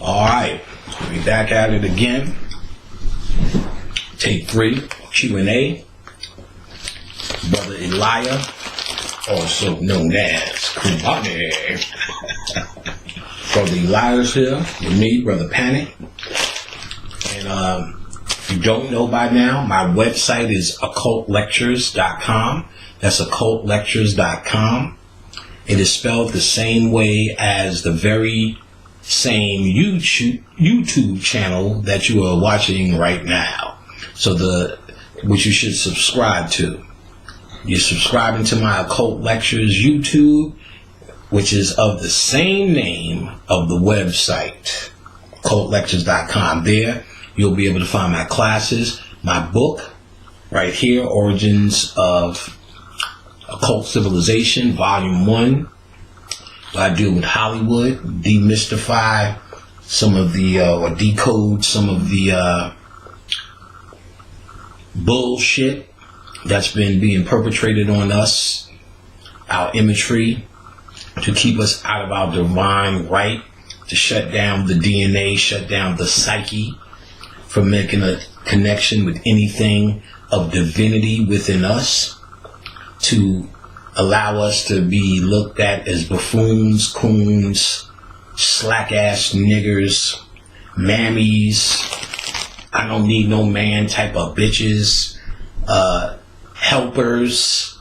Alright, we back at it again. Take 3, Q&A. Brother Elia, also known as Kumani. Brother Elia's here with me, Brother Panic. And if you don't know by now, my website is occultlectures.com. That's occultlectures.com. It is spelled the same way as the very same YouTube channel that you are watching right now. So which you should subscribe to. You're subscribing to my Occult Lectures YouTube, which is of the same name of the website, occultlectures.com. There, you'll be able to find my classes, my book, right here, Origins of Occult Civilization, Volume 1. I deal with Hollywood, demystify some of the, or decode some of the bullshit that's been being perpetrated on us, our imagery, to keep us out of our divine right, to shut down the DNA, shut down the psyche from making a connection with anything of divinity within us, to allow us to be looked at as buffoons, coons, slack-ass niggers, mammies, I don't need no man type of bitches, helpers,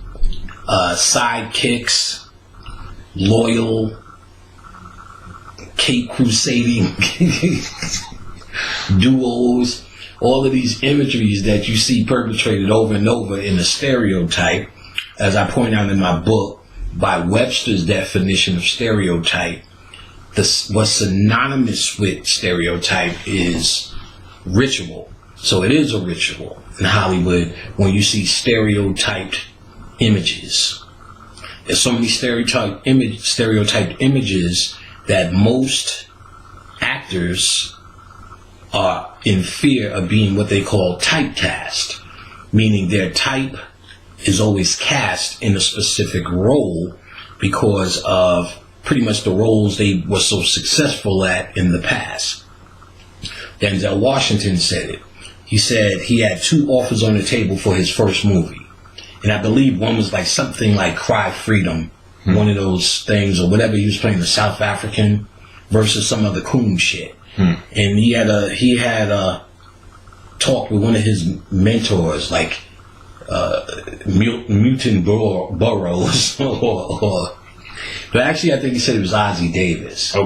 sidekicks, loyal, Cape crusading duos, all of these imageries that you see perpetrated over and over in a stereotype, as I point out in my book, by Webster's definition of stereotype. What's synonymous with stereotype is ritual. So it is a ritual in Hollywood when you see stereotyped images. There's so many stereotyped images that most actors are in fear of being what they call typecast, meaning their type is always cast in a specific role because of pretty much the roles they were so successful at in the past. Denzel Washington said it. He said he had 2 offers on the table for his first movie. And I believe one was like something like Cry Freedom, one of those things, or whatever he was playing, the South African versus some other coon shit. And he had a talk with one of his mentors, like Milton Burrows, but actually I think he said it was Ozzie Davis,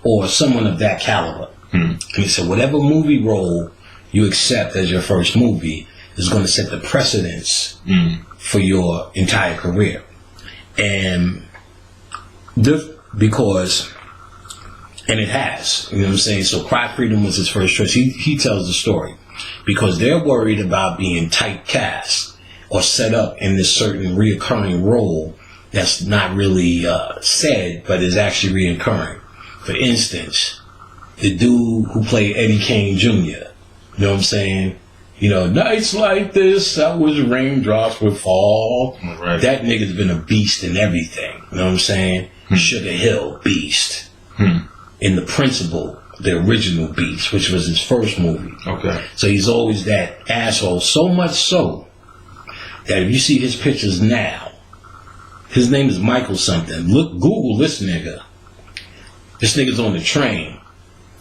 or someone of that caliber. And he said whatever movie role you accept as your first movie is going to set the precedence for your entire career. And because, and it has, you know what I'm saying? So Cry Freedom was his first choice. He tells the story because they're worried about being typecast or set up in this certain reoccurring role that's not really said, but is actually reoccurring. For instance, the dude who played Eddie Kane Jr., you know what I'm saying? You know, nights like this, I wish raindrops would fall. Right. That nigga's been a beast in everything. You know what I'm saying? Sugar Hill, beast. In The Principal, the original Beast, which was his first movie. So he's always that asshole. So much so that if you see his pictures now, his name is Michael something. Look, Google this nigga. This nigga's on the train,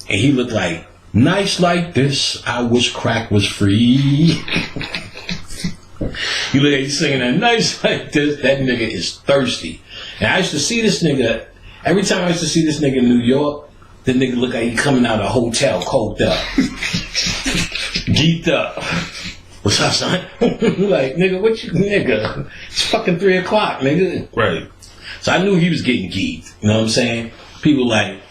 and he looked like, nights like this, I wish crack was free. You look at he's singing that nights like this, that nigga is thirsty. And I used to see this nigga, every time I used to see this nigga in New York, the nigga look like he coming out of a hotel, coked up. Geeked up. What's up, son? Like, nigga, what you, nigga? It's fucking 3 o'clock, nigga. Right. So I knew he was getting geeked. You know what I'm saying? People like,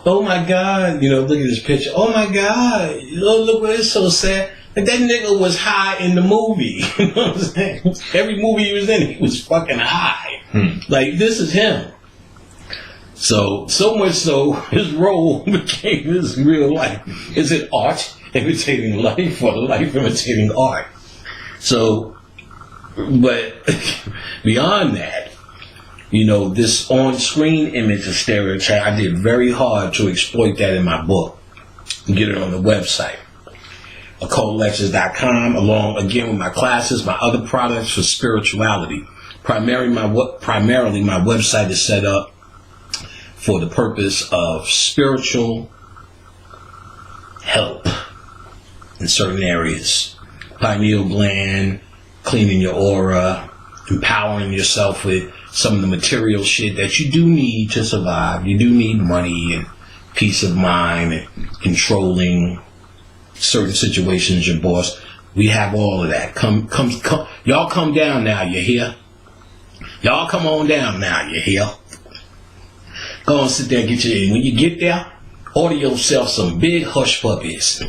oh my God, you know, look at this picture. Oh my God, look what it's so sad. Like that nigga was high in the movie. You know what I'm saying? Every movie he was in, he was fucking high. Like, this is him. So much so, his role became his real life. Is it art imitating life or life imitating art? So, but beyond that, this on-screen image of stereotype, I did very hard to exploit that in my book and get it on the website, occultlectures.com, along again with my classes, my other products for spirituality. Primarily, my website is set up for the purpose of spiritual help in certain areas. Pineal gland, cleaning your aura, empowering yourself with some of the material shit that you do need to survive. You do need money and peace of mind and controlling certain situations, your boss. We have all of that. Come. Y'all come down now, you hear? Y'all come on down now, you hear? Go and sit there and get your... When you get there, order yourself some big hush puppies.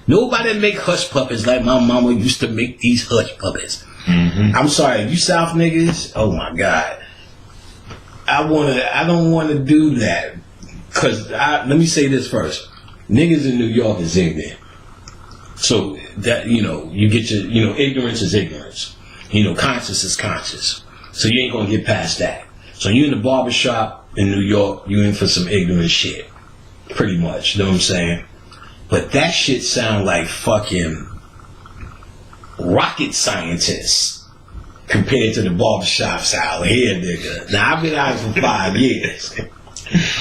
Nobody make hush puppies like my mama used to make these hush puppies. Mm-hmm. I'm sorry, you South niggas, oh my God. I don't want to do that. Cause let me say this first. Niggas in New York is ignorant. So that, you get your, ignorance is ignorance. Conscious is conscious. So you ain't gonna get past that. So you in the barbershop in New York, you in for some ignorant shit. Pretty much, you know what I'm saying? But that shit sound like fucking rocket scientists compared to the barbershops out here, nigga. Now, I've been out for 5 years.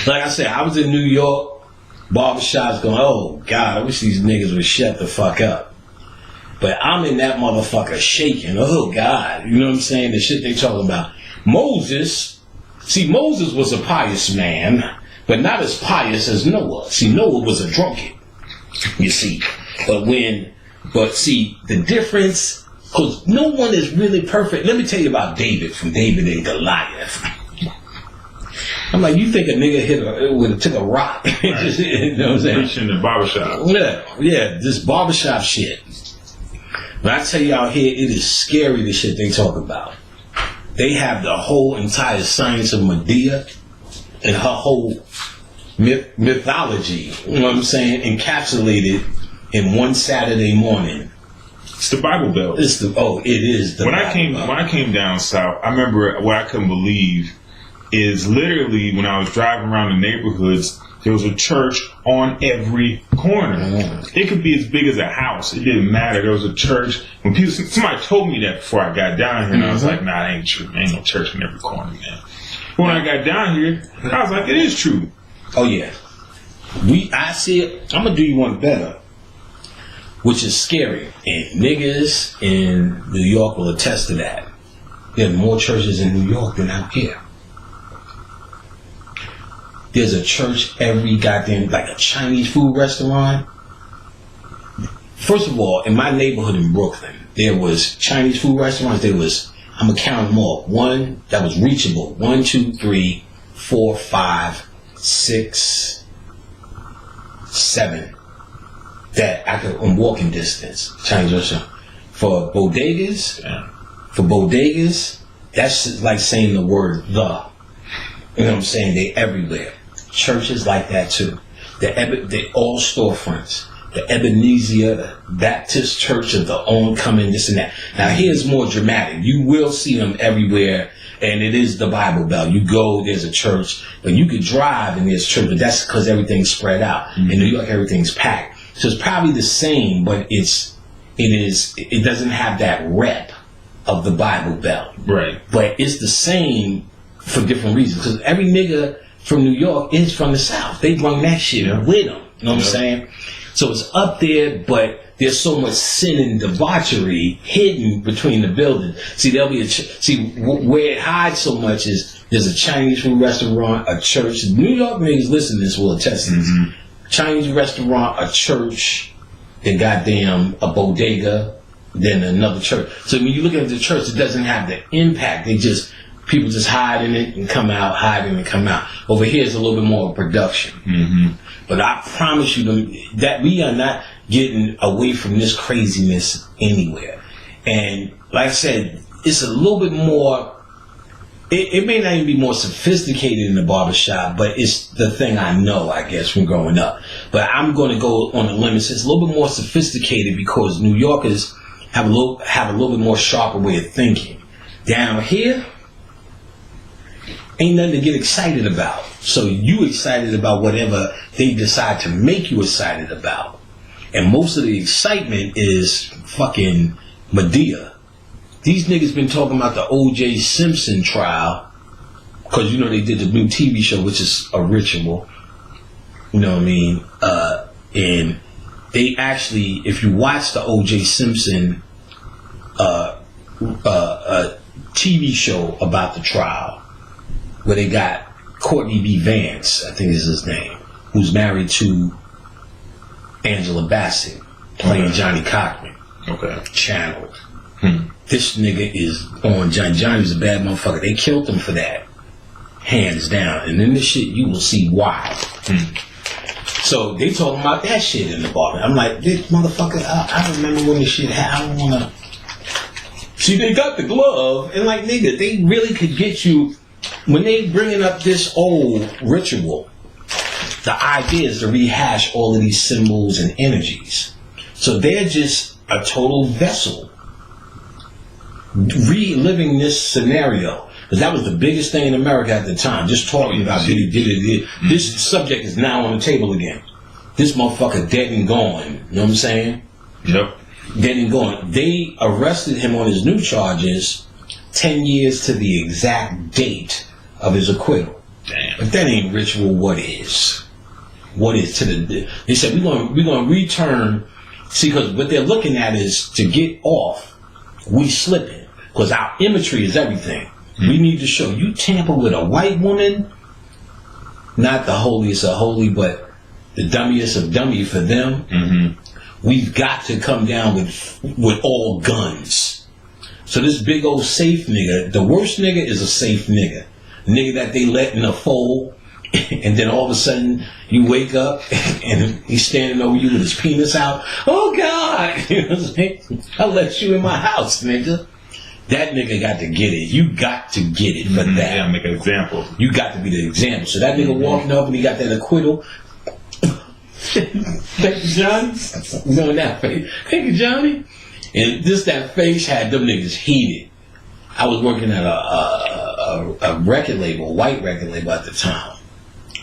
Like I said, I was in New York, barbershops going, oh, God, I wish these niggas would shut the fuck up. But I'm in that motherfucker shaking. Oh, God. You know what I'm saying? The shit they talking about. Moses was a pious man, but not as pious as Noah. See, Noah was a drunkard, you see. But see, the difference, because no one is really perfect. Let me tell you about David from David and Goliath. I'm like, you think a nigga took a rock? You know what I'm saying? In the barbershop. Yeah, this barbershop shit. But I tell you out here, it is scary the shit they talk about. They have the whole entire science of Medea and her whole mythology, you know what I'm saying, encapsulated in one Saturday morning. It's the Bible Belt. It is the when I came down south, I remember what I couldn't believe is literally when I was driving around the neighborhoods, there was a church on every corner. It could be as big as a house. It didn't matter. There was a church. When somebody told me that before I got down here, and I was like, nah, it ain't true. There ain't no church in every corner, man. But when I got down here, I was like, it is true. Oh yeah. I see it. I'm gonna do you one better, which is scary. And niggas in New York will attest to that. There are more churches in New York than out here. There's a church every goddamn, like a Chinese food restaurant. First of all, in my neighborhood in Brooklyn, there was Chinese food restaurants. I'm gonna count them all. One that was reachable. 1, 2, 3, 4, 5, 6, 7. That I could, on walking distance, Chinese restaurant. For bodegas, that's like saying the word the. You know what I'm saying? They everywhere. Churches like that too. They all storefronts. The Ebenezer Baptist Church of the Oncoming, this and that. Now here's more dramatic. You will see them everywhere, and it is the Bible Belt. You go, there's a church, but you could drive and there's church, but that's because everything's spread out. Mm-hmm. In New York, everything's packed. So it's probably the same, but it doesn't have that rep of the Bible Belt. Right. But it's the same for different reasons. Because every nigga from New York is from the South. They bring that shit with them. You know what I'm saying? So it's up there, but there's so much sin and debauchery hidden between the buildings. See, where it hides so much is there's a Chinese food restaurant, a church. New York niggas listen to this will attest to this. Mm-hmm. Chinese restaurant, a church, then goddamn a bodega, then another church. So when you look at the church, it doesn't have the impact. People just hide in it and come out, hide in it and come out. Over here is a little bit more production. Mm-hmm. But I promise you that we are not getting away from this craziness anywhere. And like I said, it's a little bit more, it may not even be more sophisticated in the barbershop, but it's the thing I know, I guess, from growing up. But I'm going to go on the limit. It's a little bit more sophisticated because New Yorkers have a little bit more sharper way of thinking. Down here, Ain't nothing to get excited about. So you excited about whatever they decide to make you excited about. And most of the excitement is fucking Medea. These niggas been talking about the O.J. Simpson trial, because you know they did the new TV show, which is a ritual. You know what I mean? And they actually, if you watch the O.J. Simpson TV show about the trial, where they got Courtney B. Vance, I think is his name, who's married to Angela Bassett, playing Johnny Cochran. Okay. Channeled. This nigga is on Johnny. Johnny's a bad motherfucker. They killed him for that. Hands down. And in this shit, you will see why. So they talking about that shit in the bar. I'm like, this motherfucker, I remember when this shit happened. I don't want to. See, they got the glove. And like, nigga, they really could get you. When they bringing up this old ritual, the idea is to rehash all of these symbols and energies. So they're just a total vessel reliving this scenario, because that was the biggest thing in America at the time, just talking about it. This subject is now on the table again. This motherfucker dead and gone. You know what I'm saying? Yep. Dead and gone. They arrested him on his new charges 10 years to the exact date of his acquittal. Damn. But that ain't ritual. What is? What is to the? They said we're gonna return. See, because what they're looking at is to get off. We slipping because our imagery is everything. We need to show you tamper with a white woman, not the holiest of holy, but the dummiest of dummy for them. We've got to come down with all guns. So this big old safe nigga, the worst nigga is a safe nigga. Nigga that they let in a fold, and then all of a sudden you wake up and he's standing over you with his penis out. Oh God! You know what I'm saying? I let you in my house, nigga. That nigga got to get it. You got to get it for that. Yeah, make an example. You got to be the example. So that nigga walking up and he got that acquittal. Thank you, Johnny. You know that face. Thank you, Johnny. And that face had them niggas heated. I was working at a record label, a white record label at the time.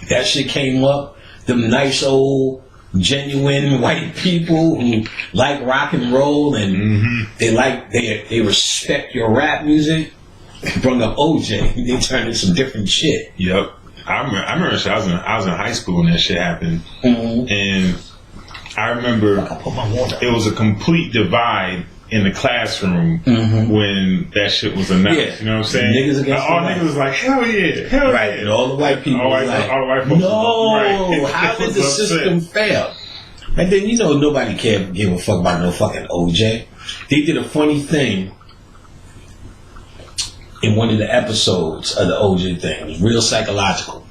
That shit came up. Them nice old, genuine white people who like rock and roll and they respect your rap music. Brought up OJ. They turned into some different shit. Yep. I remember I was in high school when that shit happened, and I remember it was a complete divide in the classroom when that shit was announced. Yeah. You know what I'm saying? Niggas against all niggas was like, hell yeah, hell right. yeah. And all the white people all was like, all the white folks no, right. how did the system fail? And then, you know, nobody give a fuck about no fucking OJ. They did a funny thing in one of the episodes of the OJ thing. It was real psychological.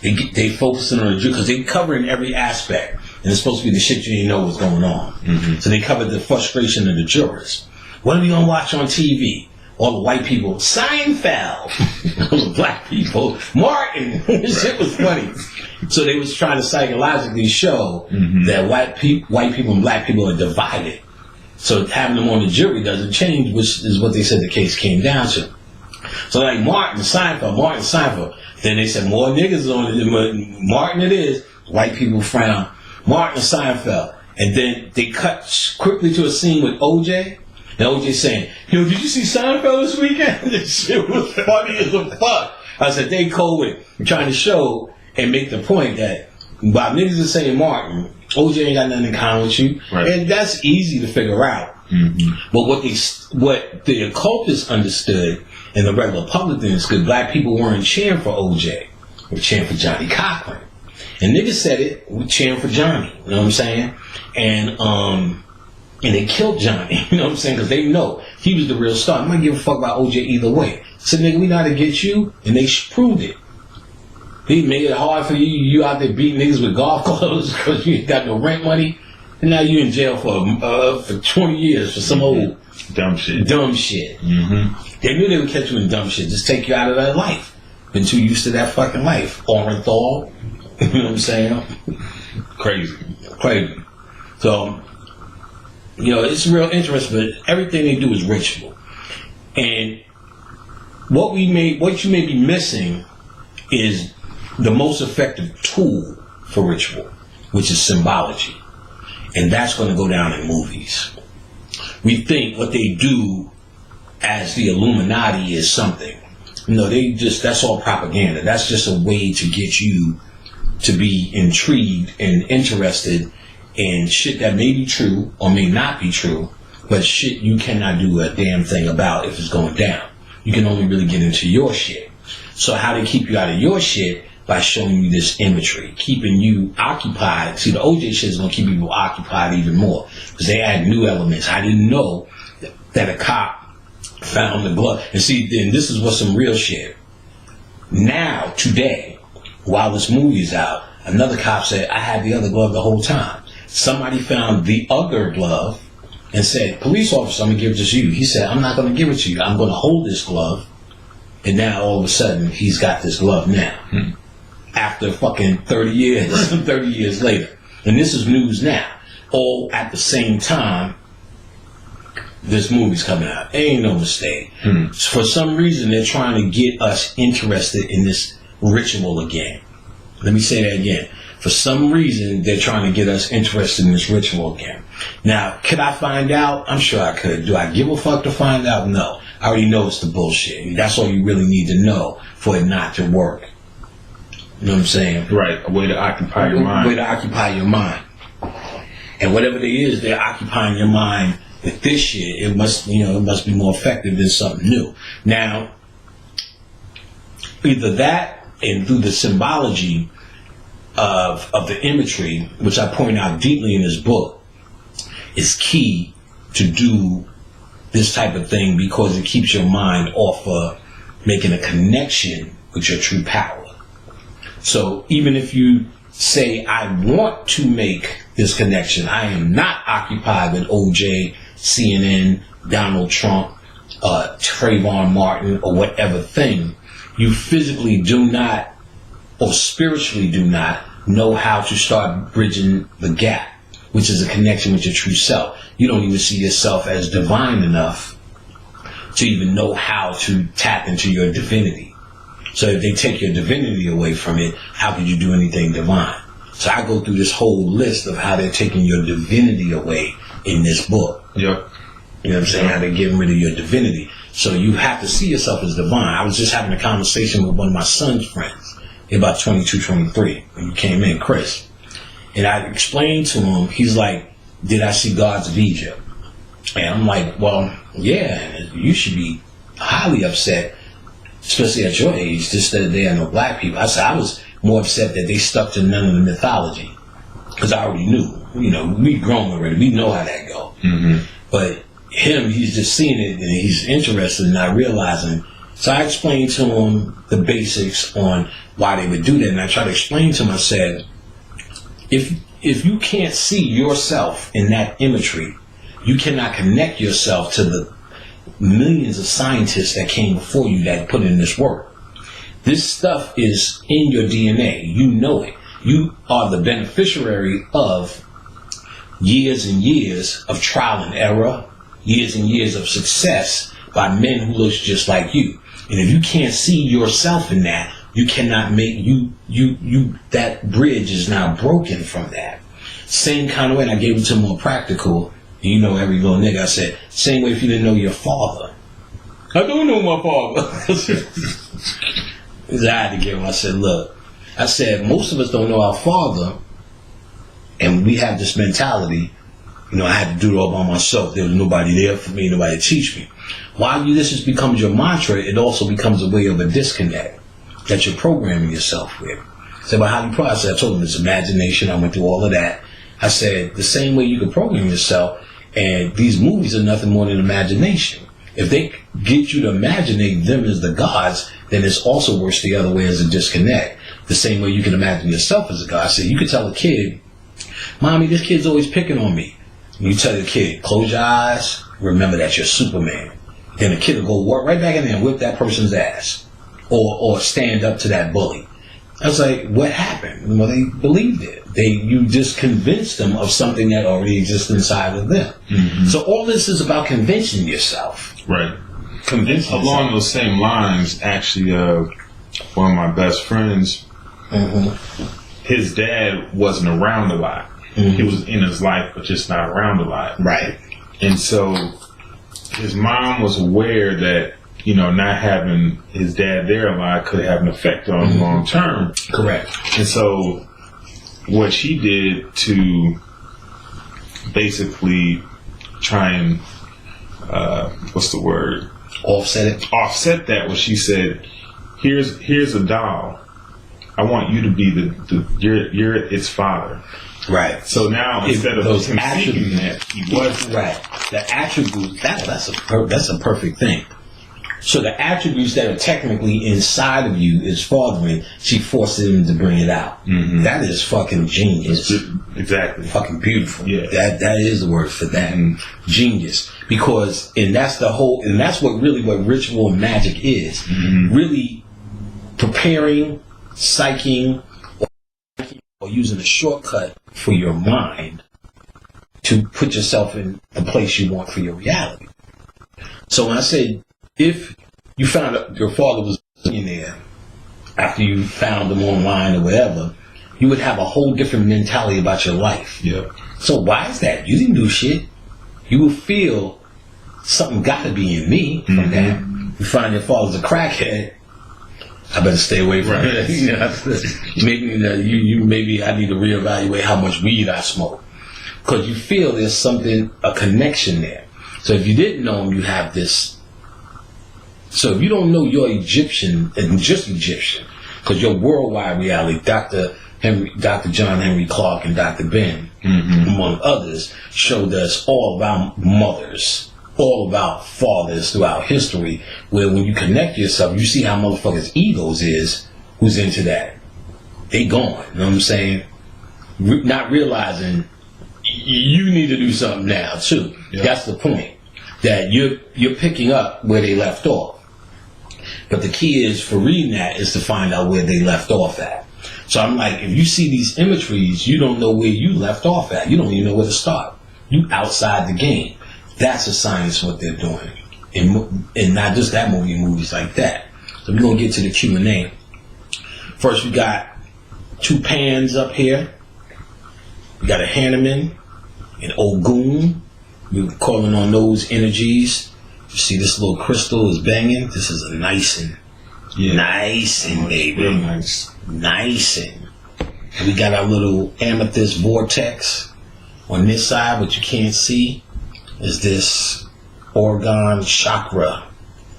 They focusing on the Jew because they covering every aspect. And it's supposed to be the shit you didn't know was going on. So they covered the frustration of the jurors. What are we going to watch on TV? All the white people, Seinfeld. All the black people, Martin. This shit was funny. So they was trying to psychologically show that white people and black people are divided. So having them on the jury doesn't change, which is what they said the case came down to. So like Martin Seinfeld. Then they said more niggas on it. Martin it is. White people frown. Martin Seinfeld. And then they cut quickly to a scene with OJ. And OJ saying, yo, did you see Seinfeld this weekend? This shit was funny as a fuck. I said, they cold with trying to show and make the point that while niggas are saying Martin, OJ ain't got nothing in common with you. Right. And that's easy to figure out. But what the occultists understood and the regular public didn't, because black people weren't cheering for OJ. They were cheering for Johnny Cochran. And niggas said it, we cheering for Johnny. You know what I'm saying? And they killed Johnny. You know what I'm saying? Because they know he was the real star. I might give a fuck about OJ either way. So nigga, we know how to get you. And they proved it. He made it hard for you. You out there beating niggas with golf clubs because you ain't got no rent money. And now you in jail for 20 years for some old dumb shit. They knew they would catch you in dumb shit. Just take you out of that life. Been too used to that fucking life. Orenthal. You know what I'm saying? Crazy. So, you know, it's real interesting, but everything they do is ritual. And what you may be missing is the most effective tool for ritual, which is symbology. And that's going to go down in movies. We think what they do as the Illuminati is something. No, that's all propaganda. That's just a way to get you to be intrigued and interested in shit that may be true or may not be true, but shit you cannot do a damn thing about if it's going down. You can only really get into your shit. So how they keep you out of your shit? By showing you this imagery, keeping you occupied. See, the OJ shit is going to keep people occupied even more because they add new elements. I didn't know that a cop found the glove. And see, then this is what's some real shit. Now, today, while this movie's out, another cop said, I had the other glove the whole time. Somebody found the other glove and said, police officer, I'm going to give this to you. He said, I'm not going to give it to you. I'm going to hold this glove. And now, all of a sudden, he's got this glove now. After fucking 30 years, 30 years later. And this is news now. All at the same time, this movie's coming out. Ain't no mistake. For some reason, they're trying to get us interested in this ritual again. Let me say that again. For some reason, they're trying to get us interested in this ritual again. Now, could I find out? I'm sure I could. Do I give a fuck to find out? No. I already know it's the bullshit. And that's all you really need to know for it not to work. You know what I'm saying? Right, a way to occupy your mind. A way to occupy your mind. And whatever it is, they're occupying your mind with this shit. It must be more effective than something new. Now, either that and through the symbology of the imagery, which I point out deeply in this book, is key to do this type of thing because it keeps your mind off of making a connection with your true power. So even if you say, I want to make this connection, I am not occupied with OJ, CNN, Donald Trump, Trayvon Martin, or whatever thing, you physically do not, or spiritually do not, know how to start bridging the gap, which is a connection with your true self. You don't even see yourself as divine enough to even know how to tap into your divinity. So if they take your divinity away from it, how could you do anything divine? So I go through this whole list of how they're taking your divinity away in this book. Yep. You know what I'm saying? How they're getting rid of your divinity. So you have to see yourself as divine. I was just having a conversation with one of my son's friends, about 22, 23, when you came in, Chris. And I explained to him, he's like, did I see Gods of Egypt? And I'm like, well, yeah, you should be highly upset, especially at your age, just that there are no black people. I said I was more upset that they stuck to none of the mythology because I already knew. You know, we grown already. We know how that go. Mm-hmm. But him, he's just seeing it and he's interested in not realizing. So I explained to him the basics on why they would do that. And I tried to explain to him, I said, if you can't see yourself in that imagery, you cannot connect yourself to the millions of scientists that came before you that put in this work. This stuff is in your DNA. You know it. You are the beneficiary of years and years of trial and error, years and years of success by men who look just like you. And if you can't see yourself in that, you cannot make you that bridge is now broken from that. Same kind of way, and I gave it to him more practical. You know, every little nigga, I said, same way if you didn't know your father. I don't know my father. I had to give him, I said, look, I said, most of us don't know our father, and we have this mentality, you know, I had to do it all by myself. There was nobody there for me, nobody to teach me. While this just becomes your mantra, it also becomes a way of a disconnect that you're programming yourself with. I said, well, how do you process? I told him it's imagination. I went through all of that. I said, the same way you can program yourself, and these movies are nothing more than imagination. If they get you to imagine them as the gods, then it's also worse the other way as a disconnect. The same way you can imagine yourself as a god. I said, you could tell a kid, Mommy, this kid's always picking on me. And you tell the kid, close your eyes, remember that you're Superman. Then the kid will go walk right back in there and whip that person's ass. Or stand up to that bully. I was like, what happened? Well, they believed it. You just convinced them of something that already exists inside of them. Mm-hmm. So all this is about convincing yourself. Right. convincing along yourself. those same lines, actually, one of my best friends, his dad wasn't around a lot. He was in his life, but just not around a lot. Right. And so his mom was aware that, you know, not having his dad there a lot could have an effect on him long term. Correct. And so what she did to basically try and, what's the word? Offset that was she said, here's a doll. I want you to be you're its father. Right. So now instead of those him seeking attributes, that, he was right. The attributes that's a perfect thing. So the attributes that are technically inside of you is fathering. She forces him to bring it out. That is fucking genius. Exactly. Fucking beautiful. Yeah. That is the word for that. Genius. Because that's what ritual and magic is. Really preparing, psyching, or using a shortcut for your mind to put yourself in the place you want for your reality. So when I say, if you found out your father was a millionaire after you found him online or whatever, you would have a whole different mentality about your life. Yeah. So why is that? You didn't do shit. You will feel something got to be in me from that. You find your father's a crackhead, I better stay away from it. Maybe I need to reevaluate how much weed I smoke, because you feel there's something, a connection there. So if you didn't know him, you have this. So if you don't know you're Egyptian and just Egyptian, because your worldwide reality, Dr. John Henry Clark and Dr. Ben, among others, showed us all about mothers, all about fathers throughout history, where when you connect yourself, you see how motherfuckers' egos is, who's into that. They gone, you know what I'm saying? Not realizing you need to do something now too. Yeah. That's the point. That you're picking up where they left off. But the key is for reading that is to find out where they left off at. So I'm like, if you see these imageries, you don't know where you left off at. You don't even know where to start. You outside the game. That's a science what they're doing. And not just that movie, movies like that. So we're going to get to the Q&A. First, we got two pans up here. We got a Hanuman, an Ogun. We're calling on those energies. You see this little crystal is banging. This is a Niacin. Yeah. Niacin, baby. Real nice. Niacin. We got our little amethyst vortex. On this side, what you can't see is this organ chakra.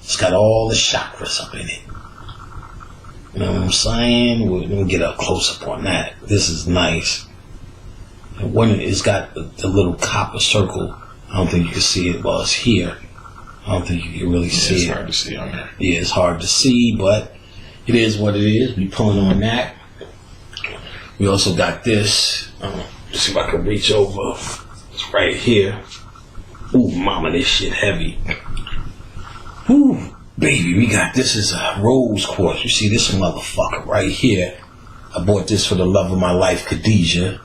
It's got all the chakras up in it. You know what I'm saying? We'll get up close up on that. This is nice. And when it's got the little copper circle, I don't think you can see it. Well, it's here. I don't think you can really see it. It's hard to see on there. Yeah, it's hard to see, but it is what it is. We pulling on that. We also got this. Let's see if I can reach over. It's right here. Ooh, mama, this shit heavy. Ooh, baby, we got this is a rose quartz. You see this motherfucker right here. I bought this for the love of my life, Khadijah.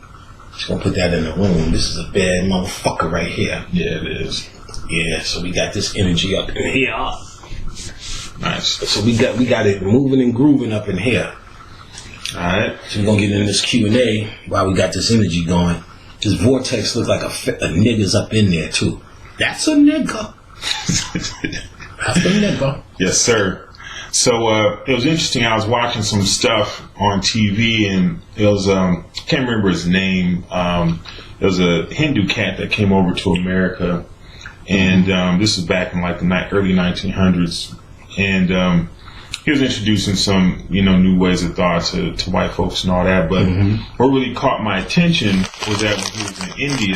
She's gonna put that in the room. This is a bad motherfucker right here. Yeah, it is. Yeah, so we got this energy up in here. Nice. So we got it moving and grooving up in here. Alright. So we're gonna get in this Q&A while we got this energy going. This vortex look like a nigga's up in there too. That's a nigga. That's a nigga. Yes, sir. So it was interesting. I was watching some stuff on TV, and it was I can't remember his name. It was a Hindu cat that came over to America, and this was back in like the early 1900s, and he was introducing some new ways of thought to white folks and all that. But what really caught my attention was that when he was in India,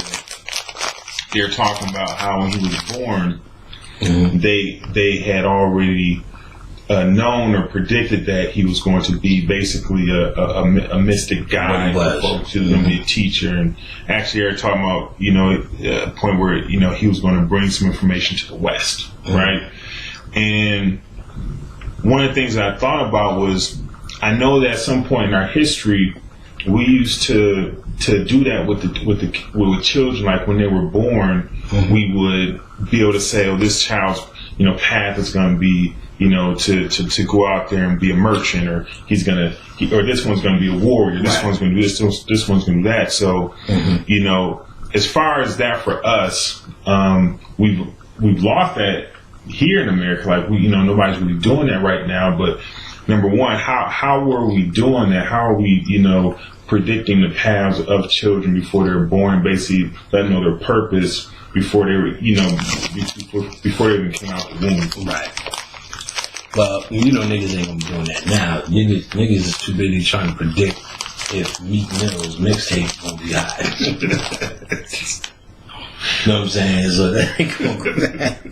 they were talking about how when he was born, they had already known or predicted that he was going to be basically a mystic guide for folks. He was going to be a teacher, and actually they're talking about a point where he was going to bring some information to the West, right? And one of the things that I thought about was, I know that at some point in our history we used to do that with children. Like when they were born, we would be able to say, "Oh, this child's path is going to be, to go out there and be a merchant, or or this one's going to be a warrior, this one's going to do this one's going to do that. So, as far as that for us, we've lost that here in America. Like nobody's really doing that right now. But number one, how were we doing that? How are we, predicting the paths of children before they're born, basically letting know their purpose before they were, before they even came out the womb. Right. Well, niggas ain't gonna be doing that now. Niggas is too busy trying to predict if Meek Mill's mixtape gonna be hot. Know what I'm saying? So that ain't gonna go back.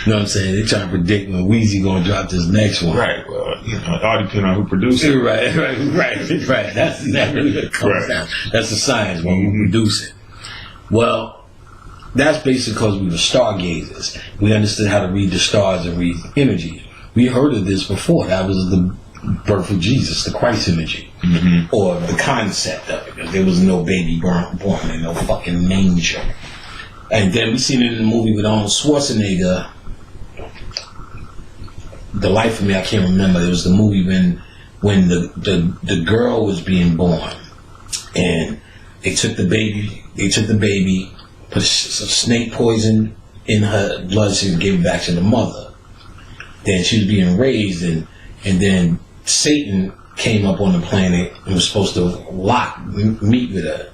Know what I'm saying? They trying to predict when Weezy gonna drop this next one. Right. Well, it all depends on who produces it. Right. That's really what it comes down. That's the science when we produce it. Well, that's basically because we were stargazers. We understood how to read the stars and read energy. We heard of this before. That was the birth of Jesus, the Christ energy, or the concept of it. Because there was no baby born in no fucking manger. And then we seen it in the movie with Arnold Schwarzenegger. The life of me, I can't remember. It was the movie when the girl was being born, and they took the baby, put some snake poison in her bloodstream, and gave it back to the mother. Then she was being raised, and then Satan came up on the planet and was supposed to meet with her.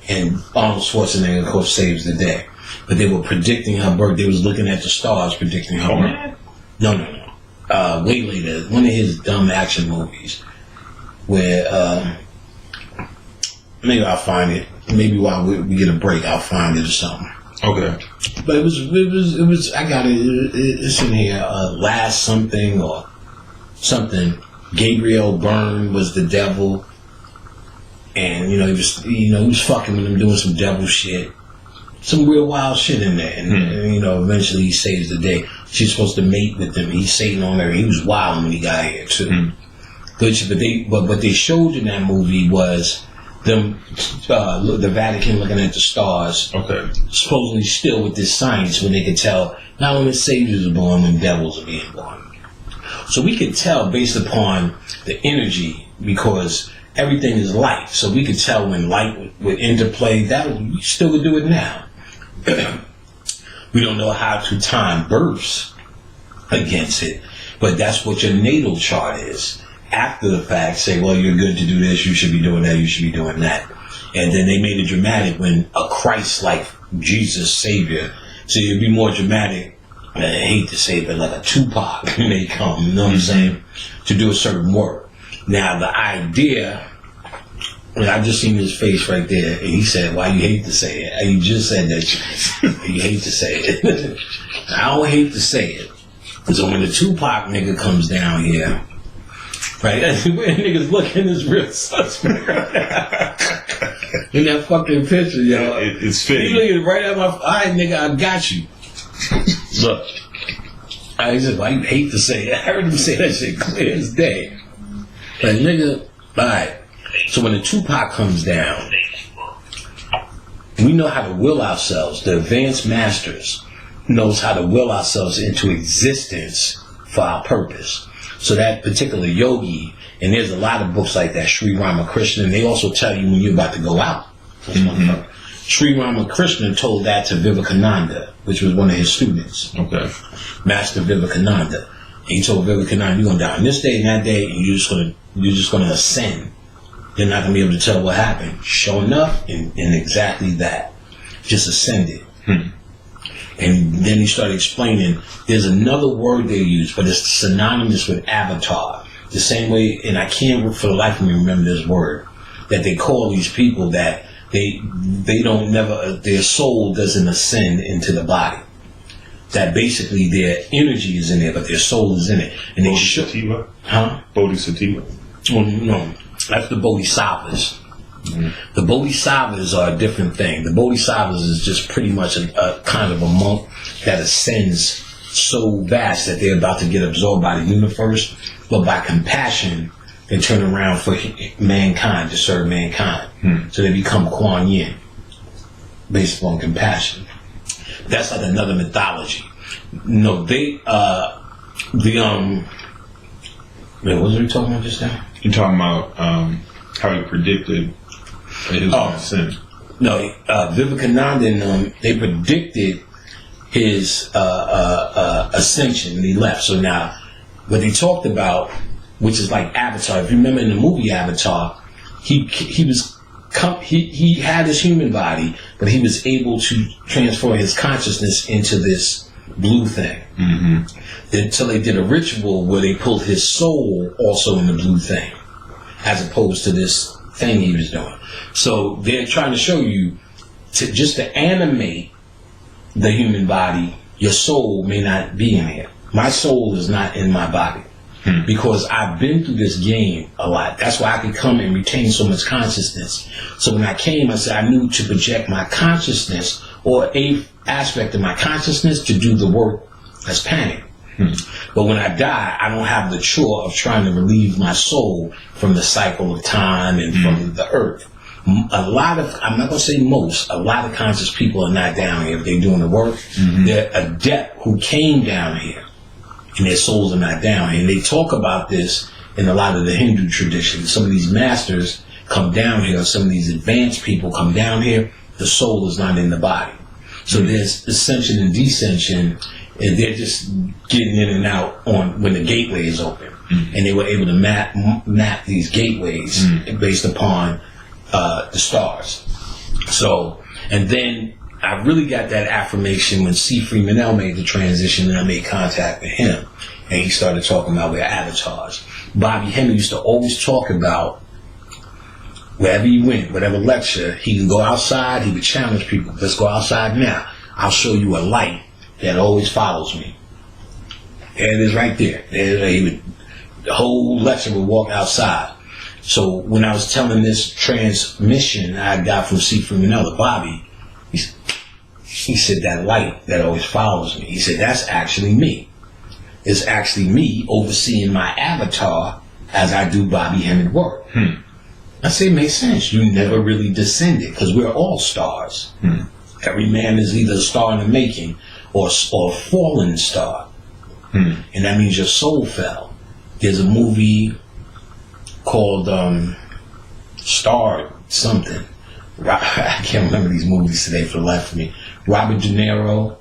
And Arnold Schwarzenegger, of course, saves the day. But they were predicting her birth. They was looking at the stars, predicting her birth. No. Way later, one of his dumb action movies, where maybe I'll find it. Maybe while we get a break, I'll find it or something. Okay. But it was. I got it. It's in here. Last something or something. Gabriel Byrne was the devil, and he was fucking with him, doing some devil shit, some real wild shit in there, and eventually he saves the day. She's supposed to mate with him. He's Satan on her. He was wild when he got here too. Good shit. But what they showed in that movie was them, the Vatican looking at the stars. Okay. Supposedly still with this science, when they could tell not only saviors are born, when devils are being born. So we could tell based upon the energy, because everything is light. So we could tell when light would interplay. We still would do it now. We don't know how to time births against it, but that's what your natal chart is. After the fact, say, well, you're good to do this, you should be doing that, you should be doing that. And then they made it dramatic when a Christ-like Jesus Savior, so it'd be more dramatic, I hate to say it, but like a Tupac may come, you know what I'm saying, to do a certain work. Now, the idea, I just seen his face right there, and he said, why you hate to say it? You just said that you hate to say it. I don't hate to say it. So when the Tupac nigga comes down here, right, niggas looking is real suspect in that fucking picture, yo. It's fitting. He looking right at my eye, nigga, I got you. Look. He said, why you hate to say it? I heard him say that shit clear as day. Like, nigga, alright. So when the Tupac comes down, we know how to will ourselves. The advanced masters knows how to will ourselves into existence for our purpose. So that particular yogi, and there's a lot of books like that, Sri Ramakrishna, and they also tell you when you're about to go out. Sri Ramakrishna told that to Vivekananda, which was one of his students. Okay. Master Vivekananda. He told Vivekananda, you're going to die on this day and that day, and you're just going to ascend. You're not going to be able to tell what happened. Sure enough, in exactly that. Just ascended. And then he started explaining, there's another word they use, but it's synonymous with avatar. The same way, and I can't for the life of me remember this word, that they call these people that they don't never, their soul doesn't ascend into the body. That basically their energy is in there, but their soul is in it. And they Bodhisattva? Huh? Bodhisattva? Well, no, that's the Bodhisattvas. The Bodhisattvas are a different thing. The Bodhisattvas is just pretty much a kind of a monk that ascends so vast that they're about to get absorbed by the universe, but by compassion, they turn around for mankind, to serve mankind. So they become Kuan Yin, based upon compassion. That's like another mythology. No, they wait, what was we talking about just now? You're talking about how he predicted his sin. No, Vivekananda and they predicted his ascension and he left. So now, what they talked about, which is like Avatar. If you remember in the movie Avatar, he had his human body, but he was able to transfer his consciousness into this blue thing. Mm-hmm. Until they did a ritual where they pulled his soul also in the blue thing, as opposed to this thing he was doing. So they're trying to show you to animate the human body, your soul may not be in here. My soul is not in my body. Because I've been through this game a lot. That's why I can come and retain so much consciousness. So when I came, I said I knew to project my consciousness or a aspect of my consciousness to do the work as panic. But when I die, I don't have the chore of trying to relieve my soul from the cycle of time and from the earth. A lot of, I'm not going to say most, a lot of conscious people are not down here. If they're doing the work, they're adept who came down here. And their souls are not down. And they talk about this in a lot of the Hindu traditions. Some of these masters come down here, some of these advanced people come down here, the soul is not in the body. So there's ascension and descension, and they're just getting in and out on when the gateway is open. And they were able to map these gateways based upon the stars. So, and then I really got that affirmation when C. Freeman L. made the transition and I made contact with him. And he started talking about we're avatars. Bobby Hemming used to always talk about wherever he went, whatever lecture, he can go outside, he would challenge people. Let's go outside now. I'll show you a light that always follows me. There it is right there. The whole lecture would walk outside. So when I was telling this transmission I got from C. Freeman L. to Bobby, he said that light that always follows me. He said that's actually me. It's actually me overseeing my avatar as I do Bobby Hemming work. I say it makes sense. You never really descended because we're all stars. Every man is either a star in the making or a fallen star. And that means your soul fell. There's a movie called Star something. I can't remember these movies today for the life of me. Robert De Niro,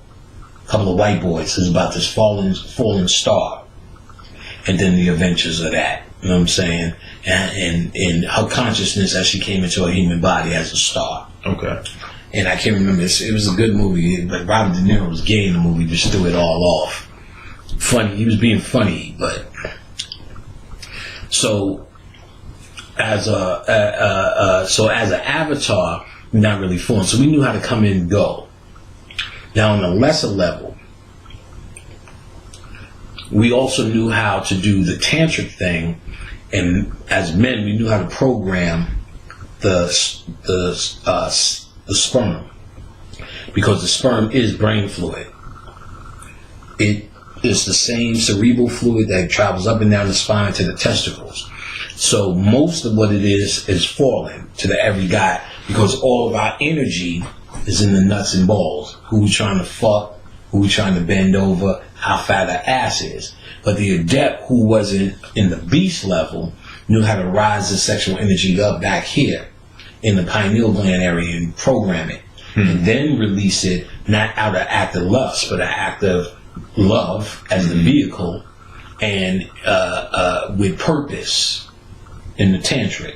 a couple of white boys. It's about this fallen star. And then the adventures of that. You know what I'm saying? And her consciousness as she came into her human body as a star. Okay. And I can't remember. It was a good movie. But Robert De Niro was gay in the movie. Just threw it all off. Funny. He was being funny. But so as an avatar, we're not really formed. So we knew how to come in and go. Now on a lesser level, we also knew how to do the tantric thing, and as men, we knew how to program the sperm, because the sperm is brain fluid. It is the same cerebral fluid that travels up and down the spine to the testicles. So most of what it is foreign to the every guy, because all of our energy is in the nuts and balls. Who we trying to fuck, who we trying to bend over, how fat our ass is. But the adept who wasn't in the beast level knew how to rise the sexual energy up back here in the pineal gland area and program it. And then release it, not out of act of lust, but an act of love as the vehicle, and with purpose in the tantric.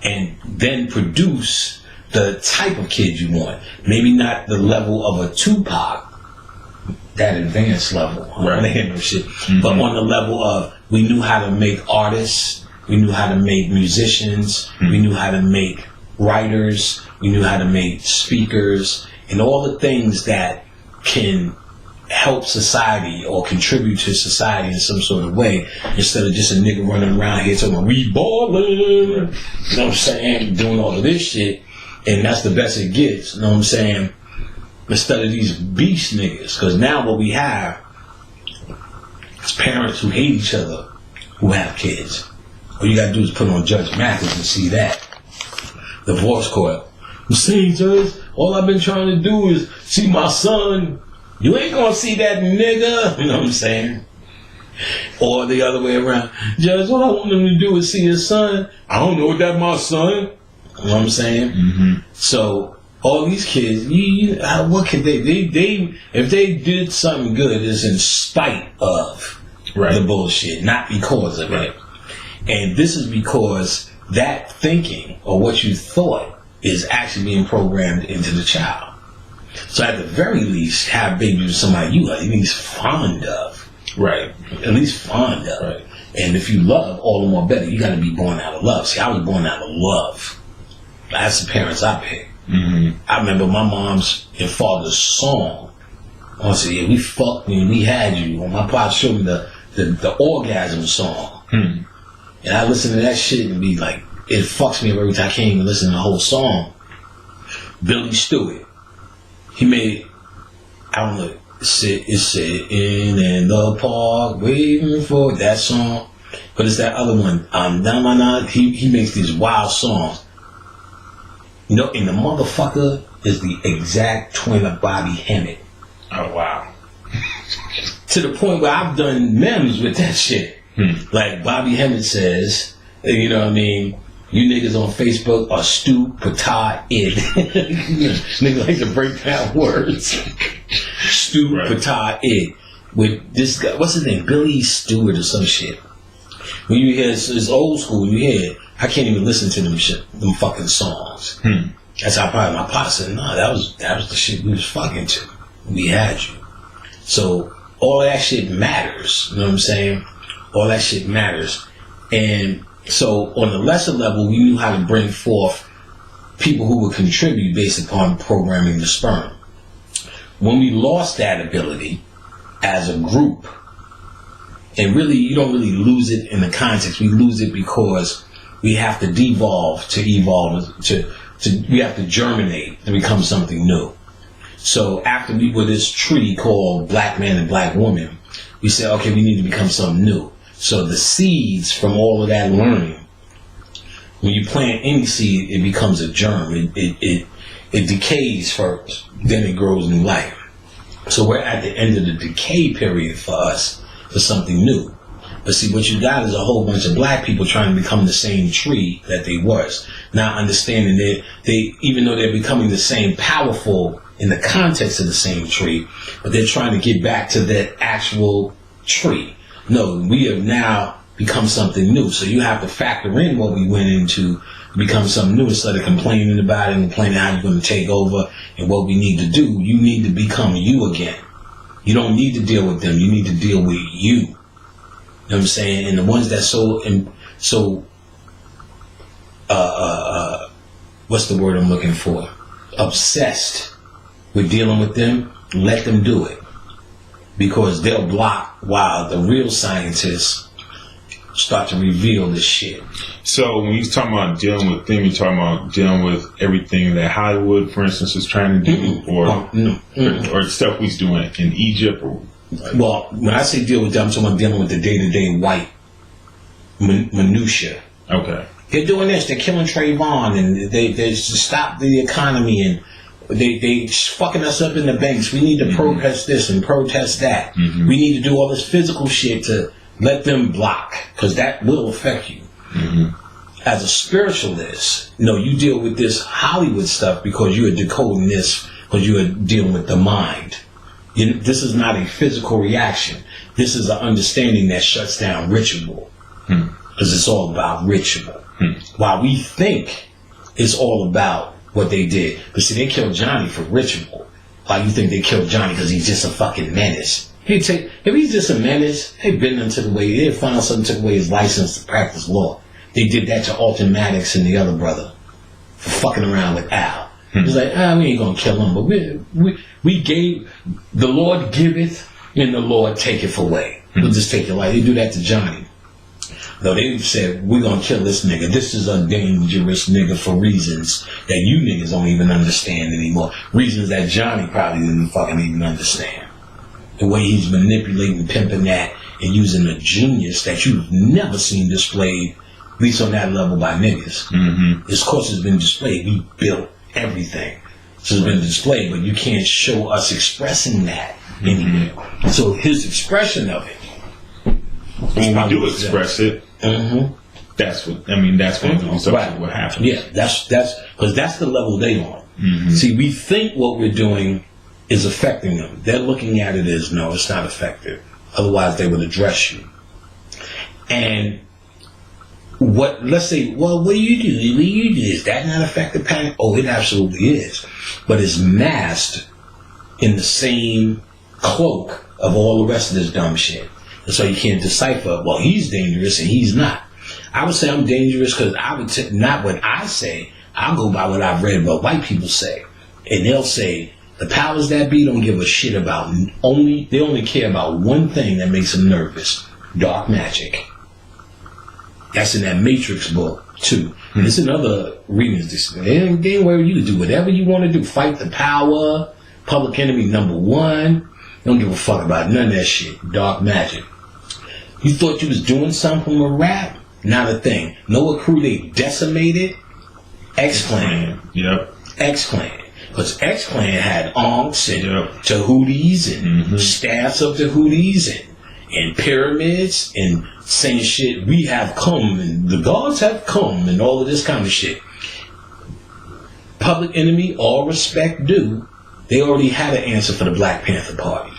And then produce the type of kid you want. Maybe not the level of a Tupac, that advanced level. I don't hear no shit. But on the level of, we knew how to make artists, we knew how to make musicians, we knew how to make writers, we knew how to make speakers, and all the things that can help society or contribute to society in some sort of way, instead of just a nigga running around here talking about we ballin', you know what I'm saying, doing all of this shit, and that's the best it gets, you know what I'm saying, instead of these beast niggas. Because now what we have is parents who hate each other who have kids. All you gotta do is put on Judge Mathis and see that. Divorce court. You see, Judge, all I've been trying to do is see my son You ain't gonna see that nigga. You know what I'm saying? Or the other way around. Judge, what I want him to do is see his son. I don't know if that's my son. You know what I'm saying? Mm-hmm. So all these kids, what could they if they did something good, it's in spite of the bullshit, not because of it. And this is because that thinking or what you thought is actually being programmed into the child. So at the very least, have babies with somebody you are at least fond of. Right. At least fond of. Right. And if you love, all the more better. You got to be born out of love. See, I was born out of love. That's the parents I picked. Mm-hmm. I remember my mom's and father's song. I said, yeah, we fucked when we had you. When my pop showed me the orgasm song. Hmm. And I listen to that shit and be like, it fucks me up every time I can't even listen to the whole song. Billy Stewart. He made, I don't know, it's sitting in the park waiting for that song. But it's that other one. He makes these wild songs. You know, and the motherfucker is the exact twin of Bobby Hemmett. Oh, wow. To the point where I've done memes with that shit. Like Bobby Hemmett says, you know what I mean? You niggas on Facebook are stupid. Niggas like to break down words. Stupid. With this guy, what's his name? Billy Stewart or some shit. When you hear it's old school, you hear I can't even listen to them fucking songs. That's how probably my pop said, no, that was the shit we was fucking to. We had you. So all that shit matters. You know what I'm saying? All that shit matters. And so on the lesser level, we knew how to bring forth people who would contribute based upon programming the sperm. When we lost that ability as a group, and really you don't really lose it in the context, we lose it because we have to devolve to evolve, we have to germinate and become something new. So after we were this tree called Black Man and Black Woman, we said, okay, we need to become something new. So the seeds from all of that learning, when you plant any seed, it becomes a germ. It decays first, then it grows new life. So we're at the end of the decay period for us for something new. But see, what you got is a whole bunch of black people trying to become the same tree that they was. Not understanding that they, even though they're becoming the same powerful in the context of the same tree, but they're trying to get back to that actual tree. No, we have now become something new. So you have to factor in what we went into to become something new instead of complaining about it and complaining how you're going to take over and what we need to do. You need to become you again. You don't need to deal with them. You need to deal with you. You know what I'm saying? And the ones that what's the word I'm looking for? Obsessed with dealing with them, let them do it. Because they'll block while the real scientists start to reveal this shit. So when you're talking about dealing with them, you're talking about dealing with everything that Hollywood, for instance, is trying to do, or stuff we's doing in Egypt. Well, when I say deal with them, I'm talking about dealing with the day-to-day white minutia. Okay. They're doing this. They're killing Trayvon, and they stop the economy, and they fucking us up in the banks. We need to protest this and protest that. We need to do all this physical shit to let them block, because that will affect you. As a spiritualist, you deal with this Hollywood stuff because you are decoding this, because you are dealing with the mind. This is not a physical reaction. This is an understanding that shuts down ritual, because it's all about ritual. While we think it's all about what they did. But see, they killed Johnny for ritual. Why you think they killed Johnny? Because he's just a fucking menace. If he's just a menace, they've been into the way, they'd found out something took away his license to practice law. They did that to Alton Maddox and the other brother for fucking around with Al. It's like, we ain't gonna kill him, but we gave, the Lord giveth and the Lord taketh away. We'll just take your life. They do that to Johnny. No, they said, we're gonna kill this nigga. This is a dangerous nigga for reasons that you niggas don't even understand anymore. Reasons that Johnny probably didn't fucking even understand. The way he's manipulating, pimping that, and using a genius that you've never seen displayed, at least on that level, by niggas. This course has been displayed. We built everything. So it's been displayed, but you can't show us expressing that anywhere. So his expression of it. When we do express it, that's what I mean. That's going to be what happens. Yeah, that's because that's the level they on. See, we think what we're doing is affecting them. They're looking at it as no, it's not effective. Otherwise, they would address you. And let's say, well, what do you do? What do you do? Is that not effective panic? Oh, it absolutely is. But it's masked in the same cloak of all the rest of this dumb shit. And so you can't decipher, well, he's dangerous and he's not. I would say I'm dangerous because I would not what I say. I'll go by what I've read what white people say. And they'll say, the powers that be don't give a shit about they only care about one thing that makes them nervous. Dark magic. That's in that Matrix book too. And it's in other readings. They ain't where you do whatever you want to do. Fight the power. Public enemy number one. Don't give a fuck about none of that shit. Dark magic. You thought you was doing something with rap? Not a thing. Know what crew they decimated? X-Clan. Yep. X-Clan. Because X-Clan had Onks and Tahooties and staffs of Tahooties and pyramids and saying shit, we have come and the gods have come and all of this kind of shit. Public enemy, all respect due, they already had an answer for the Black Panther Party.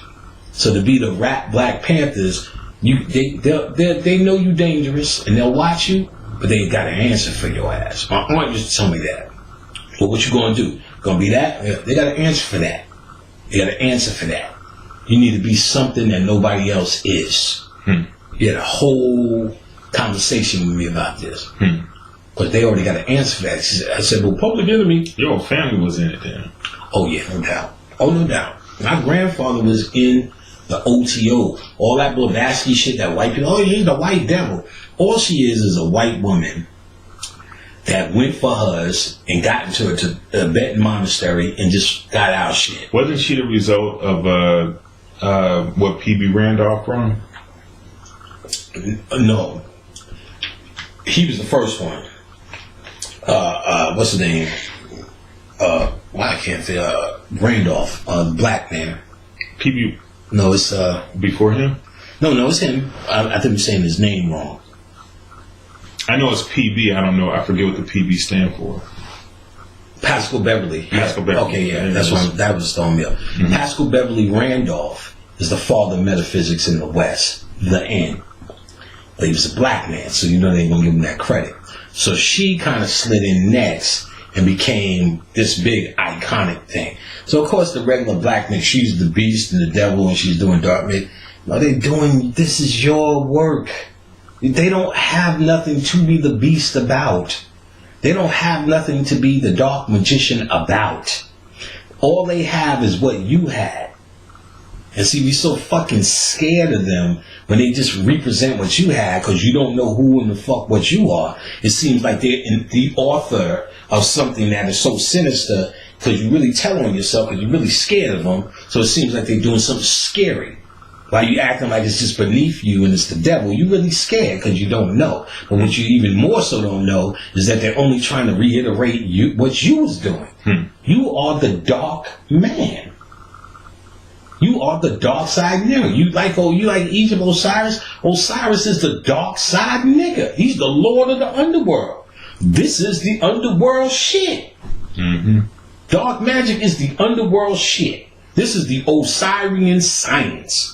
So to be the rap Black Panthers, they know you dangerous and they'll watch you, but they ain't got an answer for your ass. I want you to tell me that. Well, what you gonna do? Gonna be that? Yeah, they got an answer for that. They got an answer for that. You need to be something that nobody else is. You had a whole conversation with me about this. But they already got an answer for that. I said, well, public enemy. Your family was in it then. Oh, yeah, no doubt. Oh, no doubt. My grandfather was in the OTO. All that Blavatsky shit, that white people. Oh, he's the white devil. All she is a white woman that went for hers and got into a Tibetan monastery and just got out shit. Wasn't she the result of what P.B. Randolph run? No. He was the first one. What's his name? I can't say Randolph, black man. P.B. No, it's before him? No, it's him. I think I'm saying his name wrong. I know it's P.B. I don't know. I forget what the P.B. stand for. Paschal Beverly. Paschal Beverly. Okay, yeah, that's what that was throwing me up. Paschal Beverly Randolph is the father of metaphysics in the West. The end. But he was a black man, so you know they ain't gonna give him that credit. So she kind of slid in next and became this big iconic thing. So of course the regular black man, she's the beast and the devil and she's doing dark magic. No, they're doing, this is your work. They don't have nothing to be the beast about. They don't have nothing to be the dark magician about. All they have is what you had. And see, we're so fucking scared of them when they just represent what you had because you don't know who in the fuck what you are. It seems like they're the author of something that is so sinister because you really tell on yourself because you're really scared of them. So it seems like they're doing something scary. While you acting like it's just beneath you and it's the devil, you're really scared because you don't know. But what you even more so don't know is that they're only trying to reiterate what you was doing. You are the dark man. You are the dark side nigga. You like Egypt Osiris? Osiris is the dark side nigga. He's the lord of the underworld. This is the underworld shit. Dark magic is the underworld shit. This is the Osirian science.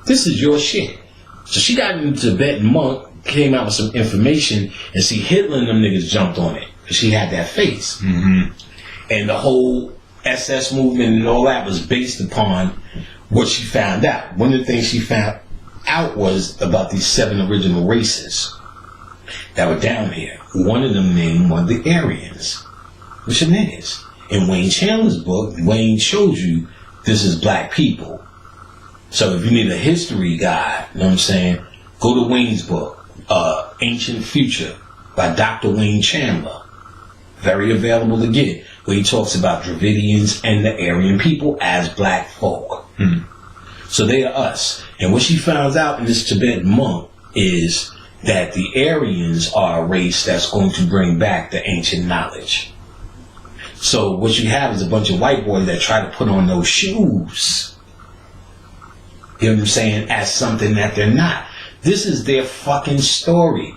This is your shit. So she got into Tibetan monk, came out with some information, and see Hitler and them niggas jumped on it. Because she had that face. And the whole SS movement and all that was based upon what she found out. One of the things she found out was about these 7 original races that were down here. One of them named one the Aryans, which are niggas. In Wayne Chandler's book, Wayne shows you this is black people. So if you need a history guide, you know what I'm saying, go to Wayne's book, Ancient Future by Dr. Wayne Chandler. Very available to get, where he talks about Dravidians and the Aryan people as black folk. So they are us. And what she found out in this Tibetan monk is that the Aryans are a race that's going to bring back the ancient knowledge. So what you have is a bunch of white boys that try to put on those shoes You know what I'm saying? As something that they're not. This is their fucking story.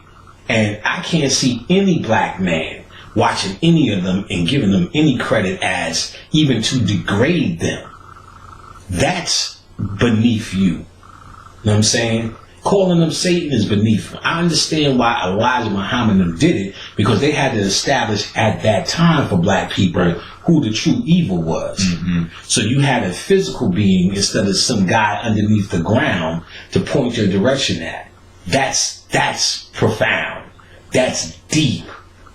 And I can't see any black man watching any of them and giving them any credit as even to degrade them. That's beneath you. You know what I'm saying? Calling them Satan is beneath them. I understand why Elijah Muhammad did it, because they had to establish at that time for black people who the true evil was. Mm-hmm. So you had a physical being instead of some guy underneath the ground to point your direction at. That's profound. That's deep.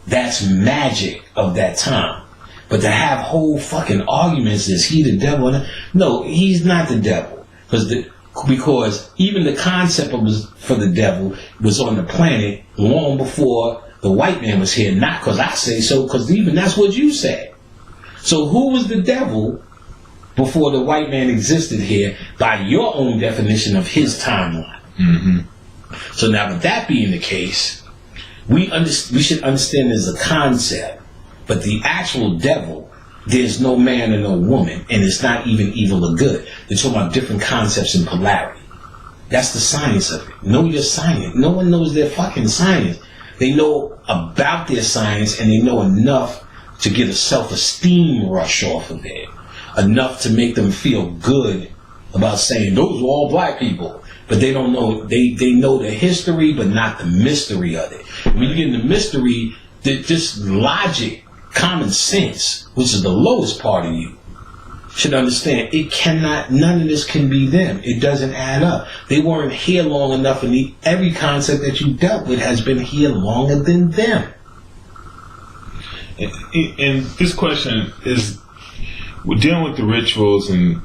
That's magic of that time. But to have whole fucking arguments, is he the devil? No, he's not the devil. Because even the concept for the devil was on the planet long before the white man was here. Not because I say so, because even that's what you said. So who was the devil before the white man existed here by your own definition of his timeline? Mm-hmm. So now, with that being the case, we should understand there's a concept, but the actual devil, there's no man and no woman, and it's not even evil or good. They're talking about different concepts in polarity. That's the science of it. Know your science. No one knows their fucking science. They know about their science, and they know enough to get a self-esteem rush off of it. Enough to make them feel good about saying, those are all black people. But they don't know, they know the history, but not the mystery of it. When you get in the mystery, just logic, common sense, which is the lowest part of you, should understand it cannot, none of this can be them. It doesn't add up. They weren't here long enough, and every concept that you dealt with has been here longer than them. And this question is, we're dealing with the rituals, and,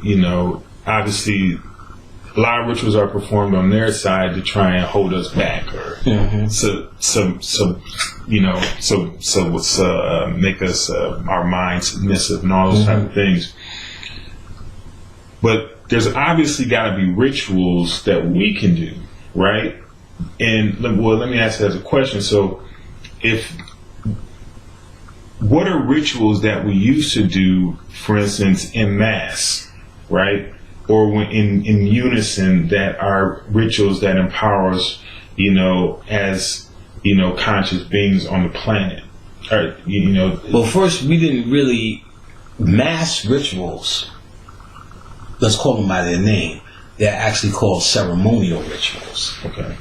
obviously, a lot of rituals are performed on their side to try and hold us back, or make us our minds submissive and all those type of things. But there's obviously got to be rituals that we can do, right? And let me ask that as a question. So, what are rituals that we used to do, for instance, in mass, right? Or when in unison, that are rituals that empower us, as, conscious beings on the planet. Or, Well, first, we didn't really, mass rituals, let's call them by their name, they're actually called ceremonial rituals. Okay.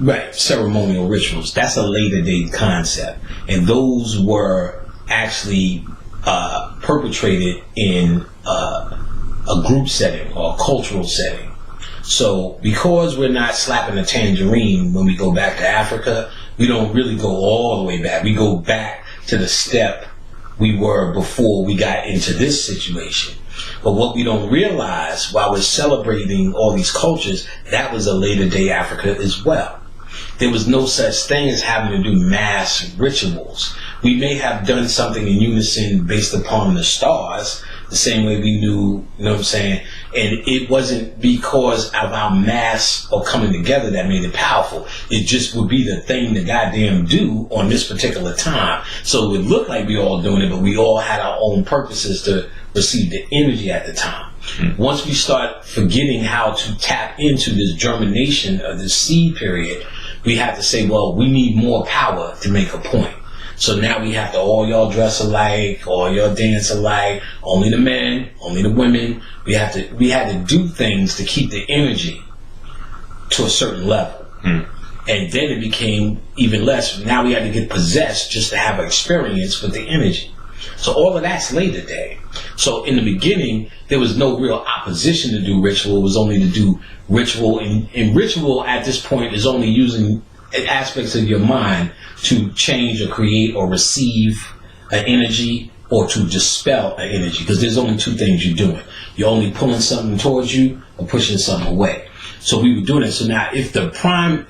Right, ceremonial rituals. That's a later date concept. And those were actually perpetrated in a group setting or a cultural setting. So because we're not slapping a tangerine when we go back to Africa, we don't really go all the way back. We go back to the step we were before we got into this situation. But what we don't realize while we're celebrating all these cultures, that was a later day Africa as well. There was no such thing as having to do mass rituals. We may have done something in unison based upon the stars, the same way we knew, you know what I'm saying? And it wasn't because of our mass or coming together that made it powerful. It just would be the thing to goddamn do on this particular time. So it would look like we all doing it, but we all had our own purposes to receive the energy at the time. Mm-hmm. Once we start forgetting how to tap into this germination of this seed period, we have to say, well, we need more power to make a point. So now we have to all y'all dress alike, all y'all dance alike, only the men, only the women. We had to do things to keep the energy to a certain level. Mm. And then it became even less. Now we had to get possessed just to have an experience with the energy. So all of that's later day. So in the beginning, there was no real opposition to do ritual. It was only to do ritual. And ritual at this point is only using aspects of your mind to change or create or receive an energy or to dispel an energy. Because there's only two things you're doing. You're only pulling something towards you or pushing something away. So we were doing it. So now if the time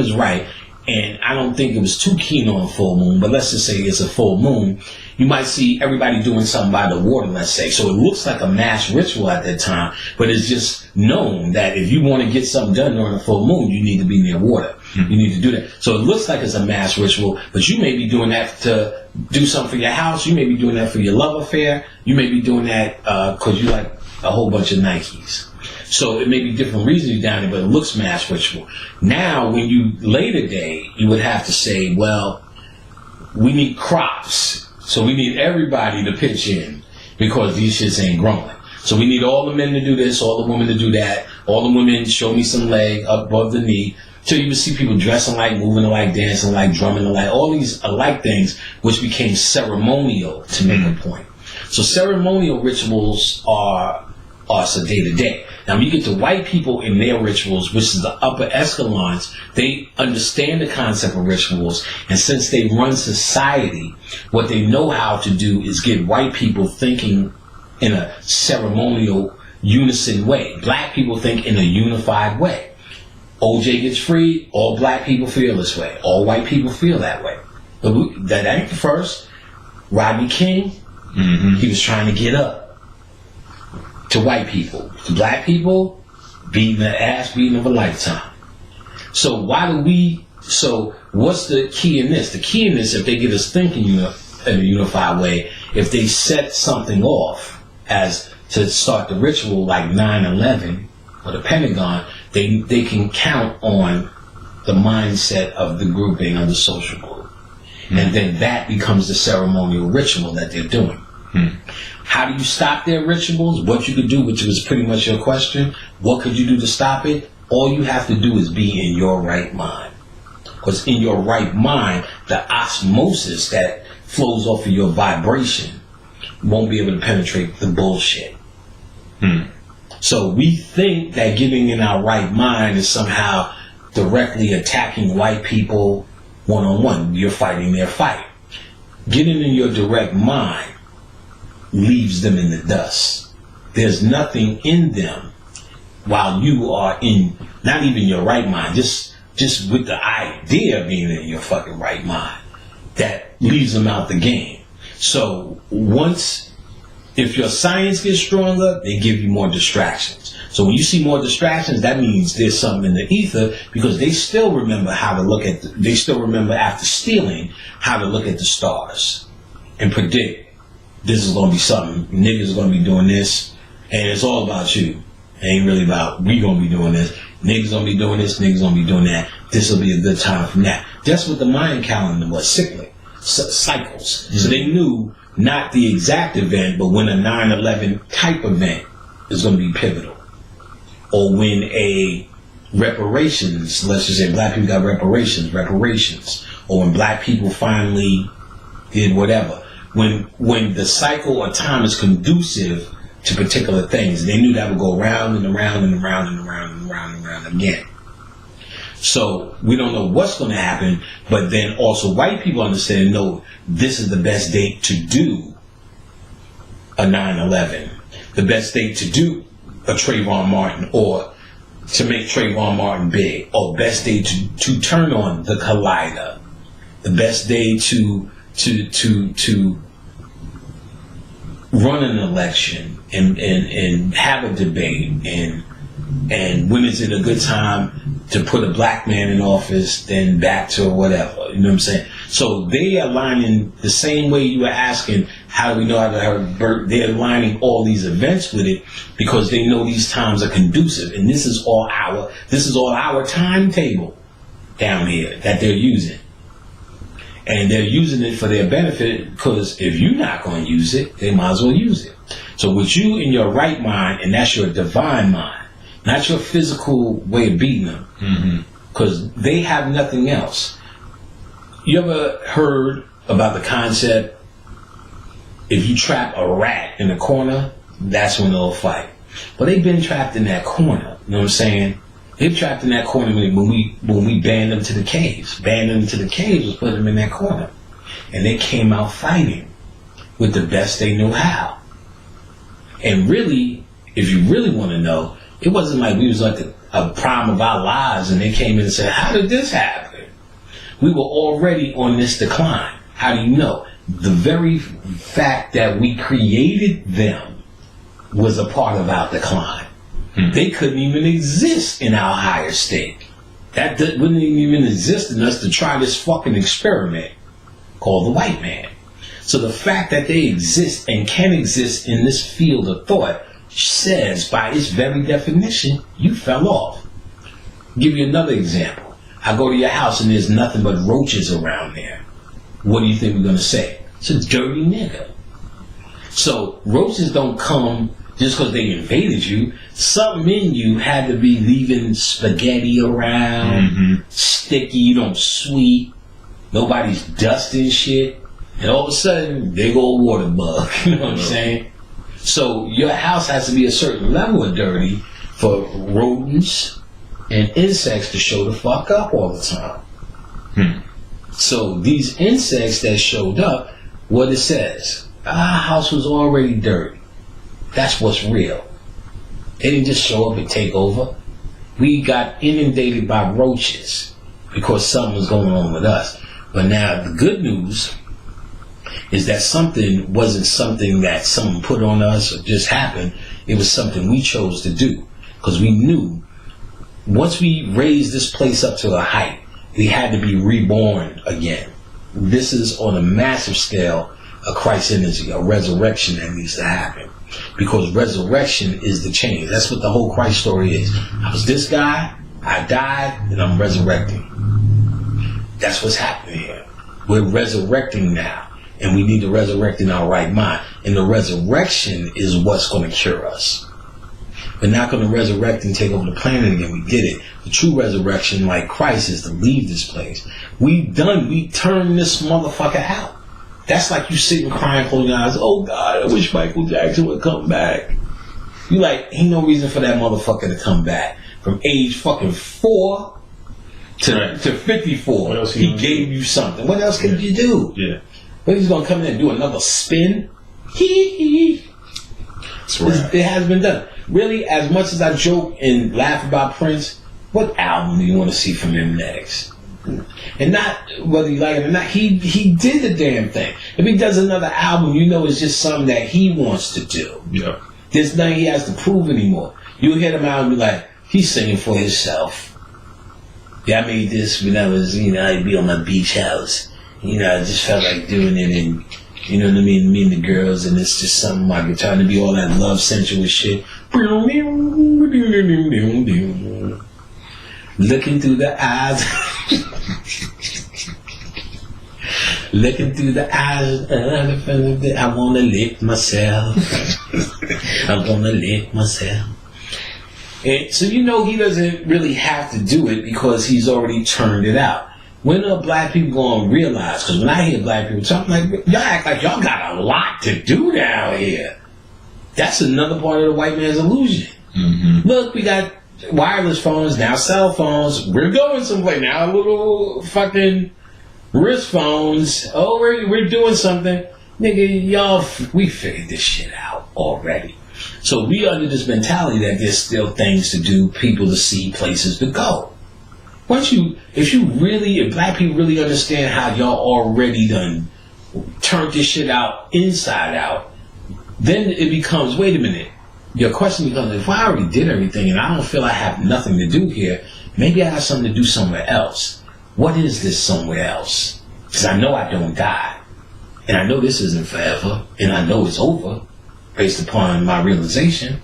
is right, and I don't think it was too keen on full moon, but let's just say it's a full moon, you might see everybody doing something by the water, let's say. So it looks like a mass ritual at that time, but it's just known that if you want to get something done during a full moon, you need to be near water. Mm-hmm. You need to do that. So it looks like it's a mass ritual, but you may be doing that to do something for your house. You may be doing that for your love affair. You may be doing that because you like a whole bunch of Nikes. So it may be different reasons you're down there, but it looks mass ritual. Now, when you later day, you would have to say, well, we need crops. So we need everybody to pitch in because these shits ain't growing. So we need all the men to do this, all the women to do that. All the women show me some leg up above the knee. So you would see people dressing alike, moving alike, dancing alike, drumming alike, all these alike things, which became ceremonial to make a point. So ceremonial rituals are day to day. Now, when you get to white people in their rituals, which is the upper echelons, they understand the concept of rituals. And since they run society, what they know how to do is get white people thinking in a ceremonial, unison way. Black people think in a unified way. OJ gets free, all black people feel this way. All white people feel that way. But that ain't the first. Rodney King, he was trying to get up to white people. To black people, beating the ass beating of a lifetime. So what's the key in this? The key in this, if they get us thinking in a unified way, if they set something off as to start the ritual like 9/11 or the Pentagon, they can count on the mindset of the grouping of the social group. And then that becomes the ceremonial ritual that they're doing. How do you stop their rituals? What you could do, which was pretty much your question, what could you do to stop it? All you have to do is be in your right mind. Because in your right mind, the osmosis that flows off of your vibration won't be able to penetrate the bullshit. So we think that getting in our right mind is somehow directly attacking white people one-on-one. You're fighting their fight. Getting in your direct mind leaves them in the dust. There's nothing in them while you are in not even your right mind, just with the idea of being in your fucking right mind, that leaves them out the game. So if your science gets stronger, they give you more distractions. So when you see more distractions, that means there's something in the ether, because they still remember how to look at, they still remember after stealing how to look at the stars and predict this is going to be something. Niggas are going to be doing this, and it's all about you. It ain't really about we going to be doing this. Niggas going to be doing this, niggas going to be doing that. This will be a good time from that. That's what the Mayan calendar was, cyclic, cycles. So they knew not the exact event, but when a 9/11 type event is going to be pivotal. Or when a reparations, let's just say black people got reparations. Or when black people finally did whatever. When the cycle or time is conducive to particular things, they knew that would go round and around and around and around and around and around again. So we don't know what's going to happen, but then also white people understand, no, this is the best date to do a 9/11, the best date to do a Trayvon Martin, or to make Trayvon Martin big, or best day to turn on the Collider, the best day to run an election and have a debate, and when is it a good time to put a black man in office, then back to whatever, you know what I'm saying? So they are aligning the same way you were asking, how do we know how to have birth? They're aligning all these events with it because they know these times are conducive, and this is all our timetable down here that they're using. And they're using it for their benefit, because if you're not going to use it, they might as well use it. So with you in your right mind, and that's your divine mind, not your physical way of beating them, because they have nothing else. You ever heard about the concept, if you trap a rat in a corner, that's when they'll fight. But they've been trapped in that corner, you know what I'm saying? They're trapped in that corner when we banned them to the caves. Banning them to the caves was putting them in that corner. And they came out fighting with the best they knew how. And really, if you really want to know, it wasn't like we was like a prime of our lives and they came in and said, how did this happen? We were already on this decline. How do you know? The very fact that we created them was a part of our decline. They couldn't even exist in our higher state. That wouldn't even exist in us to try this fucking experiment called the white man. So the fact that they exist and can exist in this field of thought says, by its very definition, you fell off. Give you another example. I go to your house and there's nothing but roaches around there. What do you think we're going to say? It's a dirty nigga. So roaches don't come just because they invaded you. Something in you had to be leaving spaghetti around, sticky, you don't sweep, nobody's dusting shit, and all of a sudden, they go a water bug. You know what I'm saying? So your house has to be a certain level of dirty for rodents and insects to show the fuck up all the time. So these insects that showed up, what it says, our house was already dirty. That's what's real. They didn't just show up and take over. We got inundated by roaches because something was going on with us. But now the good news is that something wasn't something that someone put on us or just happened. It was something we chose to do because we knew once we raised this place up to a height, we had to be reborn again. This is on a massive scale a Christ energy, a resurrection that needs to happen. Because resurrection is the change. That's what the whole Christ story is. I was this guy, I died, and I'm resurrecting. That's what's happening here. We're resurrecting now. And we need to resurrect in our right mind. And the resurrection is what's going to cure us. We're not going to resurrect and take over the planet again. We did it. The true resurrection, like Christ, is to leave this place. We turned this motherfucker out. That's like you sitting crying, closing your eyes. Oh God, I wish Michael Jackson would come back. You like, ain't no reason for that motherfucker to come back. From age fucking 4 to 54, he gave you something. What else could you do? Yeah. But he's gonna come in and do another spin? That's right. It has been done. Really, as much as I joke and laugh about Prince, what album do you want to see from him next? And not whether you like it or not, he did the damn thing. If he does another album, you know it's just something that he wants to do. Yeah. There's nothing he has to prove anymore. You'll hear him out and be like, he's singing for himself. Yeah, I made this when I was, I'd be on my beach house. I just felt like doing it, and you know what I mean, me and the girls, and it's just something my guitar to be all that love sensual shit. Looking through the eyes. Looking through the eyes, I wanna lick myself. I'm gonna lick myself. And so he doesn't really have to do it because he's already turned it out. When are black people gonna realize? Because when I hear black people talk, like, y'all act like y'all got a lot to do down here. That's another part of the white man's illusion. Mm-hmm. Look, we got wireless phones, now cell phones. We're going someplace now. Little fucking wrist phones. Oh, we're doing something. Nigga, y'all, we figured this shit out already. So we under this mentality that there's still things to do, people to see, places to go. If black people really understand how y'all already done turned this shit out inside out, then it becomes, wait a minute. Your question becomes, if I already did everything and I don't feel I have nothing to do here, maybe I have something to do somewhere else. What is this somewhere else? Because I know I don't die. And I know this isn't forever. And I know it's over based upon my realization.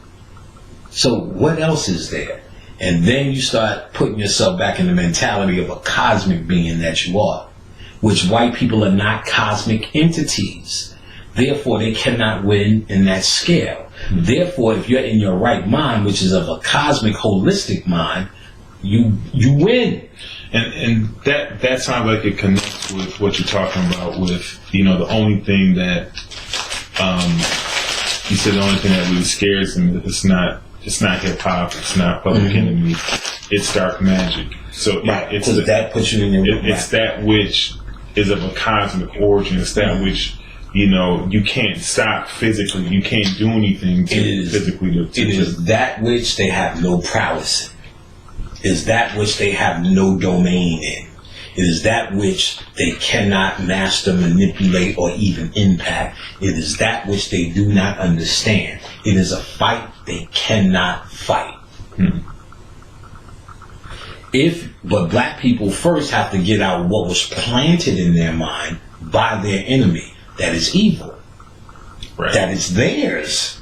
So what else is there? And then you start putting yourself back in the mentality of a cosmic being that you are, which white people are not cosmic entities. Therefore, they cannot win in that scale. Therefore, if you're in your right mind, which is of a cosmic, holistic mind, you win. And that sounds like it connects with what you're talking about with, the only thing that, you said the only thing that really scares them, it's not hip hop, it's not Public Enemy, it's dark magic. So right, because that puts you in your it's that which is of a cosmic origin. It's that which you can't stop physically. You can't do anything physically. It is that which they have no prowess in. It is that which they have no domain in. It is that which they cannot master, manipulate, or even impact. It is that which they do not understand. It is a fight they cannot fight. But black people first have to get out what was planted in their mind by their enemy. That is evil. Right. That is theirs.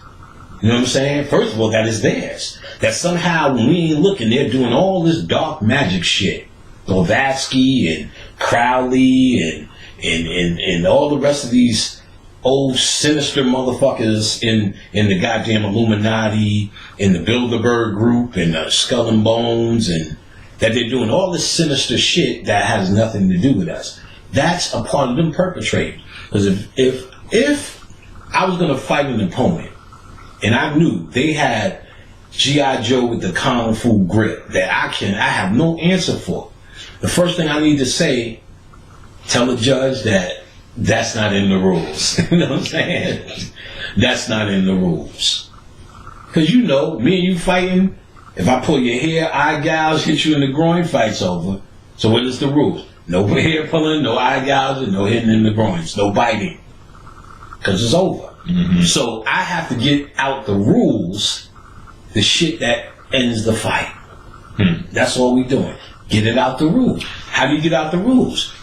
You know what I'm saying? First of all, that is theirs. That somehow when we ain't looking, they're doing all this dark magic shit. Blavatsky and Crowley and all the rest of these old sinister motherfuckers in the goddamn Illuminati, in the Bilderberg group, and Skull and Bones, and that they're doing all this sinister shit that has nothing to do with us. That's a part of them perpetrating. Because if I was going to fight an opponent, and I knew they had G.I. Joe with the Kung Fu grip that I have no answer for, the first thing I need to say, tell the judge that that's not in the rules. You know what I'm saying? That's not in the rules. Because you know, me and you fighting, if I pull your hair, eye gouge, hit you in the groin, fight's over. So what is the rules? No hair pulling, no eye gouging, no hitting in the groins, no biting. Because it's over. Mm-hmm. So I have to get out the rules, the shit that ends the fight. That's all we doing. Get it out the rules. How do you get out the rules?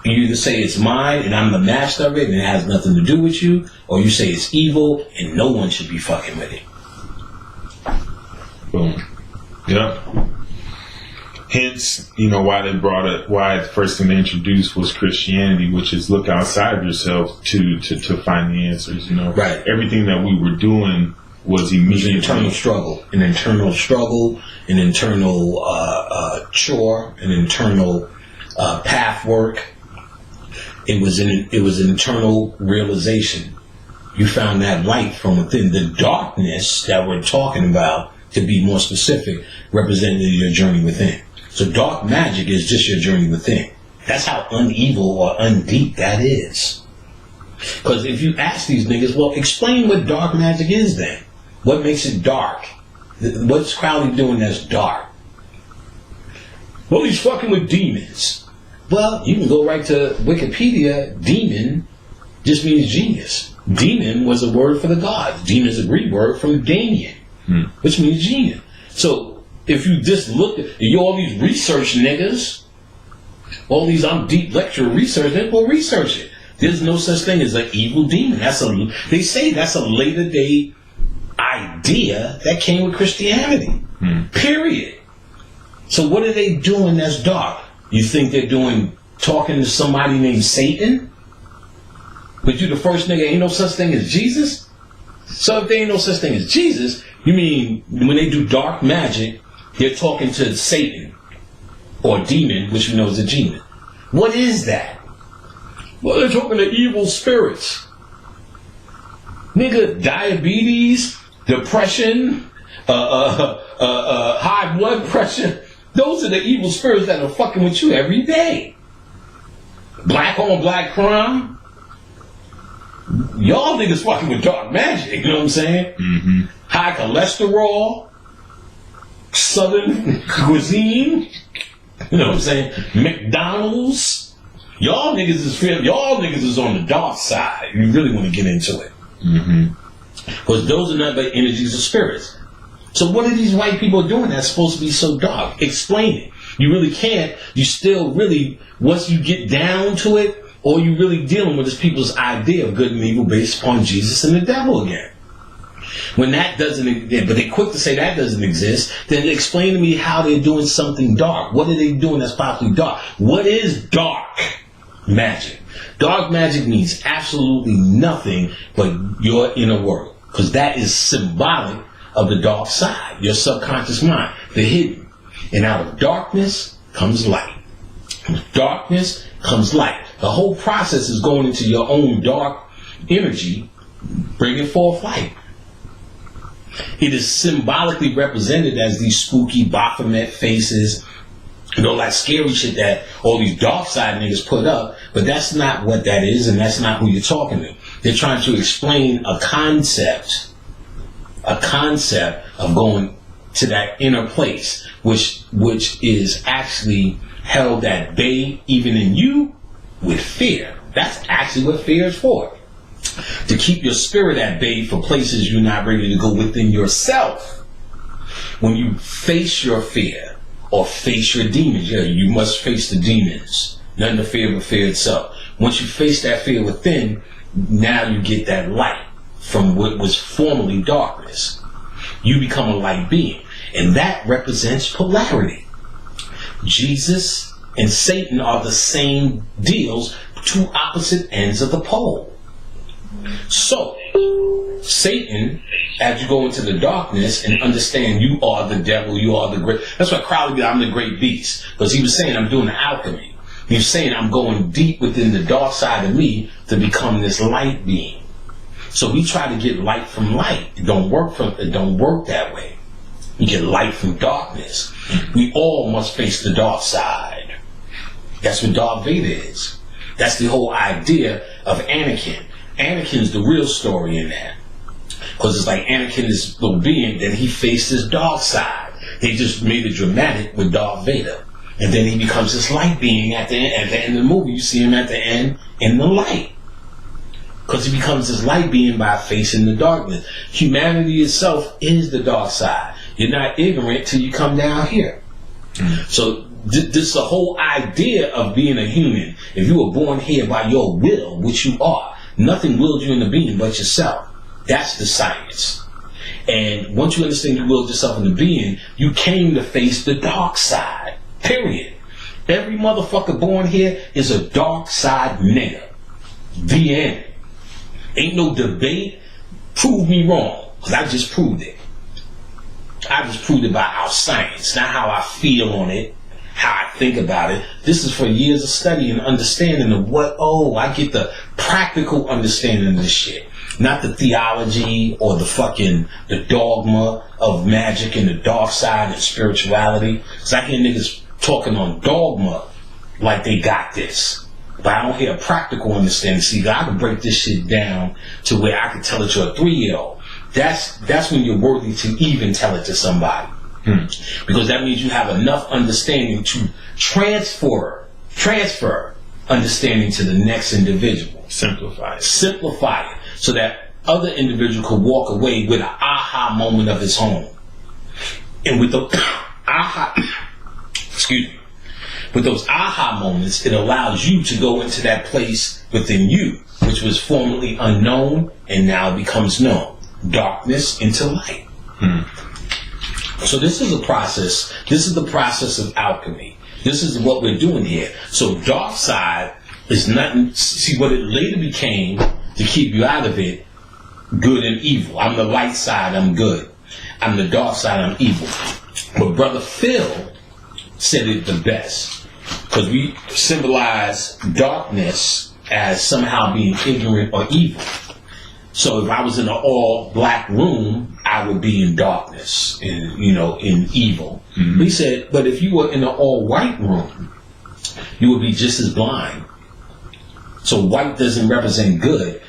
You either say it's mine and I'm the master of it and it has nothing to do with you, or you say it's evil and no one should be fucking with it. Boom. Yep. Hence, why they brought it, why the first thing they introduced was Christianity, which is look outside of yourself to find the answers, Right. Everything that we were doing was immediately an internal struggle, an internal chore, an internal path work. It was an internal realization. You found that light from within. The darkness that we're talking about, to be more specific, represented your journey within. So dark magic is just your journey within. That's how uneval or undeep that is. Because if you ask these niggas, well, explain what dark magic is then. What makes it dark? What's Crowley doing that's dark? Well, he's fucking with demons. Well, you can go right to Wikipedia. Demon just means genius. Demon was a word for the gods. Demon is a Greek word from Damien, which means genius. So if you just look at all these research niggas, all these deep lecture research, then go research it. There's no such thing as an evil demon. They say that's a later day idea that came with Christianity. Period. So what are they doing that's dark? You think they're talking to somebody named Satan? But you the first nigga, ain't no such thing as Jesus? So if there ain't no such thing as Jesus, you mean when they do dark magic, they're talking to Satan or demon, which we know is a demon. What is that? Well, they're talking to evil spirits. Nigga, diabetes, depression, high blood pressure. Those are the evil spirits that are fucking with you every day. Black on black crime. Y'all niggas fucking with dark magic, you know what I'm saying? Mm-hmm. High cholesterol, southern cuisine, you know what I'm saying? McDonald's. Y'all niggas is on the dark side. You really want to get into it. Because those are not but energies of spirits. So what are these white people doing that's supposed to be so dark? Explain it. You really can't. You still really, once you get down to it, all you really dealing with is people's idea of good and evil based upon Jesus and the devil again. When that doesn't, but they're quick to say that doesn't exist, then explain to me how they're doing something dark. What are they doing that's possibly dark? What is dark magic? Dark magic means absolutely nothing but your inner world. Because that is symbolic of the dark side, your subconscious mind, the hidden. And out of darkness comes light. From darkness comes light. The whole process is going into your own dark energy, bringing forth light. It is symbolically represented as these spooky Baphomet faces, that scary shit that all these dark side niggas put up, but that's not what that is, and that's not who you're talking to. They're trying to explain a concept of going to that inner place, which is actually held at bay, even in you, with fear. That's actually what fear is for. To keep your spirit at bay for places you're not ready to go within yourself. When you face your fear, or face your demons, you must face the demons. Nothing to fear but fear itself. Once you face that fear within, now you get that light. from what was formerly darkness. You become a light being. And that represents polarity. Jesus and Satan are the same deals, two opposite ends of the pole. So, Satan, as you go into the darkness and understand you are the devil, you are the great... That's why Crowley did, I'm the great beast. Because he was saying, I'm doing the alchemy. He was saying, I'm going deep within the dark side of me to become this light being. So we try to get light from light. It don't work that way. You get light from darkness. We all must face the dark side. That's what Darth Vader is. That's the whole idea of Anakin. Anakin's the real story in that. Because it's like Anakin is the being, then he faced his dark side. They just made it dramatic with Darth Vader. And then he becomes this light being at the end of the movie. You see him at the end in the light. Because he becomes this light being by facing the darkness. Humanity itself is the dark side. You're not ignorant till you come down here. So this is the whole idea of being a human. If you were born here by your will, which you are, nothing willed you into being but yourself. That's the science. And once you understand you willed yourself into being, you came to face the dark side. Period. Every motherfucker born here is a dark side nigga. The end. Ain't no debate. Prove me wrong. Because I just proved it. I just proved it by our science, not how I feel on it, how I think about it. This is for years of study and understanding of what, I get the practical understanding of this shit. Not the theology or the dogma of magic and the dark side and spirituality. Because I hear niggas talking on dogma like they got this. But I don't hear a practical understanding. See, I can break this shit down to where I can tell it to a 3-year-old. That's when you're worthy to even tell it to somebody. Because that means you have enough understanding to transfer understanding to the next individual. Simplify it. So that other individual could walk away with an aha moment of his own. And with the with those aha moments, it allows you to go into that place within you, which was formerly unknown and now becomes known. Darkness into light. So this is a process. This is the process of alchemy. This is what we're doing here. So dark side is nothing. See what it later became to keep you out of it. Good and evil. I'm the light side. I'm good. I'm the dark side. I'm evil. But Brother Phil said it the best, because we symbolize darkness as somehow being ignorant or evil. So if I was in an all-black room, I would be in darkness, in evil. Mm-hmm. He said, but if you were in an all-white room, you would be just as blind. So white doesn't represent good.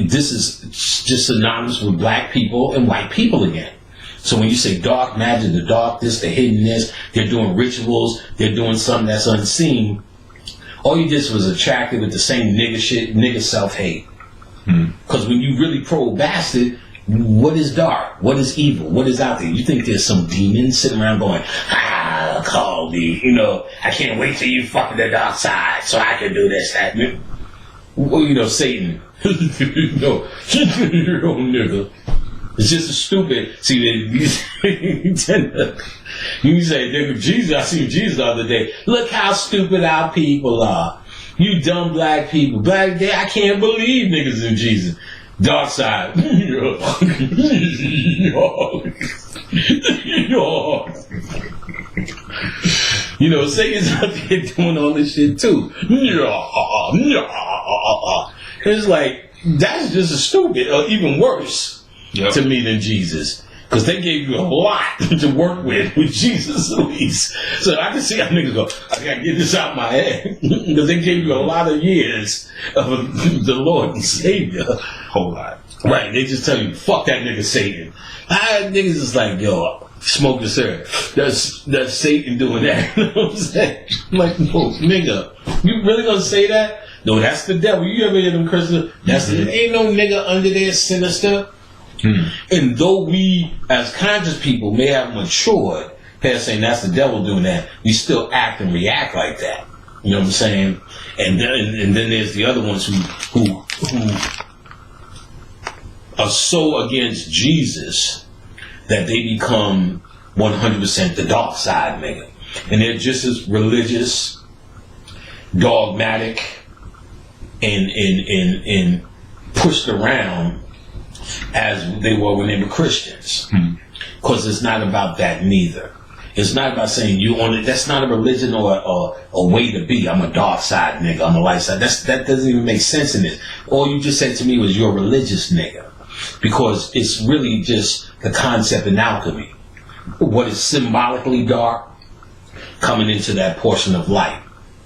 This is just synonymous with black people and white people again. So when you say dark magic, the dark this, the hidden this, they're doing rituals, they're doing something that's unseen. All you did was attracted with the same nigga shit, nigga self-hate. Because when you really probe bastard, what is dark? What is evil? What is out there? You think there's some demon sitting around going, call me, I can't wait till you fucking the dark side so I can do this, that. Well, Satan. No, your own nigga. It's just stupid. See, you say, nigga, Jesus, I seen Jesus the other day. Look how stupid our people are. You dumb black people. Black day, I can't believe niggas in Jesus. Dark side. Satan's out there doing all this shit too. It's like, that's just as stupid, or even worse to me than Jesus. Because they gave you a lot to work with Jesus at least. So I can see how niggas go, I gotta get this out my head. Because they gave you a lot of years of the Lord and Savior. Whole lot. Right, they just tell you, fuck that nigga Satan. Niggas is like, yo, smoke the syrup. That's Satan doing that. You know what I'm saying? I'm like, no, nigga, you really gonna say that? No, that's the devil. You ever hear them Christians? Ain't no nigga under there sinister. And though we, as conscious people, may have matured past saying that's the devil doing that, we still act and react like that. You know what I'm saying? And then there's the other ones who are so against Jesus that they become 100% the dark side nigga. And they're just as religious, dogmatic, and pushed around as they were when they were Christians. Because it's not about that neither. It's not about saying you on it. That's not a religion or a way to be. I'm a dark side nigga. I'm a light side. That doesn't even make sense in this. All you just said to me was you're a religious nigga. Because it's really just the concept in alchemy. What is symbolically dark coming into that portion of light.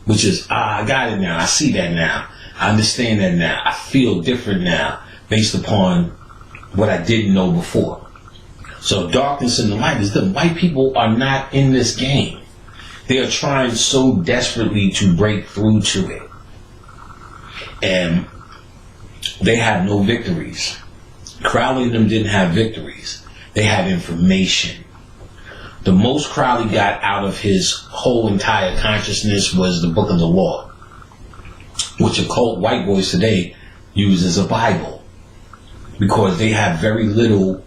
Which is, I got it now. I see that now. I understand that now. I feel different now based upon what I didn't know before. So darkness and the light is them. White people are not in this game. They are trying so desperately to break through to it. And they have no victories. Crowley and them didn't have victories. They had information. The most Crowley got out of his whole entire consciousness was the Book of the Law, which occult white boys today use as a Bible, because they have very little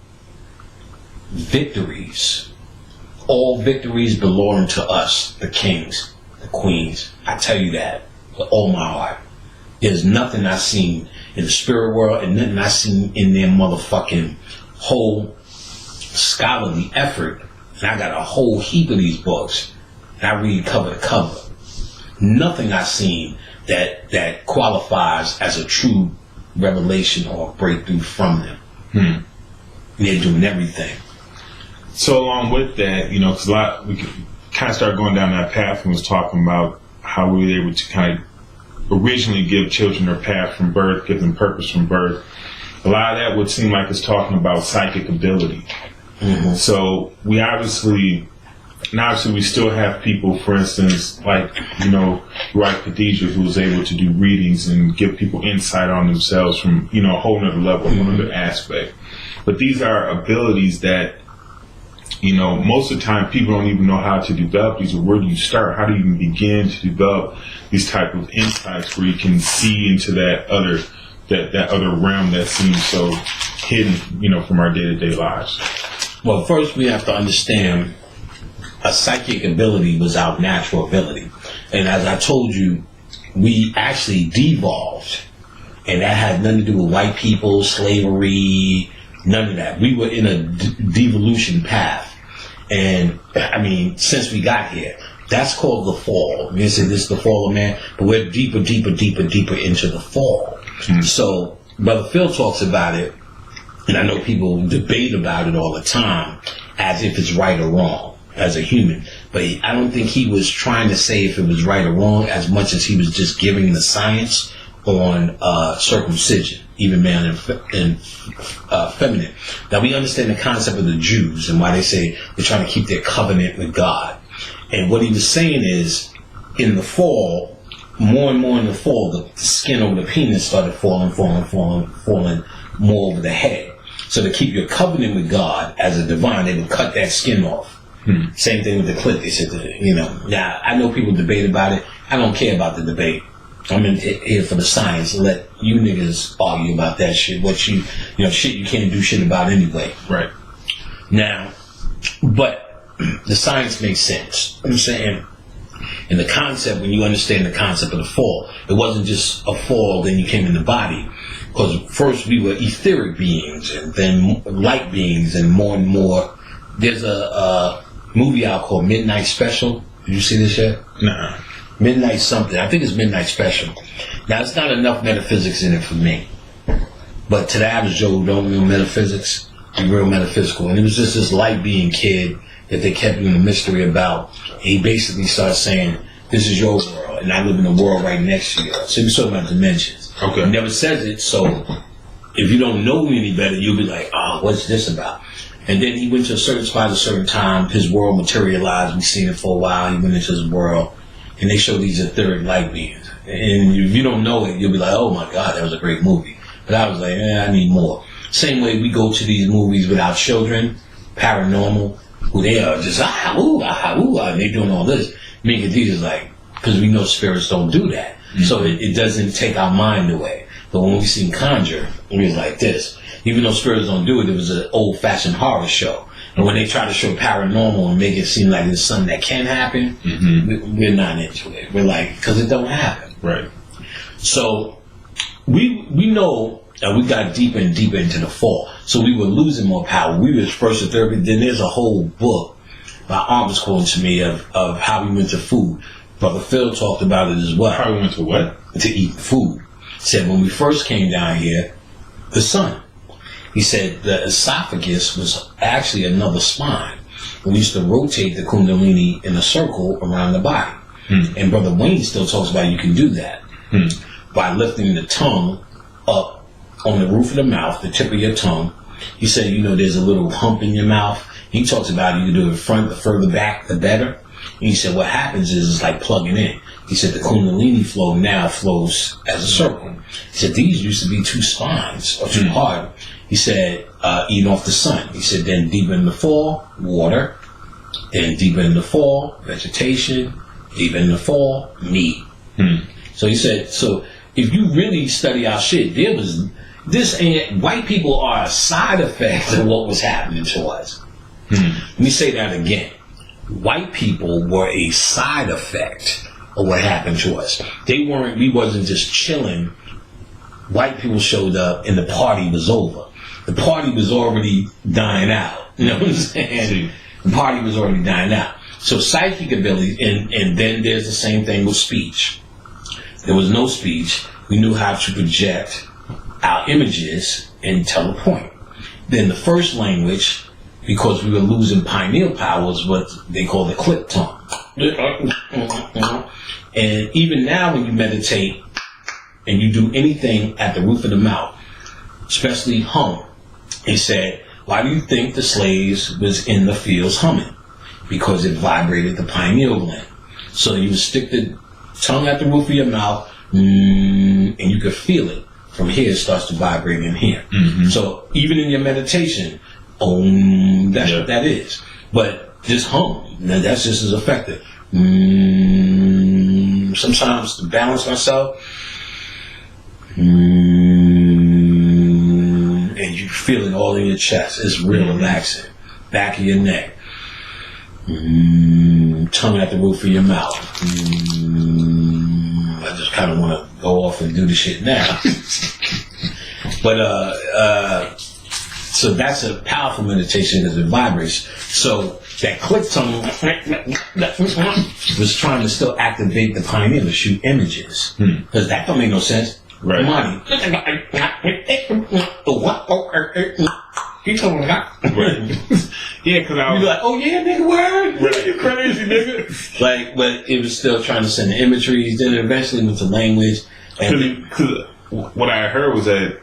victories. All victories belong to us, the kings, the queens. I tell you that with all my heart. There's nothing I've seen in the spirit world and nothing I've seen in their motherfucking whole scholarly effort. And I got a whole heap of these books, and I read cover to cover. Nothing I've seen that qualifies as a true revelation or breakthrough from them. They're doing everything. So along with that, because we kind of started going down that path and was talking about how we were able to kind of originally give children their path from birth, give them purpose from birth. A lot of that would seem like it's talking about psychic ability. So we obviously we still have people, for instance, like, Wright Khadijah, who was able to do readings and give people insight on themselves from, a whole nother level, a whole nother aspect. But these are abilities that, most of the time people don't even know how to develop these, or where do you start? How do you even begin to develop these type of insights where you can see into that other realm that seems so hidden, from our day-to-day lives? Well, first we have to understand a psychic ability was our natural ability. And as I told you, we actually devolved. And that had nothing to do with white people, slavery, none of that. We were in a devolution path. And, since we got here, that's called the fall. You say this is the fall of man, but we're deeper into the fall. So, Brother Phil talks about it, and I know people debate about it all the time as if it's right or wrong as a human. But I don't think he was trying to say if it was right or wrong as much as he was just giving the science on circumcision, even male and feminine. Now we understand the concept of the Jews and why they say they're trying to keep their covenant with God. And what he was saying is, in the fall, more and more in the fall, the skin over the penis started falling more over the head. So to keep your covenant with God as a divine, they would cut that skin off. Same thing with the clit. They said, now I know people debate about it. I don't care about the debate. I'm in here for the science. Let you niggas argue about that shit. What shit you can't do shit about anyway. Right. Now, but the science makes sense. I'm saying, in the concept, when you understand the concept of the fall, it wasn't just a fall, then you came in the body. Because first we were etheric beings, and then light beings, and more. There's a movie out called Midnight Special. Did you see this yet? Nah. Midnight something. I think it's Midnight Special. Now, it's not enough metaphysics in it for me. But to the average Joe who don't know metaphysics, be real metaphysical. And it was just this light being kid that they kept doing a mystery about. He basically started saying, this is your world, and I live in the world right next to you. So he was talking about dimensions. Okay. He never says it, so if you don't know me any better, you'll be like, what's this about? And then he went to a certain spot at a certain time. His world materialized. We've seen it for a while. He went into his world. And they show these etheric light beings. And if you don't know it, you'll be like, oh my God, that was a great movie. But I was like, I need more. Same way we go to these movies with our children, paranormal, who they are just, and they're doing all this. Me and Khadijah's like, because we know spirits don't do that. So it doesn't take our mind away. But when we seen Conjure, we was like this. Even though spirits don't do it, it was an old-fashioned horror show. And when they try to show paranormal and make it seem like it's something that can happen, we're not into it. We're like, because it don't happen. Right. So we know that we got deeper and deeper into the fall. So we were losing more power. We was first or third. Then there's a whole book my aunt was quoting to me of how we went to food. Brother Phil talked about it as well. How we went to what? To eat food. Said when we first came down here, the sun. He said the esophagus was actually another spine. We used to rotate the kundalini in a circle around the body. And Brother Wayne still talks about you can do that by lifting the tongue up on the roof of the mouth, the tip of your tongue. He said, you know, there's a little hump in your mouth. He talks about you can do it front, the further back, the better. And he said what happens is it's like plugging in. He said the kundalini flow now flows as a circle. He said these used to be two spines or too hard. He said eating off the sun. He said then deeper in the fall, water. Then deeper in the fall, vegetation. Deeper in the fall, meat. So he said, so if you really study our shit, there was this ain't white people are a side effect of what was happening to us. Let me say that again. White people were a side effect of what happened to us. We wasn't just chilling. White people showed up and the party was over. The party was already dying out. You know what I'm saying? The party was already dying out. So psychic ability, and then there's the same thing with speech. There was no speech. We knew how to project our images and tell a point. Then the first language, because we were losing pineal power, was what they call the clip tongue. And even now when you meditate and you do anything at the roof of the mouth, especially hum, he said, why do you think the slaves was in the fields humming? Because it vibrated the pineal gland. So you would stick the tongue at the roof of your mouth, and you could feel it. From here, it starts to vibrate in here. So even in your meditation, that's what that is. But just hum, that's just as effective. Sometimes to balance myself, and you feel it all in your chest. It's real relaxing. Back of your neck. Tongue at the roof of your mouth. I just kind of want to go off and do the shit now. But so that's a powerful meditation because it vibrates. So that click tongue was trying to still activate the pineal to shoot images because that don't make no sense. Right. Money. You told me that. Right. Yeah, because I was you like, oh yeah, nigga, word. Right. You crazy, nigga. Like, but it was still trying to send the imagery. Then eventually went to language. Because what I heard was that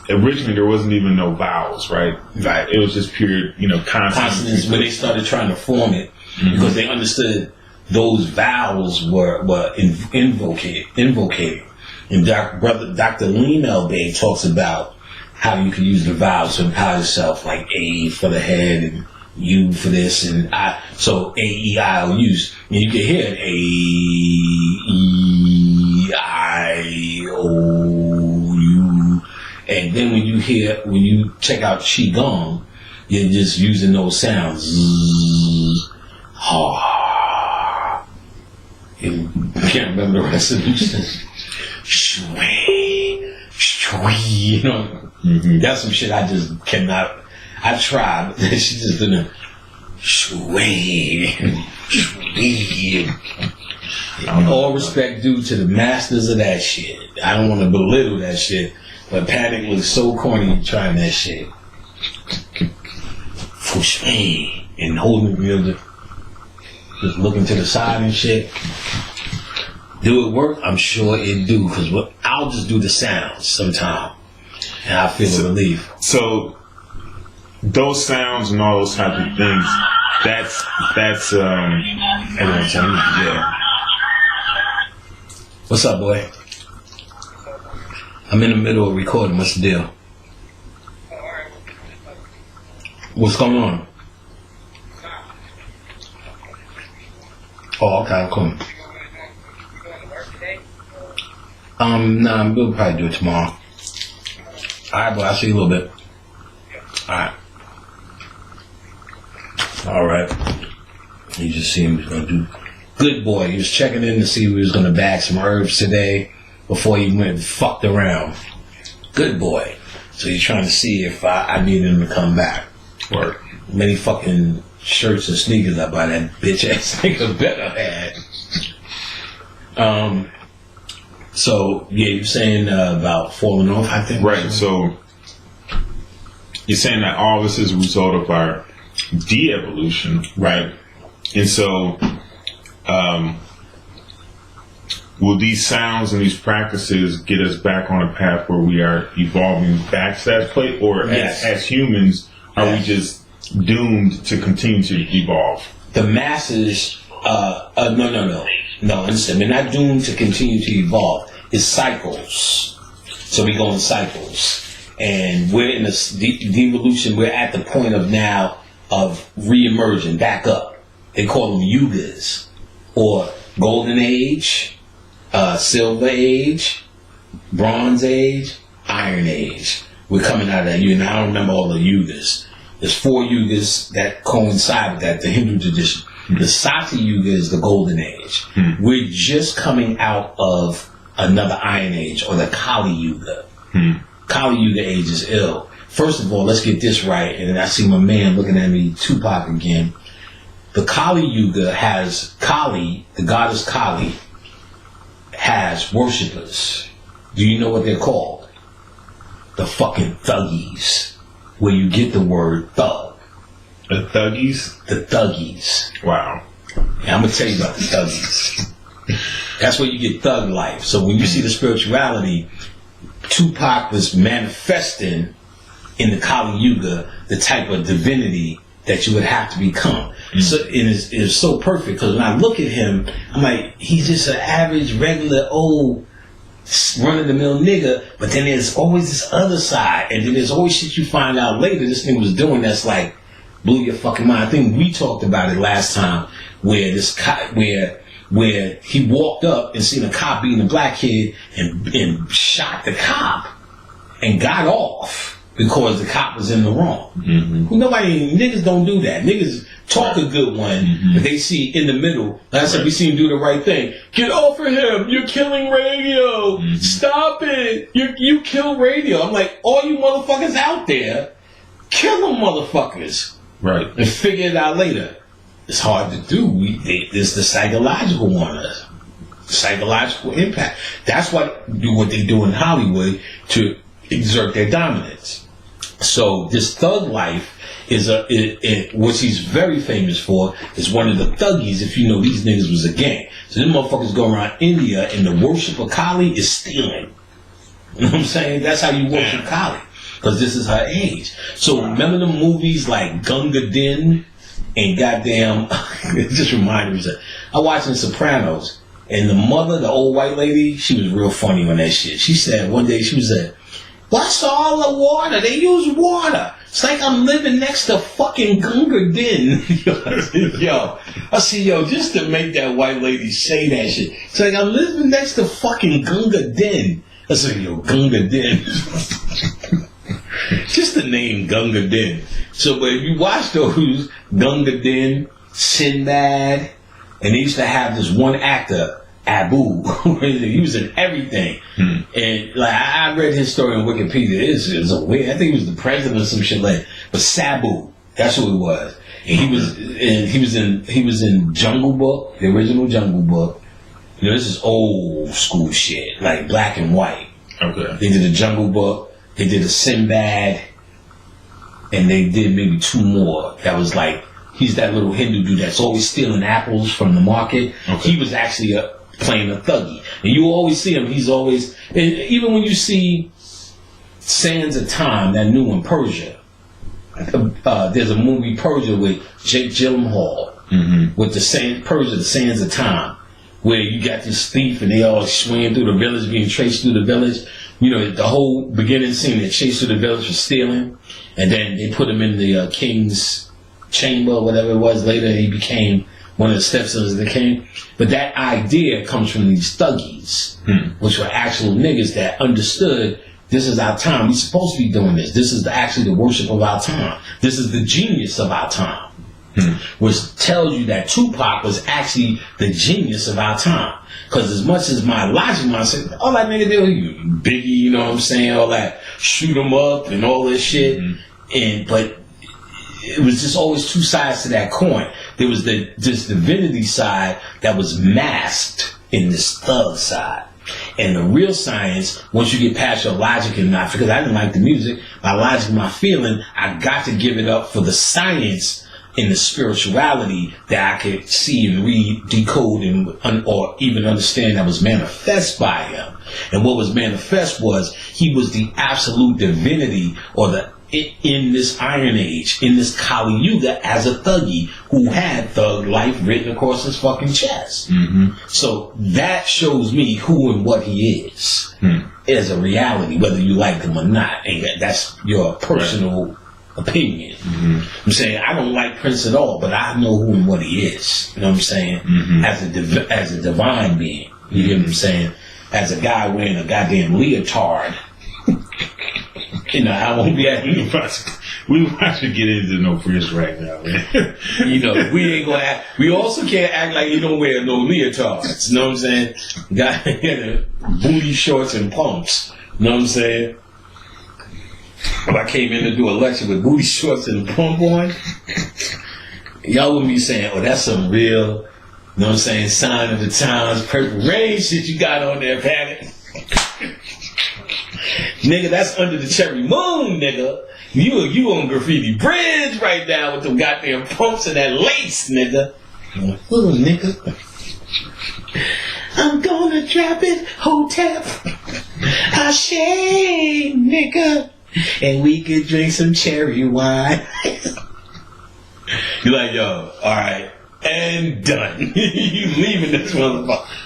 originally there wasn't even no vowels, right? Right. It was just pure, consonants. When they started trying to form it, because they understood those vowels were invocating. And Dr. Lean L. Bay talks about how you can use the vowels to empower yourself, like A for the head and U for this and I. So A, E, I, O, U's. And you can hear it, A, E, I, O, U. And then when you check out Qigong, you're just using those sounds. Z, ha. You can't remember the rest of them. Shui, you know. That's some shit I just cannot. I tried, but she just didn't. Shui. All respect due to the masters of that shit. I don't want to belittle that shit, but Panic was so corny trying that shit. Shui. And holding the just looking to the side and shit. Do it work? I'm sure it do, because I'll just do the sounds sometime, and I feel a relief. So those sounds and all those type of things, that's everyone tell me, yeah. What's up, boy? I'm in the middle of recording. What's the deal? What's going on? Oh, okay, cool. Nah, we'll probably do it tomorrow. Alright, boy, I see you a little bit. Alright. You just see him gonna do good boy. He was checking in to see if he was gonna bag some herbs today before he went and fucked around. Good boy. So he's trying to see if I need him to come back. Right. Many fucking shirts and sneakers I buy that bitch ass nigga better had. So yeah, you're saying about falling off, I think. Right. So you're saying that all this is a result of our de-evolution, right? And so, will these sounds and these practices get us back on a path where we are evolving back to that place, or Yes. as humans, are Yes. we just doomed to continue to evolve? The masses, no, understand. We're not doomed to continue to evolve. It's cycles. So we go in cycles. And we're in this devolution. We're at the point of now of re-emerging, back up. They call them yugas, or golden age, silver age, bronze age, iron age. We're coming out of that. And I don't remember all the yugas. There's 4 yugas that coincide with that, the Hindu tradition. The Sati Yuga is the golden age. We're just coming out of another iron age, or the Kali Yuga. Kali Yuga age is ill. First of all, let's get this right. And I see my man looking at me, Tupac again. The Kali Yuga has Kali, the goddess Kali, has worshippers. Do you know what they're called? The fucking thuggies. Where you get the word thug. The thuggies? The thuggies. Wow. And I'm going to tell you about the thuggies. That's where you get thug life. So when you see the spirituality, Tupac was manifesting in the Kali Yuga the type of divinity that you would have to become. So it is so perfect, because when I look at him, I'm like, he's just an average, regular, old, run-of-the-mill nigga, but then there's always this other side, and then there's always shit you find out later this thing was doing that's like, blew your fucking mind. I think we talked about it last time, where where he walked up and seen a cop beating a black kid and shot the cop and got off because the cop was in the wrong. Niggas don't do that. Niggas talk a good one, but they see in the middle. Like I said, we see him do the right thing. Get off of him. You're killing radio. Stop it. You kill radio. I'm like, all you motherfuckers out there, kill them motherfuckers. Right. And figure it out later. It's hard to do. It's the psychological one. Psychological impact. That's what they do in Hollywood to exert their dominance. So this thug life is which he's very famous for, is one of the thuggies. If you know, these niggas was a gang. So them motherfuckers go around India, and the worship of Kali is stealing. You know what I'm saying? That's how you worship Kali, because this is her age. So remember the movies like Gunga Din and goddamn, it just reminded me. I watched The Sopranos, and the mother, the old white lady, she was real funny on that shit. She said one day, she was like, "What's all the water? They use water. It's like I'm living next to fucking Gunga Din." I said, just to make that white lady say that shit. It's like I'm living next to fucking Gunga Din. I said, Gunga Din. Just the name Gunga Din. So, but if you watch those, Gunga Din, Sinbad, and they used to have this one actor, Abu. He was in everything. And like I read his story on Wikipedia. It's a weird. I think he was the president or some shit like that. But Sabu, that's who he was. And he was in Jungle Book, the original Jungle Book. You know, this is old school shit, like black and white. Okay. They did a Jungle Book. They did a Sinbad, and they did maybe 2 more. That was like, he's that little Hindu dude that's always stealing apples from the market. Okay. He was actually playing a thuggy. And you always see him, he's always, and even when you see Sands of Time, that new one, Persia, there's a movie, Persia, with Jake Gyllenhaal, with the Sands of Time, where you got this thief and they all swinging through the village, being chased through the village. You know, the whole beginning scene, they chased through the village for stealing, and then they put him in the king's chamber or whatever it was. Later, he became one of the stepsons of the king. But that idea comes from these thuggies, which were actual niggas that understood This is our time. We're supposed to be doing this. This is actually the worship of our time. This is the genius of our time. Which tells you that Tupac was actually the genius of our time. Because as much as my logic might say, all that nigga did, Biggie, you know what I'm saying, all that shoot 'em up and all this shit, but it was just always two sides to that coin. There was this divinity side that was masked in this thug side. And the real science, once you get past your logic and not, because I didn't like the music, my logic, my feeling, I got to give it up for the science in the spirituality that I could see and read, decode, and or even understand that was manifest by him. And what was manifest was he was the absolute divinity, or in this Iron Age, in this Kali Yuga, as a thuggy who had thug life written across his fucking chest. So that shows me who and what he is as a reality, whether you like him or not. And that's your personal opinion. I'm saying I don't like Prince at all, but I know who and what he is. You know what I'm saying? As a divine being. You get what I'm saying? As a guy wearing a goddamn leotard. You know, I won't be at we about to get into no Prince right now, man. You know, we ain't gonna act. We also can't act like you don't wear no leotards. You know what I'm saying? Guy booty shorts and pumps. You know what I'm saying? If I came in to do a lecture with booty shorts and a pump on, y'all wouldn't be saying, oh, that's some real, you know what I'm saying, sign of the times, purple rain shit you got on there, Panic. Nigga, that's under the cherry moon, nigga. You on Graffiti Bridge right now with them goddamn pumps and that lace, nigga. Oh, nigga. I'm gonna drop it, Hotep. Ashay, nigga. And we could drink some cherry wine. You're like, yo, alright, and done. You leaving this motherfucker.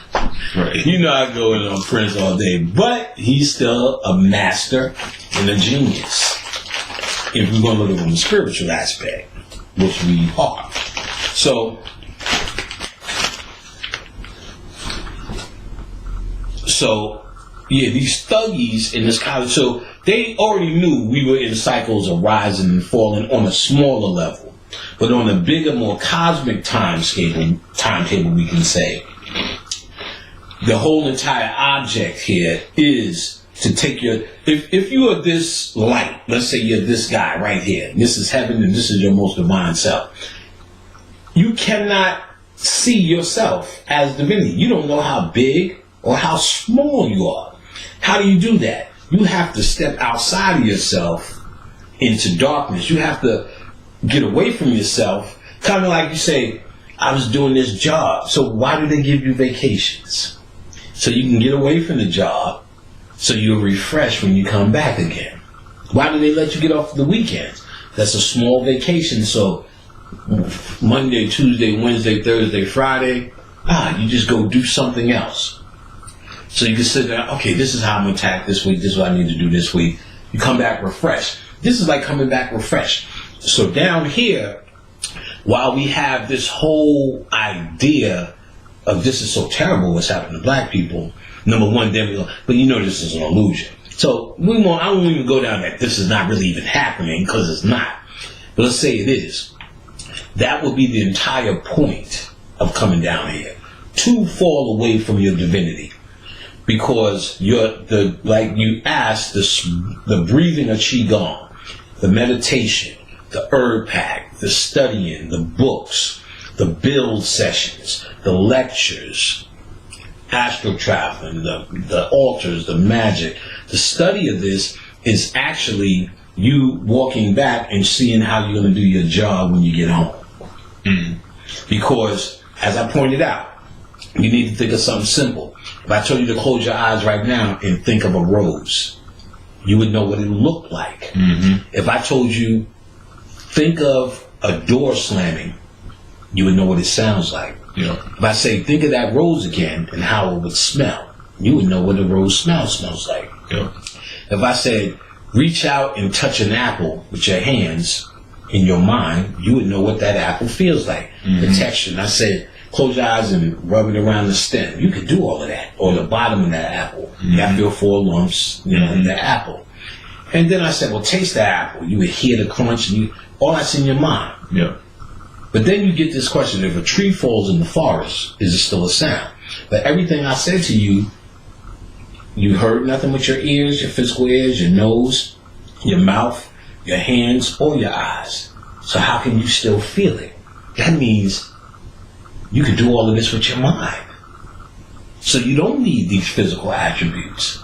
Right. You know I go in on Prince all day, but he's still a master and a genius. If we're going to look at it from the spiritual aspect, which we are. So, yeah, these thuggies in this college, so they already knew we were in cycles of rising and falling on a smaller level. But on a bigger, more cosmic timetable, we can say, the whole entire object here is to take your, if you are this light, let's say you're this guy right here, this is heaven and this is your most divine self, you cannot see yourself as divinity. You don't know how big or how small you are. How do you do that? You have to step outside of yourself into darkness. You have to get away from yourself. Kind of like you say, I was doing this job. So why do they give you vacations? So you can get away from the job, so you'll refresh when you come back again. Why do they let you get off the weekends? That's a small vacation. So Monday, Tuesday, Wednesday, Thursday, Friday, you just go do something else. So you can sit there, okay, this is how I'm going to attack this week. This is what I need to do this week. You come back refreshed. This is like coming back refreshed. So down here, while we have this whole idea of this is so terrible what's happening to black people, number one, then we go, but you know this is an illusion. So I won't even go down that this is not really even happening, because it's not. But let's say it is. That would be the entire point of coming down here. To fall away from your divinity. Because like you asked, the breathing of Qigong, the meditation, the herb pack, the studying, the books, the build sessions, the lectures, astral traveling, the altars, the magic. The study of this is actually you walking back and seeing how you're going to do your job when you get home. Because, as I pointed out, you need to think of something simple. If I told you to close your eyes right now and think of a rose, you would know what it looked like. If I told you, think of a door slamming, you would know what it sounds like. If I say, think of that rose again and how it would smell, you would know what a rose smells like. If I said, reach out and touch an apple with your hands in your mind, you would know what that apple feels like. The texture. And I said, close your eyes and rub it around the stem. You could do all of that, or the bottom of that apple. You got 3 or 4 lumps, in the apple. And then I said, well, taste the apple. You would hear the crunch, and all that's in your mind. Yeah. But then you get this question, if a tree falls in the forest, is it still a sound? But everything I said to you, you heard nothing with your ears, your physical ears, your nose, your mouth, your hands, or your eyes. So how can you still feel it? That means you can do all of this with your mind. So you don't need these physical attributes.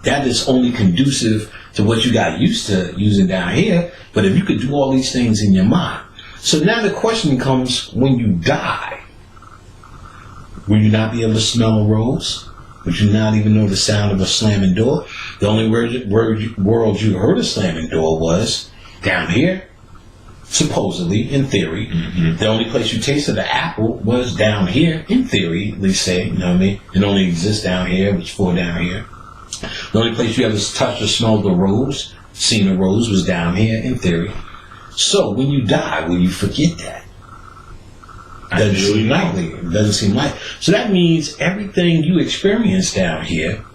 That is only conducive to what you got used to using down here. But if you could do all these things in your mind. So now the question comes, when you die, will you not be able to smell a rose? Would you not even know the sound of a slamming door? The only world you heard a slamming door was down here. Supposedly, in theory, the only place you tasted the apple was down here, in theory, they say, you know what I mean? It only exists down here, it was for down here. The only place you ever touched or smelled a rose, seen a rose, was down here, in theory. So, when you die, will you forget that? Doesn't seem likely. It doesn't seem like. So that means everything you experience down here,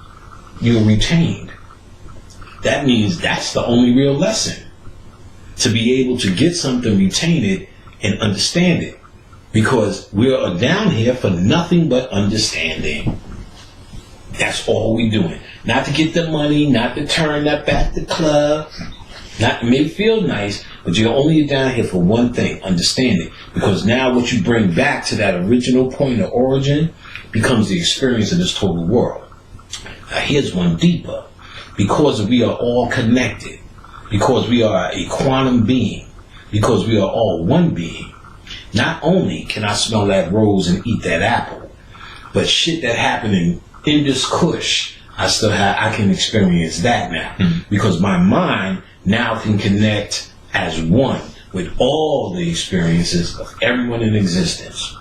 you're retained. That means that's the only real lesson. To be able to get something, retain it, and understand it. Because we are down here for nothing but understanding. That's all we're doing. Not to get the money, not to turn up at the club, not to make it feel nice, but you're only down here for one thing, understanding. Because now what you bring back to that original point of origin becomes the experience of this total world. Now here's one deeper. Because we are all connected. Because we are a quantum being, because we are all one being, not only can I smell that rose and eat that apple, but shit that happened in this kush, I can experience that now. Because my mind now can connect as one with all the experiences of everyone in existence.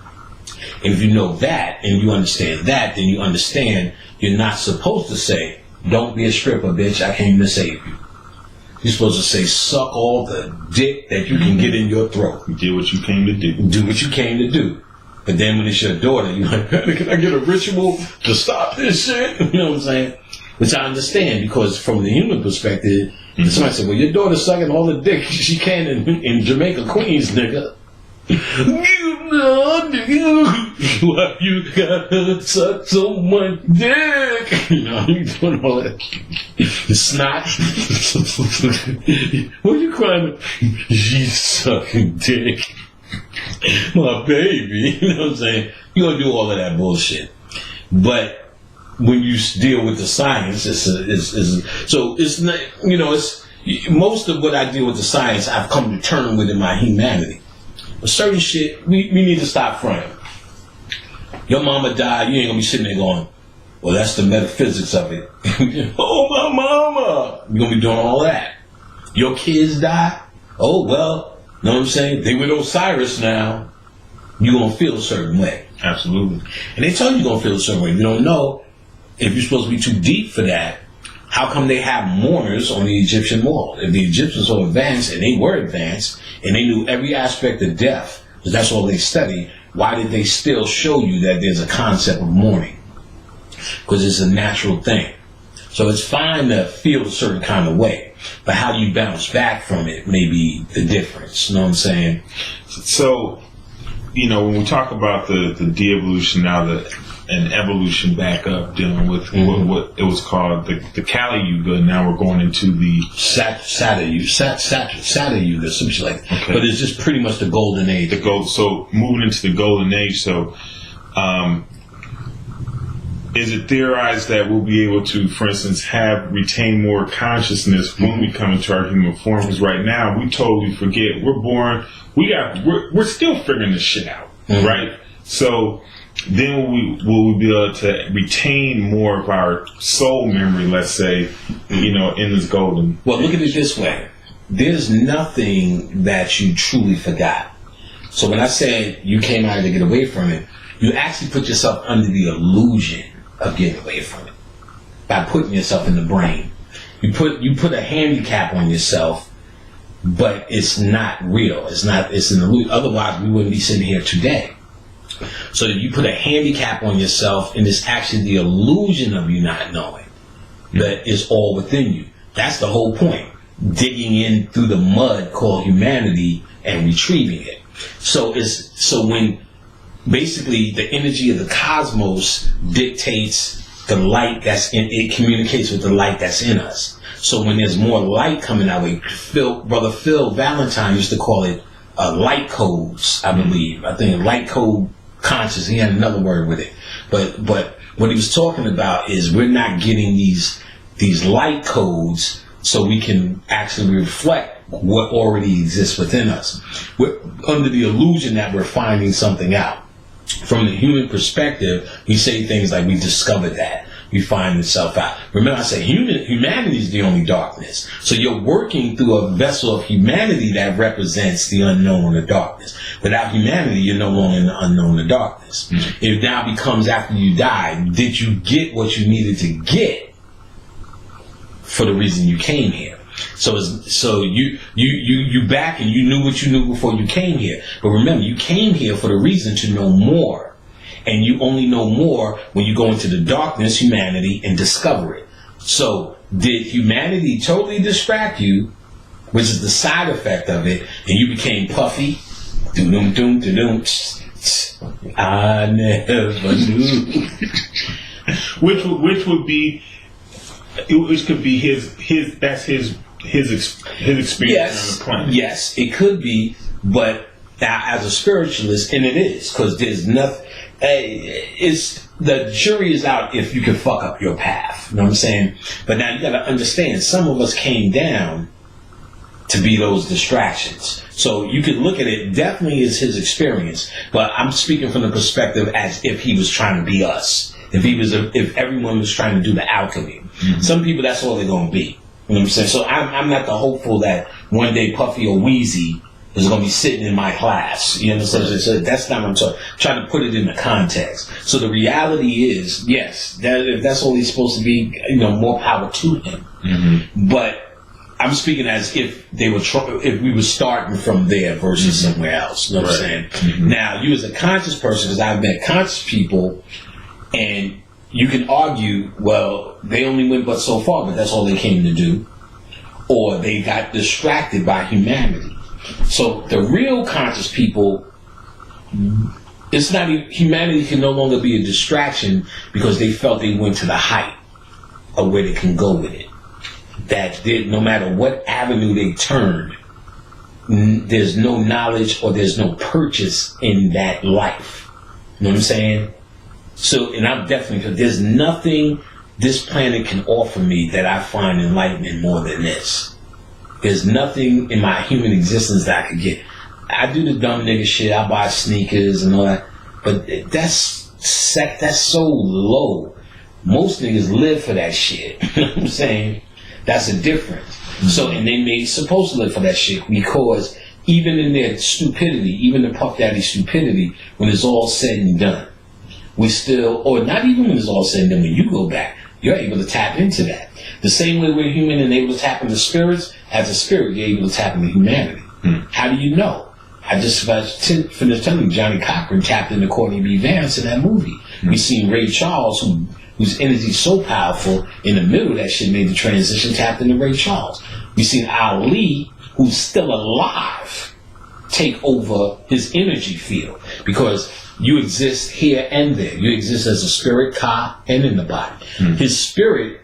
And if you know that and you understand that, then you understand you're not supposed to say, don't be a stripper, bitch, I came to save you. You're supposed to say, suck all the dick that you can get in your throat. You did what you came to do. Do what you came to do. But then when it's your daughter, you're like, can I get a ritual to stop this shit? You know what I'm saying? Which I understand, because from the human perspective, somebody said, well, your daughter's sucking all the dick she can in Jamaica, Queens, nigga. Why you gotta suck so much dick? You know, you doing all that snot. What are you crying? She's sucking dick. My baby. You know what I'm saying? You're gonna do all of that bullshit. But when you deal with the science, it's not, you know, it's most of what I deal with the science I've come to term with in my humanity. But certain shit, we need to stop fronting. Your mama died, you ain't gonna be sitting there going, well, that's the metaphysics of it. Oh, my mama! You're gonna be doing all that. Your kids die? Oh, well, know what I'm saying? They with Osiris now. You're gonna feel a certain way. Absolutely. And they tell you you're gonna feel a certain way. You don't know if you're supposed to be too deep for that. How come they have mourners on the Egyptian wall? If the Egyptians were advanced, and they were advanced, and they knew every aspect of death, because that's all they study, why did they still show you that there's a concept of mourning? Because it's a natural thing. So it's fine to feel a certain kind of way, but how you bounce back from it may be the difference. You know what I'm saying? So, you know, when we talk about the de-evolution now, and evolution back up, dealing with what it was called the Kali Yuga. Now we're going into the Saturn Yuga, something like that. Okay. But it's just pretty much the golden age. So moving into the golden age. So, is it theorized that we'll be able to, for instance, retain more consciousness when we come into our human form? Because right now we totally forget. We're born. We're still figuring this shit out, right? So. Then will we be able to retain more of our soul memory, let's say, you know, in this golden. Well, look at it this way. There's nothing that you truly forgot. So when I said you came out to get away from it, you actually put yourself under the illusion of getting away from it by putting yourself in the brain. You put a handicap on yourself, but it's not real. It's an illusion. Otherwise, we wouldn't be sitting here today. So you put a handicap on yourself, and it's actually the illusion of you not knowing that is all within you. That's the whole point. Digging in through the mud called humanity and retrieving it. So when basically the energy of the cosmos dictates the light that's in it, communicates with the light that's in us. So when there's more light coming our way, Brother Phil Valentine used to call it light codes, I believe. I think light code conscious. He had another word with it. But what he was talking about is we're not getting these light codes so we can actually reflect what already exists within us. We're under the illusion that we're finding something out. From the human perspective, we say things like we discovered that. We find itself out. Remember I said humanity is the only darkness. So you're working through a vessel of humanity that represents the unknown or darkness. Without humanity, you're no longer in the unknown or darkness. Mm-hmm. It now becomes after you die, did you get what you needed to get for the reason you came here? So you back and you knew what you knew before you came here. But remember, you came here for the reason to know more. And you only know more when you go into the darkness, humanity, and discover it. So did humanity totally distract you, which is the side effect of it, and you became puffy? Doom. I never knew. Which could be his experience on the planet. Yes, it could be, but now as a spiritualist, and it is, because there's nothing. It's the jury is out if you can fuck up your path. You know what I'm saying? But now you got to understand, some of us came down to be those distractions. So you could look at it, definitely is his experience, but I'm speaking from the perspective as if he was trying to be us. If everyone was trying to do the alchemy. Mm-hmm. Some people, that's all they're going to be. You know what I'm saying? So I'm not the hopeful that one day Puffy or Wheezy is going to be sitting in my class. You understand? So that's not what I'm trying to put it in the context. So the reality is, yes, if that's all he's supposed to be, more power to him. Mm-hmm. But I'm speaking as if they were if we were starting from there versus mm-hmm. somewhere else. You know what I'm saying? Mm-hmm. Now, you as a conscious person, because I've met conscious people, and you can argue, well, they only went but so far, but that's all they came to do. Or they got distracted by humanity. So the real conscious people, it's not humanity can no longer be a distraction because they felt they went to the height of where they can go with it. That no matter what avenue they turned, there's no knowledge or there's no purchase in that life. You know what I'm saying? So, and I'm definitely, because there's nothing this planet can offer me that I find enlightenment more than this. There's nothing in my human existence that I could get. I do the dumb nigga shit. I buy sneakers and all that, but that's so low. Most niggas live for that shit. You know what I'm saying? That's a difference. Mm-hmm. So, and they supposed to live for that shit because even in their stupidity, even the Puff Daddy stupidity, when it's all said and done, we still, or not even when it's all said and done, when you go back, you're able to tap into that. The same way we're human and able to tap into spirits, as a spirit, you're able to tap into humanity. How do you know? I just finished telling you, Johnny Cochran tapped into Courtney B. Vance in that movie. We seen Ray Charles, whose energy is so powerful, in the middle of that shit made the transition, tapped into Ray Charles. We seen Ali, who's still alive, take over his energy field because you exist here and there. You exist as a spirit, Ka, and in the body. His spirit,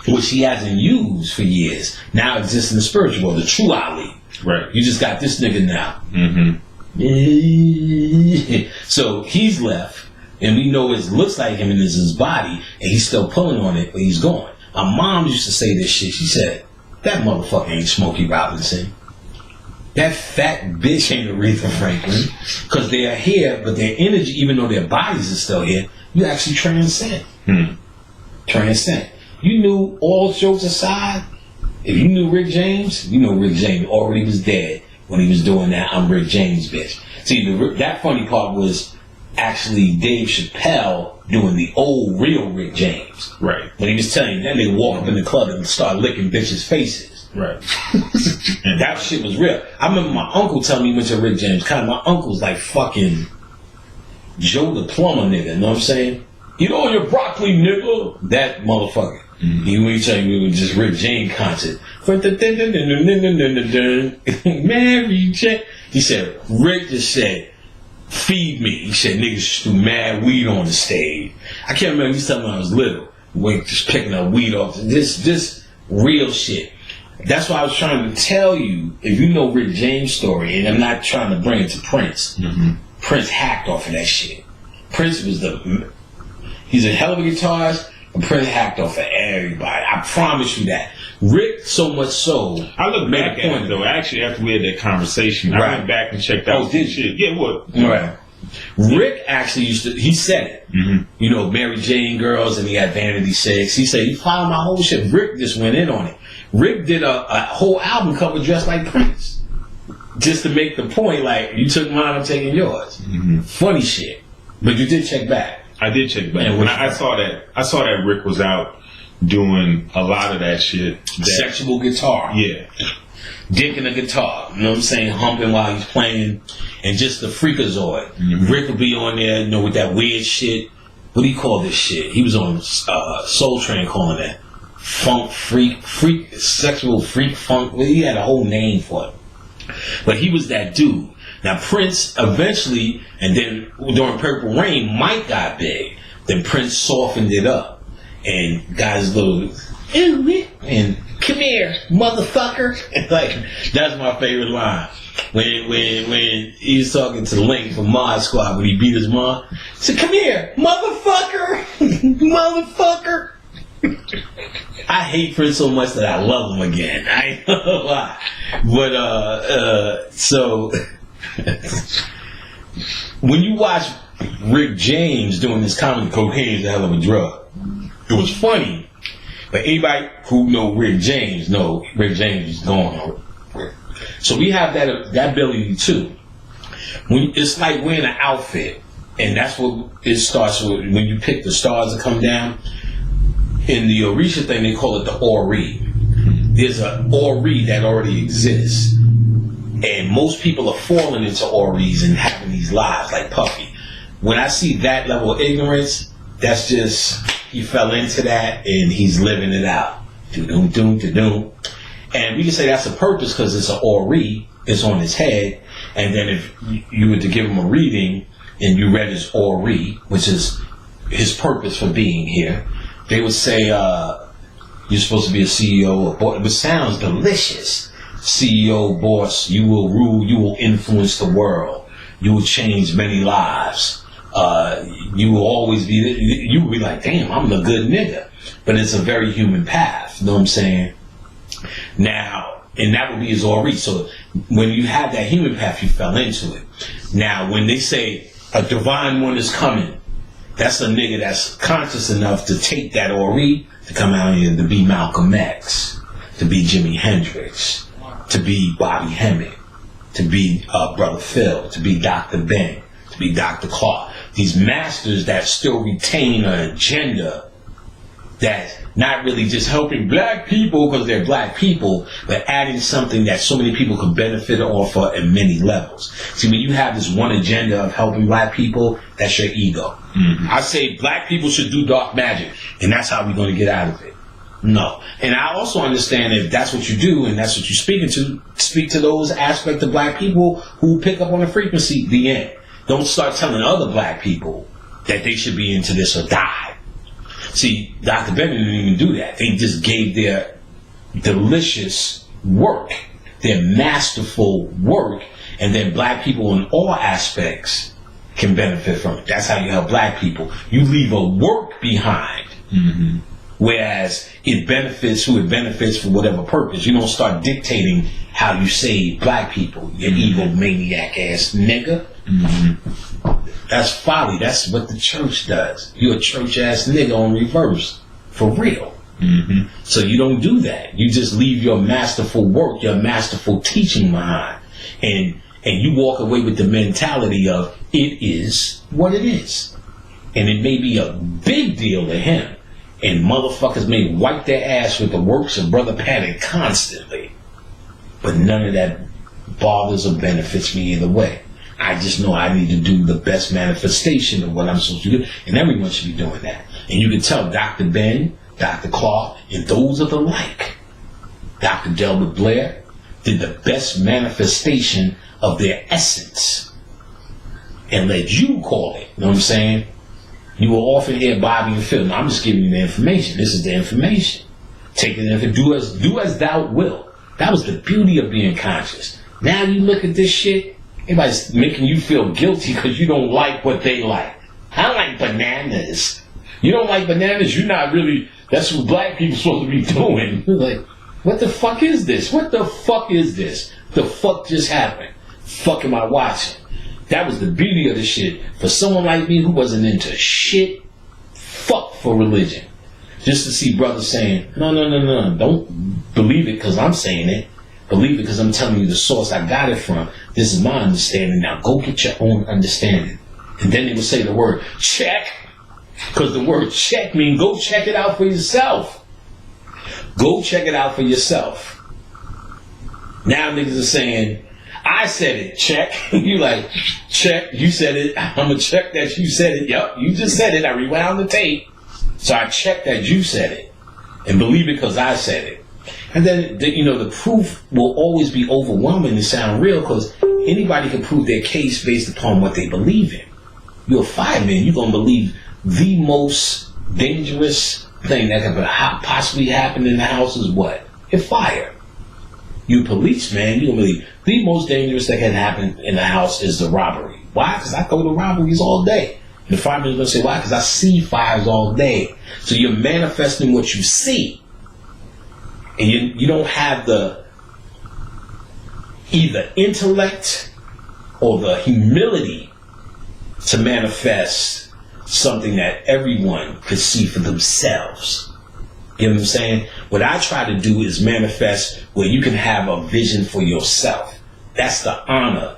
which he hasn't used for years, now exists in the spiritual world, the true Ali. Right. You just got this nigga now. Mm-hmm. So he's left, and we know it looks like him and it's his body, and he's still pulling on it, but he's gone. My mom used to say this shit. She said, that motherfucker ain't Smokey Robinson. That fat bitch ain't Aretha Franklin. Because they are here, but their energy, even though their bodies are still here, you actually transcend. Transcend. You knew, all jokes aside, if you knew Rick James, you know Rick James already was dead when he was doing that I'm Rick James bitch. See, that funny part was actually Dave Chappelle doing the old real Rick James. Right. When he was telling you, then they walk up in the club and start licking bitches' faces. Right. And that shit was real. I remember my uncle telling me he went to Rick James. My uncle's like fucking Joe the plumber nigga, you know what I'm saying? Eat all your broccoli, nigga. That motherfucker. He when you tell me it was just Rick James concert. Mary Jane. He said, Rick just said, feed me. He said, niggas just threw mad weed on the stage. I can't remember, he was telling me when I was little. Wait, just picking up weed off. This real shit. That's why I was trying to tell you, if you know Rick James' story, and I'm not trying to bring it to Prince. Prince hacked off of that shit. Prince was he's a hell of a guitarist, and Prince hacked off of everybody. I promise you that. Rick, so much so. I look back at it though. Actually, after we had that conversation, I went back and checked out. Oh, did you? Shit. Yeah, what? Right. Rick actually he said it. You know, Mary Jane girls, and he had Vanity 6. He said, he followed my whole shit. Rick just went in on it. Rick did a whole album cover dressed like Prince. Just to make the point, like, you took mine, I'm taking yours. Funny shit. But you did check back. I did check back. And when I saw that Rick was out doing a lot of that shit. Sexual guitar. Yeah. Dick in a guitar. You know what I'm saying? Humping while he's playing. And just the freakazoid. Rick would be on there, you know, with that weird shit. What do you call this shit? He was on Soul Train calling that. Funk freak, sexual freak funk. Well, he had a whole name for it. But he was that dude. Now Prince eventually, and then during Purple Rain, Mike got big. Then Prince softened it up and got his little, and come here, motherfucker. Like, that's my favorite line. When he was talking to Link from Mod Squad, when he beat his mom, he said, come here, motherfucker, motherfucker. I hate Prince so much that I love him again. I ain't gonna lie. But, so, when you watch Rick James doing this comedy, cocaine is a hell of a drug. It was funny. But anybody who know Rick James is gone. So we have that ability too. It's like wearing an outfit. And that's what it starts with. When you pick the stars that come down, in the Orisha thing, they call it the Ori. There's an Ori that already exists. And most people are falling into Oris and having these lives like Puffy. When I see that level of ignorance, that's just, he fell into that and he's living it out. Do-doom, doom, do-doom. And we can say that's a purpose because it's an Ori, it's on his head. And then if you were to give him a reading and you read his Ori, which is his purpose for being here, they would say, you're supposed to be a CEO, which sounds delicious. CEO, boss, you will rule, you will influence the world. You will change many lives. You will always be, you will be like, damn, I'm the good nigga. But it's a very human path, you know what I'm saying? Now, and that would be his Ori. So when you have that human path, you fell into it. Now, when they say a divine one is coming, that's a nigga that's conscious enough to take that Ori to come out here to be Malcolm X, to be Jimi Hendrix, to be Bobby Hemmett, to be Brother Phil, to be Dr. Ben, to be Dr. Clark. These masters that still retain an agenda that's not really just helping black people because they're black people, but adding something that so many people could benefit off of at many levels. See, when you have this one agenda of helping black people, that's your ego. I say black people should do dark magic, and that's how we're going to get out of it. No. And I also understand if that's what you do and that's what you're speaking to, speak to those aspects of black people who pick up on the frequency, the end. Don't start telling other black people that they should be into this or die. See, Dr. Bennett didn't even do that. They just gave their delicious work, their masterful work, and then black people in all aspects can benefit from it. That's how you help black people. You leave a work behind, whereas it benefits who it benefits for whatever purpose. You don't start dictating how you save black people, you evil maniac ass nigga. That's folly. That's what the church does. You're a church ass nigga on reverse. For real. So you don't do that. You just leave your masterful work, your masterful teaching behind. And you walk away with the mentality of it is what it is. And it may be a big deal to him. And motherfuckers may wipe their ass with the works of Brother Paddock constantly. But none of that bothers or benefits me either way. I just know I need to do the best manifestation of what I'm supposed to do. And everyone should be doing that. And you can tell Dr. Ben, Dr. Clark, and those of the like, Dr. Delbert Blair, did the best manifestation of their essence. And let you call it. You know what I'm saying? You will often hear Bobby and Phil. No, I'm just giving you the information. This is the information. Take it and do as thou wilt. That was the beauty of being conscious. Now you look at this shit, everybody's making you feel guilty because you don't like what they like. I like bananas. You don't like bananas? You're not really, that's what black people supposed to be doing. Like, what the fuck is this? What the fuck is this? The fuck just happened? Fuck am I watching? That was the beauty of the shit. For someone like me who wasn't into shit, fuck for religion. Just to see brothers saying, no, don't believe it because I'm saying it. Believe it because I'm telling you the source I got it from. This is my understanding. Now go get your own understanding. And then they would say the word check. Because the word check means go check it out for yourself. Go check it out for yourself. Now niggas are saying, I said it, check. You like, check, you said it. I'm going to check that you said it. Yup, you just said it. I rewound the tape. So I checked that you said it. And believe it because I said it. And then, the proof will always be overwhelming and sound real because anybody can prove their case based upon what they believe in. You're a fireman. You're going to believe the most dangerous thing that could possibly happen in the house is what? A fire. You a policeman, you're going to believe the most dangerous that can happen in the house is the robbery. Why? Because I go to robberies all day. And the fireman's going to say, why? Because I see fires all day. So you're manifesting what you see. And you don't have the either intellect or the humility to manifest something that everyone could see for themselves. You know what I'm saying? What I try to do is manifest where you can have a vision for yourself. That's the honor.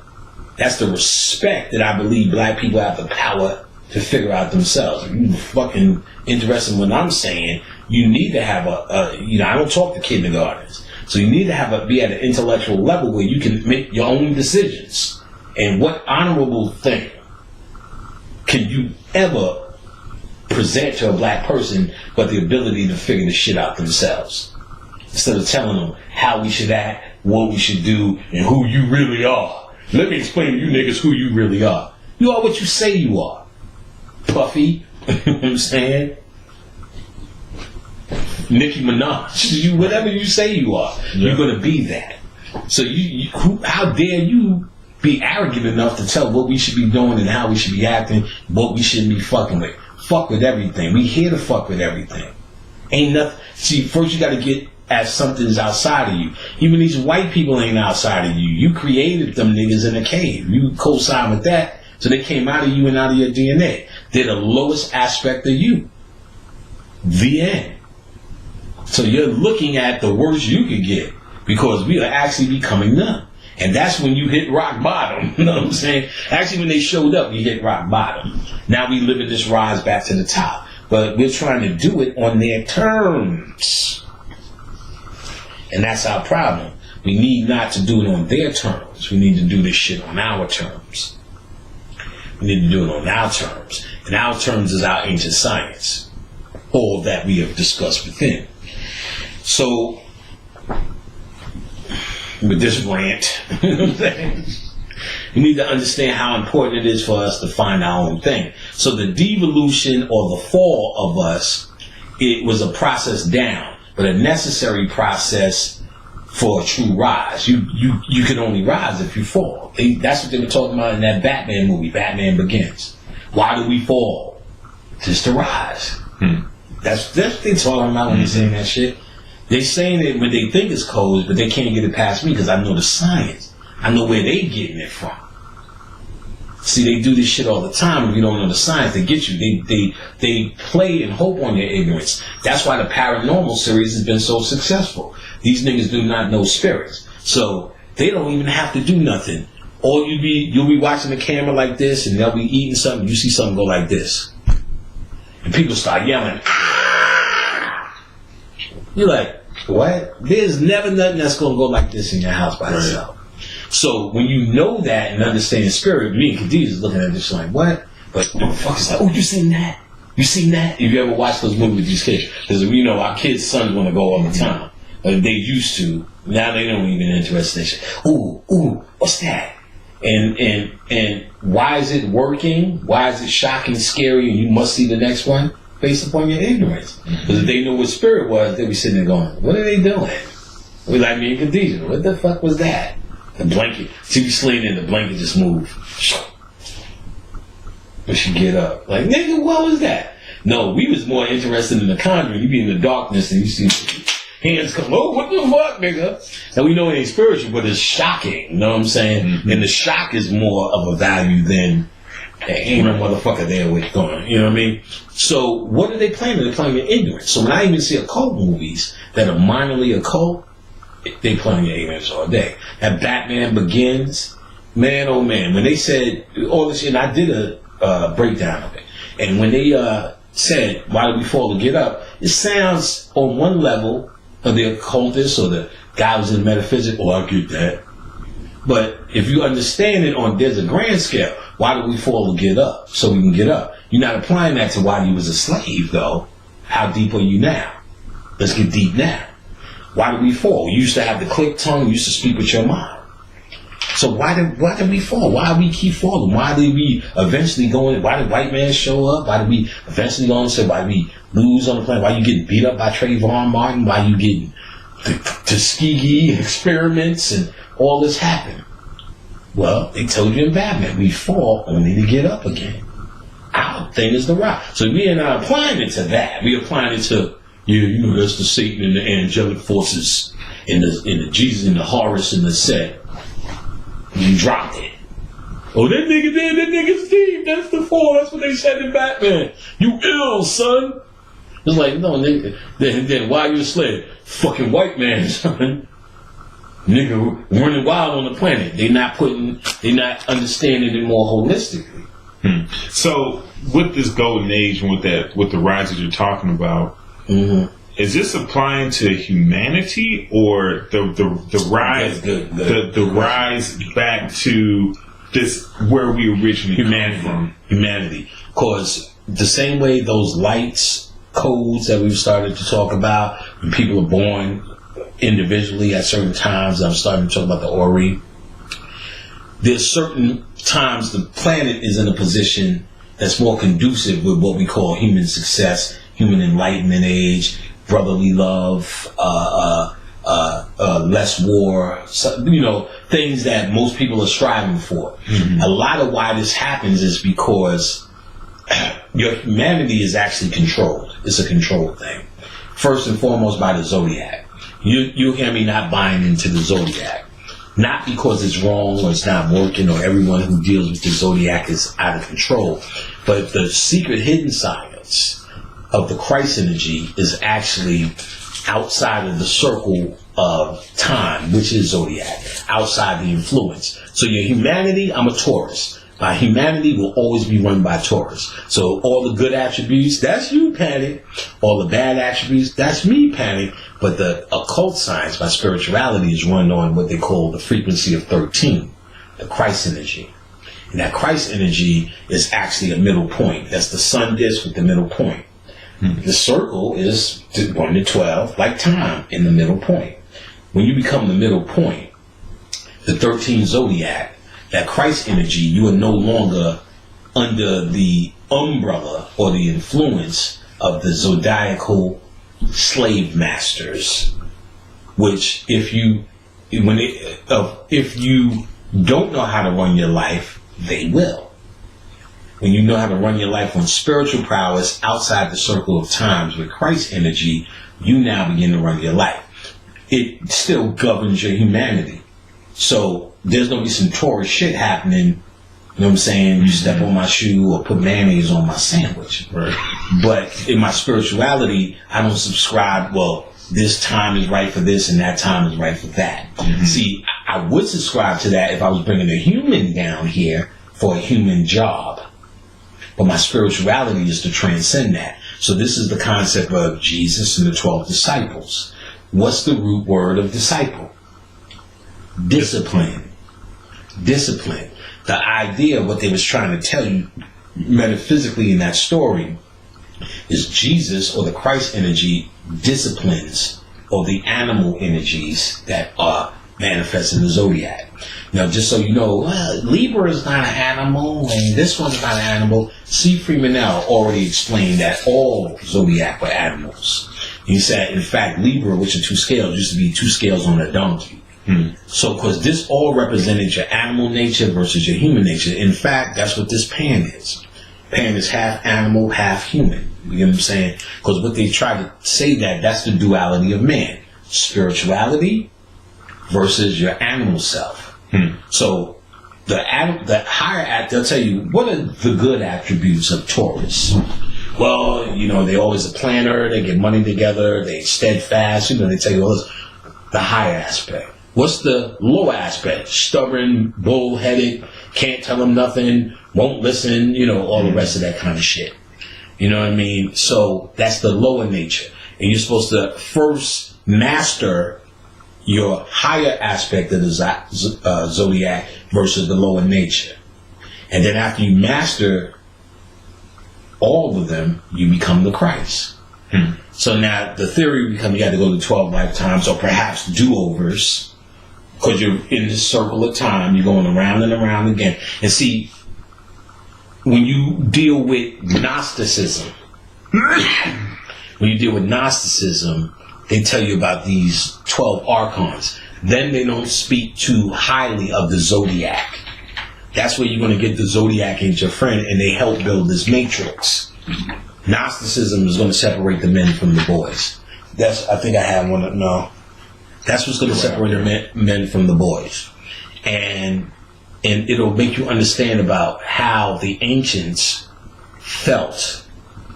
That's the respect that I believe black people have the power to figure out themselves. If you're fucking interested in what I'm saying, you need to have I don't talk to kindergartners. So you need to be at an intellectual level where you can make your own decisions. And what honorable thing can you ever present to a black person but the ability to figure the shit out themselves? Instead of telling them how we should act, what we should do, and who you really are. Let me explain to you niggas who you really are. You are what you say you are. Puffy, you know what I'm saying? Nicki Minaj, whatever you say you are, you're going to be that. So how dare you be arrogant enough to tell what we should be doing and how we should be acting, what we shouldn't be fucking with. Fuck with everything. We here to fuck with everything. Ain't nothing. See, first you got to get at something's outside of you. Even these white people ain't outside of you. You created them niggas in a cave. You co-sign with that. So they came out of you and out of your DNA. They're the lowest aspect of you. The end. So you're looking at the worst you could get because we are actually becoming them. And that's when you hit rock bottom. You know what I'm saying? Actually, when they showed up, you hit rock bottom. Now we live in this rise back to the top. But we're trying to do it on their terms. And that's our problem. We need not to do it on their terms. We need to do this shit on our terms. We need to do it on our terms. And our terms is our ancient science. All that we have discussed within. So, with this rant, you know what I'm saying? You need to understand how important it is for us to find our own thing. So the devolution or the fall of us, it was a process down, but a necessary process for a true rise. You can only rise if you fall. That's what they were talking about in that Batman movie, Batman Begins. Why do we fall? Just to rise. That's what they're talking about when they're saying that shit. They're saying it when they think it's codes, but they can't get it past me because I know the science. I know where they getting it from. See, they do this shit all the time. If you don't know the science, they get you. They play and hope on your ignorance. That's why the Paranormal series has been so successful. These niggas do not know spirits. So they don't even have to do nothing. Or you'll be watching the camera like this and they'll be eating something. You see something go like this. And people start yelling, ah! You're like, what? There's never nothing that's going to go like this in your house by itself. So when you know that and understand spirit, me and Khadijah is looking at this like, what? But the fuck is like, oh, you seen that? You seen that? If you ever watch those movies with these kids, because our kids' sons want to go all the time. They used to. Now they don't even interested. They say, ooh, what's that? And why is it working? Why is it shocking, scary, and you must see the next one? Based upon your ignorance. Because if they knew what spirit was, they'd be sitting there going, what are they doing? We like me and Khadijah. What the fuck was that? The blanket. She be sleeping and the blanket just moved. But she get up. Like, nigga, what was that? No, we was more interested in the Conjuring. You be in the darkness and you see hands come, oh, what the fuck, nigga? And we know it ain't spiritual, but it's shocking. You know what I'm saying? Mm-hmm. And the shock is more of a value than ain't no motherfucker there with going. You know what I mean? So what are they playing? They're playing in ignorance. So when I even see occult movies that are minorly occult, they playing in ignorance all day. That Batman Begins, man, oh man, when they said all this shit, and I did a breakdown of it, and when they said, why do we fall to get up? It sounds on one level of the occultist or the guy who's in metaphysics, oh, I get that. But if you understand it on, there's a grand scale. Why do we fall to get up? So we can get up. You're not applying that to why you was a slave, though. How deep are you now? Let's get deep now. Why do we fall? You used to have the click tongue. You used to speak with your mind. So why did we fall? Why do we keep falling? Why did we eventually go in? Why did white man show up? Why did we eventually go and say, why did we lose on the planet? Why you getting beat up by Trayvon Martin? Why you getting Tuskegee experiments and all this happened? Well, they told you in Batman, we fall only to get up again. Our thing is the rock. So we are not applying it to that. We applying it to, that's the Satan and the angelic forces in the Jesus and the Horus and the Set. You dropped it. Oh, that nigga there, that nigga Steve, that's the fall. That's what they said in Batman. You ill, son. It's like, no, nigga. Then why you a slave? Fucking white man, son. Nigga running wild on the planet. They not understanding it more holistically. So with this golden age and with the rise that you're talking about, is this applying to humanity or the rise the rise back to this where we originally humanity? Because the same way those lights codes that we've started to talk about, when people are born individually at certain times, I'm starting to talk about the Ori. There's certain times the planet is in a position that's more conducive with what we call human success, human enlightenment age, brotherly love, less war, things that most people are striving for. Mm-hmm. A lot of why this happens is because your humanity is actually controlled. It's a controlled thing. First and foremost by the Zodiac. You hear me not buying into the Zodiac. Not because it's wrong or it's not working or everyone who deals with the Zodiac is out of control, but the secret hidden science of the Christ energy is actually outside of the circle of time, which is Zodiac, outside the influence. So your humanity, I'm a Taurus. My humanity will always be run by Taurus. So all the good attributes, that's you, Panic. All the bad attributes, that's me, Panic. But the occult science, my spirituality, is run on what they call the frequency of 13, the Christ energy. And that Christ energy is actually a middle point. That's the sun disk with the middle point. The circle is 1 to 12, like time, in the middle point. When you become the middle point, the 13 Zodiac, that Christ energy, you are no longer under the umbrella or the influence of the zodiacal slave masters, which if you don't know how to run your life, they will. When you know how to run your life on spiritual prowess outside the circle of times with Christ energy, you now begin to run your life. It still governs your humanity. So there's going to be some Taurus shit happening. You know what I'm saying? You step on my shoe or put mayonnaise on my sandwich. Right. But in my spirituality, I don't subscribe, well, this time is right for this and that time is right for that. Mm-hmm. See, I would subscribe to that if I was bringing a human down here for a human job. But my spirituality is to transcend that. So this is the concept of Jesus and the 12 disciples. What's the root word of disciple? Discipline. discipline. The idea, what they was trying to tell you metaphysically in that story, is Jesus or the Christ energy disciplines or the animal energies that are manifest in the zodiac. Now, just so you know, Libra is not an animal, and this one's not an animal. C. Freemanel already explained that all zodiac were animals. He said, in fact, Libra, which are 2 scales, used to be 2 scales on a donkey. So, because this all represented your animal nature versus your human nature. In fact, that's what this Pan is. Pan is half animal, half human. You know what I'm saying? Because what they try to say that's the duality of man. Spirituality versus your animal self. So the higher they'll tell you, what are the good attributes of Taurus? Well, they always a planner, they get money together, they steadfast, they tell you all this. The higher aspect. What's the low aspect? Stubborn, bullheaded, can't tell them nothing, won't listen, all the rest of that kind of shit. You know what I mean? So that's the lower nature. And you're supposed to first master your higher aspect of the zodiac versus the lower nature. And then after you master all of them, you become the Christ. So now the theory becomes you got to go to 12 lifetimes or perhaps do-overs, because you're in this circle of time. You're going around and around again. And see, when you deal with Gnosticism, they tell you about these 12 archons. Then they don't speak too highly of the zodiac. That's where you're going to get the zodiac ain't your friend, and they help build this matrix. Gnosticism is going to separate the men from the boys. I think I have one. No, that's what's going to separate the men from the boys, and it'll make you understand about how the ancients felt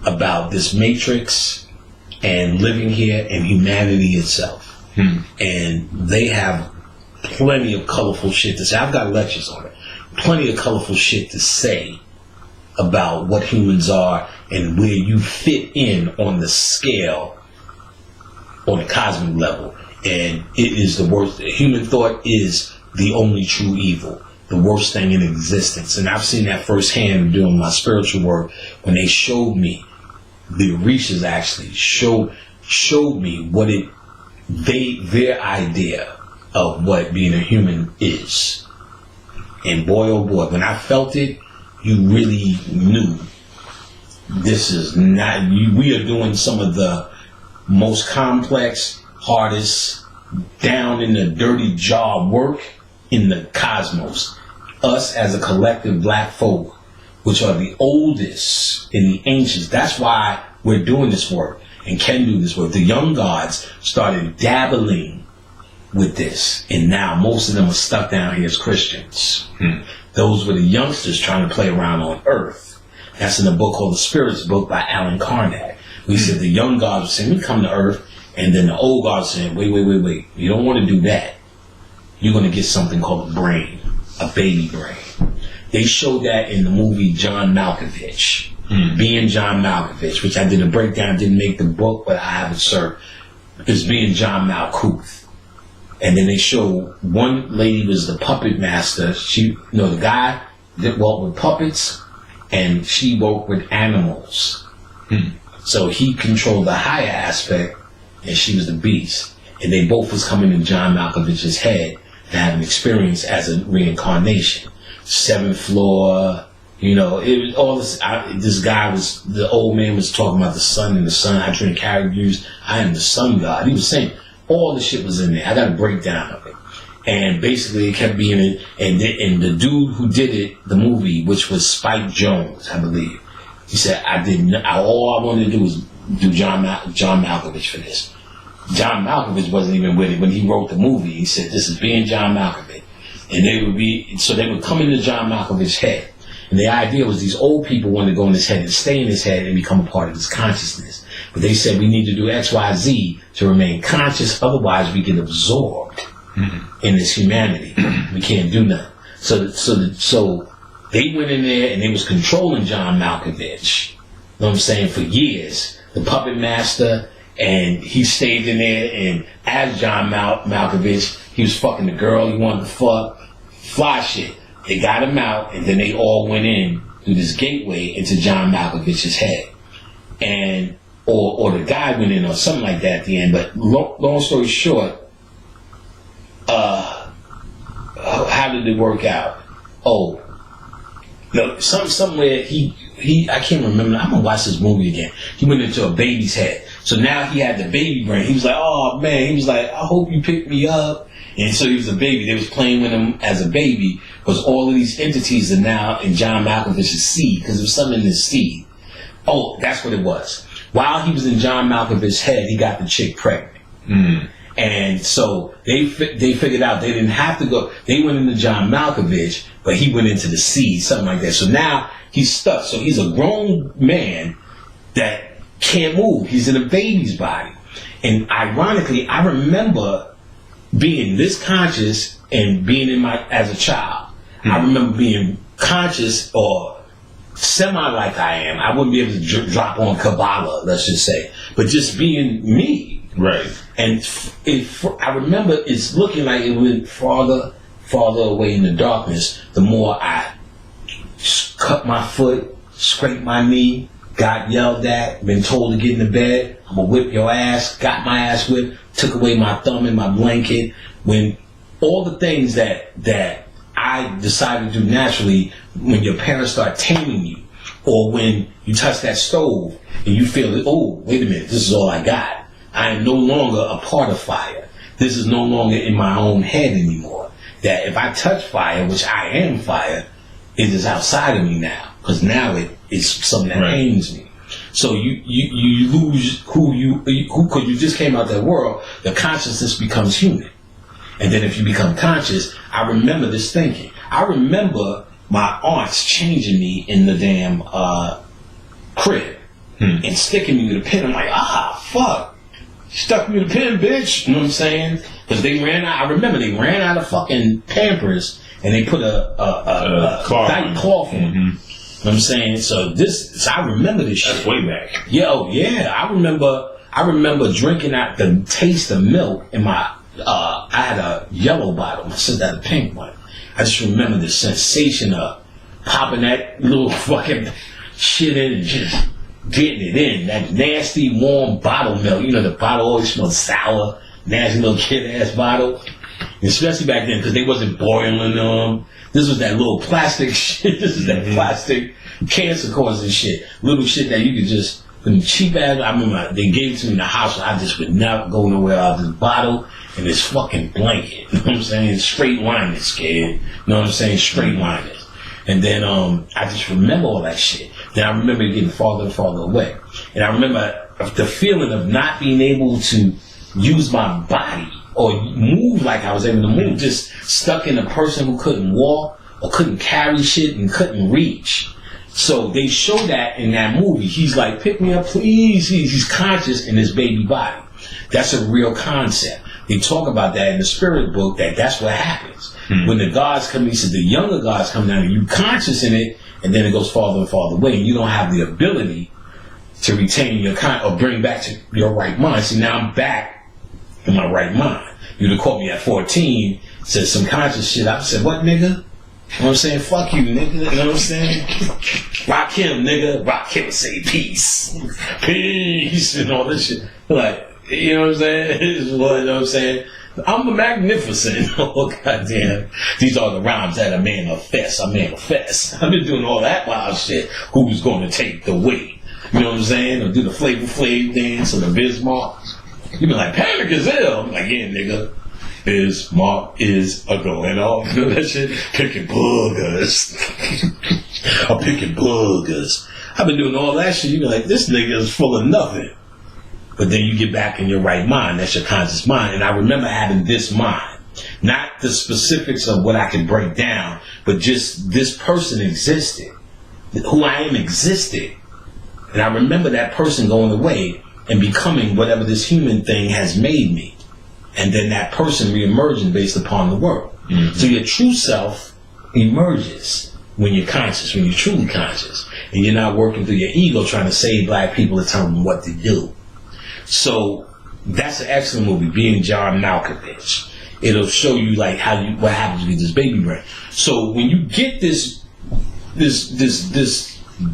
about this matrix and living here and humanity itself. And they have plenty of colorful shit to say. I've got lectures on it. Plenty of colorful shit to say about what humans are and where you fit in on the scale, on the cosmic level. And it is the worst. Human thought is the only true evil, the worst thing in existence. And I've seen that firsthand doing my spiritual work when they showed me, the Orishas actually showed me what their idea of what being a human is. And boy, oh boy, when I felt it, you really knew this is not, we are doing some of the most complex, hardest, down in the dirty job work in the cosmos. Us as a collective black folk, which are the oldest in the ancients. That's why we're doing this work and can do this work. The young gods started dabbling with this, and now most of them are stuck down here as Christians. Those were the youngsters trying to play around on Earth. That's in a book called The Spirits Book by Alan Karnak. We said the young gods were saying, we come to Earth, and then the old gods saying, wait. You don't want to do that. You're going to get something called a brain, a baby brain. They showed that in the movie John Malkovich, Being John Malkovich, which I did a breakdown, didn't make the book, but I have it served. It's Being John Malkuth. And then they show one lady was the puppet master. She, the guy that worked with puppets, and she worked with animals. So he controlled the higher aspect, and she was the beast. And they both was coming in John Malkovich's head to have an experience as a reincarnation. 7th floor, it was all this. This guy was, the old man was talking about the sun and the sun. I drink carrot juice. I am the sun god. He was saying all the shit was in there. I got a breakdown of it. And basically it kept being in, and the dude who did it, the movie, which was Spike Jonze, I believe, he said, all I wanted to do was do John Malkovich for this. John Malkovich wasn't even with it when he wrote the movie. He said, this is Being John Malkovich. And they would come into John Malkovich's head. And the idea was these old people wanted to go in his head and stay in his head and become a part of his consciousness. But they said we need to do X, Y, Z to remain conscious. Otherwise we get absorbed in this humanity. We can't do nothing. So they went in there and they was controlling John Malkovich. You know what I'm saying? For years. The puppet master. And he stayed in there, and as John Malkovich, he was fucking the girl he wanted to fuck fly shit. They got him out, and then they all went in through this gateway into John Malkovich's head. And, or the guy went in or something like that at the end. But long story short, how did it work out? Oh, no, somewhere he I can't remember. I'm gonna watch this movie again. He went into a baby's head. So now he had the baby brain. He was like, oh man, he was like, I hope you pick me up. And so he was a baby. They was playing with him as a baby because all of these entities are now in John Malkovich's seed because there was something in his seed. Oh, that's what it was. While he was in John Malkovich's head, he got the chick pregnant. And so they figured out they didn't have to go. They went into John Malkovich, but he went into the seed, something like that. So now he's stuck. So he's a grown man that can't move. He's in a baby's body. And ironically, I remember being this conscious and being as a child. I remember being conscious or semi like I am. I wouldn't be able to drop on Kabbalah, let's just say, but just being me. Right. And I remember it's looking like it went farther away in the darkness, the more I cut my foot, scraped my knee, got yelled at, been told to get in the bed, I'm gonna whip your ass, got my ass whipped, took away my thumb and my blanket. When all the things that I decided to do naturally, when your parents start taming you, or when you touch that stove and you feel, oh, wait a minute, this is all I got. I am no longer a part of fire. This is no longer in my own head anymore. That if I touch fire, which I am fire, it is outside of me now. Because now it's something that pains me. So you lose who because you just came out that world, the consciousness becomes human. And then if you become conscious, I remember this thinking. I remember my aunts changing me in the damn crib and sticking me with a pin. I'm like, fuck. Stuck me with a pin, bitch. You know what I'm saying? Because they ran out. I remember they ran out of fucking Pampers and they put a cloth on. You know what I'm saying? So I remember this shit. That's way back. Yeah. I remember drinking out the taste of milk in my. I had a yellow bottle. My sister had a pink one. I just remember the sensation of popping that little fucking shit in and just getting it in. That nasty, warm bottle milk. You know, the bottle always smelled sour. Nasty little kid-ass bottle. Especially back then, because they wasn't boiling them. This was that little plastic shit. This is that plastic cancer-causing shit. Little shit that you could just, cheap ass. I remember they gave it to me in the house. I just would not go nowhere out of this bottle and this fucking blanket. You know what I'm saying? Straight line it, scared. You know what I'm saying? Straight line it. And then I just remember all that shit. Then I remember getting farther and farther away. And I remember the feeling of not being able to use my body or move like I was able to move. Just stuck in a person who couldn't walk or couldn't carry shit and couldn't reach. So they show that in that movie. He's like, pick me up, please. He's conscious in his baby body. That's a real concept. They talk about that in the spirit book, that's what happens. When the gods come, he said the younger gods come down and you conscious in it, and then it goes farther and farther away, and you don't have the ability to retain your or bring back to your right mind. See, now I'm back in my right mind. You'd have caught me at 14, said some conscious shit. I said, what, nigga? You know what I'm saying? Fuck you, nigga. You know what I'm saying? Rock him, nigga. Rock him, say peace. Peace, and all this shit. Like, you know what I'm saying? You know what I'm saying? I'm a magnificent. Oh, goddamn. These are the rhymes that a man manifest. I manifest. I've been doing all that wild shit. Who's going to take the weight? You know what I'm saying? Or do the Flavor Flav dance or the Bismarck. You be like, Panic is ill. I'm like, yeah, nigga. Bismarck is a going off. You know that shit? Picking boogers. I'm picking boogers. I've been doing all that shit. You be like, this nigga is full of nothing. But then you get back in your right mind. That's your conscious mind. And I remember having this mind. Not the specifics of what I could break down, but just this person existed. Who I am existed. And I remember that person going away and becoming whatever this human thing has made me. And then that person reemerging based upon the world. So your true self emerges when you're conscious, when you're truly conscious. And you're not working through your ego trying to save black people and tell them what to do. So that's an excellent movie, being John Malkovich. it'll show you like what happens with this baby brain. So when you get this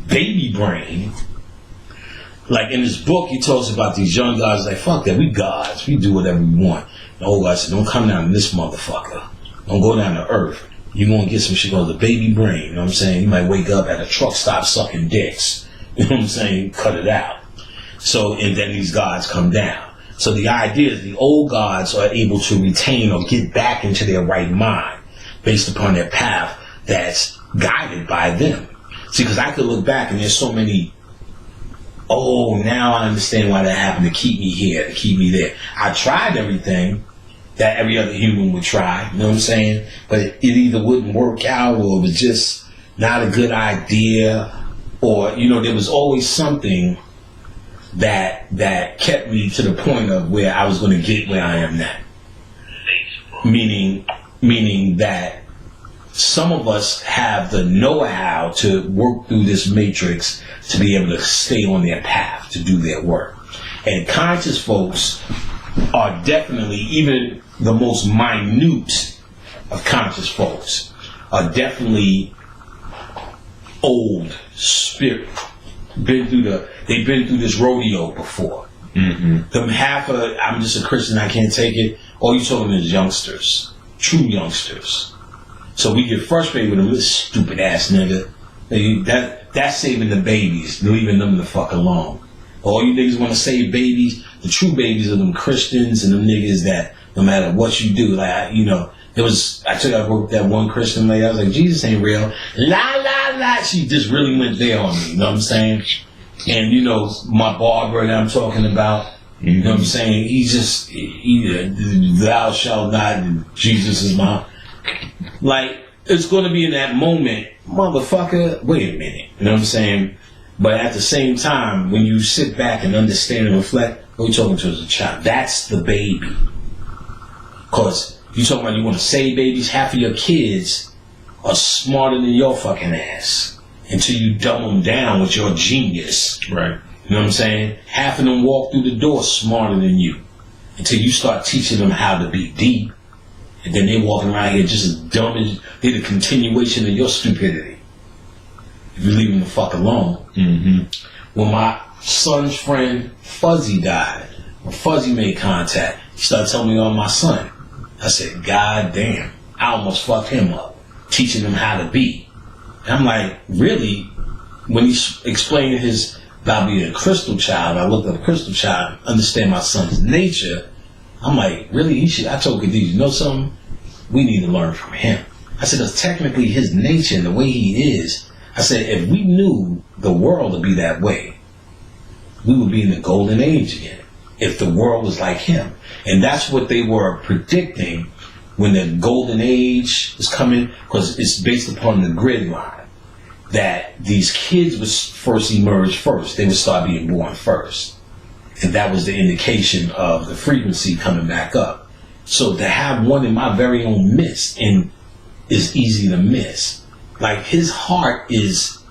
baby brain, like in this book, he talks about these young guys like, fuck that, we gods, we do whatever we want. The old guy said, don't come down to this motherfucker. Don't go down to earth. You're gonna get some shit called the baby brain. You know what I'm saying? You might wake up at a truck stop sucking dicks. You know what I'm saying? Cut it out. So, and then these gods come down. So the idea is the old gods are able to retain or get back into their right mind based upon their path that's guided by them. See, because I could look back and there's so many, oh, now I understand why that happened, to keep me here, to keep me there. I tried everything that every other human would try, you know what I'm saying? But it either wouldn't work out, or it was just not a good idea, or, you know, there was always something that kept me to the point of where I was going to get where I am now. Meaning that some of us have the know-how to work through this matrix to be able to stay on their path, to do their work. And conscious folks are definitely, even the most minute of conscious folks, are definitely old spirit. They've been through this rodeo before. Mm-hmm. I'm just a Christian, I can't take it. All you talking is youngsters, true youngsters. So we get frustrated with them, this stupid ass nigga. That's saving the babies, leaving them the fuck alone. All you niggas want to save babies. The true babies are them Christians and them niggas that no matter what you do, like, you know, I worked with that one Christian lady. I was like, Jesus ain't real. La la la. She just really went there on me. You know what I'm saying? And you know, my barber that I'm talking about. You know what I'm saying? Thou shalt not. And Jesus is my. Like, it's going to be in that moment, motherfucker. Wait a minute. You know what I'm saying? But at the same time, when you sit back and understand and reflect, what are you talking to as a child? That's the baby. Because you talking about you want to save babies, half of your kids are smarter than your fucking ass until you dumb them down with your genius. Right. You know what I'm saying? Half of them walk through the door smarter than you until you start teaching them how to be deep. And then they walking around here just as dumb as they're the continuation of your stupidity. If you leave them the fuck alone. Mm-hmm. When my son's friend Fuzzy died, when Fuzzy made contact, he started telling me on my son. I said, God damn, I almost fucked him up, teaching him how to be. And I'm like, really? When he explained about being a crystal child, I looked up crystal child, understand my son's nature. I'm like, really? I told Khadijah, you know something? We need to learn from him. I said, that's technically his nature and the way he is. I said, if we knew the world to be that way, we would be in the golden age again. If the world was like him. And that's what they were predicting when the golden age was coming, because it's based upon the grid line, that these kids would first emerge first. They would start being born first. And that was the indication of the frequency coming back up. So to have one in my very own midst and is easy to miss. Like, his heart is,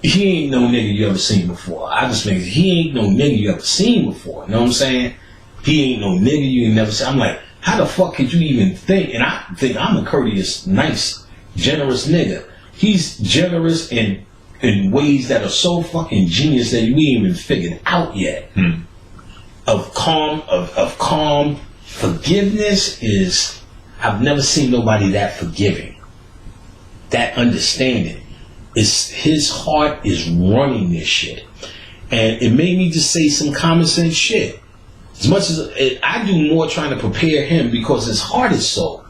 he ain't no nigga you ever seen before. I just think he ain't no nigga you ever seen before. You know what I'm saying? He ain't no nigga you ain't never seen. I'm like, how the fuck could you even think? And I think I'm a courteous, nice, generous nigga. He's generous in ways that are so fucking genius that we ain't even figured out yet. Of calm forgiveness is, I've never seen nobody that forgiving, that understanding. His heart is running this shit. And it made me just say some common sense shit. As much as I do more trying to prepare him, because his heart is so,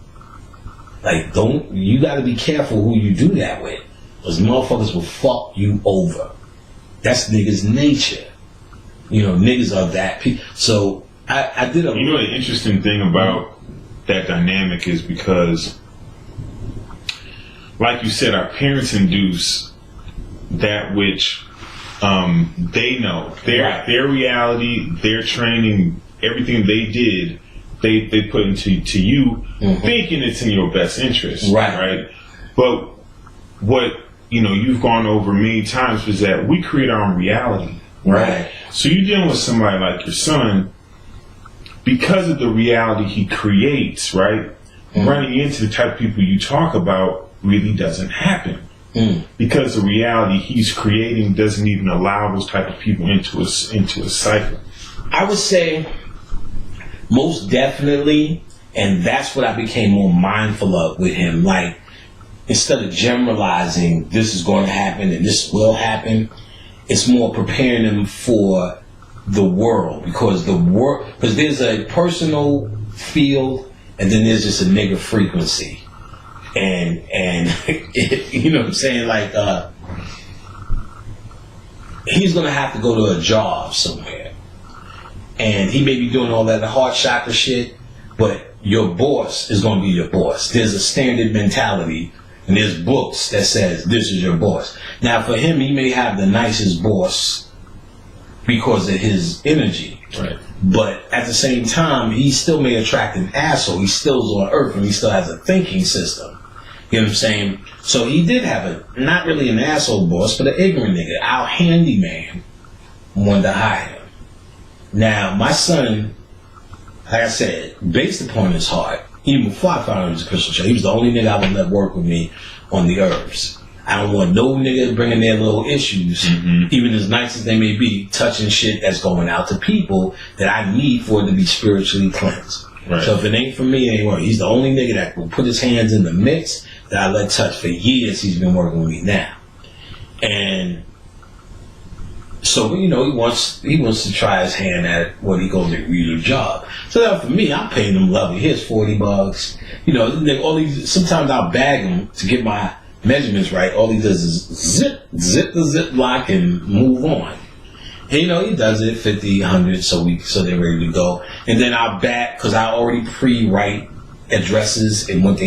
like, you gotta be careful who you do that with. Because motherfuckers will fuck you over. That's niggas' nature. You know, niggas are that people. So I did a... You know, the interesting thing about that dynamic is because, like you said, our parents induce that which they know. Their reality, their training, everything they did, they put into you, thinking it's in your best interest. Right? But what, you know, you've gone over many times is that we create our own reality. Right. So you're dealing with somebody like your son, because of the reality he creates, right? Running into the type of people you talk about really doesn't happen. Because the reality he's creating doesn't even allow those type of people into a cycle. I would say most definitely, and that's what I became more mindful of with him. Like, instead of generalizing this is going to happen and this will happen, it's more preparing them for the world, because there's a personal field and then there's just a nigga frequency. And you know what I'm saying? Like, he's gonna have to go to a job somewhere, and he may be doing all that heart chakra shit, but your boss is gonna be your boss. There's a standard mentality, and there's books that says this is your boss. Now, for him, he may have the nicest boss because of his energy, right? But at the same time, he still may attract an asshole. He still is on Earth, and he still has a thinking system. You know what I'm saying? So he did have not really an asshole boss, but an ignorant nigga. Our handyman wanted to hire him. Now, my son, like I said, based upon his heart, even before I found him as a Christian child, he was the only nigga I would let work with me on the herbs. I don't want no nigga bringing their little issues, even as nice as they may be, touching shit that's going out to people that I need for it to be spiritually cleansed. Right. So if it ain't for me, it ain't working. He's the only nigga that will put his hands in the mix that I let touch for years. He's been working with me now. And so, you know, he wants to try his hand at what he goes to read a job. So now for me, I'm paying him lovely. Here's $40. You know, all these, sometimes I'll bag him to get my measurements right. All he does is zip the ziplock and move on. And, you know, he does it 50, 100, so they're ready to go. And then I'll back, because I already pre-write addresses and what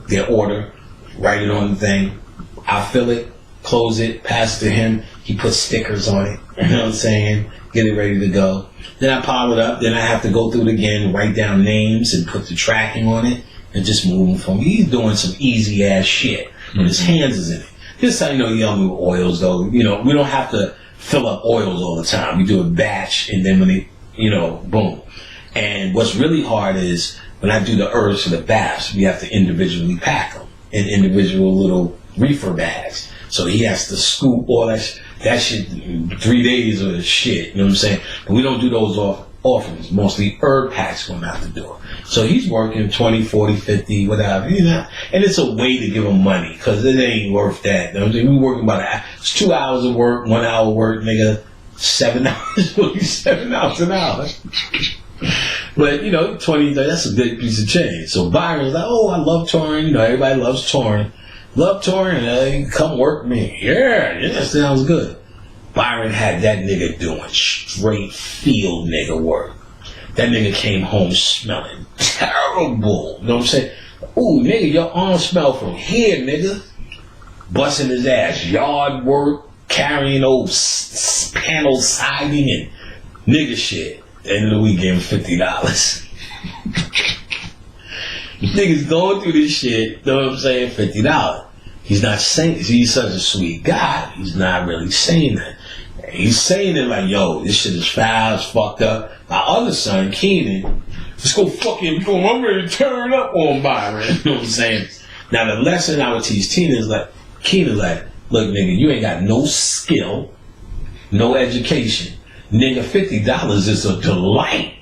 their order, write it on the thing. I'll fill it, close it, pass it to him. He puts stickers on it, you know what I'm saying? Get it ready to go. Then I pile it up. Then I have to go through it again, write down names and put the tracking on it and just move him from. He's doing some easy ass shit, but his hands is in it. This is how you know you don't do oils, though. You know, we don't have to fill up oils all the time. We do a batch, and then when it, you know, boom. And what's really hard is when I do the herbs for the baths, we have to individually pack them in individual little reefer bags. So he has to scoop all that shit 3 days of the shit, you know what I'm saying? But we don't do those often. It's mostly herb packs going out the door. So he's working 20, 40, 50, whatever, you know? And it's a way to give him money, because it ain't worth that. You know what I'm saying? We working about it's 2 hours of work, 1 hour work, nigga, $7 an hour. But, you know, 20, that's a good piece of change. So Byron's like, oh, I love touring. You know, everybody loves touring. Love touring, come work me. Yeah, sounds good. Byron had that nigga doing straight field nigga work. That nigga came home smelling terrible. You know what I'm saying? Ooh, nigga, your arm smell from here, nigga. Busting his ass. Yard work, carrying old panel siding and nigga shit. End of the week, gave him $50. Niggas going through this shit, you know what I'm saying? $50. He's not saying, he's such a sweet guy. He's not really saying that. He's saying it like, yo, this shit is foul, it's fucked up. My other son, Keenan, just go fucking, I'm ready to turn up on Byron. You know what I'm saying? Now, the lesson I would teach Keenan is like, look, nigga, you ain't got no skill, no education. Nigga, $50 is a delight.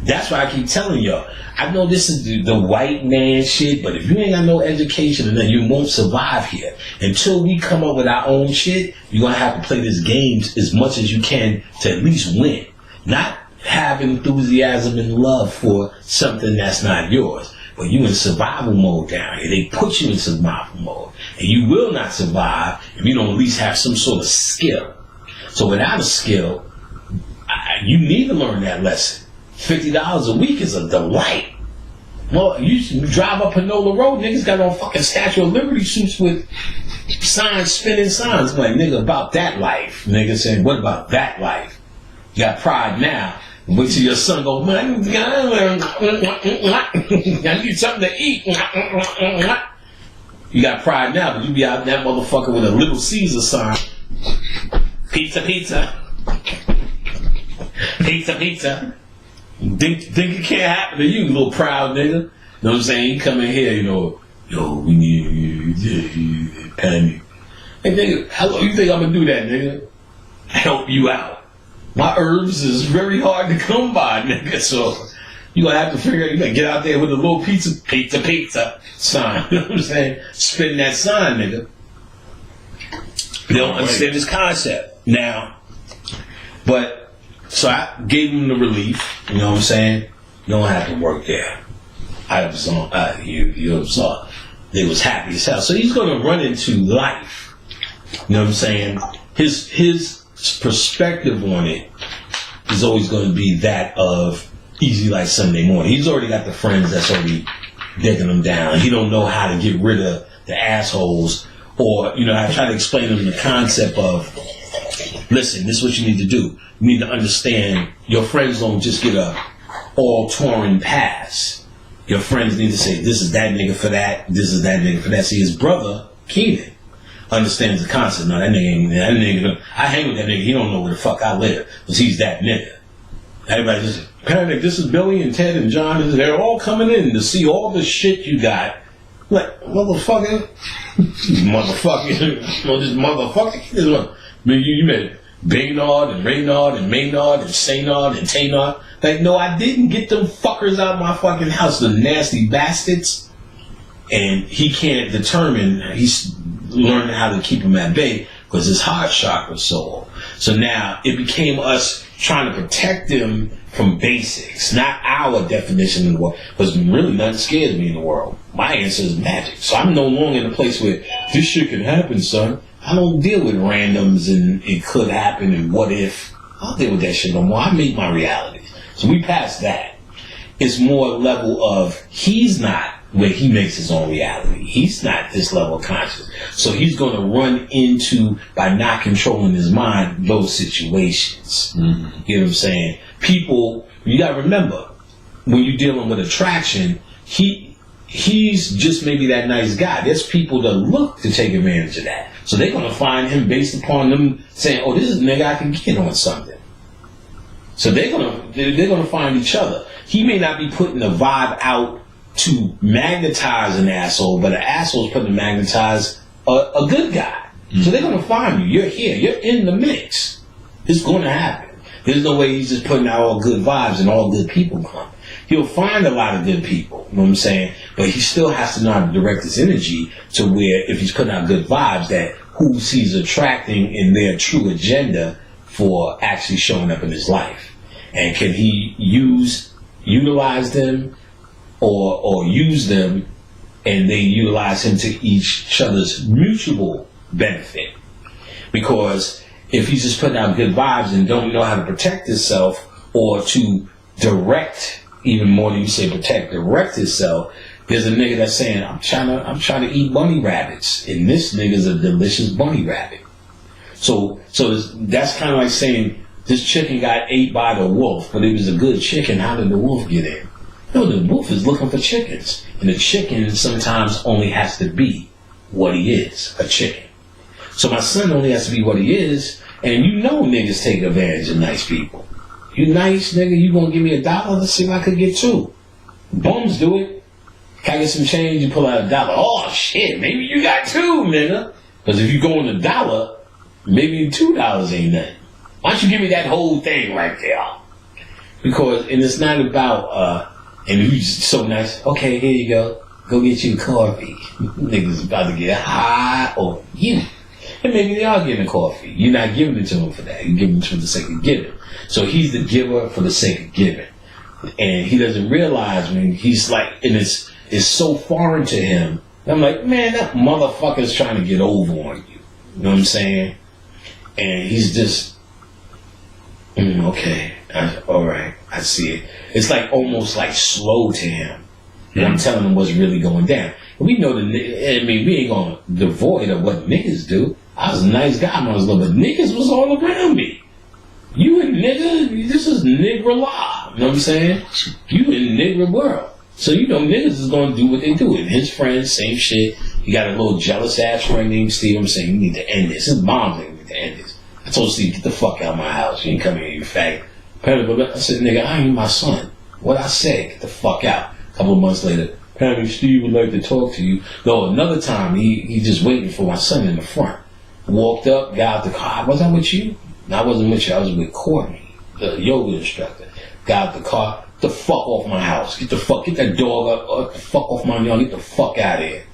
That's why I keep telling y'all. I know this is the white man shit, but if you ain't got no education, then you won't survive here. Until we come up with our own shit, you're going to have to play this game as much as you can to at least win. Not have enthusiasm and love for something that's not yours. But you in survival mode down here. They put you in survival mode. And you will not survive if you don't at least have some sort of skill. So without a skill, you need to learn that lesson. $50 a week is a delight. Well, you drive up Panola Road, niggas got on fucking Statue of Liberty suits with signs, spinning signs. I'm like, nigga, about that life. Nigga saying, what about that life? You got pride now. Wait till your son go, man, I need something to eat. You got pride now, but you be out that motherfucker with a Little Caesar sign. Pizza, pizza. Pizza, pizza. Think it can't happen to you, little proud nigga. You know what I'm saying? You come in here, you know, yo, we need you, panic. Hey nigga, how long you think I'm gonna do that, nigga? Help you out. My herbs is very hard to come by, nigga, so you gonna have to figure out, you gotta get out there with a little pizza sign. You know what I'm saying? Spin that sign, nigga. They don't understand this concept. Now, but so I gave him the relief, you know what I'm saying? You don't have to work there. I was on, you saw, they was happy as hell. So he's going to run into life. You know what I'm saying? His perspective on it is always going to be that of easy like Sunday morning. He's already got the friends that's already digging him down. He don't know how to get rid of the assholes. Or, you know, I try to explain to him the concept of, listen, this is what you need to do. You need to understand your friends don't just get a all-touring pass. Your friends need to say, this is that nigga for that, this is that nigga for that. See, his brother, Keenan, understands the concept. No, that nigga, I hang with that nigga, he don't know where the fuck I live, because he's that nigga. Everybody just, panic, this is Billy and Ted and John, they're all coming in to see all the shit you got. Like, motherfucker, this motherfucker, you met Baynard and Raynard and Maynard and Saynard and Taynard. Like, no, I didn't get them fuckers out of my fucking house, the nasty bastards. And he can't determine, he's learning how to keep them at bay because his heart chakra's so off. So now it became us trying to protect him from basics, not our definition of the world. Because really nothing scares me in the world. My answer is magic. So I'm no longer in a place where this shit can happen, son. I don't deal with randoms and it could happen and what if. I don't deal with that shit no more. I make my reality. So we passed that. It's more a level of he's not where he makes his own reality. He's not this level of conscious. So he's going to run into, by not controlling his mind, those situations. Mm-hmm. You know what I'm saying? People, you got to remember, when you're dealing with attraction, he's just maybe that nice guy. There's people that look to take advantage of that. So they're going to find him based upon them saying, oh, this is a nigga I can get on something. So they're going to find each other. He may not be putting the vibe out to magnetize an asshole, but an asshole is putting to magnetize a good guy. Mm-hmm. So they're going to find you. You're here. You're in the mix. It's going to happen. There's no way he's just putting out all good vibes and all good people come. He'll find a lot of good people, you know what I'm saying? But he still has to know how to direct his energy to where if he's putting out good vibes, that who he's attracting in their true agenda for actually showing up in his life. And can he utilize them or use them and they utilize him to each other's mutual benefit? Because if he's just putting out good vibes and don't know how to protect himself or to direct, even more than you say protect, direct himself, there's a nigga that's saying, I'm trying to eat bunny rabbits, and this nigga's a delicious bunny rabbit. So that's kind of like saying this chicken got ate by the wolf, but it was a good chicken. How did the wolf get in? No, the wolf is looking for chickens, and the chicken sometimes only has to be what he is, a chicken. So my son only has to be what he is, and you know niggas take advantage of nice people. You nice, nigga, you gonna give me $1? Let's see if I could get 2. Bums do it. Can I get some change? You pull out $1. Oh, shit, maybe you got 2, nigga. Because if you go on $1, maybe $2 ain't nothing. Why don't you give me that whole thing right there? Because, and it's not about, and he's so nice, okay, here you go. Go get you coffee. Niggas about to get high on you. And maybe they are getting coffee. You're not giving it to them for that. You're giving it for the sake of giving. So he's the giver for the sake of giving. And he doesn't realize when he's like, and it's so foreign to him. I'm like, man, that motherfucker's trying to get over on you. You know what I'm saying? And he's just, okay, all right, I see it. It's like almost like slow to him. And I'm telling him what's really going down. We know we ain't gonna devoid of what niggas do. I was a nice guy when I was little, but niggas was all around me. You a nigga, this is nigger law. You know what I'm saying? You in nigger world. So you know niggas is gonna do what they do. And his friends, same shit. He got a little jealous ass friend named Steve. I'm saying, you need to end this. His mom said, you need to end this. I told Steve, get the fuck out of my house. You ain't come here, you faggot. I said, nigga, I ain't my son. What I say? Get the fuck out. A couple of months later, Patty, Steve would like to talk to you. No, another time, he just waiting for my son in the front. Walked up, got out the car. Was I with you? No, I wasn't with you. I was with Courtney, the yoga instructor. Got out the car. Get the fuck off my house. Get that dog up. The fuck off my yard. Get the fuck out of here.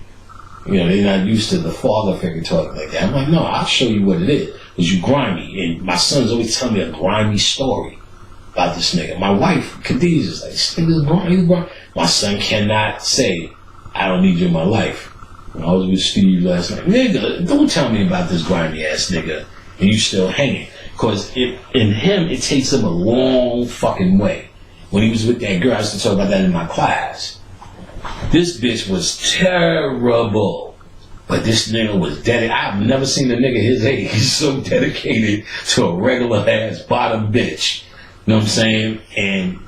You know, they're not used to the father figure talking like that. I'm like, no, I'll show you what it is. Because you grimy. And my son's always telling me a grimy story about this nigga. My wife, Khadijah's like, this nigga's grimy. My son cannot say, I don't need you in my life. When I was with Steve last night, nigga, don't tell me about this grimy ass nigga and you still hanging. Because in him, it takes him a long fucking way. When he was with that girl, I used to talk about that in my class. This bitch was terrible. But this nigga was dedicated. I've never seen a nigga his age so dedicated to a regular ass bottom bitch. You know what I'm saying? And,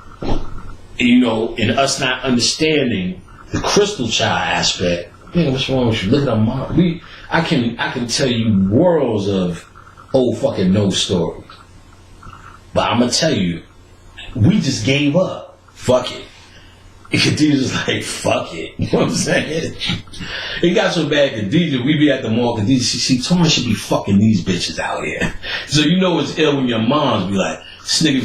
you know, in us not understanding the crystal child aspect, man, what's wrong with you? Look at our mom. I can tell you worlds of old fucking no stories. But I'm gonna tell you, we just gave up. Fuck it. Khadijah's like, fuck it. You know what I'm saying? It got so bad, Khadijah, we be at the mall, Khadijah, she Torn should be fucking these bitches out here. So you know it's ill when your moms be like, this nigga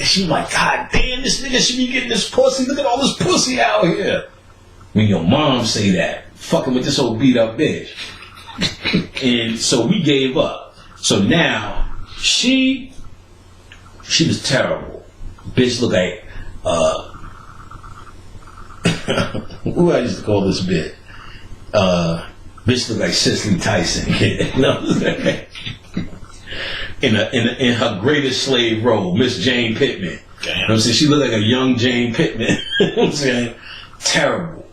she like, God damn, this nigga should be getting this pussy. Look at all this pussy out here. When your mom say that, fucking with this old beat up bitch. And so we gave up. So now, she was terrible. Bitch look like, who I used to call this bitch? Bitch look like Cicely Tyson. You know what I'm saying? In her greatest slave role, Miss Jane Pittman. You know what I'm saying? She looked like a young Jane Pittman. You know what I'm saying? Terrible.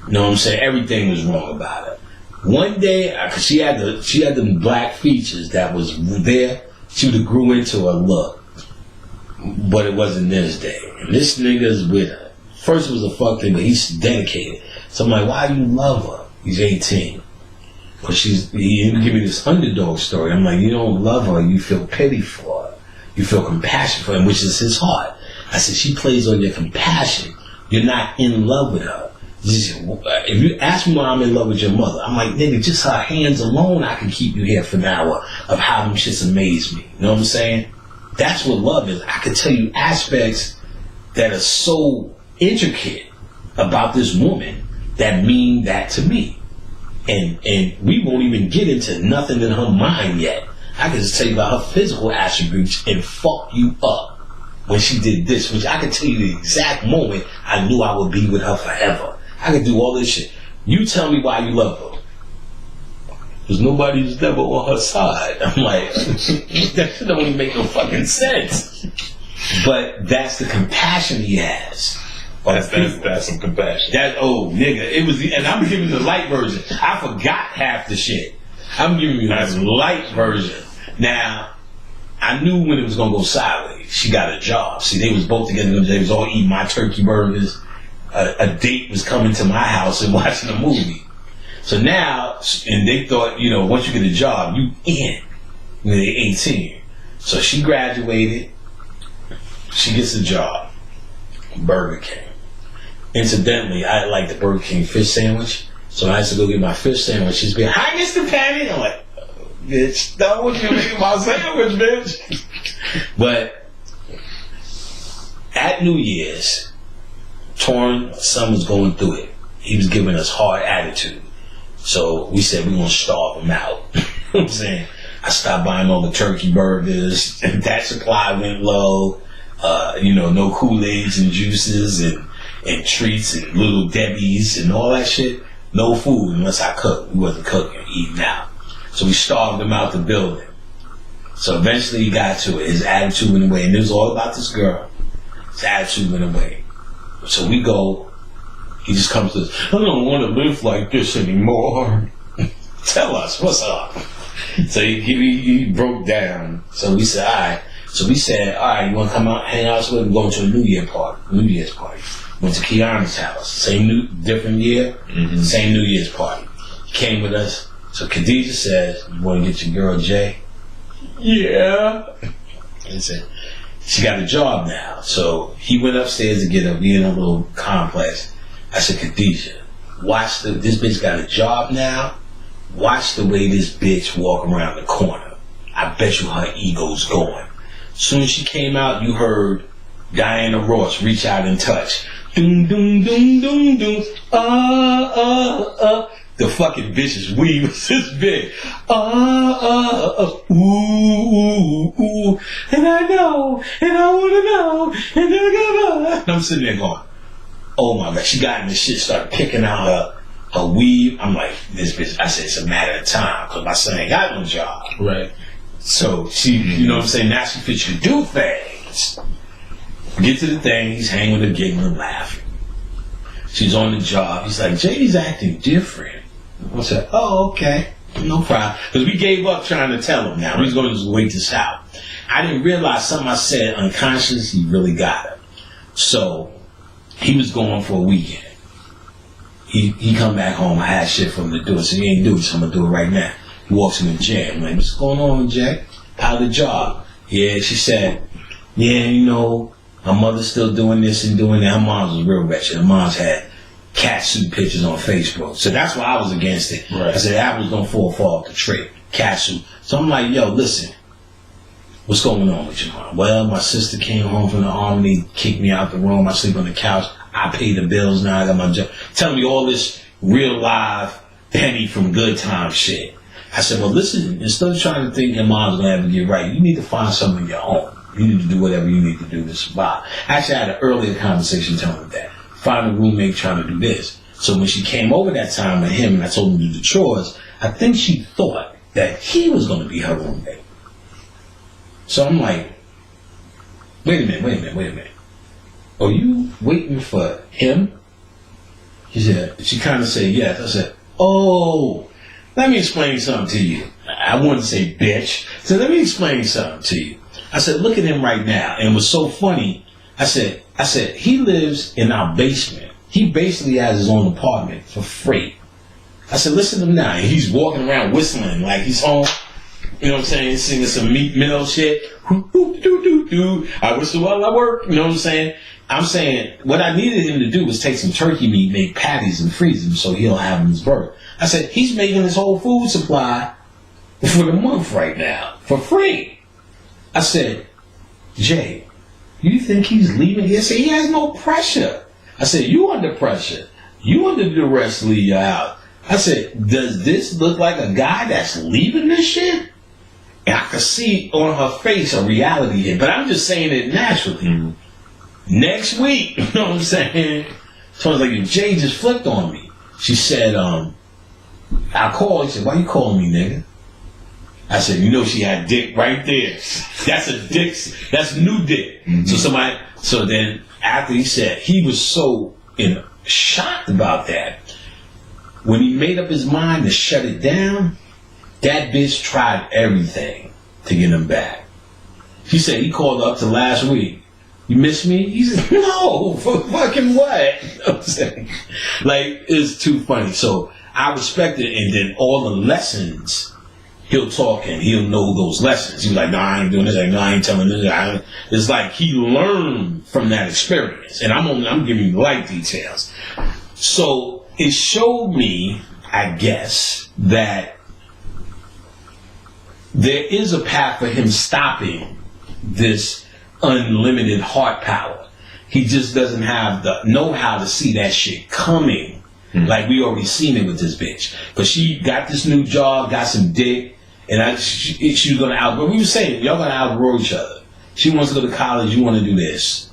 You know what I'm saying? Everything was wrong about her. One day, cause she had them black features that was there. She would have grew into a look, but it wasn't this day. And this nigga's with her. First it was a fuck thing, but he's dedicated. So I'm like, why do you love her? He's 18. But he give me this underdog story. I'm like, you don't love her, you feel pity for her. You feel compassion for her, which is his heart. I said, she plays on your compassion. You're not in love with her. If you ask me why I'm in love with your mother, I'm like, nigga, just her hands alone, I can keep you here for an hour of how them shits amaze me. You know what I'm saying? That's what love is. I could tell you aspects that are so intricate about this woman that mean that to me. And we won't even get into nothing in her mind yet. I can just tell you about her physical attributes and fuck you up when she did this, which I can tell you the exact moment I knew I would be with her forever. I can do all this shit. You tell me why you love her. Because nobody's never on her side. I'm like, that shit don't even make no fucking sense. But that's the compassion he has. That's some compassion. Nigga, it was, and I'm giving the light version. I forgot half the shit. I'm giving you the light version. Now, I knew when it was gonna go sideways. She got a job. See, they was both together. They was all eating my turkey burgers. A date was coming to my house and watching a movie. So now, and they thought, you know, once you get a job, you in. When they're 18. So she graduated. She gets a job. Burger King. Incidentally, I like the Burger King fish sandwich. So I used to go get my fish sandwich. She's being, hi, Mr. Patty. I'm like, bitch, don't want you to make my sandwich, bitch. But at New Year's, Torn, son was going through it. He was giving us hard attitude. So we said we're going to starve him out. You know what I'm saying? I stopped buying all the turkey burgers, and that supply went low. No Kool-Aids and juices and treats and little Debbie's and all that shit. No food unless I cooked. We wasn't cooking, eating out. So we starved him out the building. So eventually he got to it. His attitude went away. And it was all about this girl. His attitude went away. So we go, he just comes to us, I don't want to live like this anymore. Tell us, what's up? So he broke down. So we said, all right. So we said, all right, you want to come out, hang out with us? We're going to a New Year's party. Went to Kiana's house. Different year, same New Year's party. He came with us. So Khadijah says, you want to get your girl Jay? Yeah. He said, she got a job now. So he went upstairs to get her. We in a little complex. I said, Khadijah, watch this bitch got a job now. Watch the way this bitch walk around the corner. I bet you her ego's going. Soon as she came out, you heard Diana Ross reach out and touch. Doom, doom, doom, doom, doom. The fucking bitch's weave was this big. Ooh, ooh, ooh. And I know, and I want to know, and I'm sitting there going, oh my God. She got in this shit, started picking out her weave. I'm like, this bitch, I said, it's a matter of time, because my son ain't got no job. Right. So she, you know what I'm saying, now she fits you to do things. Get to the thing, he's hanging with her, giggling, laughing. She's on the job. He's like, JD's acting different. I said, oh, okay. No problem. Because we gave up trying to tell him now. He's going to just wait this out. I didn't realize something I said unconscious, he really got it. So he was going for a weekend. He come back home. I had shit for him to do. I said, he ain't do it, so I'm going to do it right now. He walks in the gym. I'm like, what's going on, Jack? How the job? Yeah, she said, yeah, you know, her mother's still doing this and doing that. Her mom's was real wretched. Her mom's had cat suit pictures on Facebook. So that's why I was against it. Right. I said, apples don't fall off the tree. Cat suit. So I'm like, yo, listen, what's going on with your mom? Well, my sister came home from the army, kicked me out the room. I sleep on the couch. I pay the bills now. I got my job. Telling me all this real live penny from good time shit. I said, well, listen, instead of trying to think your mom's going to have to get right, you need to find something of your own. You need to do whatever you need to do to survive. Actually, I had an earlier conversation telling her that. Find a roommate trying to do this. So when she came over that time with him and I told him to do the chores, I think she thought that he was going to be her roommate. So I'm like, wait a minute. Are you waiting for him? She kind of said yes. I said, oh, let me explain something to you. I wanted to say bitch. So let me explain something to you. I said, look at him right now. And it was so funny. I said, he lives in our basement. He basically has his own apartment for free. I said, listen to him now. And he's walking around whistling like he's home. You know what I'm saying? Singing some Meat Mill shit. I whistle while I work. You know what I'm saying? I'm saying what I needed him to do was take some turkey meat, make patties, and freeze them so he'll have his burger. I said, he's making his whole food supply for the month right now for free. I said, Jay, you think he's leaving here? I said, he has no pressure. I said, you under pressure. You under duress leave you out. I said, does this look like a guy that's leaving this shit? And I could see on her face a reality here, but I'm just saying it naturally. Mm-hmm. Next week, you know what I'm saying? So I was like, Jay just flipped on me. She said, I called. She said, why you calling me, nigga? I said, you know she had dick right there. That's a dick. That's new dick. Mm-hmm. So then after he said, he was so shocked about that. When he made up his mind to shut it down, that bitch tried everything to get him back. He said he called up to last week. You miss me? He said, no, for fucking what? You know what I'm saying? Like, it's too funny. So I respect it, and then all the lessons, he'll talk and he'll know those lessons. He's like, no, I ain't doing this. Like, no, I ain't telling this. It's like he learned from that experience. And I'm giving you light details. So it showed me, I guess, that there is a path for him stopping this unlimited heart power. He just doesn't have the know-how to see that shit coming. Mm-hmm. Like we already seen it with this bitch. But she got this new job, got some dick, and she was going to outgrow. We were saying, y'all going to outgrow each other. She wants to go to college, you want to do this.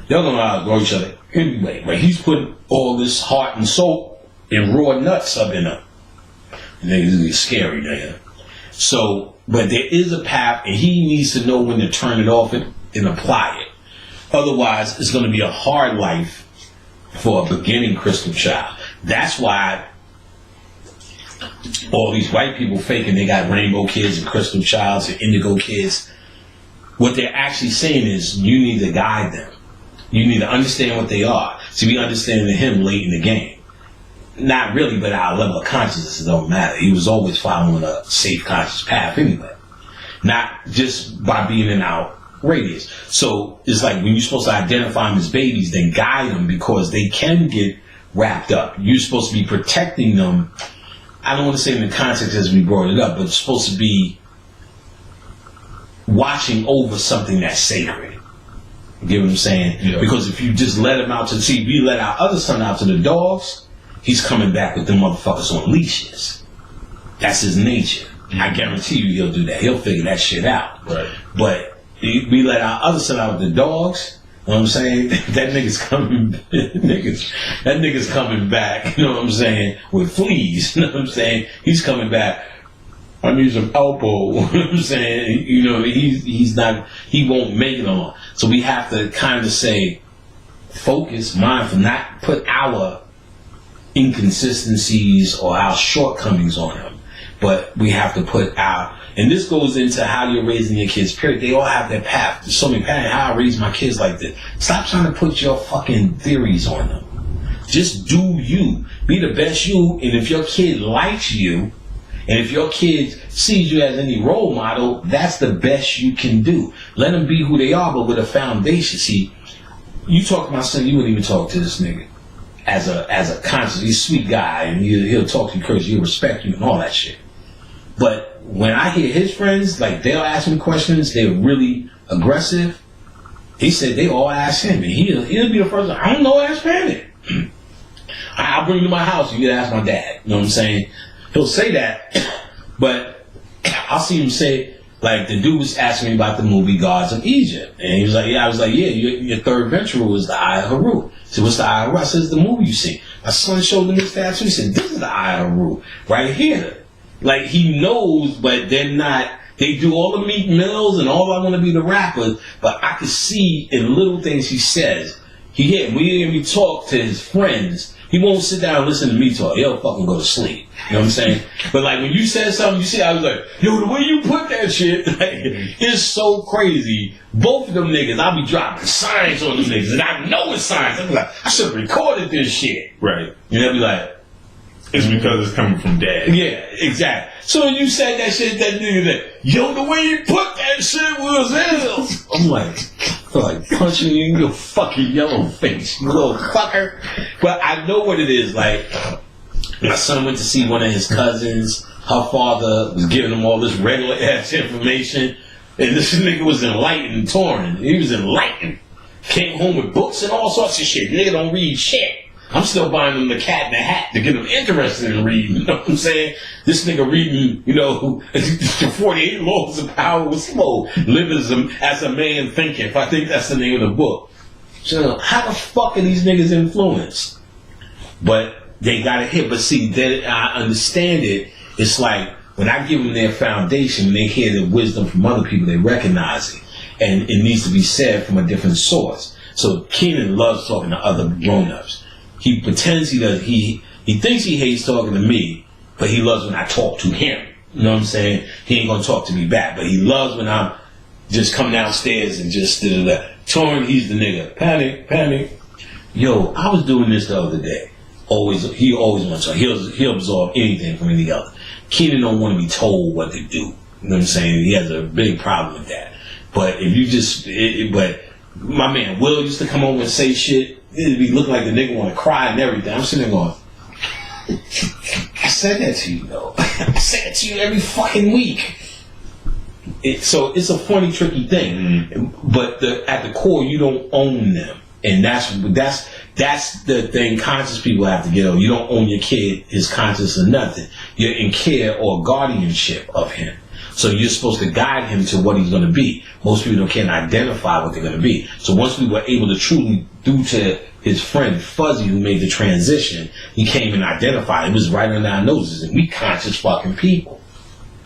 Y'all going to outgrow each other. Anyway, but he's putting all this heart and soul and raw nuts up in her. Niggas is scary, nigga. So, but there is a path, and he needs to know when to turn it off and apply it. Otherwise, it's going to be a hard life for a beginning Crystal child. That's why all these white people faking they got rainbow kids and crystal childs and indigo kids. What they're actually saying is you need to guide them. You need to understand what they are. So we understand him late in the game. Not really, but our level of consciousness don't matter. He was always following a safe, conscious path anyway. Not just by being in our radius. So it's like when you're supposed to identify them as babies, then guide them because they can get wrapped up. You're supposed to be protecting them. I don't want to say in the context as we brought it up, but it's supposed to be watching over something that's sacred. You get what I'm saying? Yeah. Because if you just let him out to see, we let our other son out to the dogs, he's coming back with them motherfuckers on leashes. That's his nature. I guarantee you he'll do that. He'll figure that shit out. Right. But we let our other son out with the dogs. You know what I'm saying? That nigga's coming. That nigga's coming back. You know what I'm saying? With fleas. You know what I'm saying? He's coming back. I need some elbow. You know what I'm saying? You know, he's not. He won't make it on. So we have to kind of say, focus, mindful, not put our inconsistencies or our shortcomings on him. But we have to put our, and this goes into how you're raising your kids, period. They all have their path. There's so many paths. How I raise my kids like this. Stop trying to put your fucking theories on them. Just do you. Be the best you. And if your kid likes you, and if your kid sees you as any role model, that's the best you can do. Let them be who they are, but with a foundation. See, you talk to my son, you wouldn't even talk to this nigga as a conscious, he's a sweet guy, and he'll talk to you because he'll respect you and all that shit. But when I hear his friends, like they'll ask me questions, they're really aggressive. He said they all ask him, and he'll be the first one. I don't know, ask Panic. I'll bring you to my house, you can ask my dad. You know what I'm saying? He'll say that, but I'll see him say, like, the dude was asking me about the movie Gods of Egypt. And he was like, yeah, I was like, yeah, your third venture was the Eye of Haru. He said, what's the Eye of Haru? I said, it's the movie you see. My son showed him this statue. He said, this is the Eye of Haru, right here. Like, he knows, but they're not, they do all the Meek Mills and all I want to be the rappers, but I could see in little things he says. We hear me talk to his friends. He won't sit down and listen to me talk. He'll fucking go to sleep. You know what I'm saying? But like when you said something, you see, I was like, yo, the way you put that shit, like, it's so crazy. Both of them niggas, I'll be dropping signs on them niggas, and I know it's signs. I'm like, I should have recorded this shit. Right. And they'll be like, it's because it's coming from dad. yeah, exactly. So when you said that shit, that nigga that, yo, the way you put that shit was ill. I'm like, I feel like punching you in your fucking yellow face, you little fucker. But I know what it is. Like, my son went to see one of his cousins. Her father was giving him all this regular ass information. And this nigga was enlightened, torn. He was enlightened. Came home with books and all sorts of shit. Nigga don't read shit. I'm still buying them the Cat in the Hat to get them interested in reading. You know what I'm saying? This nigga reading, 48 Laws of Power with Slow. Live as a man thinking. I think that's the name of the book. So how the fuck are these niggas influenced? But they got it hit. But see, then I understand it. It's like when I give them their foundation, they hear the wisdom from other people, they recognize it. And it needs to be said from a different source. So Keenan loves talking to other grown-ups. He pretends he does. He thinks he hates talking to me, but he loves when I talk to him. You know what I'm saying? He ain't gonna talk to me back, but he loves when I'm just come downstairs and just Torn, he's the nigga. Panic. Yo, I was doing this the other day. He always wants to. He'll absorb anything from any other. Keenan don't want to be told what to do. You know what I'm saying? He has a big problem with that. But if you but my man Will used to come over and say shit. It'd be looking like the nigga want to cry and everything. I'm sitting there going, I said that to you, though. I say it to you every fucking week. So it's a funny, tricky thing. But at the core, you don't own them. And that's the thing conscious people have to get over. You don't own your kid, his conscious or nothing. You're in care or guardianship of him. So you're supposed to guide him to what he's going to be. Most people can't identify what they're going to be. So once we were able to truly do to his friend Fuzzy, who made the transition, he came and identified. It was right under our noses, and we conscious fucking people.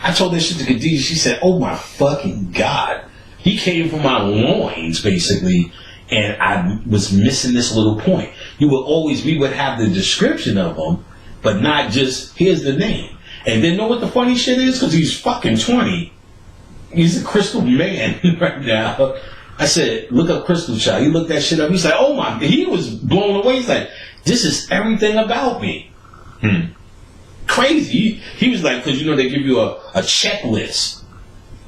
I told that shit to Khadijah. She said, "Oh my fucking God." He came from my loins, basically, and I was missing this little point. We would have the description of him, but not just, here's the name. And then know what the funny shit is? Because he's fucking 20. He's a crystal man right now. I said, look up Crystal Child. He looked that shit up. He's like, oh my, he was blown away. He's like, this is everything about me. Crazy. He was like, because they give you a checklist.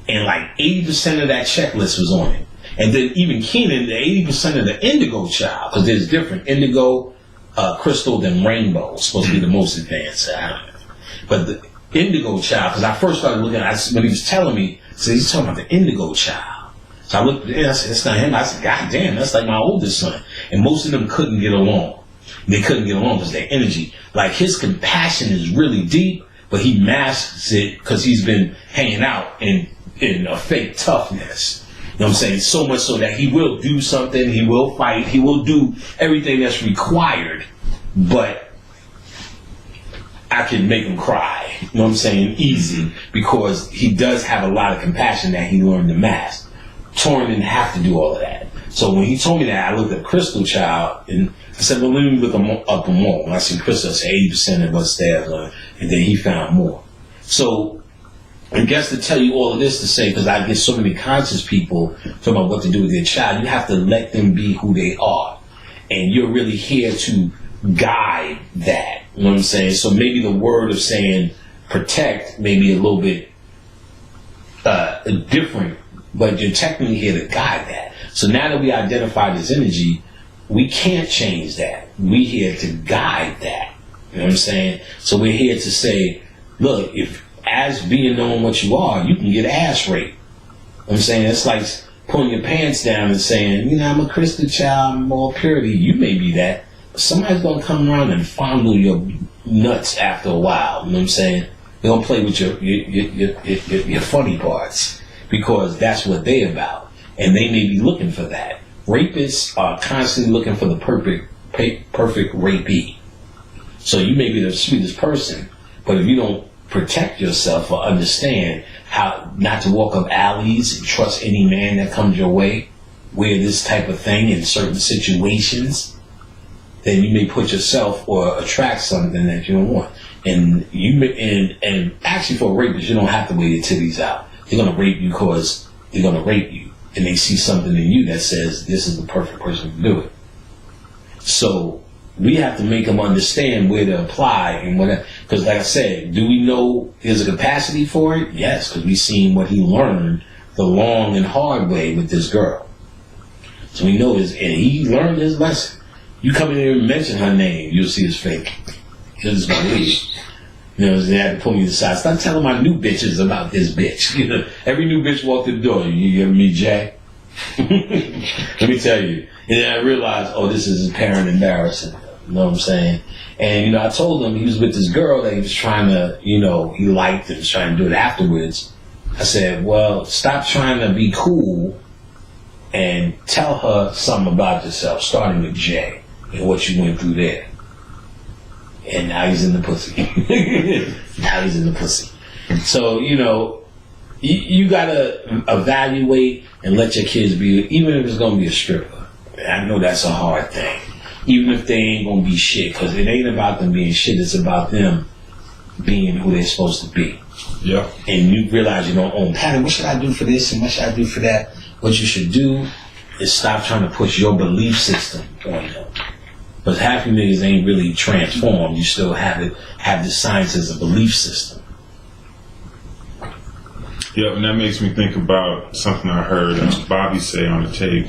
And like 80% of that checklist was on it. And then even Kenan, the 80% of the indigo child, because there's different indigo, crystal, then rainbow is supposed to be the most advanced. I don't know. But the indigo child, because I first started looking at it, when he was telling me, so he's talking about the indigo child. So I looked at it, I said, that's not him. I said, God damn, that's like my oldest son. And most of them couldn't get along. They couldn't get along because their energy, like his compassion is really deep, but he masks it because he's been hanging out in a fake toughness. You know what I'm saying? So much so that he will do something, he will fight, he will do everything that's required, but I can make him cry. You know what I'm saying? Easy. Because he does have a lot of compassion that he learned to mask. Torin didn't have to do all of that. So when he told me that, I looked at Crystal Child and I said, well, let me look up more. When I see Crystal, I said 80% of what's there, and then he found more. So I guess to tell you all of this to say, because I get so many conscious people talking about what to do with their child, you have to let them be who they are. And you're really here to guide that. You know what I'm saying? So maybe the word of saying protect may be a little bit different, but you're technically here to guide that. So now that we identified this energy, we can't change that. We're here to guide that. You know what I'm saying? So we're here to say, look, if as being known what you are, you can get ass raped. You know what I'm saying? It's like pulling your pants down and saying, you know, I'm a Christian child, I'm all purity. You may be that, but somebody's going to come around and fondle your nuts after a while. You know what I'm saying? They're going to play with your funny parts because that's what they're about. And they may be looking for that. Rapists are constantly looking for the perfect rapee. So you may be the sweetest person, but if you don't protect yourself or understand how not to walk up alleys and trust any man that comes your way, wear this type of thing in certain situations, then you may put yourself or attract something that you don't want. And and actually for a rapist, you don't have to wear your titties out. They're gonna rape you because they're gonna rape you. And they see something in you that says this is the perfect person to do it. So we have to make them understand where to apply and whatever. Because like I said, do we know there's a capacity for it? Yes, because we've seen what he learned the long and hard way with this girl. So we know and he learned his lesson. You come in here and mention her name, you'll see his face. He'll just want to leave. You know, they had to pull me to the side. Stop telling my new bitches about this bitch. You know, every new bitch walked through the door. You giving me Jack? Let me tell you. And then I realized, oh, this is apparent embarrassing. You know what I'm saying? And, you know, I told him he was with this girl that he was trying to, you know, he liked and was trying to do it afterwards. I said, well, stop trying to be cool and tell her something about yourself, starting with Jay and what you went through there. And now he's in the pussy. Now he's in the pussy. So, you know, you gotta evaluate and let your kids be, even if it's gonna be a stripper. I know that's a hard thing. Even if they ain't gonna be shit, because it ain't about them being shit, it's about them being who they're supposed to be. Yeah. And you realize you don't own pattern. What should I do for this and what should I do for that? What you should do is stop trying to push your belief system on them. Because half you niggas ain't really transformed. You still have the science as a belief system. Yeah, and that makes me think about something I heard Bobby say on the tape.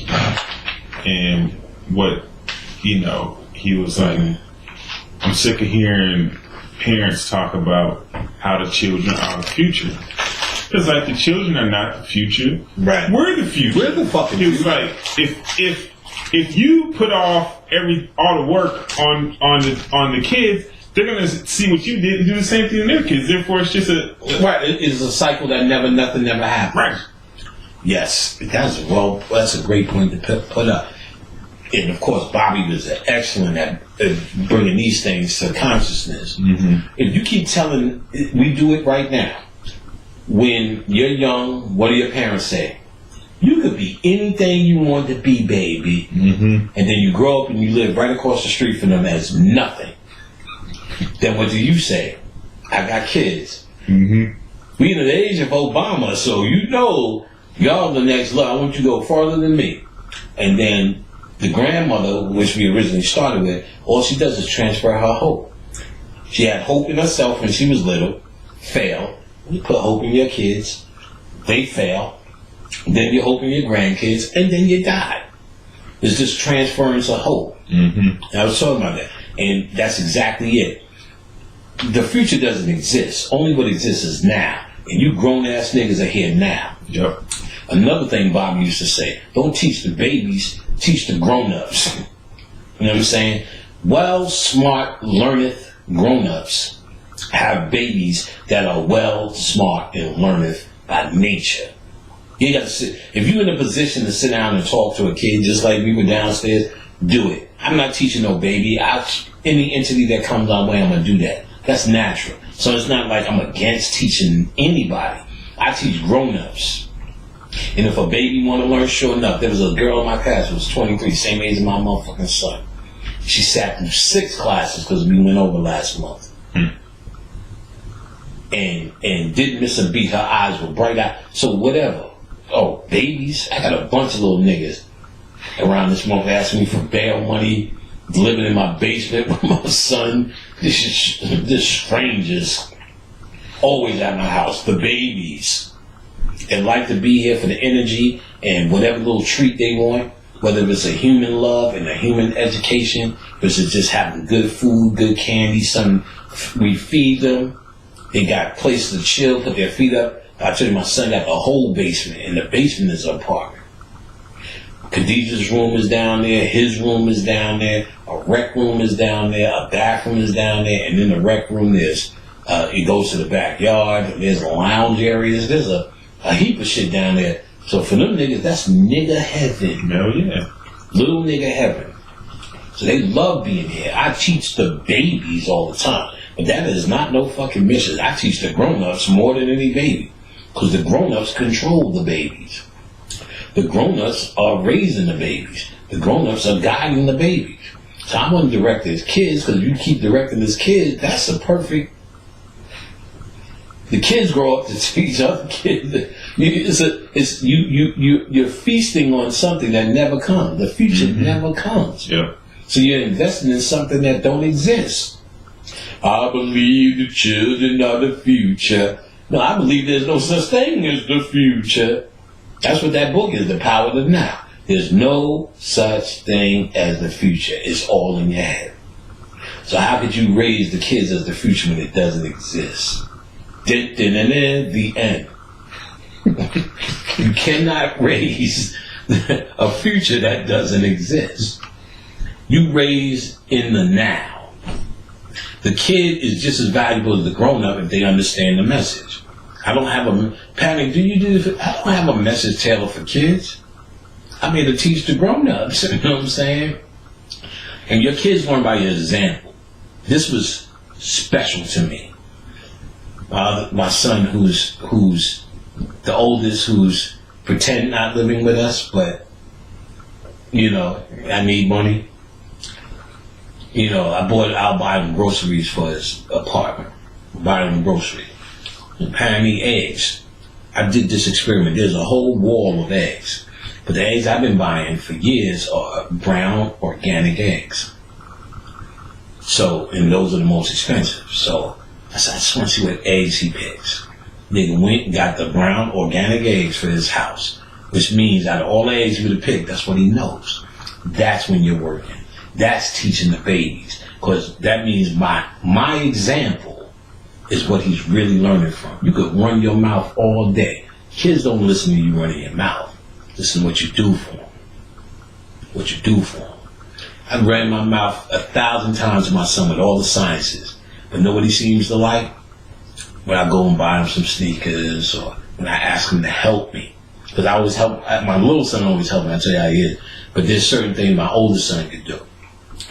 And what, you know, he was like, I'm sick of hearing parents talk about how the children are the future. It's like the children are not the future. Right. We're the future. We're the fucking future. future. It's like, if you put off all the work on the kids, they're gonna see what you did and do the same thing to their kids. Therefore, it's just right. It is a cycle that nothing never happens. Right. Yes, that's a great point to put up. And of course, Bobby was excellent at bringing these things to consciousness. Mm-hmm. If you keep telling, we do it right now. When you're young, what do your parents say? You could be anything you want to be, baby. Mm-hmm. And then you grow up and you live right across the street from them as nothing. Then what do you say? I got kids. Mm-hmm. We in the age of Obama, so you know y'all the next level. I want you to go farther than me. And then the grandmother, which we originally started with, all she does is transfer her hope. She had hope in herself when she was little, failed. You put hope in your kids, they fail. then you're hoping your grandkids, and then you die. It's just transference of hope. Mm-hmm. And I was talking about that. And that's exactly it. The future doesn't exist. Only what exists is now. And you grown-ass niggas are here now. Yep. Another thing Bob used to say, don't teach the babies, teach the grown-ups. You know what I'm saying? Well, smart, learneth grown-ups have babies that are well, smart, and learneth by nature. You gotta sit. If you're in a position to sit down and talk to a kid just like we were downstairs, do it. I'm not teaching no baby. Any entity that comes our way, I'm gonna do that. That's natural. So it's not like I'm against teaching anybody. I teach grown-ups. And if a baby want to learn, sure enough, there was a girl in my class who was 23, same age as my motherfucking son. She sat through 6 classes because we went over last month. And didn't miss a beat. Her eyes were bright out. So whatever. Oh, babies. I got a bunch of little niggas around this month asking me for bail money, living in my basement with my son. This strangers always at my house. The babies. They like to be here for the energy and whatever little treat they want, whether it's a human love and a human education, versus just having good food, good candy, something we feed them. They got places to chill, put their feet up. I tell you, my son got the whole basement, and the basement is an apartment. Khadijah's room is down there, his room is down there, a rec room is down there, a bathroom is down there, and in the rec room there's, it goes to the backyard, there's lounge areas, there's a heap of shit down there. So for them niggas, that's nigga heaven. Hell yeah. Little nigga heaven. So they love being here. I teach the babies all the time. But that is not no fucking mission. I teach the grown-ups more than any baby. Because the grown-ups control the babies. The grown-ups are raising the babies. The grown-ups are guiding the babies. So I want to direct his kids, because if you keep directing his kids, that's a perfect... The kids grow up to teach other kids. You're feasting on something that never comes. The future never comes. Yeah. So you're investing in something that don't exist. I believe the children are the future. No, I believe there's no such thing as the future. That's what that book is, The Power of Now. There's no such thing as the future. It's all in your head. So how could you raise the kids as the future when it doesn't exist? The end. You cannot raise a future that doesn't exist. You raise in the now. The kid is just as valuable as the grown-up if they understand the message. I don't have a... Patty, I don't have a message tailored for kids. I'm here to teach the grown-ups, you know what I'm saying? And your kids learn by your example. This was special to me. My son, who's the oldest, who's pretend not living with us, but, you know, I need money. You know, I'll buy him groceries for his apartment. Buy him groceries. And buy me eggs. I did this experiment. There's a whole wall of eggs. But the eggs I've been buying for years are brown organic eggs. So, and those are the most expensive. So, I said, I just want to see what eggs he picks. Nigga went and got the brown organic eggs for his house. Which means out of all the eggs you would have picked, that's what he knows. That's when you're working. That's teaching the babies. Because that means my example is what he's really learning from. You could run your mouth all day. Kids don't listen to you running your mouth. Listen to what you do for them. What you do for them. I've ran my mouth 1,000 times to my son with all the sciences. But nobody seems to like when I go and buy him some sneakers or when I ask him to help me. Because I always help, my little son always helps me, I tell you how he is. But there's certain things my oldest son could do.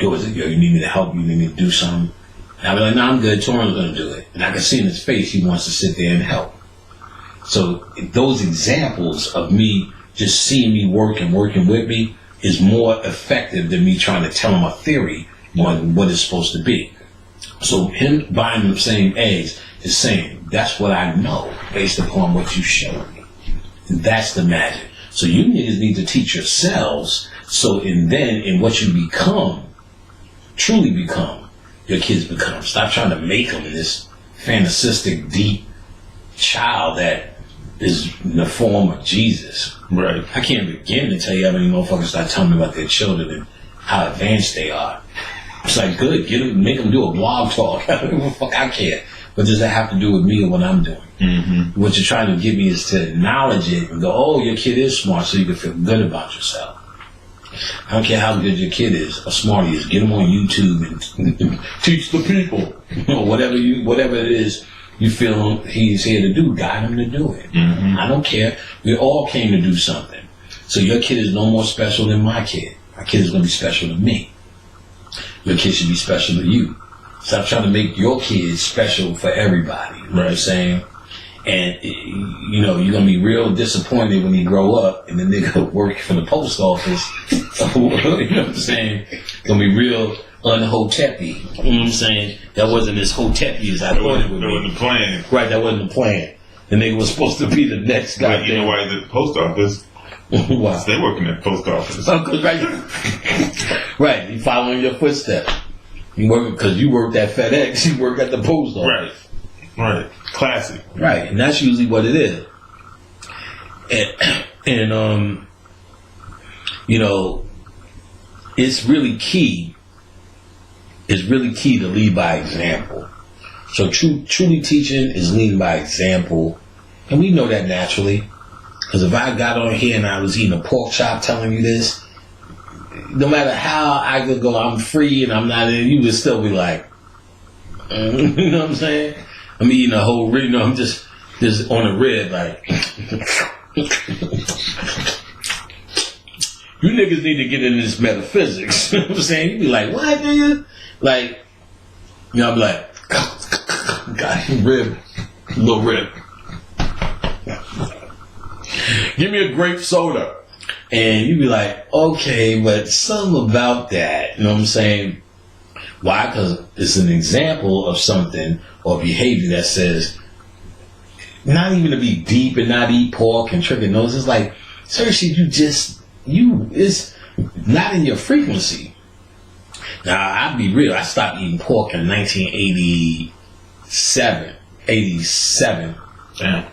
It was, yo, you need me to help you, need me to do something. And I'll be like, no, I'm good, Torrin's going to do it. And I can see in his face he wants to sit there and help. So those examples of me just seeing me work and working with me is more effective than me trying to tell him a theory on what it's supposed to be. So him buying the same eggs is saying, that's what I know based upon what you showed me. And that's the magic. So you niggas need to teach yourselves so in what you become, truly become, your kids become. Stop trying to make them this fantasistic, deep child that is in the form of Jesus. Right. I can't begin to tell you how many motherfuckers start telling me about their children and how advanced they are. It's like, good, make them do a blog talk. Fuck, I can't. But does that have to do with me and what I'm doing? Mm-hmm. What you're trying to get me is to acknowledge it and go, oh, your kid is smart, so you can feel good about yourself. I don't care how good your kid is, how smart he is. Get him on YouTube and teach the people. Whatever it is you feel he's here to do, guide him to do it. Mm-hmm. I don't care. We all came to do something. So your kid is no more special than my kid. My kid is going to be special to me. Your kid should be special to you. Stop trying to make your kids special for everybody. You know what I'm saying? And, you know, you're going to be real disappointed when you grow up and the nigga work for the post office. You know what I'm saying? Going to be real un-Hotepi. You know what I'm saying? That wasn't as Hotepi as I thought it would be. That wasn't the plan. Right, that wasn't the plan. The nigga was supposed to be the next guy. But you know why he's at the post office? Why? They working at the post office. Right, you following your footsteps. You work because you worked at FedEx. You work at the post office. Right. Classic. Right, and that's usually what it is. And you know, it's really key. It's really key to lead by example. So truly teaching is leading by example, and we know that naturally. Because if I got on here and I was eating a pork chop telling you this, no matter how I could go, I'm free and I'm not in, you would still be like, you know what I'm saying? I'm eating a whole rib, you know, I'm just on a rib, like, you niggas need to get into this metaphysics. You know what I'm saying? You'd be like, what, nigga? Like, you know, I'm like, got rib, little rib. Give me a grape soda. And you'd be like, okay, but something about that, you know what I'm saying? Why? Because it's an example of something or behavior that says, not even to be deep and not eat pork and trigger nose. It's like, seriously, it's not in your frequency. Now, I'll be real. I stopped eating pork in 87. Damn.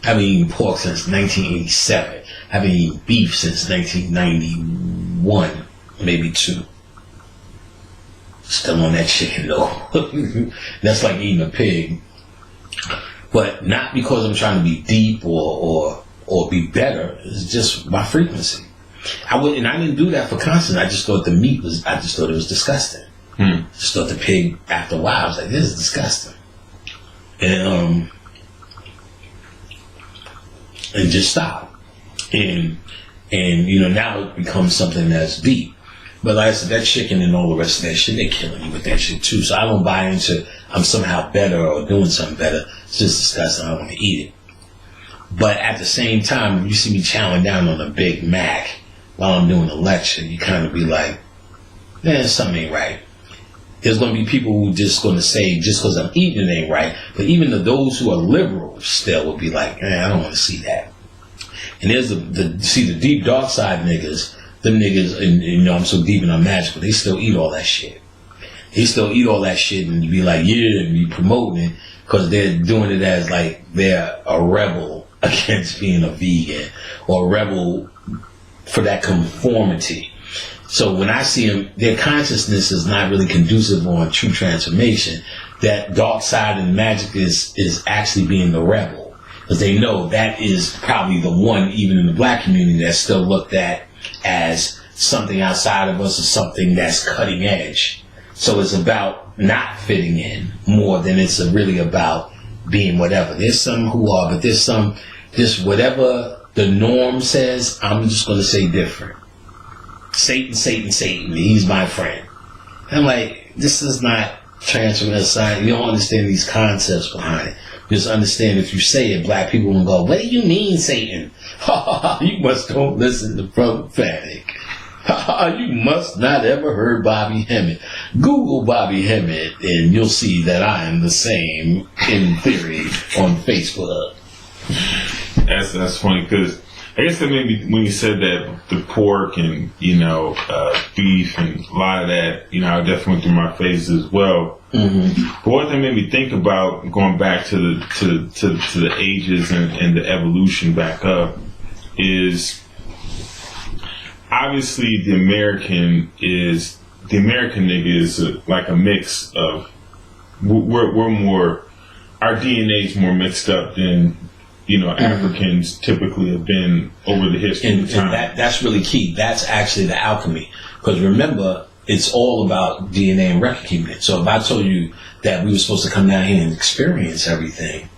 I've been eating pork since 1987. I've been eating beef since 1991, maybe 2. Still on that chicken though. That's like eating a pig. But not because I'm trying to be deep or be better. It's just my frequency. I didn't do that for constant. I just thought the meat was. I just thought it was disgusting. Just thought the pig. After a while, I was like, this is disgusting. And just stop. And you know, now it becomes something that's deep. But like I said, that chicken and all the rest of that shit, they're killing you with that shit too. So I don't buy into I'm somehow better or doing something better. It's just disgusting. I don't want to eat it. But at the same time, if you see me chowing down on a Big Mac while I'm doing a lecture, you kind of be like, man, something ain't right. There's going to be people who just going to say, just because I'm eating it ain't right. But even those who are liberal still will be like, I don't want to see that. And there's the deep dark side niggas, them niggas, and you know, I'm so deep and I'm magical, they still eat all that shit. They still eat all that shit and be like, yeah, and be promoting it because they're doing it as like they're a rebel against being a vegan or a rebel for that conformity. So when I see them, their consciousness is not really conducive on true transformation. That dark side and magic is actually being the rebel. Because they know that is probably the one, even in the black community, that's still looked at as something outside of us or something that's cutting edge. So it's about not fitting in more than it's really about being whatever. There's some who are, but there's some, just whatever the norm says, I'm just going to say different. Satan, he's my friend. And I'm like, this is not transformative science. You don't understand these concepts behind it. Just understand if you say it, black people will go, what do you mean, Satan? You must don't listen to prophetic. You must not ever heard Bobby Hemmett. Google Bobby Hemmett and you'll see that I am the same in theory on Facebook. That's funny because I guess that made me, when you said that, the pork and, beef and a lot of that, I definitely went through my phases as well. Mm-hmm. But one thing made me think about going back to the ages and the evolution back up is obviously the American nigga is like a mix of, we're more, our DNA is more mixed up than, Africans typically have been over the history of time. And that's really key. That's actually the alchemy. Because remember, it's all about DNA and record keeping. So if I told you that we were supposed to come down here and experience everything,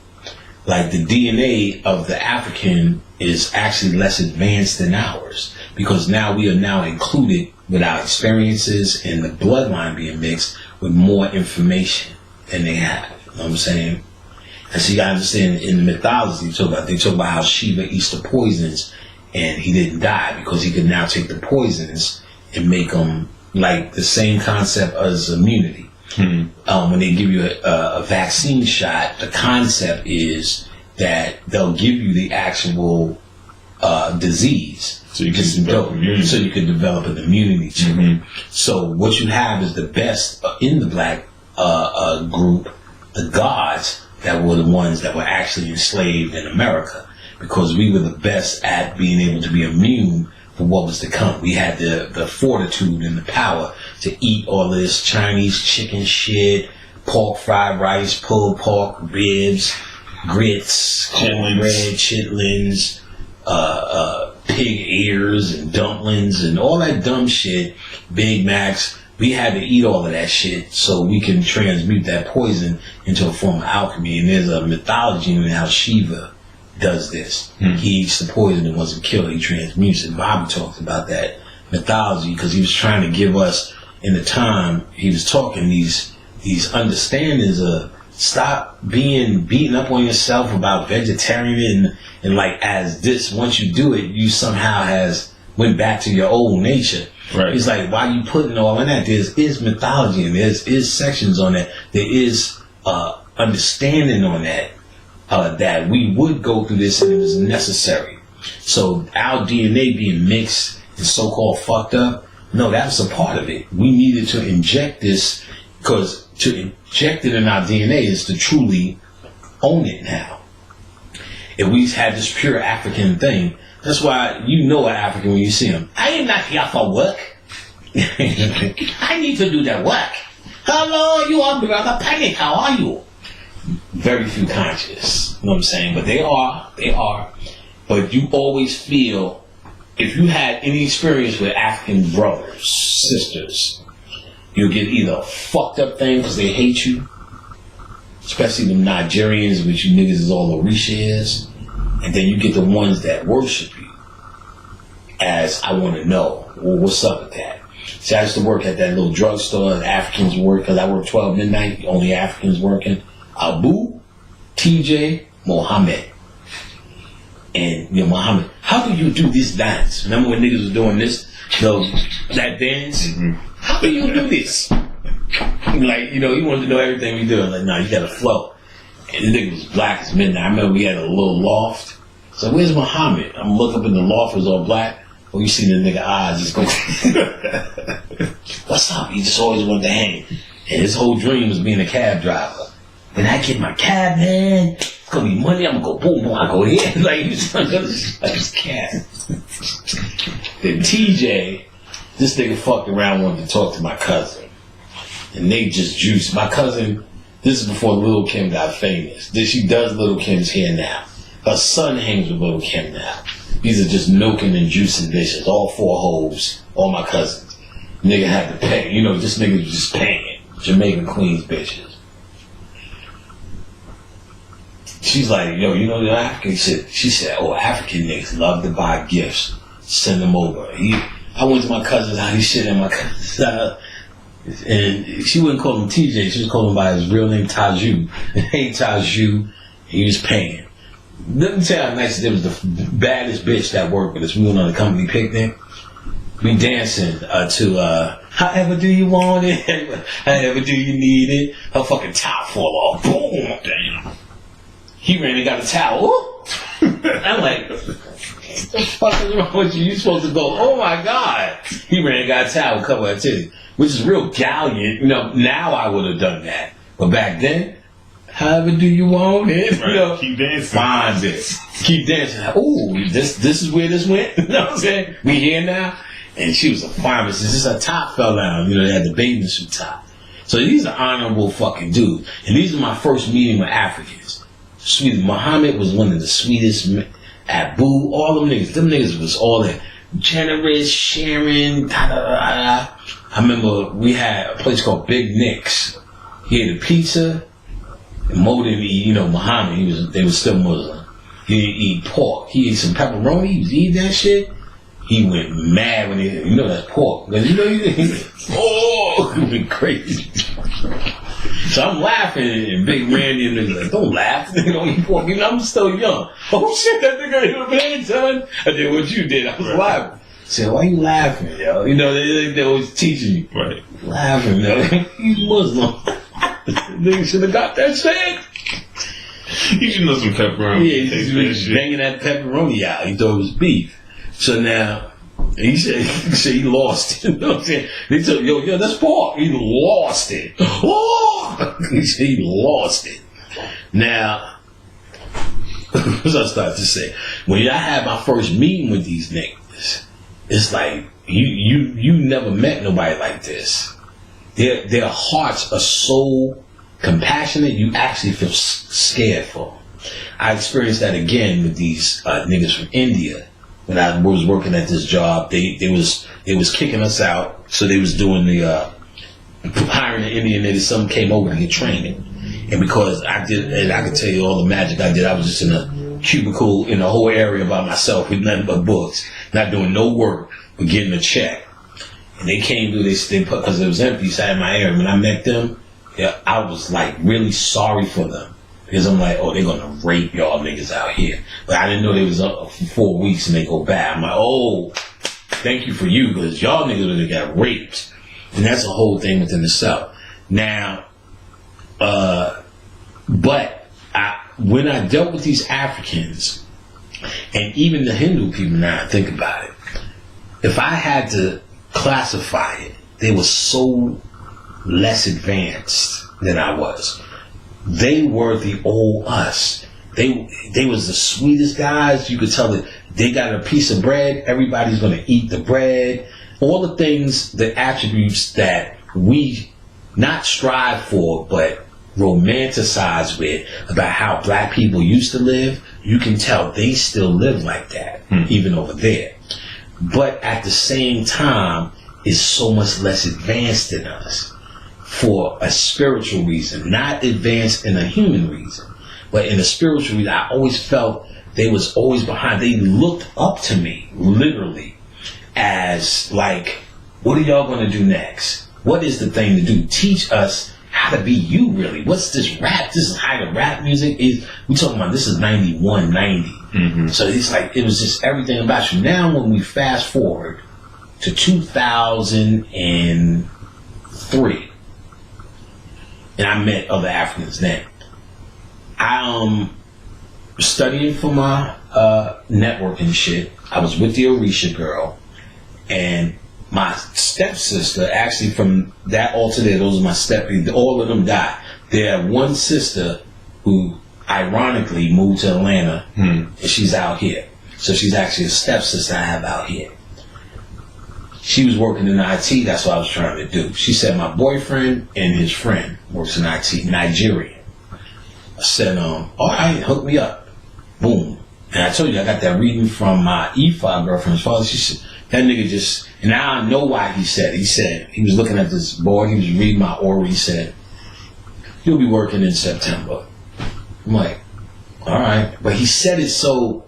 like the DNA of the African is actually less advanced than ours. Because now we are now included with our experiences and the bloodline being mixed with more information than they have. You know what I'm saying? And so you gotta understand, in the mythology, they talk about how Shiva eats the poisons and he didn't die because he could now take the poisons and make them like the same concept as immunity. When they give you a vaccine shot, the concept is that they'll give you the actual disease. So you can develop immunity. So you can develop an immunity to it. So what you have is the best in the black group, the gods that were the ones that were actually enslaved in America, because we were the best at being able to be immune for what was to come. We had the fortitude and the power to eat all of this Chinese chicken shit, pork fried rice, pulled pork, ribs, grits, cornbread, chitlins, pig ears and dumplings and all that dumb shit, Big Macs. We had to eat all of that shit so we can transmute that poison into a form of alchemy. And there's a mythology in how Shiva does this. He eats the poison and wasn't killed. He transmutes it. Bobby talked about that mythology because he was trying to give us, in the time he was talking, these understandings of stop being beaten up on yourself about vegetarian and like as this, once you do it, you somehow has went back to your old nature. Right. It's like, why you putting all in that? There is mythology and there is sections on that. There is understanding on that, that we would go through this and it was necessary. So our DNA being mixed and so-called fucked up, no, that was a part of it. We needed to inject this, because to inject it in our DNA is to truly own it now. If we had this pure African thing, that's why you know an African when you see him. I am not here for work. I need to do that work. Hello, you are brother Panic. How are you? Very few conscious. You know what I'm saying? But they are. But you always feel, if you had any experience with African brothers, sisters, you'll get either a fucked up thing because they hate you, especially the Nigerians, which you niggas is all Orishas. And then you get the ones that worship you as, I want to know, well, what's up with that? See, I used to work at that little drugstore, the Africans work, because I work 12 midnight, only Africans working. Abu, TJ, Mohammed. And, Mohammed, how do you do this dance? Remember when niggas was doing this, that dance? Mm-hmm. How do you do this? Like, he wanted to know everything we do. I'm like, no, you gotta flow. And the nigga was black as midnight. I remember we had a little loft. So where's Muhammad? I'm looking up in the loft, it was all black. Well, you see the nigga eyes just go, what's up? He just always wanted to hang. And his whole dream was being a cab driver. When I get my cab, man, it's gonna be money. I'm gonna go boom, boom. I go here. Like, he was like his cab. Then TJ, this nigga fucked around, wanted to talk to my cousin. And they just juiced. My cousin, this is before Lil' Kim got famous. She does Lil' Kim's hair now. Her son hangs with Lil' Kim now. These are just milking and juicing bitches. All 4 hoes. All my cousins. Nigga had to pay. This nigga was just paying. Jamaican Queens bitches. She's like, yo, the African shit. She said, oh, African niggas love to buy gifts. Send them over. I went to my cousin's house. He shit in my cousin's house. And she wouldn't call him TJ. She was calling him by his real name, Taju. Hey, Taju. He was paying. Let me tell you how nice it was. The baddest bitch that worked with us. We went on a company picnic. We dancing to However Do You Want It? However Do You Need It? Her fucking top fall off. Boom. Damn. He ran and got a towel. I'm like, the fuck is wrong with you? You supposed to go, oh my God. He ran and got a towel, cover her titty, which is real gallant. You know, now I would have done that. But back then, however do you want it? Right. You know, Keep dancing. find it. Keep dancing. Ooh, this is where this went. You know what I'm saying? We here now. And she was a pharmacist. Just her top fell down. You know, they had the bathing suit top. So these are honorable fucking dudes. And these are my first meeting with Africans. Sweet Muhammad was one of the sweetest. Abu, all them niggas. Them niggas was all that. Generous, sharing, da da da da. I remember we had a place called Big Nick's. He ate a pizza. And Mo didn't eat, you know, Muhammad, they was still Muslim. He didn't eat pork. He ate some pepperoni. He was eating that shit. He went mad when you know that's pork. Because you know, he went crazy. So I'm laughing, and Big Randy and niggas like, don't laugh. Nigga don't eat pork. You know, I'm still young. Oh shit, that nigga ain't a man, son. I did what you did. I was laughing. I said, why you laughing, yo? You know, they always teaching you. Right. Laughing, yo. He's Muslim. Nigga should have got that shit. You should know some pepperoni. Yeah, he's been banging that pepperoni out. He thought it was beef. So now, he said he lost it. You know what I'm saying? They told yo, that's pork. He lost it. Oh! He said he lost it. Now, what was I start to say? When I had my first meeting with these niggas, it's like, you never met nobody like this. Their hearts are so compassionate, you actually feel scared for them. I experienced that again with these niggas from India. When I was working at this job, they was kicking us out, so they was doing the hiring the Indian niggas. Some came over to get training, and because I did, and I could tell you all the magic I did. I was just in a cubicle in a whole area by myself with nothing but books, not doing no work, but getting a check. And they came through, they put, because it was empty, sat in my area. When I met them, yeah, I was like really sorry for them. Because I'm like, oh, they're going to rape y'all niggas out here. But I didn't know they was up for 4 weeks and they go back. I'm like, oh, thank you for you, because y'all niggas would have got raped. And that's a whole thing within itself. Now, but when I dealt with these Africans, and even the Hindu people now, I think about it, if I had to classify it, they were so less advanced than I was. They were the old us. They was the sweetest guys. You could tell that they got a piece of bread. Everybody's going to eat the bread. All the things, the attributes that we not strive for, but romanticize with about how black people used to live. You can tell they still live like that, even over there. But at the same time, is so much less advanced than us for a spiritual reason, not advanced in a human reason, but in a spiritual reason. I always felt they was always behind. They looked up to me, literally, as like, what are y'all going to do next? What is the thing to do? Teach us how to be you, really. What's this rap? This is how the rap music is. We talking about, this is 91, 90. Mm-hmm. So it's like, it was just everything about you. Now when we fast forward to 2003, and I met other Africans then, I studying for my networking shit. I was with the Orisha girl, and my stepsister, actually from that altar there, those are my all of them died. They had one sister who ironically moved to Atlanta, and she's out here. So she's actually a stepsister I have out here. She was working in IT, that's what I was trying to do. She said my boyfriend and his friend works in IT, Nigerian. I said, all right, hook me up. Boom. And I told you, I got that reading from my E5 girlfriend's father. She said, that nigga just, and now I know why he said, he was looking at this board, he was reading my aura, he said, you'll be working in September. I'm like, all right. But he said it so,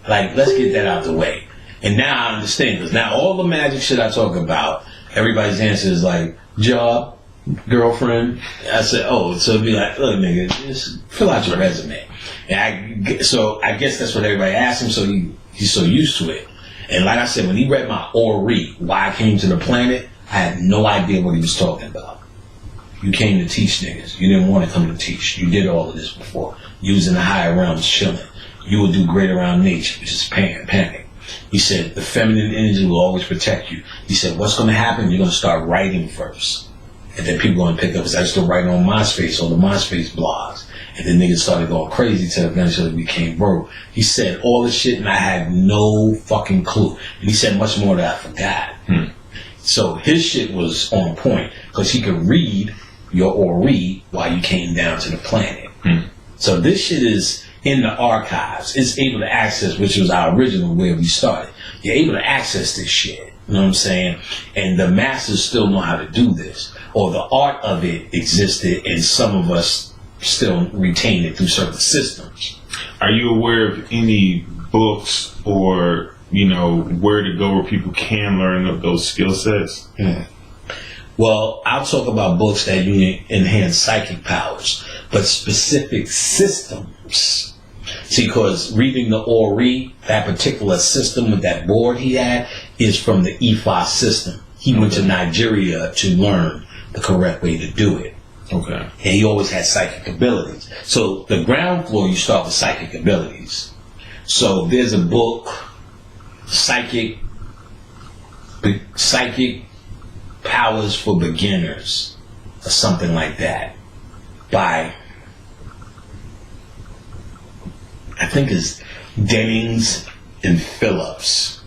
like, let's get that out the way. And now I understand, because now all the magic shit I talk about, everybody's answer is like, job, girlfriend. I said, oh, so it'd be like, look, nigga, just fill out your resume. And so I guess that's what everybody asked him, so he's so used to it. And like I said, when he read my Ori, why I came to the planet, I had no idea what he was talking about. You came to teach niggas. You didn't want to come to teach. You did all of this before. You was in the higher realms chilling. You would do great around nature, which is panic. He said, the feminine energy will always protect you. He said, what's going to happen? You're going to start writing first. And then people are going to pick up, because I used to write on MySpace, on the MySpace blogs. And then niggas started going crazy till eventually became broke. He said all this shit and I had no fucking clue. And he said much more that I forgot. So his shit was on point because he could read your Ori while you came down to the planet. So this shit is in the archives. It's able to access, which was our original where we started. You're able to access this shit. You know what I'm saying? And the masses still know how to do this. Or the art of it existed and some of us still retain it through certain systems. Are you aware of any books or, where to go where people can learn of those skill sets? Well, I'll talk about books that you enhance psychic powers, but specific systems. See, because reading the Ori, that particular system with that board he had, is from the Ifa system. He went to Nigeria to learn the correct way to do it. Okay. And he always had psychic abilities. So the ground floor, you start with psychic abilities. So there's a book, Psychic Powers for Beginners, or something like that, by, I think it's Dennings and Phillips.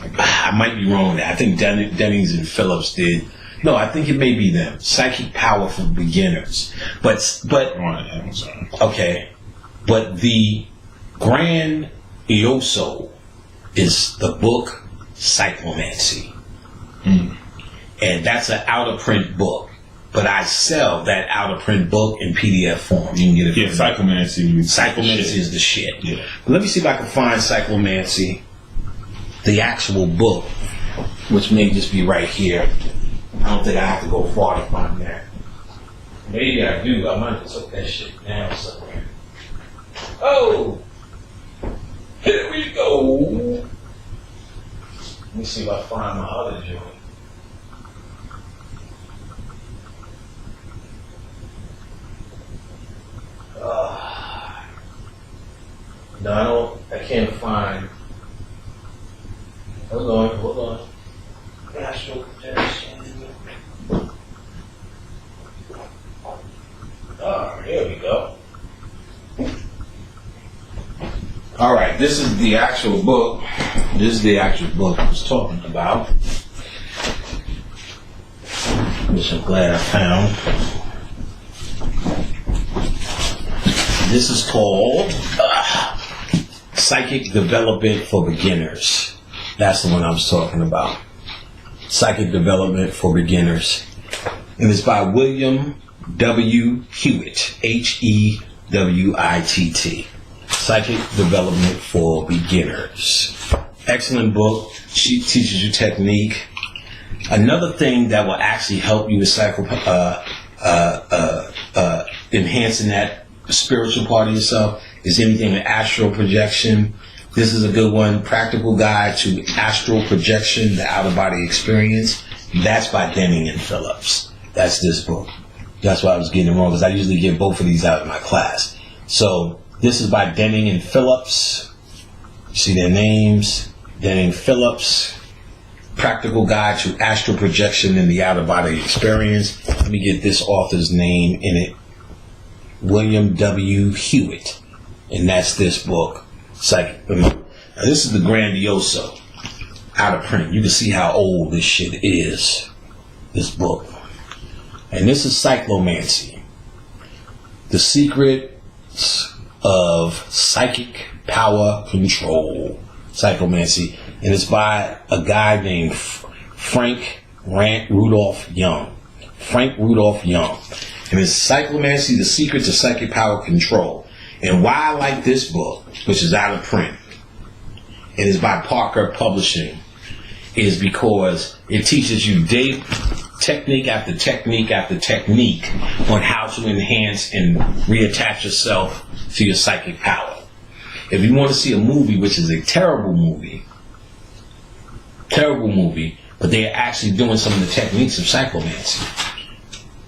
I might be wrong there. I think Dennings and Phillips did. No, I think it may be them. Psychic Power for Beginners. But okay. But the Grand Ioso is the book Cyclomancy. And that's an out of print book. But I sell that out of print book in PDF form. You can get it. Yeah, Cyclomancy. Cyclomancy is the shit. Yeah. But let me see if I can find Cyclomancy, the actual book, which may just be right here. I don't think I have to go far to find that. Maybe I do. I might have took that shit down somewhere. Oh! Here we go! Let me see if I find my other joint. No, I can't find. Hold on. Astral projection. Oh, here we go. Alright, this is the actual book. This is the actual book I was talking about, which I'm glad I found. This is called Psychic Development for Beginners. That's the one I was talking about. Psychic Development for Beginners. And it's by William W. Hewitt. Hewitt. Psychic Development for Beginners. Excellent book. She teaches you technique. Another thing that will actually help you with enhancing that spiritual part of yourself is anything with astral projection. This is a good one. Practical Guide to Astral Projection, the Out-of-Body Experience. That's by Denning and Phillips. That's this book. That's why I was getting it wrong, because I usually give both of these out in my class. So this is by Denning and Phillips. You see their names. Denning Phillips. Practical Guide to Astral Projection and the Out-of-Body Experience. Let me get this author's name in it. William W. Hewitt. And that's this book. Now, this is the Grandioso, out of print. You can see how old this shit is, this book. And this is Cyclomancy, the secrets of psychic power control. Cyclomancy. And it's by a guy named Frank Rudolph Young. Frank Rudolph Young. And it's Cyclomancy, the secrets of psychic power control. And why I like this book, which is out of print, and is by Parker Publishing, is because it teaches you technique after technique after technique on how to enhance and reattach yourself to your psychic power. If you want to see a movie, which is a terrible movie, but they're actually doing some of the techniques of Cyclomancy,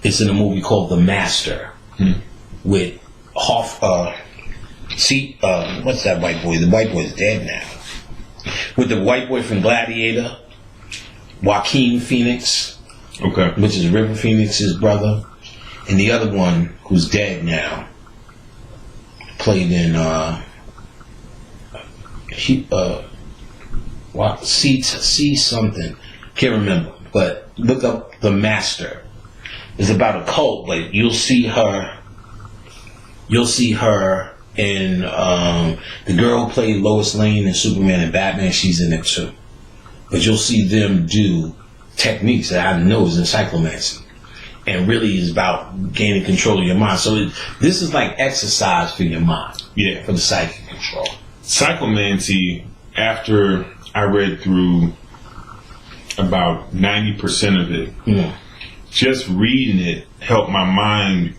it's in a movie called The Master with See, what's that white boy? The white boy's dead now. With the white boy from Gladiator, Joaquin Phoenix, Okay. which is River Phoenix's brother, and the other one who's dead now, played in see something, can't remember, but look up The Master. It's about a cult, but you'll see her and the girl who played Lois Lane in Superman and Batman, she's in it too. But you'll see them do techniques that I know is encyclomancy, and really is about gaining control of your mind. So this is like exercise for your mind, Yeah. for the psychic control. Psychomancy, after I read through about 90% of it, just reading it helped my mind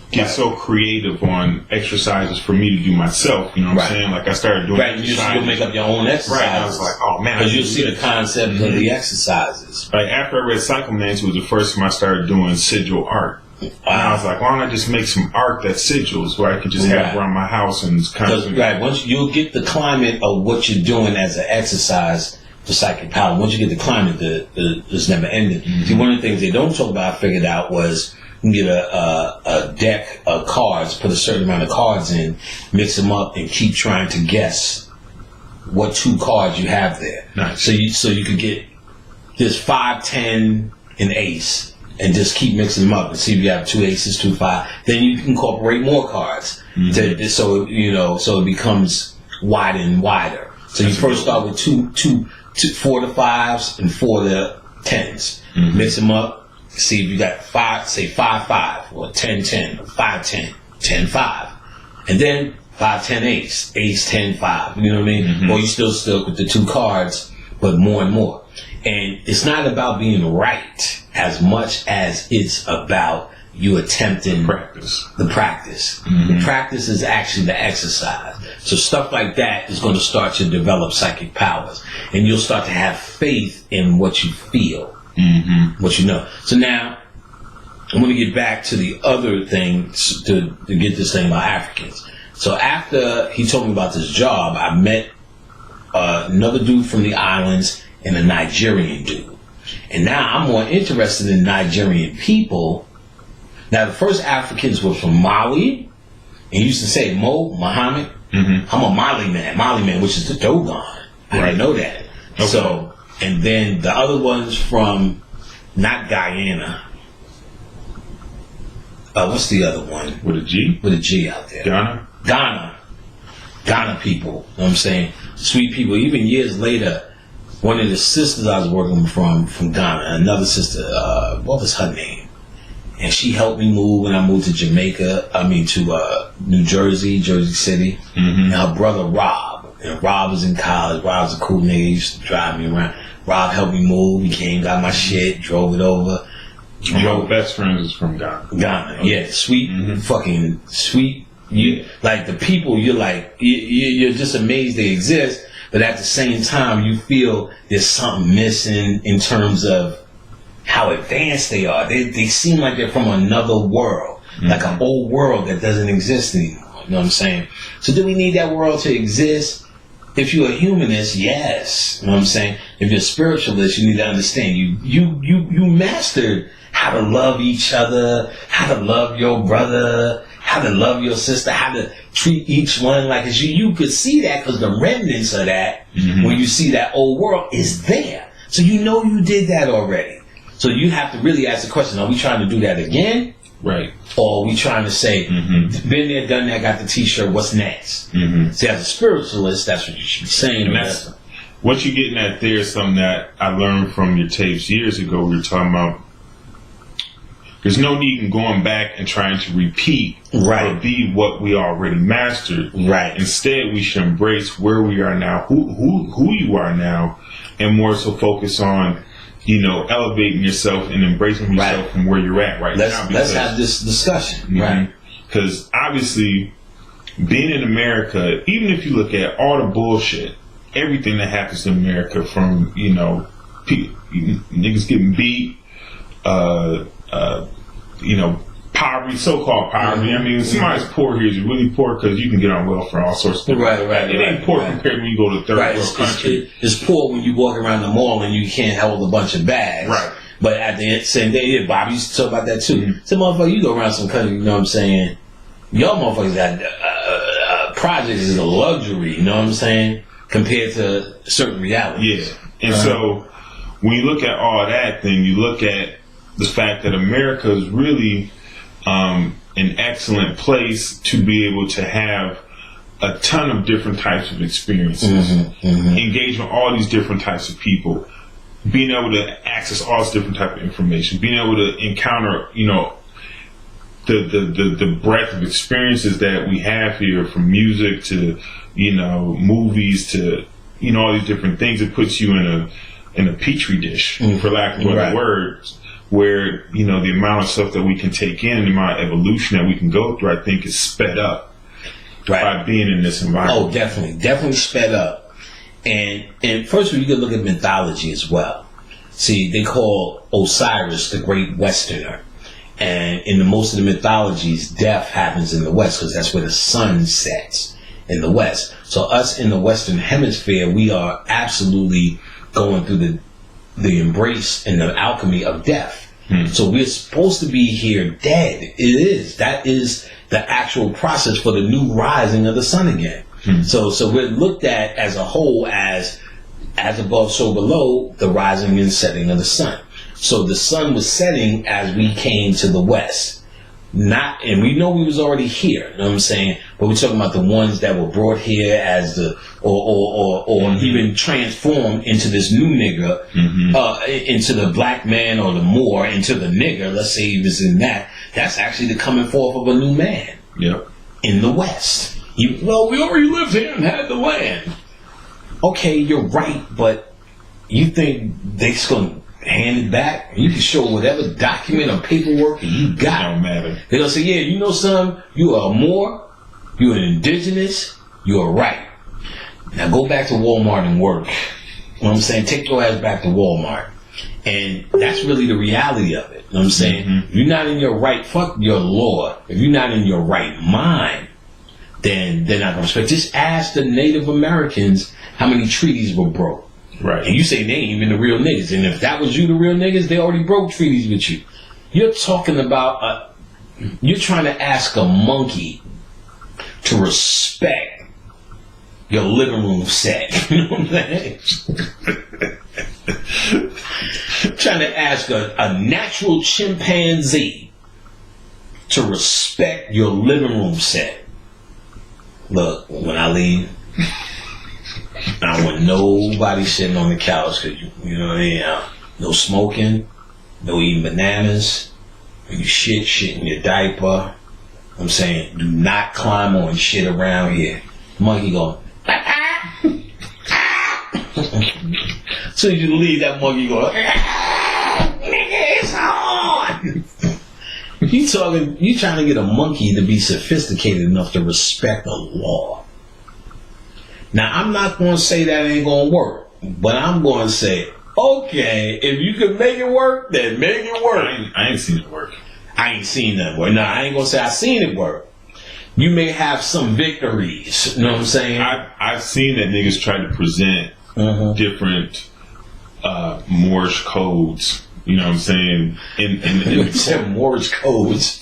get so creative on exercises for me to do myself. You know what I'm saying? Like I started doing Exercises. You'll make up your own exercises. Right. I was like, oh man. Because you'll see the concept of the exercises. Like after I read Psychomancy was the first time I started doing sigil art. And I was like, why don't I just make some art that's sigils where I could just have around my house and kind of... Once you'll get the climate of what you're doing as an exercise for psychic power. Once you get the climate, it's never ending. See, one of the things they don't talk about, I figured out, was you can get a deck of cards, put a certain amount of cards in, mix them up, and keep trying to guess what 2 cards you have there. Nice. So you could get this 5, 10, and ace, and just keep mixing them up and see if you have 2 aces, 2 5. Then you can incorporate more cards, so it becomes wider and wider. So you first start with 4 to 5s and 4 to 10s. Mix them up. See if you got 5, say 5 5 or 10 10 or 5 10 10 5, and then 5 10 ace 10 5. You know what I mean? Or you still stuck with the 2 cards, but more and more. And it's not about being right as much as it's about you attempting the practice. The practice is actually the exercise. So stuff like that is going to start to develop psychic powers, and you'll start to have faith in what you feel. What you know. So now, I'm going to get back to the other thing to get this thing about Africans. So after he told me about this job, I met another dude from the islands and a Nigerian dude. And now I'm more interested in Nigerian people. Now, the first Africans were from Mali, and used to say Muhammad. I'm a Mali man, which is the Dogon. I didn't know that. Okay. So, and then the other ones from, not Guyana. What's the other one? With a G? With a G out there. Ghana people. You know what I'm saying? Sweet people. Even years later, one of the sisters I was working from Ghana, another sister, what was her name? And she helped me move when I moved to to New Jersey, Jersey City. And her brother Rob. And Rob was in college. Rob's a cool nigga. He used to drive me around. Rob helped me move. He came, got my shit, drove it over. My best friend is from Ghana. Yeah, sweet, fucking sweet. You like the people. You're like you're just amazed they exist, but at the same time, you feel there's something missing in terms of how advanced they are. They seem like they're from another world, like an old world that doesn't exist anymore. You know what I'm saying? So do we need that world to exist? If you're a humanist, yes. You know what I'm saying? If you're a spiritualist, you need to understand you mastered how to love each other, how to love your brother, how to love your sister, how to treat each one like it's you. You could see that because the remnants of that, when you see that old world, is there. So you know you did that already. So you have to really ask the question, are we trying to do that again? Right. Or are we trying to say, been there, done that, got the t-shirt, what's next? See, as a spiritualist, that's what you should be saying. And that's what you're getting at there is something that I learned from your tapes years ago. We were talking about there's no need in going back and trying to repeat or be what we already mastered. Right. Instead, we should embrace where we are now, who you are now, and more so focus on, elevating yourself and embracing yourself from where you're at right now. Let's have this discussion. Right. Because obviously, being in America, even if you look at all the bullshit, everything that happens in America from, niggas getting beat, poverty, so-called poverty. I mean, somebody's poor here is really poor because you can get on welfare, all sorts of things. Right. It ain't poor compared when you go to third world country. It's poor when you walk around the mall and you can't hold a bunch of bags. Right. But at the same day, yeah, Bobby used to talk about that too. Mm-hmm. So, motherfucker, you go around some country, you know what I'm saying? Y'all motherfuckers got projects is a luxury, you know what I'm saying? Compared to certain realities. Yeah. And so when you look at all that, then you look at the fact that America is really an excellent place to be able to have a ton of different types of experiences, engage with all these different types of people, being able to access all this different type of information, being able to encounter, you know, the breadth of experiences that we have here, from music to, you know, movies to, you know, all these different things. It puts you in a petri dish, for lack of better words, where, you know, the amount of stuff that we can take in, the amount of evolution that we can go through, I think is sped up by being in this environment. Oh, definitely sped up. And first of all, you can look at mythology as well. See, they call Osiris the Great Westerner. And in most of the mythologies, death happens in the West because that's where the sun sets, in the West. So us in the Western Hemisphere, we are absolutely going through the embrace and the alchemy of death. So we're supposed to be here dead. It is. That is the actual process for the new rising of the sun again. So we're looked at as a whole as above, so below, the rising and setting of the sun. So the sun was setting as we came to the West. And we know we was already here, you know what I'm saying? But we're talking about the ones that were brought here as or even transformed into this new nigger, into the black man or the Moor, into the nigger, let's say he was in that. That's actually the coming forth of a new man. Yep. In the West. Well, we already lived here and had the land. Okay, you're right, but you think they're just going to hand it back? You can show whatever document or paperwork you got. Don't matter. They're going to say, yeah, you know something? You are a Moor, you're an indigenous, you're right. Now go back to Walmart and work. You know what I'm saying? Take your ass back to Walmart. And that's really the reality of it. You know what I'm saying? If you're not in your right, fuck your law. If you're not in your right mind, then they're not going to respect. Just ask the Native Americans how many treaties were broke. Right. And you say they ain't even the real niggas. And if that was you, the real niggas, they already broke treaties with you. You're talking about, you're trying to ask a monkey to respect your living room set. You know what I'm saying? Trying to ask a natural chimpanzee to respect your living room set. Look, when I leave, I don't want nobody sitting on the couch, cause you know what I mean? No smoking, no eating bananas. When you shit in your diaper. I'm saying, do not climb on shit around here. Monkey going, as soon as you leave, that monkey going, nigga, it's on. You trying to get a monkey to be sophisticated enough to respect the law. Now, I'm not going to say that ain't going to work, but I'm going to say, okay, if you can make it work, then make it work. I ain't seen it work. I ain't seen that work. No, I ain't going to say I seen it work. You may have some victories, you know what I'm saying? I've seen that niggas try to present different Morse codes. You know what I'm saying? In Morse codes.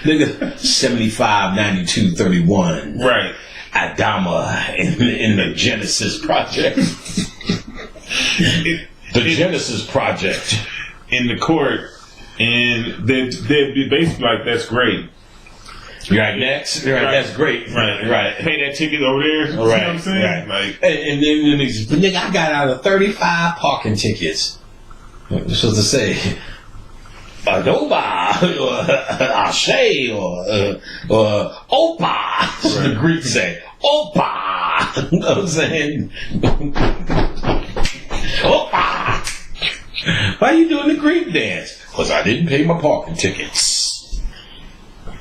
Nigga, 75, 92, 31. Right. Adama in the Genesis Project. Genesis Project. In the court. And they'd be basically like, that's great. Right, next. Right, that's great. Right. Pay that ticket over there. Right. You know what I'm saying? Right. Like, and then nigga, I got out of 35 parking tickets. What am I supposed to say? Adoba, or Ashe, or Opa. The Greeks say, Opa. You know what I'm saying? Opa. Why are you doing the Greek dance? Because I didn't pay my parking tickets.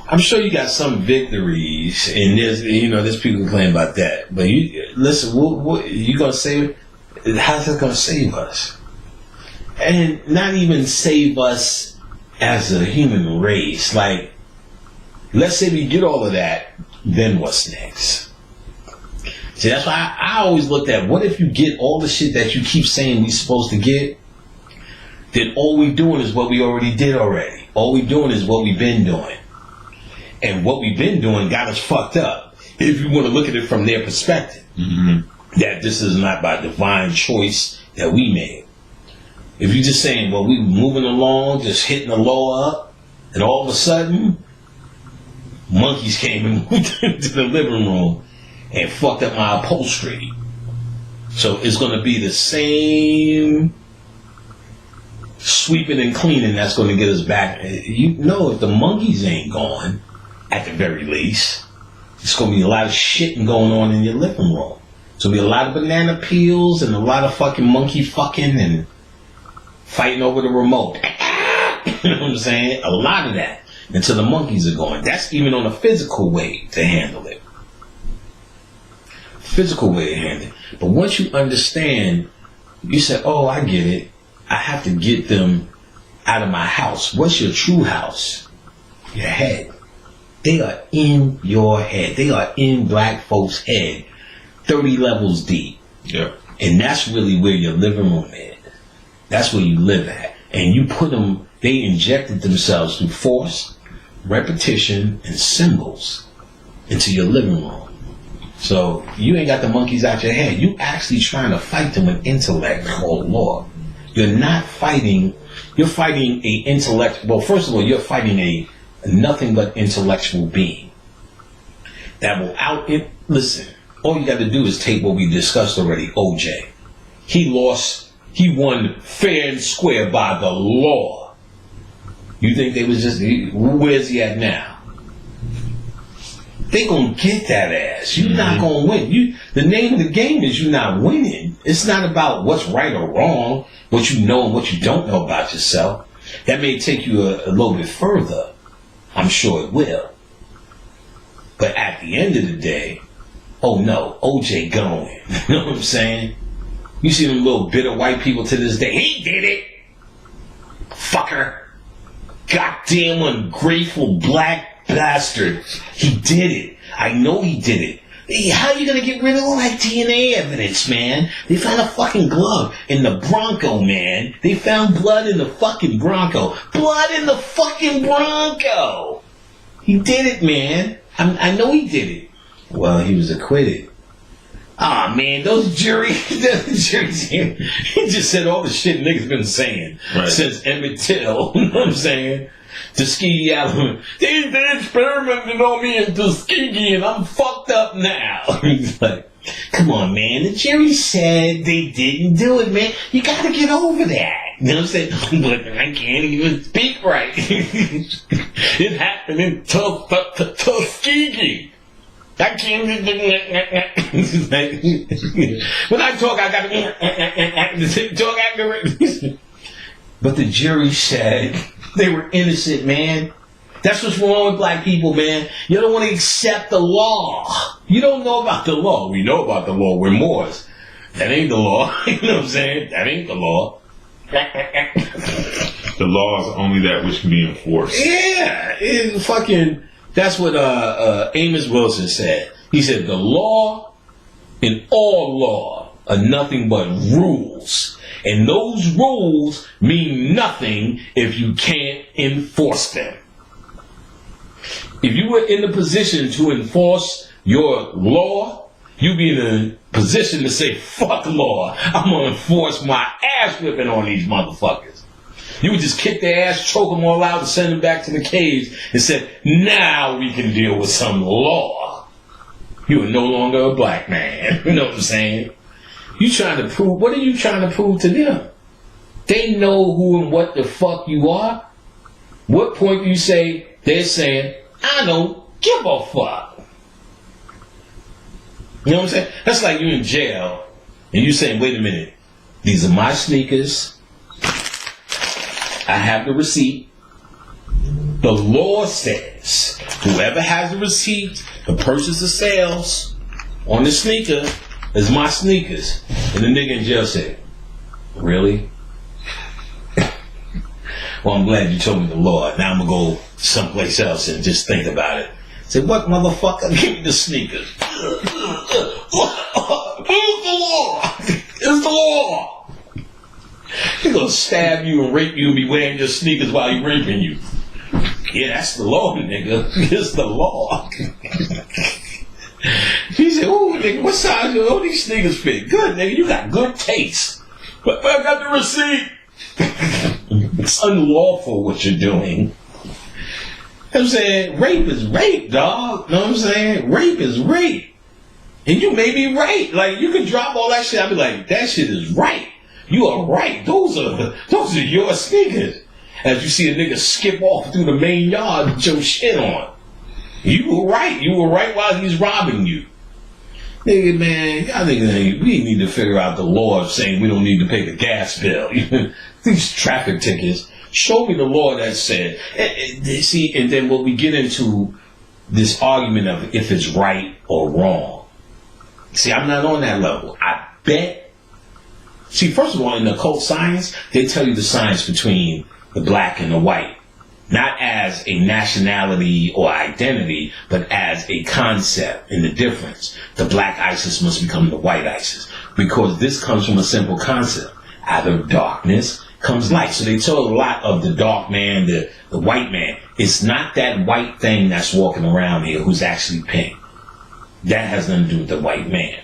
I'm sure you got some victories, and there's people complaining about that. But listen, what you gonna say? How's that gonna save us? And not even save us as a human race. Like, Let's say we get all of that, then what's next? See, that's why I always looked at, what if you get all the shit that you keep saying we supposed to get, then all we doing is what we already did already. All we doing is what we've been doing. And what we've been doing got us fucked up, if you want to look at it from their perspective. Mm-hmm. That this is not by divine choice that we made. If you're just saying, well, we moving along, just hitting the law up, and all of a sudden, monkeys came and moved into the living room and fucked up my upholstery. So it's going to be the same sweeping and cleaning that's going to get us back. You know, if the monkeys ain't gone, at the very least, it's going to be a lot of shitting going on in your living room. It's going to be a lot of banana peels and a lot of fucking monkey fucking and fighting over the remote. You know what I'm saying? A lot of that. Until the monkeys are gone. That's even on a physical way to handle it. Physical way to handle it. But once you understand, you say, oh, I get it. I have to get them out of my house. What's your true house? Your head. They are in your head. They are in black folks' head. 30 levels deep. Yeah. And that's really where your living room is. That's where you live at. And you put them, they injected themselves through force, repetition, and symbols into your living room. So you ain't got the monkeys out your head. You actually trying to fight them with intellect called law. You're not fighting, you're fighting a intellect, well, first of all, you're fighting a nothing but intellectual being that will listen, all you got to do is take what we discussed already, OJ. He won fair and square by the law. You think they was just, where's he at now? They gonna get that ass. You're not gonna win. The name of the game is you're not winning. It's not about what's right or wrong, what you know and what you don't know about yourself. That may take you a little bit further. I'm sure it will. But at the end of the day, oh no, OJ going. You know what I'm saying? You see them little bitter white people to this day. He did it. Fucker. Goddamn ungrateful black bastard. He did it. I know he did it. Hey, how are you going to get rid of all that DNA evidence, man? They found a fucking glove in the Bronco, man. They found blood in the fucking Bronco. Blood in the fucking Bronco. He did it, man. I know he did it. Well, he was acquitted. Ah, man, those juries, he just said all the shit niggas been saying since Emmett Till, you know what I'm saying? Tuskegee Airmen. They experimented on me in Tuskegee and I'm fucked up now. He's like, come on, man, the jury said they didn't do it, man. You gotta get over that. You know what I'm saying? But I can't even speak right. It happened in Tuskegee. I can't. When I talk, I gotta talk accurate. But the jury said they were innocent, man. That's what's wrong with black people, man. You don't want to accept the law. You don't know about the law. We know about the law. We're Moors. That ain't the law. You know what I'm saying? That ain't the law. The law is only that which can be enforced. Yeah, it fucking. That's what Amos Wilson said. He said, the law and all law are nothing but rules. And those rules mean nothing if you can't enforce them. If you were in the position to enforce your law, you'd be in a position to say, fuck law. I'm going to enforce my ass whipping on these motherfuckers. You would just kick their ass, choke them all out, and send them back to the caves and said, now we can deal with some law. You are no longer a black man. You know what I'm saying? You trying to prove, what are you trying to prove to them? They know who and what the fuck you are. What point do you say, they're saying, I don't give a fuck. You know what I'm saying? That's like you in jail and you saying, wait a minute, these are my sneakers. I have the receipt. The law says whoever has the receipt, the purchase of sales on the sneaker is my sneakers. And the nigga in jail said, really? Well, I'm glad you told me the law. Now I'm going to go someplace else and just think about it. Say, what motherfucker? Give me the sneakers. Here's the law. It's the law. He's going to stab you and rape you and be wearing your sneakers while he's raping you. Yeah, that's the law, nigga. It's the law. He said, "Ooh, nigga, what size do all these sneakers fit? Good, nigga, you got good taste. But I got the receipt." It's unlawful what you're doing. You know what I'm saying? Rape is rape, dog. You know what I'm saying? Rape is rape. And you may be right. Like, you can drop all that shit. I'll be like, that shit is right. You are right. Those are your sneakers. As you see a nigga skip off through the main yard with your shit on. You were right. You were right while he's robbing you. Nigga, man, I think we need to figure out the law of saying we don't need to pay the gas bill. These traffic tickets. Show me the law that said. See, and then when we get into this argument of if it's right or wrong. See, I'm not on that level. I bet. See, first of all, in occult science, they tell you the science between the black and the white. Not as a nationality or identity, but as a concept and the difference. The black ISIS must become the white ISIS. Because this comes from a simple concept. Out of darkness comes light. So they tell a lot of the dark man, the white man. It's not that white thing that's walking around here who's actually pink. That has nothing to do with the white man.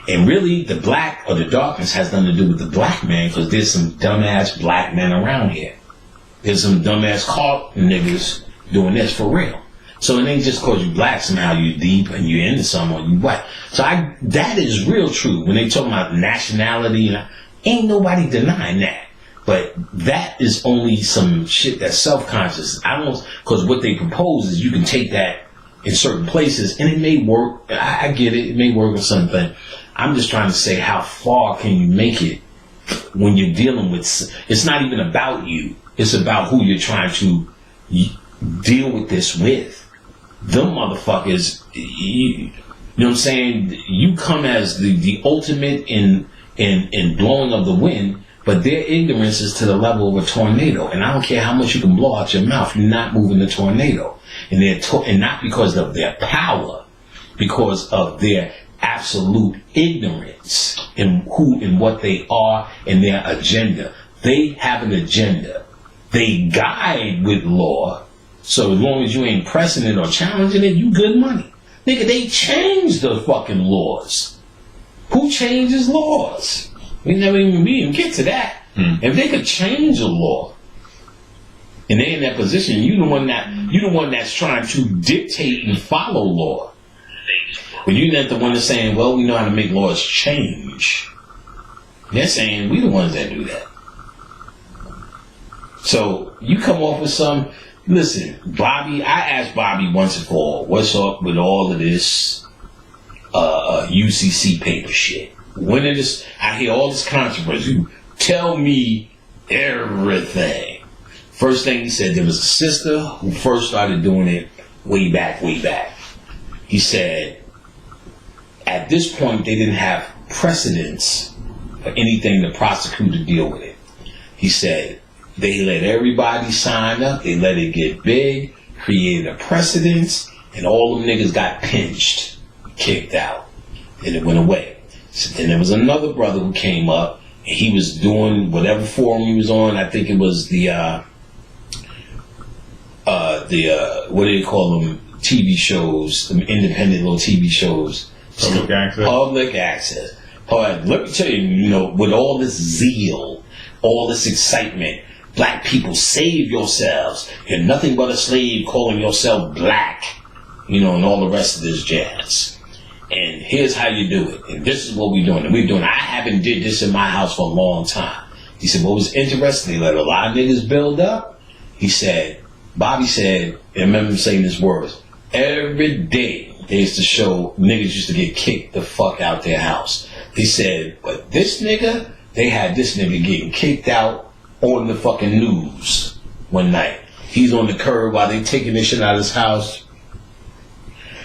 And really, the black or the darkness has nothing to do with the black man because there's some dumbass black men around here. There's some dumbass caught niggas doing this for real. So it ain't just because you black, somehow you deep and you into someone, you white. So that is real true. When they talk about nationality, ain't nobody denying that. But that is only some shit that's self-conscious. Because what they propose is you can take that in certain places and it may work. I get it. It may work or something. I'm just trying to say how far can you make it when you're dealing with, it's not even about you. It's about who you're trying to deal with this with. Them motherfuckers, you know what I'm saying? You come as the ultimate in blowing of the wind, but their ignorance is to the level of a tornado. And I don't care how much you can blow out your mouth, you're not moving the tornado. And not because of their power, because of their absolute ignorance in who and what they are and their agenda. They have an agenda. They guide with law, so as long as you ain't pressing it or challenging it, you good money. Nigga, they changed the fucking laws. Who changes laws? We didn't get to that. If they could change a law, and they're in that position, you're the one that's trying to dictate and follow law. But you're not the one that's saying, well, we know how to make laws change. They're saying we the ones that do that. So you come off with some, listen, Bobby, I asked Bobby once and for all, what's up with all of this UCC paper shit? When it is, I hear all this controversy. Tell me everything. First thing he said, there was a sister who first started doing it way back. He said, at this point, they didn't have precedence for anything to prosecute or deal with it. He said, they let everybody sign up. They let it get big, created a precedence, and all them niggas got pinched, kicked out, and it went away. So then there was another brother who came up, and he was doing whatever forum he was on. I think it was the what do they call them? TV shows, the independent little TV shows. Public access. Public access. Let me tell you, with all this zeal, all this excitement. Black people, save yourselves. You're nothing but a slave calling yourself black. And all the rest of this jazz. And here's how you do it. And this is what we're doing. And we're doing. I haven't did this in my house for a long time. He said, what was interesting, they let a lot of niggas build up. He said, Bobby said, and I remember him saying these words, every day they used to show niggas used to get kicked the fuck out their house. He said, but this nigga, they had this nigga getting kicked out on the fucking news one night. He's on the curb while they taking this shit out of his house.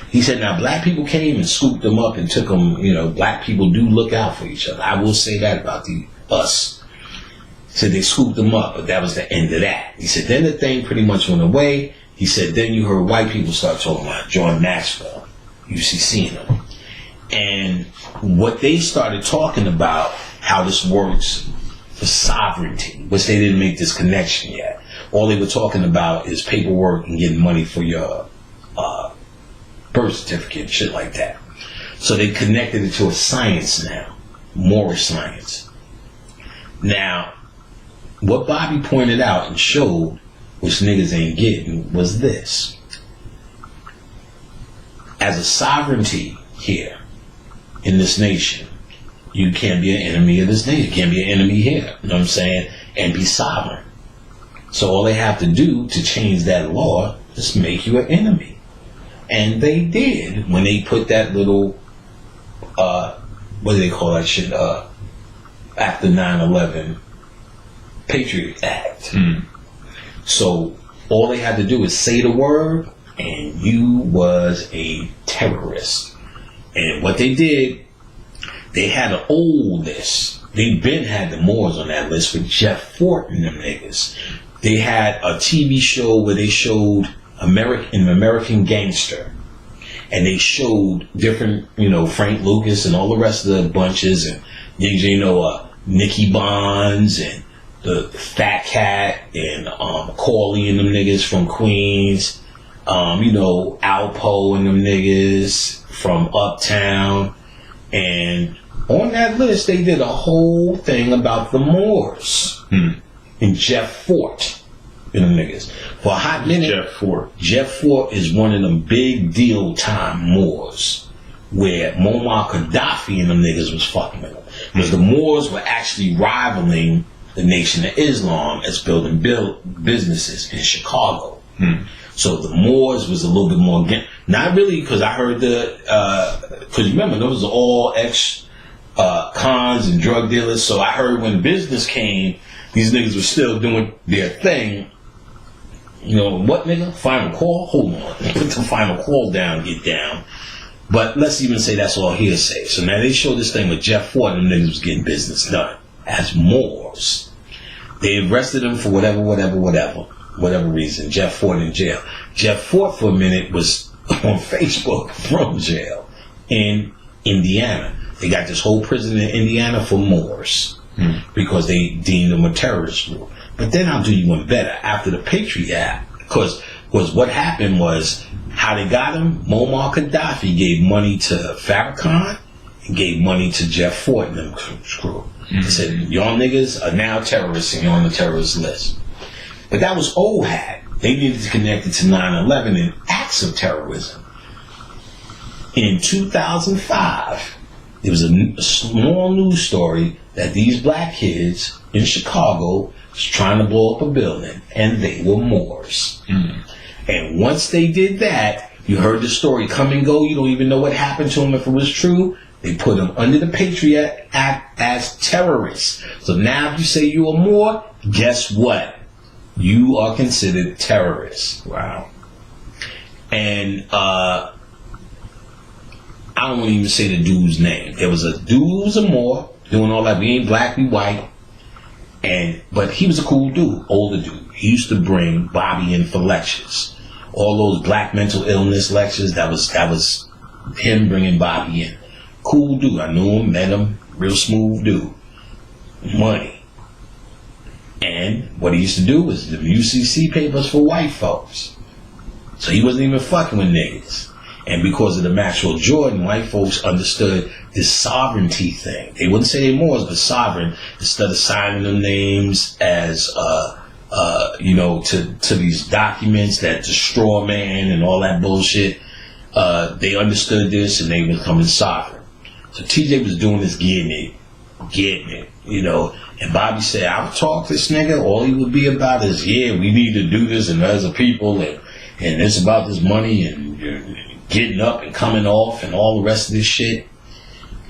He said, now black people came and scooped them up and took them, black people do look out for each other. I will say that about us. said they scooped him up, but that was the end of that. He said then the thing pretty much went away. He said then you heard white people start talking about John Maxwell, UCC him. And what they started talking about, how this works for sovereignty, which they didn't make this connection yet. All they were talking about is paperwork and getting money for your birth certificate and shit like that. So they connected it to a science now, moral science. Now, what Bobby pointed out and showed, which niggas ain't getting, was this. As a sovereignty here in this nation, you can't be an enemy of this nation. You can't be an enemy here. You know what I'm saying? And be sovereign. So all they have to do to change that law is make you an enemy. And they did when they put that little, what do they call that shit? After 9/11, Patriot Act. So all they had to do is say the word, and you was a terrorist. And what they did, they had an old list. They been had the Moors on that list with Jeff Fort and them niggas. They had a TV show where they showed American Gangster, and they showed different, Frank Lucas and all the rest of the bunches, and Nicky Bonds and the Fat Cat and Corley and them niggas from Queens, Alpo and them niggas from Uptown, and on that list they did a whole thing about the Moors and Jeff Fort. Them niggas. For a hot minute, Jeff Fort is one of them big deal time Moors where Muammar Gaddafi and them niggas was fucking with them. Because the Moors were actually rivaling the Nation of Islam as building businesses in Chicago. So the Moors was a little bit more, not really, because I heard because remember, those are all ex-cons and drug dealers. So I heard when business came, these niggas were still doing their thing. What nigga? Final call? Hold on. Put the final call down, get down. But let's even say that's all hearsay. So now they show this thing with Jeff Fort and them niggas was getting business done as Moors. They arrested him for whatever reason. Jeff Fort in jail. Jeff Fort for a minute was on Facebook from jail in Indiana. They got this whole prison in Indiana for Moors because they deemed them a terrorist group. But then I'll do you one better. After the Patriot Act, because what happened was how they got him. Muammar Gaddafi gave money to Farrakhan and gave money to Jeff Fort and them crew. They said, y'all niggas are now terrorists and you're on the terrorist list. But that was old hat. They needed to connect it to 9/11 and acts of terrorism. In 2005, there was a small news story that these black kids in Chicago was trying to blow up a building, and they were Moors. And once they did that, you heard the story come and go. You don't even know what happened to them if it was true. They put them under the Patriot Act as terrorists. So now if you say you're a Moor, guess what? You are considered terrorists. Wow. And I don't even say the dude's name. There was a dude who was a Moor doing all that. We ain't black, we white. But he was a cool dude, older dude. He used to bring Bobby in for lectures. All those black mental illness lectures, that was him bringing Bobby in. Cool dude. I knew him, met him, real smooth dude. Money. And what he used to do was the UCC papers for white folks. So he wasn't even fucking with niggas. And because of the Maxwell Jordan, white folks understood this sovereignty thing. They wouldn't say they Moors, but sovereign. Instead of signing them names as, to these documents that destroy man and all that bullshit, they understood this and they were becoming sovereign. So TJ was doing this, getting it, And Bobby said, I would talk to this nigga. All he would be about is, we need to do this and as a people, and it's about this money and getting up and coming off and all the rest of this shit.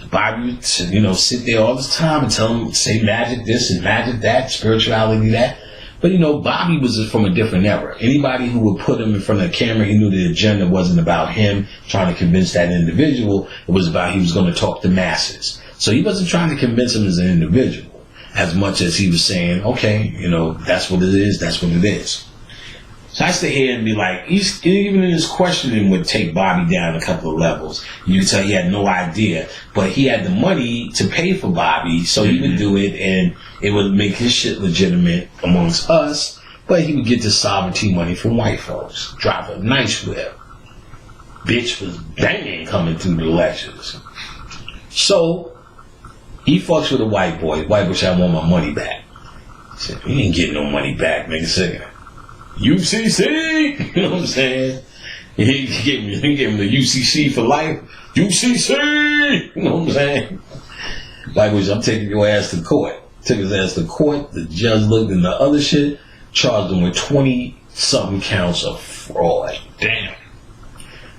Bobby would, sit there all the time and tell him, say magic this and magic that, spirituality that. But, Bobby was from a different era. Anybody who would put him in front of the camera, he knew the agenda wasn't about him trying to convince that individual. It was about he was going to talk to masses. So he wasn't trying to convince him as an individual. as much as he was saying, okay, that's what it is, that's what it is. So I sit here and be like, he's even in his questioning would take Bobby down a couple of levels. You can tell he had no idea, but he had the money to pay for Bobby, so he would do it, and it would make his shit legitimate amongst us. But he would get the sovereignty money from white folks, drop a nice whip. Bitch was banging coming through the lectures. So he fucks with a white boy. White boy said, I want my money back. He said, you ain't getting no money back, nigga. Say, UCC! You know what I'm saying? He gave him the UCC for life. UCC! You know what I'm saying? White boy said, I'm taking your ass to court. Took his ass to court. The judge looked in the other shit, charged him with 20-something counts of fraud. Damn.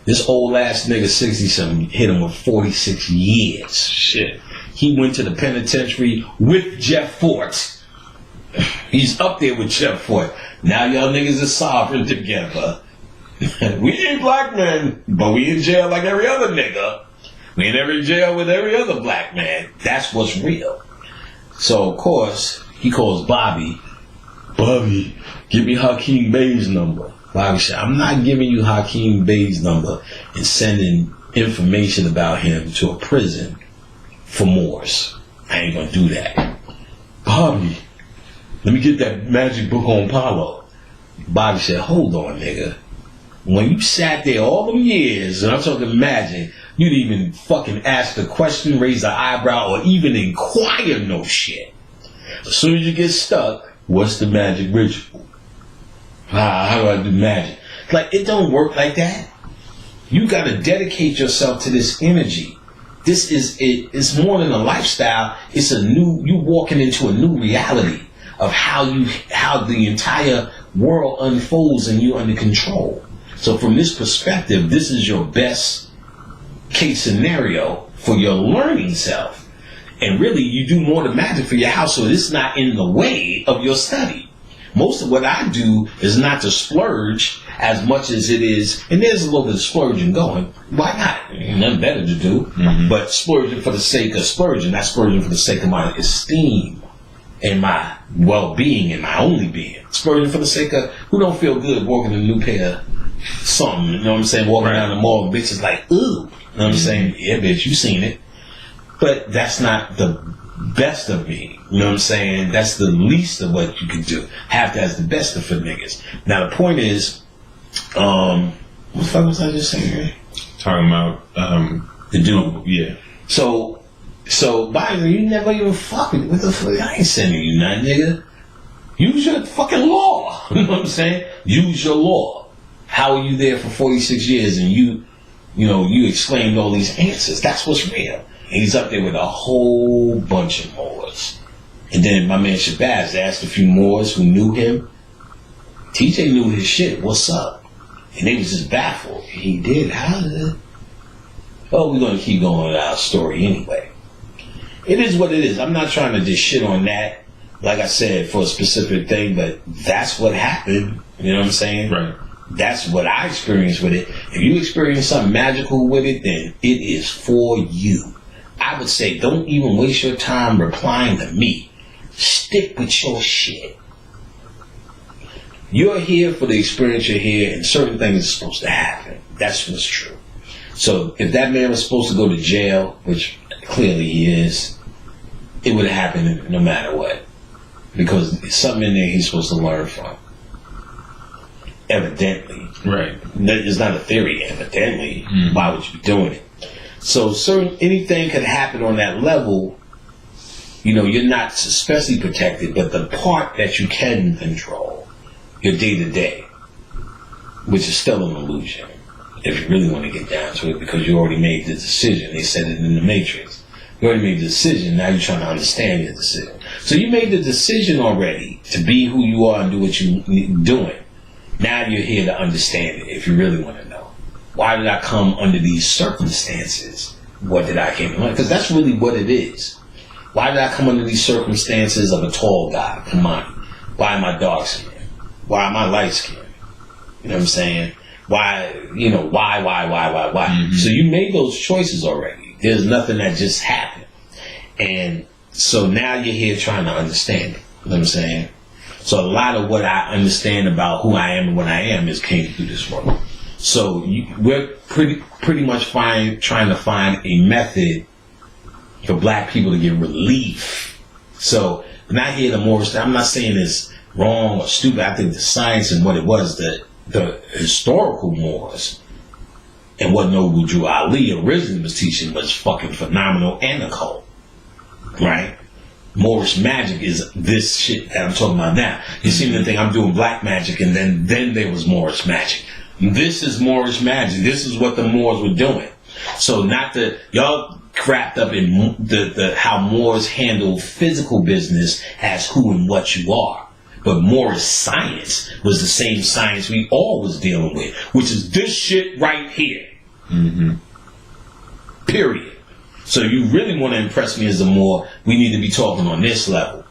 This old ass nigga, 60-something, hit him with 46 years. Shit. He went to the penitentiary with Jeff Fort. He's up there with Jeff Fort. Now y'all niggas are sovereign together. We ain't black men, but we in jail like every other nigga. We in every jail with every other black man. That's what's real. So, of course, he calls Bobby, give me Hakeem Bey's number. Bobby said, I'm not giving you Hakeem Bey's number and sending information about him to a prison for Moors. I ain't gonna do that. Bobby, let me get that magic book on Paulo. Bobby said, hold on, nigga. When you sat there all them years, and I'm talking magic, you didn't even fucking ask the question, raise the eyebrow, or even inquire no shit. As soon as you get stuck, what's the magic ritual? How do I do magic? Like, it don't work like that. You gotta dedicate yourself to this energy. This is it. It's more than a lifestyle. It's you walking into a new reality of how the entire world unfolds and you're under control. So from this perspective, this is your best case scenario for your learning self. And really, you do more than magic for your house, so it's not in the way of your study. Most of what I do is not to splurge as much as it is, and there's a little bit of splurging going. Why not? Ain't nothing better to do. Mm-hmm. But splurging for the sake of splurging, not splurging for the sake of my esteem and my well-being and my only being. Splurging for the sake of, who don't feel good walking in a new pair of something, you know what I'm saying? Walking down the mall and bitches like, ooh. You know what I'm saying? Yeah, bitch, you seen it. But that's not the best of me. You know what I'm saying? That's the least of what you can do. Have to as the best of for niggas. Now the point is, what the fuck was I just saying? Talking about the dude. Yeah. So Biden, you never even fuck with what the fuck? I ain't sending you nothing, nigga. Use your fucking law. You know what I'm saying? Use your law. How are you there for 46 years and you exclaimed all these answers? That's what's real. And he's up there with a whole bunch of Moors. And then my man Shabazz asked a few Moors who knew him. TJ knew his shit. What's up? And they was just baffled. He did? How did it? Well, we're going to keep going with our story anyway. It is what it is. I'm not trying to just shit on that, like I said, for a specific thing, but that's what happened. You know what I'm saying? Right. That's what I experienced with it. If you experience something magical with it, then it is for you. I would say don't even waste your time replying to me. Stick with your shit. You're here for the experience you're here, and certain things are supposed to happen. That's what's true. So if that man was supposed to go to jail, which clearly he is, it would have happened no matter what. Because there's something in there he's supposed to learn from. Evidently. Right. It's not a theory, evidently. Why would you be doing it? So anything could happen on that level. You know, you're not especially protected, but the part that you can control, your day-to-day, which is still an illusion, if you really want to get down to it, because you already made the decision. They said it in the Matrix. You already made the decision, now you're trying to understand your decision. So you made the decision already to be who you are and do what you're doing. Now you're here to understand it, if you really want to know. Why did I come under these circumstances? What did I came under? Because that's really what it is. Why did I come under these circumstances of a tall guy? Come on. Why am I dark skinned? Why am I light skinned? You know what I'm saying? Why? Mm-hmm. So you made those choices already. There's nothing that just happened. And So now you're here trying to understand it. You know what I'm saying? So a lot of what I understand about who I am and what I am is came through this work. So we're pretty much trying to find a method for black people to get relief. So not here the Moorish. I'm not saying it's wrong or stupid. I think the science and what it was, the historical Moors and what Noble Drew Ali originally was teaching was fucking phenomenal and occult. Right? Moorish magic is this shit that I'm talking about now. You seem to think I'm doing black magic and then there was Moorish magic. This is Moorish magic. This is what the Moors were doing. So not the y'all crapped up in the how Moors handle physical business as who and what you are. But Moorish science was the same science we all was dealing with, which is this shit right here. Mm-hmm. Period. So you really want to impress me as a Moor, we need to be talking on this level.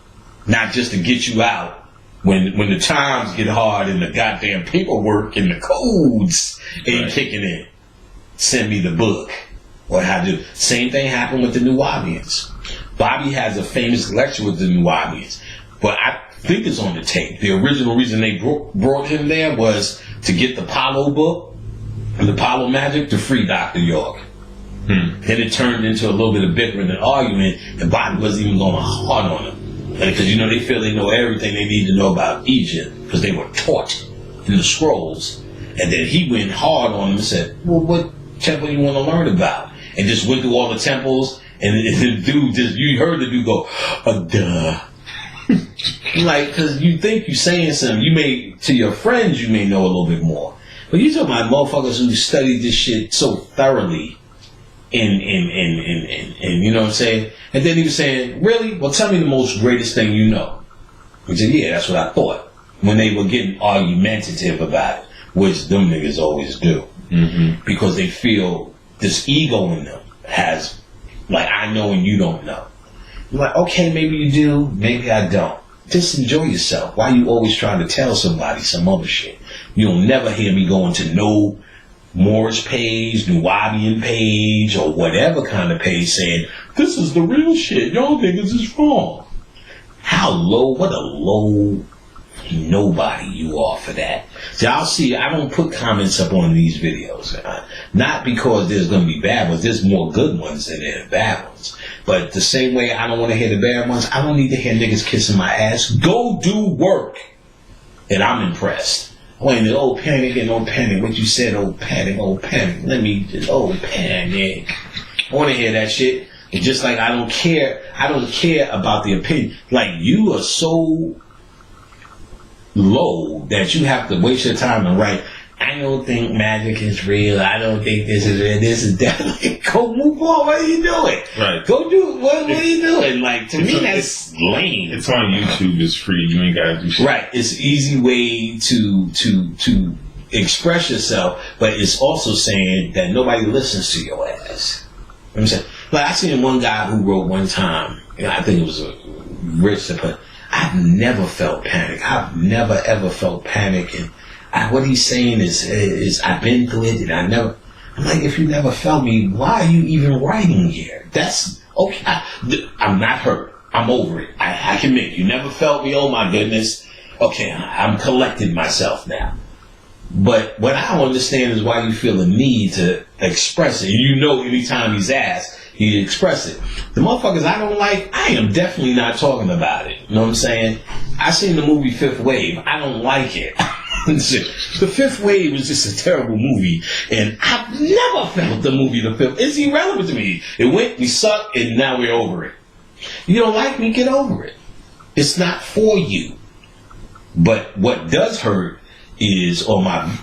Not just to get you out when the times get hard and the goddamn paperwork and the codes ain't kicking in. Send me the book. Or how to do. Same thing happened with the Nubians. Bobby has a famous lecture with the Nubians. But I think it's on the tape. The original reason they brought him there was to get the Palo book and the Palo magic to free Dr. York. Then it turned into a little bit of bickering and argument, and Bobby wasn't even going hard on them. Because, they feel they know everything they need to know about Egypt, because they were taught in the scrolls. And then he went hard on them and said, well, what temple you want to learn about? And just went through all the temples, and the dude you heard the dude go, duh. Like, because you think you're saying something, to your friends you may know a little bit more. But you talking about motherfuckers who studied this shit so thoroughly. And you know what I'm saying? And then he was saying, really? Well, tell me the most greatest thing you know. He said, yeah, that's what I thought. When they were getting argumentative about it, which them niggas always do. Mm-hmm. Because they feel this ego in them has, like, I know and you don't know. You're like, okay, maybe you do, maybe I don't. Just enjoy yourself. Why you always trying to tell somebody some other shit? You'll never hear me going to no Moorish page, Nubian page, or whatever kind of page saying, this is the real shit. Y'all niggas is wrong. What a low nobody you are for that. See, I don't put comments up on these videos. Not because there's going to be bad ones. There's more good ones than there are bad ones. But the same way I don't want to hear the bad ones, I don't need to hear niggas kissing my ass. Go do work. And I'm impressed. When old panic and old panic, what you said, old panic. Let me just, old panic. I want to hear that shit. And just like I don't care about the opinion. Like, you are so low that you have to waste your time and write, I don't think magic is real. I don't think this is real. This is definitely, go move on. What are you doing? Right. Go do, what are you doing? Like, to me, that's lame. It's on YouTube. It's free. You ain't got to do shit. Right. It's an easy way to express yourself, but it's also saying that nobody listens to your ass. You know what I'm saying? Like, I seen one guy who wrote one time, I think it was a Rich that put, I've never felt panic. I've never ever felt panic. And what he's saying is I've been through it and I never. I'm like, if you never felt me, why are you even writing here? That's okay. I'm not hurt. I'm over it. I can admit, you never felt me. Oh my goodness. Okay, I'm collecting myself now. But what I don't understand is why you feel the need to express it. Anytime he's asked, he express it. The motherfuckers I don't like, I am definitely not talking about it. You know what I'm saying? I seen the movie Fifth Wave. I don't like it. The Fifth Wave is just a terrible movie, and I've never felt the movie The Fifth. It's irrelevant to me. It went, we sucked, and now we're over it. You don't like me, get over it. It's not for you. But what does hurt is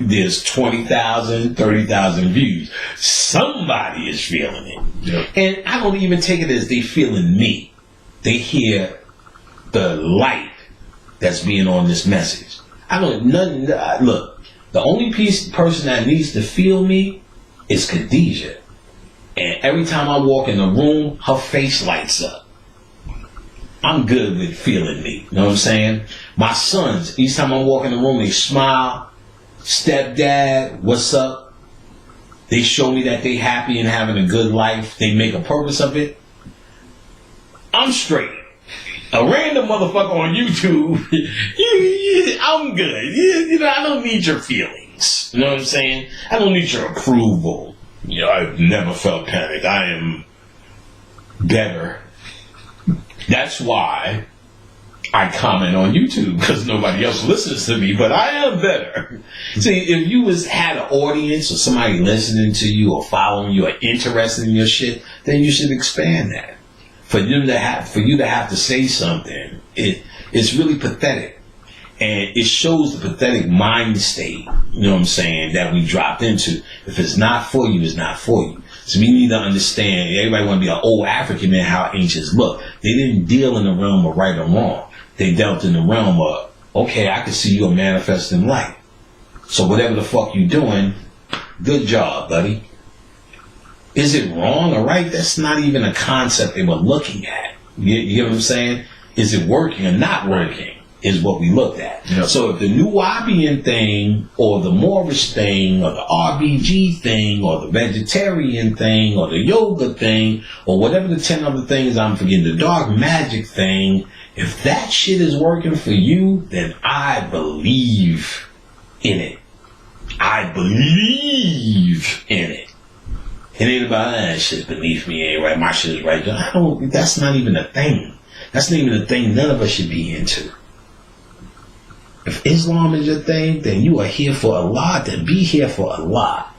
there's 20,000, 30,000 views. Somebody is feeling it. Yep. And I don't even take it as they feeling me. They hear the light that's being on this message. Look, the only person that needs to feel me is Khadijah. And every time I walk in the room, her face lights up. I'm good with feeling me. You know what I'm saying? My sons, each time I walk in the room, they smile. Stepdad, what's up? They show me that they happy and having a good life. They make a purpose of it. I'm straight. A random motherfucker on YouTube, I'm good. I don't need your feelings. You know what I'm saying? I don't need your approval. I've never felt panic. I am better. That's why I comment on YouTube, because nobody else listens to me, but I am better. See, if you had an audience or somebody listening to you or following you or interested in your shit, then you should expand that. For you to have to say something, it's really pathetic. And it shows the pathetic mind state, you know what I'm saying, that we dropped into. If it's not for you, it's not for you. So we need to understand, everybody want to be an old African man, how ancients look. They didn't deal in the realm of right or wrong. They dealt in the realm of, okay, I can see you are manifesting light. So whatever the fuck you doing, good job, buddy. Is it wrong or right? That's not even a concept they were looking at. You get what I'm saying? Is it working or not working is what we looked at. Yep. So if the Nubian thing or the Moorish thing or the RBG thing or the vegetarian thing or the yoga thing or whatever the 10 other things I'm forgetting, the dark magic thing, if that shit is working for you, then I believe in it. I believe in it. It ain't about that shit's beneath me, ain't right. My shit is right. That's not even a thing. That's not even a thing none of us should be into. If Islam is your thing, then you are here for Allah, then be here for Allah.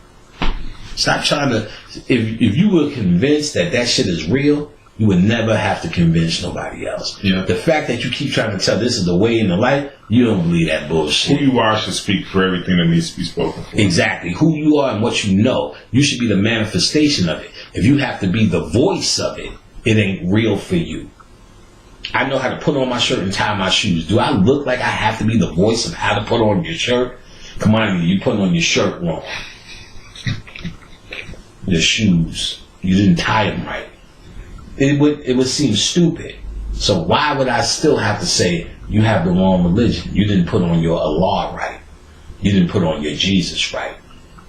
Stop trying to, if you were convinced that shit is real, you would never have to convince nobody else. Yeah. The fact that you keep trying to tell this is the way in the light, you don't believe that bullshit. Who you are should speak for everything that needs to be spoken for. Exactly. Who you are and what you know. You should be the manifestation of it. If you have to be the voice of it, it ain't real for you. I know how to put on my shirt and tie my shoes. Do I look like I have to be the voice of how to put on your shirt? Come on, you putting on your shirt wrong. Your shoes. You didn't tie them right. It would seem stupid. So why would I still have to say you have the wrong religion? You didn't put on your Allah right. You didn't put on your Jesus right.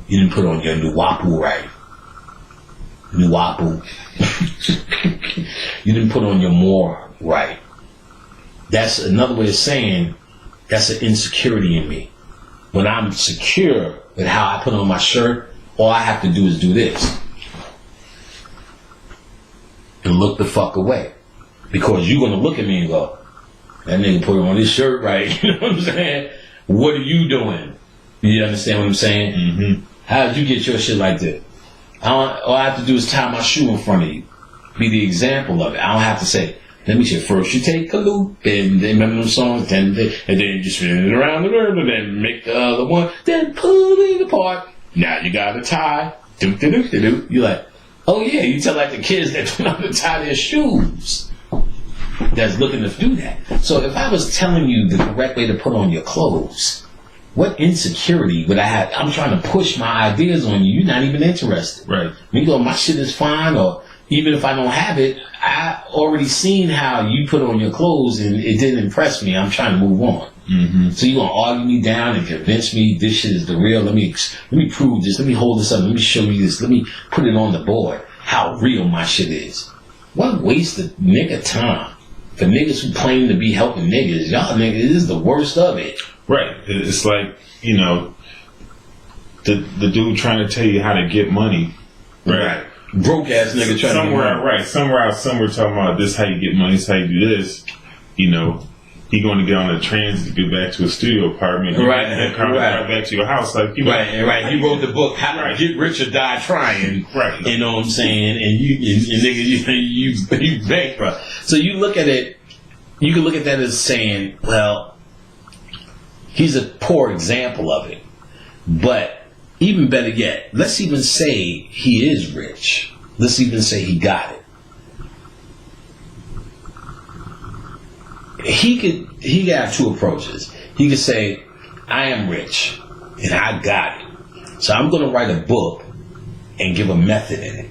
You didn't put on your Nuwapu right. Nuwapu. You didn't put on your Moor right. That's another way of saying that's an insecurity in me. When I'm secure with how I put on my shirt, all I have to do is do this. And look the fuck away. Because you're going to look at me and go, that nigga put on his shirt right. You know what I'm saying? What are you doing? You understand what I'm saying? Mm-hmm. How did you get your shit like that? All I have to do is tie my shoe in front of you. Be the example of it. I don't have to say, let me say, first you take a loop, and then remember them songs, and then you spin it around the room, and then make the other one, then pull it apart. Now you got to tie. Do. You're like, oh yeah, you tell like the kids that don't know how to tie their shoes. That's looking to do that. So if I was telling you the correct way to put on your clothes, what insecurity would I have? I'm trying to push my ideas on you. You're not even interested. Right. You go, my shit is fine, or even if I don't have it, I already seen how you put on your clothes and it didn't impress me. I'm trying to move on. Mm-hmm. So you're going to argue me down and convince me this shit is the real. Let me prove this. Let me hold this up. Let me show you this. Let me put it on the board how real my shit is. What waste of nigga time for niggas who claim to be helping niggas. Y'all niggas, this is the worst of it. Right. It's like, the dude trying to tell you how to get money. Right. Broke ass nigga trying to get money. Right. Somewhere talking about this how you get money, this how you do this. He going to get on a transit to get back to a studio apartment. Right. And come right back to your house. Like, right. He wrote the book, How to Get Rich or Die Trying. Right. You know what I'm saying? And you bankrupt. So you look at it, you can look at that as saying, well, he's a poor example of it. But even better yet, let's even say he is rich. Let's even say he got it. He got two approaches. He could say, I am rich and I got it. So I'm going to write a book and give a method in it.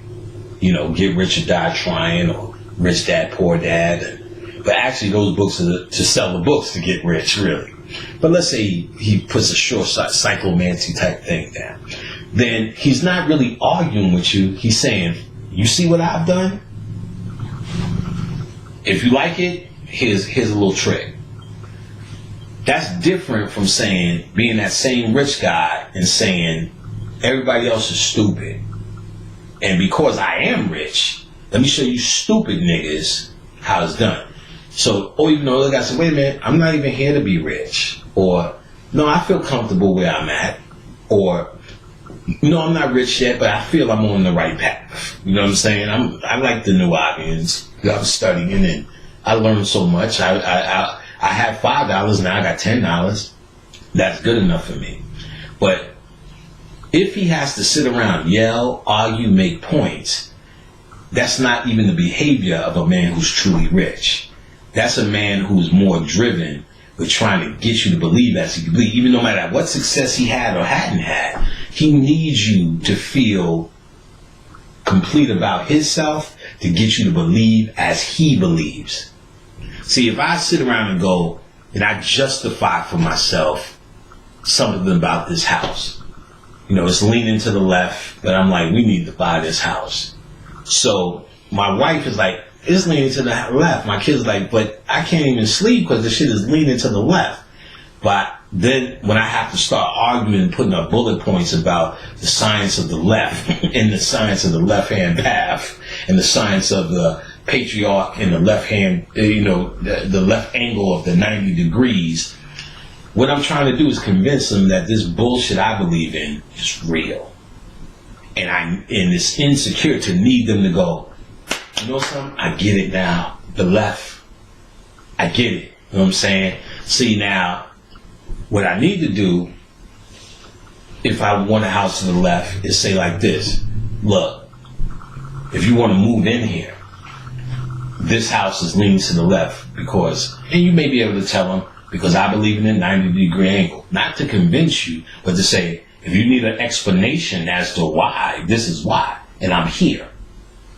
Get rich or die trying, or Rich Dad, Poor Dad. But actually those books are to sell the books to get rich, really. But let's say he puts a short psychomancy type thing down. Then he's not really arguing with you. He's saying, you see what I've done? If you like it, here's a little trick. That's different from saying, being that same rich guy and saying, everybody else is stupid. And because I am rich, let me show you stupid niggas how it's done. So, or even though the guy said, wait a minute, I'm not even here to be rich. Or, no, I feel comfortable where I'm at. Or, no, I'm not rich yet, but I feel I'm on the right path. You know what I'm saying? I like the new audience. I'm studying and I learned so much. I had $5, now I got $10. That's good enough for me. But if he has to sit around, yell, argue, make points, that's not even the behavior of a man who's truly rich. That's a man who's more driven with trying to get you to believe as he believe. Even no matter what success he had or hadn't had, he needs you to feel complete about himself to get you to believe as he believes. See, if I sit around and go, and I justify for myself something about this house, it's leaning to the left, but I'm like, we need to buy this house. So my wife is like, it's leaning to the left. My kid's like, but I can't even sleep because the shit is leaning to the left. But then when I have to start arguing and putting up bullet points about the science of the left and the science of the left-hand path and the science of the patriarch and the left hand, the left angle of the 90 degrees, what I'm trying to do is convince them that this bullshit I believe in is real. And it's insecure to need them to go, you know something? I get it now. The left. I get it. You know what I'm saying? See, now, what I need to do, if I want a house to the left, is say like this. Look, if you want to move in here, this house is leaning to the left because, and you may be able to tell them, because I believe in a 90-degree angle. Not to convince you, but to say, if you need an explanation as to why, this is why, and I'm here.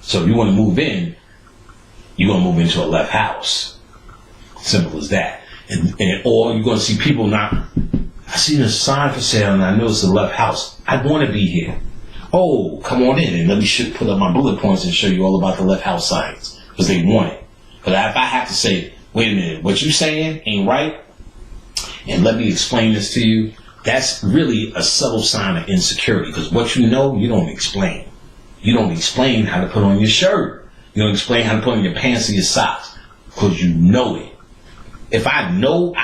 So if you want to move in, you're going to move into a left house. Simple as that. Or you're going to see people not, I seen a sign for sale and I know it's a left house. I want to be here. Oh, come on in and let me put up my bullet points and show you all about the left house signs. Because they want it. But if I have to say, wait a minute, what you saying ain't right, and let me explain this to you, that's really a subtle sign of insecurity. Because what you know, you don't explain. You don't explain how to put on your shirt. You don't explain how to put on your pants or your socks. Because you know it. If I know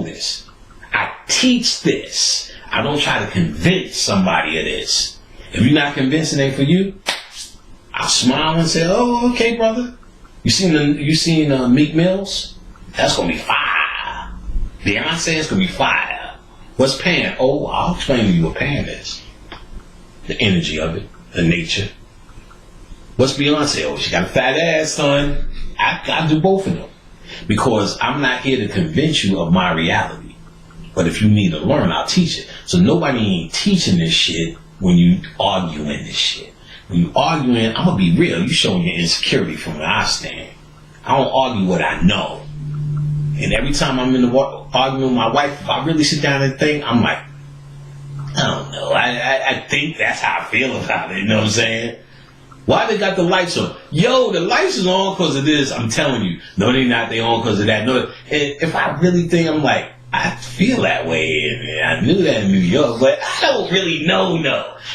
this. I teach this. I don't try to convince somebody of this. If you're not convinced it ain't for you, I'll smile and say, oh, okay, brother. You seen Meek Mills? That's gonna be fire. Beyonce is gonna be fire. What's pan? Oh, I'll explain to you what pan is. The energy of it, the nature. What's Beyonce? Oh, she got a fat ass, son. I do both of them. Because I'm not here to convince you of my reality. But if you need to learn, I'll teach it. So nobody ain't teaching this shit when you arguing this shit. When you arguing, I'm going to be real. You showing your insecurity from where I stand. I don't argue what I know. And every time I'm in the arguing with my wife, if I really sit down and think, I'm like, I don't know. I think that's how I feel about it. You know what I'm saying? Why they got the lights on? Yo, the lights is on because of this. I'm telling you. No, they not. They on because of that. No, if I really think, I'm like, I feel that way. And I knew that in New York, but I don't really know.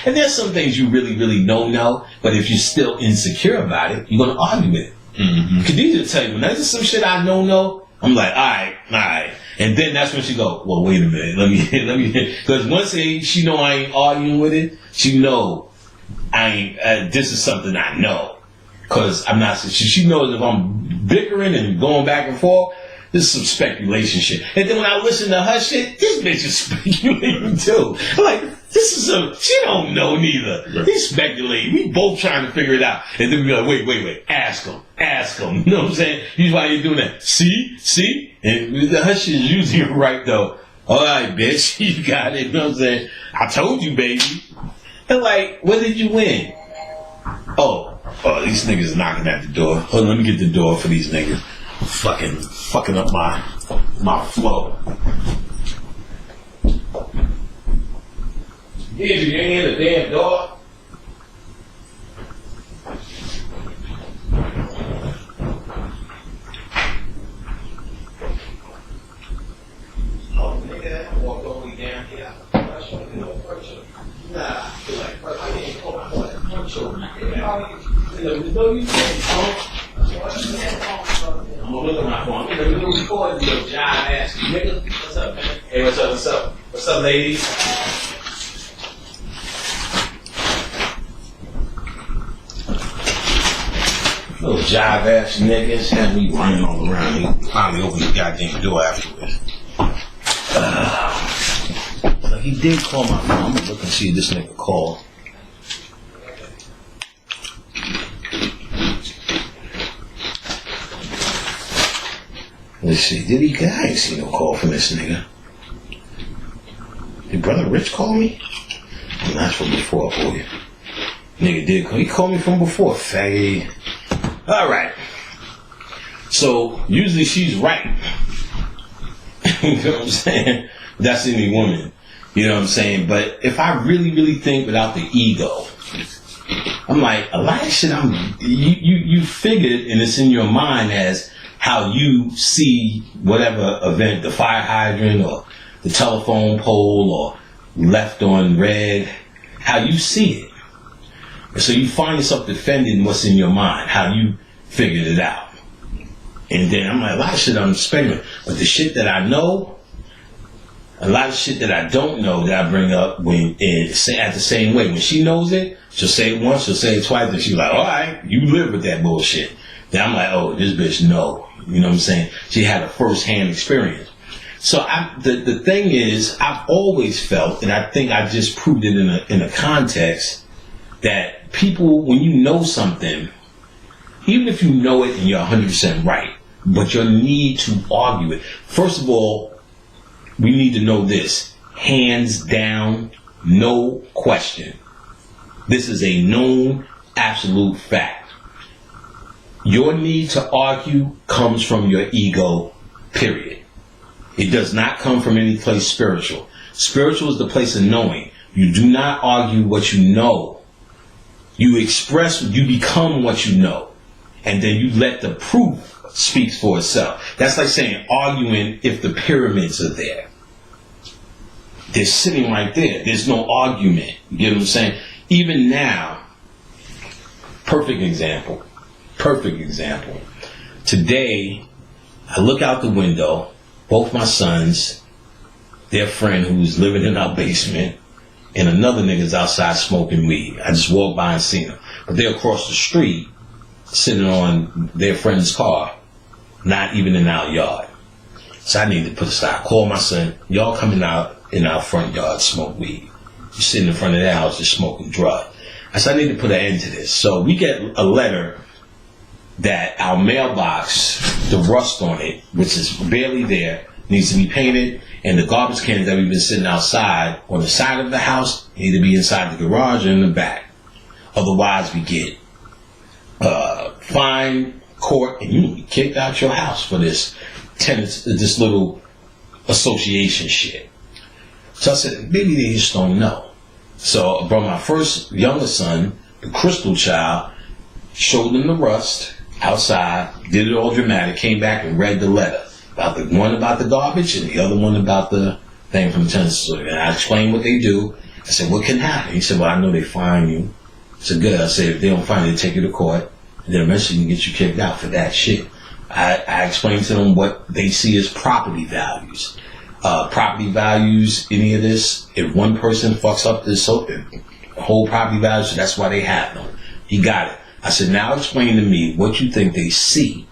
And there's some things you really, really know. But if you're still insecure about it, you're going to argue with it. Mm-hmm. Khadijah tell you, when there's some shit I know, I'm like, all right. And then that's when she go, well, wait a minute. Let me, because once she know I ain't arguing with it, she know I ain't, this is something I know. Because I'm not, she knows if I'm bickering and going back and forth, this is some speculation shit. And then when I listen to her shit, this bitch is speculating too. I'm like, this is she don't know neither. Right. He's speculating. We both trying to figure it out. And then we go, wait, ask him. You know what I'm saying? He's why you're doing that. See? And her shit is usually right though. All right, bitch, you got it. You know what I'm saying? I told you, baby. And like, what did you win? Oh, these niggas knocking at the door. Oh, let me get the door for these niggas. Fucking up my flow. Yeah, you ain't in the damn door. you saying, I'm gonna look at my phone. I'm gonna record you, jive ass nigga. What's up, man? Hey, what's up? What's up? What's up, ladies? Little jive ass niggas had me running all around. He finally opened the goddamn door afterwards. So he did call my phone. I'm gonna look and see if this nigga called. Let's see. Did he? I ain't seen no call from this nigga. Did Brother Rich call me? And that's from before, boy. Nigga did call. He called me from before, faggot. Alright. So, usually she's right. You know what I'm saying? That's any woman. You know what I'm saying? But if I really, really think without the ego, I'm like, a lot of shit you figured, and it's in your mind as how you see whatever event, the fire hydrant or the telephone pole or left on red, how you see it. And so you find yourself defending what's in your mind, how you figured it out. And then I'm like, a lot of shit I'm speculating. But the shit that I know, a lot of shit that I don't know that I bring up when say at the same way. When she knows it, she'll say it once, she'll say it twice, and she's like, all right, you live with that bullshit. Then I'm like, oh, this bitch no. You know what I'm saying? She had a first-hand experience. So the thing is, I've always felt, and I think I just proved it in a context, that people, when you know something, even if you know it and you're 100% right, but your need to argue it. First of all, we need to know this. Hands down, no question. This is a known, absolute fact. Your need to argue comes from your ego, period. It does not come from any place spiritual. Spiritual is the place of knowing. You do not argue what you know. You express, you become what you know. And then you let the proof speak for itself. That's like saying arguing if the pyramids are there. They're sitting right there. There's no argument. You get what I'm saying? Even now, perfect example. Today, I look out the window, both my sons, their friend who's living in our basement, and another nigga's outside smoking weed. I just walked by and seen them. But they're across the street, sitting on their friend's car, not even in our yard. So I need to put a stop. Call my son, y'all coming out in our front yard, smoke weed. You sitting in front of their house just smoking drug. I said, I need to put an end to this. So we get a letter that our mailbox, the rust on it, which is barely there, needs to be painted, and the garbage cans that we've been sitting outside on the side of the house need to be inside the garage or in the back. Otherwise, we get fine, court, and you will be kicked out your house for this tenants, this little association shit. So I said, maybe they just don't know. So I brought my first younger son, the crystal child, showed him the rust outside, did it all dramatic, came back and read the letter. About the one about the garbage and the other one about the thing from the tennis store. And I explained what they do. I said, what can happen? He said, well, I know they fine you. I said, good. I said, if they don't find you, they take you to court. And then eventually you can get you kicked out for that shit. I explained to them what they see as property values. Property values, any of this, if one person fucks up this whole property value, so that's why they have them. He got it. I said, now explain to me what you think they see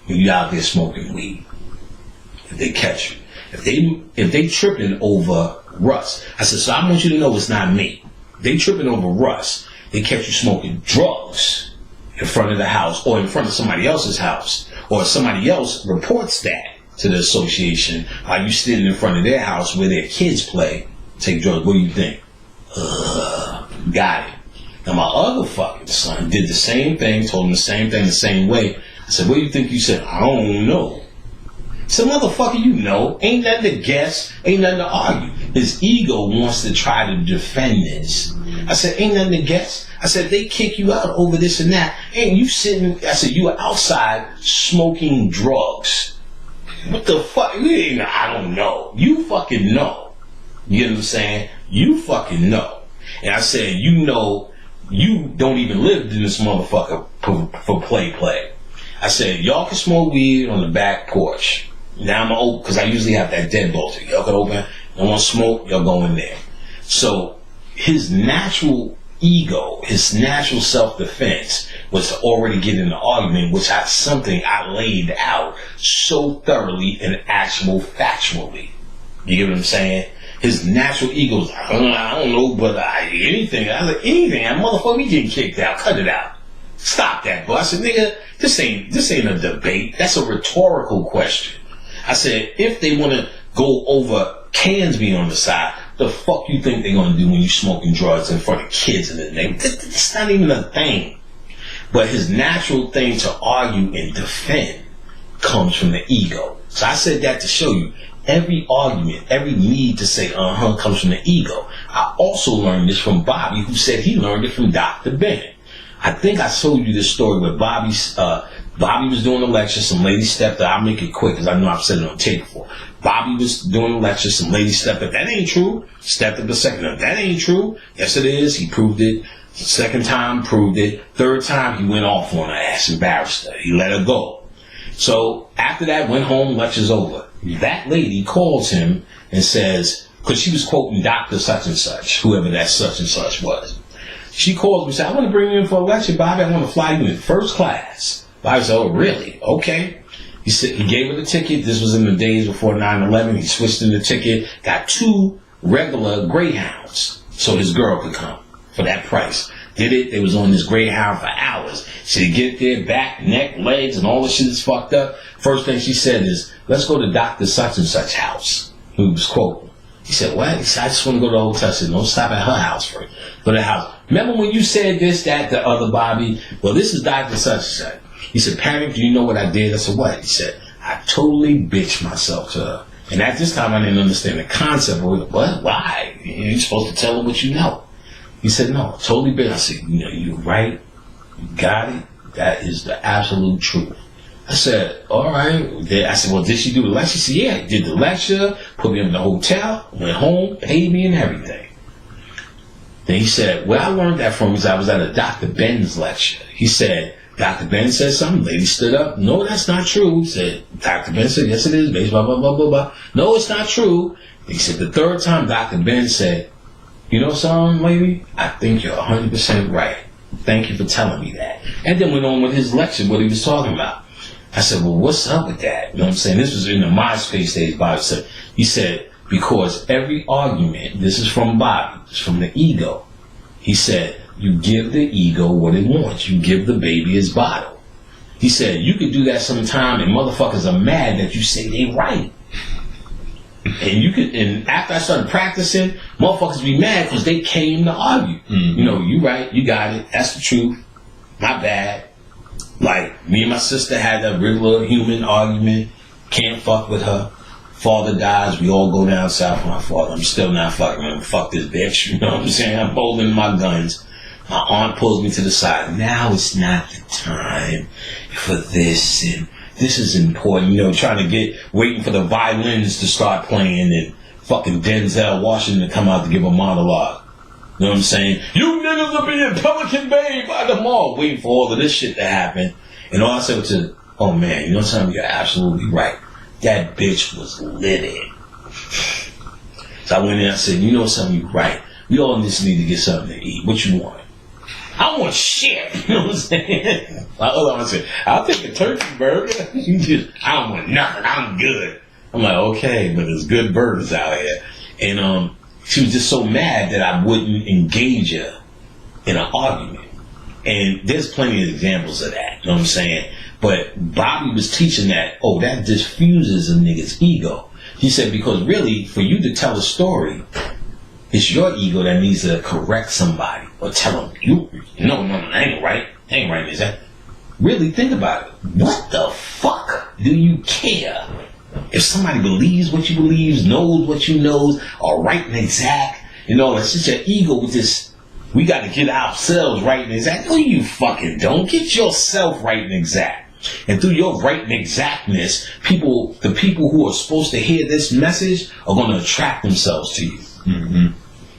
when you out there smoking weed. If they catch you. If they tripping over rust. I said, so I want you to know it's not me. They tripping over rust. They catch you smoking drugs in front of the house or in front of somebody else's house. Or somebody else reports that to the association while you standing in front of their house where their kids play, take drugs. What do you think? Got it. Now my other fucking son did the same thing, told him the same thing the same way. I said, what do you think you said? I don't know. I said, motherfucker, you know. Ain't nothing to guess. Ain't nothing to argue. His ego wants to try to defend this. I said, ain't nothing to guess. I said, they kick you out over this and that. Ain't you sitting, I said, you are outside smoking drugs. What the fuck? I don't know. You fucking know. You know what I'm saying? You fucking know. And I said, you know you don't even live in this motherfucker for play. I said, y'all can smoke weed on the back porch. Now I'm going to open, because I usually have that deadbolt. Y'all can open, don't want to smoke, y'all go in there. So his natural ego, his natural self-defense was to already get in the argument, which is something I laid out so thoroughly and factually. You get what I'm saying? His natural ego was like, I don't know, but anything. I was like, anything. That motherfucker, we getting kicked out. Cut it out. Stop that, bro. I said, nigga, this ain't a debate. That's a rhetorical question. I said, if they want to go over cans being on the side, the fuck you think they're going to do when you smoking drugs in front of kids in the name? That's not even a thing. But his natural thing to argue and defend comes from the ego. So I said that to show you every argument, every need to say comes from the ego. I also learned this from Bobby, who said he learned it from Dr. Ben. I think I told you this story where Bobby was doing a lecture, some lady stepped up. I'll make it quick because I know I've said it on tape before. Bobby was doing a lecture, some lady stepped up. That ain't true. Stepped up a second up. That ain't true. Yes, it is. He proved it. Second time, proved it. Third time, he went off on her ass, embarrassed her. He let her go. So after that, went home, lecture's over. That lady calls him and says, because she was quoting Dr. Such and Such, whoever that such and such was. She calls me and said, I want to bring you in for a lecture, Bobby. I want to fly you in first class. Bobby said, oh, really? Okay. He said he gave her the ticket. This was in the days before 9/11. He switched in the ticket, got 2 regular Greyhounds so his girl could come for that price. Did it. They was on this Greyhound for hours. She get there, back, neck, legs, and all the shit is fucked up. First thing she said is, let's go to Dr. Such and Such house. Who was quoting. He said, what? He said, I just want to go to the hotel. I said, don't stop at her house first. Go to the house. Remember when you said this, that, the other, Bobby? Well, this is Dr. Such and Such. He said, Panic, do you know what I did? I said, what? He said, I totally bitched myself to her. And at this time, I didn't understand the concept of it. What? Why? You're supposed to tell her what you know. He said, no, totally bitched. I said, you know, you're right. You got it. That is the absolute truth. I said, all right. I said, well, did she do the lecture? She said, yeah, did the lecture, put me in the hotel, went home, paid me and everything. Then he said, where I learned that from is I was at a Dr. Ben's lecture. He said, Dr. Ben said something. Lady stood up. No, that's not true. He said, Dr. Ben said, yes, it is. Blah, blah, blah, blah, blah. No, it's not true. He said, the third time Dr. Ben said, you know something, lady? I think you're 100% right. Thank you for telling me that. And then went on with his lecture, what he was talking about. I said, well, what's up with that? You know what I'm saying? This was in the MySpace days, Bobby said. He said, because every argument, this is from Bobby, it's from the ego. He said, you give the ego what it wants. You give the baby its bottle. He said, you could do that sometime and motherfuckers are mad that you say they right. And after I started practicing, motherfuckers be mad because they came to argue. Mm-hmm. You know, you right, you got it, that's the truth. My bad. Like, me and my sister had that regular human argument. Can't fuck with her. Father dies, we all go down south with my father. I'm still not fucking with him. Fuck this bitch. You know what I'm saying? I'm holding my guns. My aunt pulls me to the side. Now it's not the time for this, and this is important. You know, waiting for the violins to start playing, and fucking Denzel Washington to come out to give a monologue. You know what I'm saying? You niggas will be in Pelican Bay by the mall, waiting for all of this shit to happen. And all I said was, oh man, you know something? You're absolutely right. That bitch was livid. So I went in and I said, you know something? You're right. We all just need to get something to eat. What you want? I want shit. You know what I'm saying? I said, I'll take a turkey burger. I don't want nothing. I'm good. I'm like, okay, but there's good burgers out here. And she was just so mad that I wouldn't engage her in an argument. And there's plenty of examples of that. You know what I'm saying? But Bobby was teaching that, that diffuses a nigga's ego. He said, because really, for you to tell a story, it's your ego that needs to correct somebody or tell them, no, that ain't right. That ain't right, is that? Really think about it. What the fuck do you care? If somebody believes what you believe, knows what you know, are right and exact, it's just your ego with this, we got to get ourselves right and exact. No, you fucking don't. Get yourself right and exact. And through your right and exactness, the people who are supposed to hear this message are going to attract themselves to you. Mm-hmm.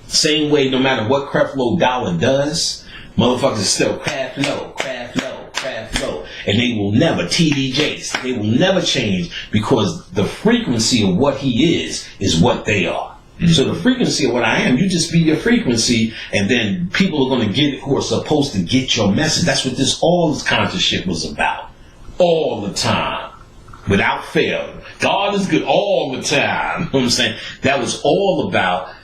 Same way, no matter what Creflo Dollar does, Motherfuckers still craft low, craft low, craft low. And they will never, TDJs, they will never change because the frequency of what he is what they are. So the frequency of what I am, you just be your frequency, and then people are going to get it who are supposed to get your message. That's what all this conscious shit was about. All the time. Without fail. God is good all the time. You know what I'm saying? That was all about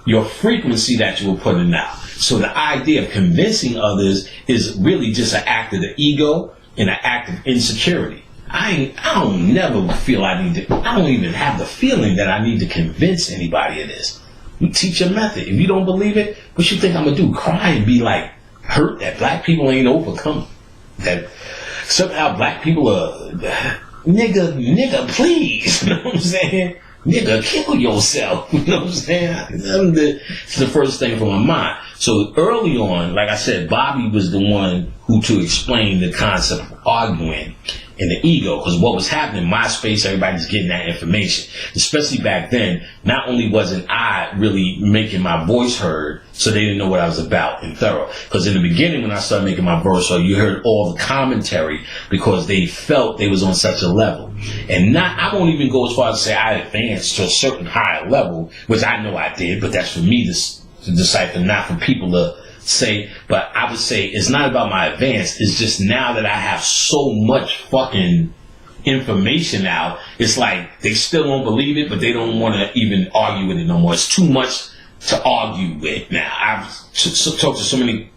your frequency that you were putting out. So the idea of convincing others is really just an act of the ego and an act of insecurity. I don't never feel I don't even have the feeling that I need to convince anybody of this. You teach a method. If you don't believe it, what you think I'm going to do? Cry and be like hurt that black people ain't overcome? That somehow black people are, nigga, please. You know what I'm saying? Nigga, kill yourself. You know what I'm saying? It's the first thing from my mind. So early on, like I said, Bobby was the one who to explain the concept of arguing and the ego, because what was happening in MySpace, everybody's getting that information. Especially back then, not only wasn't I really making my voice heard, so they didn't know what I was about in thorough. Because in the beginning, when I started making my voice heard, you heard all the commentary because they felt they was on such a level. And I won't even go as far as to say I advanced to a certain higher level, which I know I did, but that's for me to decipher, not for people to say. But I would say it's not about my advance. It's just now that I have so much fucking information out, it's like they still don't believe it, but they don't want to even argue with it no more. It's too much to argue with now. I've talked to so many.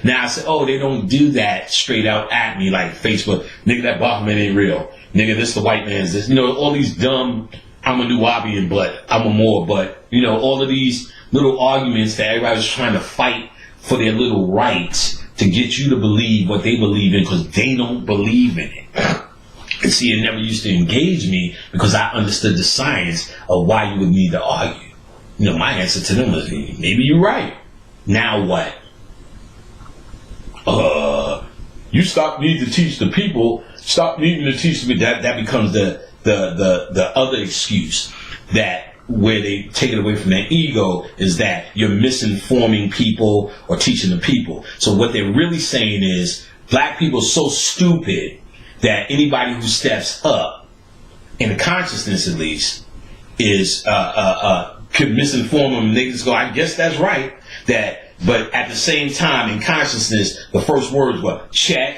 Now I say, oh, they don't do that straight out at me like Facebook. Nigga, that Bachman ain't real. Nigga, this the white man's this. You know, all these dumb, I'm a Nubian, but I'm a Moor, but, you know, all of these little arguments that everybody's trying to fight for their little rights to get you to believe what they believe in because they don't believe in it. And see, it never used to engage me because I understood the science of why you would need to argue. You know, my answer to them was, maybe you're right. Now what? You stop needing to teach the people, stop needing to teach the people. That becomes the other excuse that where they take it away from their ego is that you're misinforming people or teaching the people. So what they're really saying is black people are so stupid that anybody who steps up, in the consciousness at least, is could misinform them. And they just go, I guess that's right. But at the same time, in consciousness, the first words were check,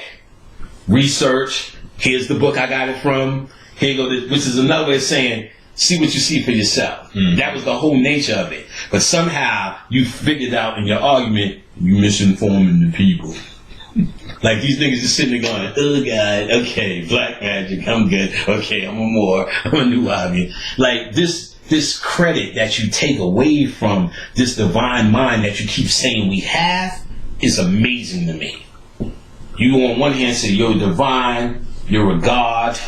research. Here's the book I got it from. Here you go, which is another way of saying, see what you see for yourself. That was the whole nature of it. But somehow you figured out in your argument, you misinforming the people. Like these niggas just sitting there going, oh God, okay, black magic, I'm good. Okay, I'm a Moor, I'm a Nubian. Like this credit that you take away from this divine mind that you keep saying we have is amazing to me. You on one hand say you're divine, you're a god.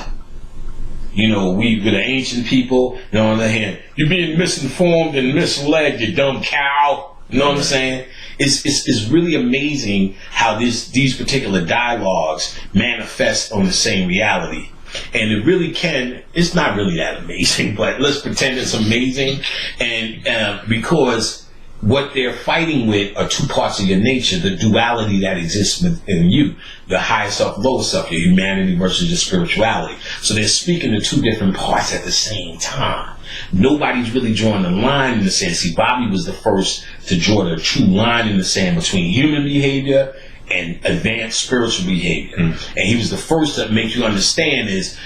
You know, we're the ancient people. You know, on the other hand, you're being misinformed and misled, you dumb cow. You know what I'm saying? It's really amazing how these particular dialogues manifest on the same reality. And it really can, it's not really that amazing, but let's pretend it's amazing. And because what they're fighting with are two parts of your nature, the duality that exists within you, the higher self, lower self, your humanity versus your spirituality. So they're speaking to two different parts at the same time. Nobody's really drawing the line in the sand. See, Bobby was the first to draw the true line in the sand between human behavior and advanced spiritual behavior. And he was the first to make you understand is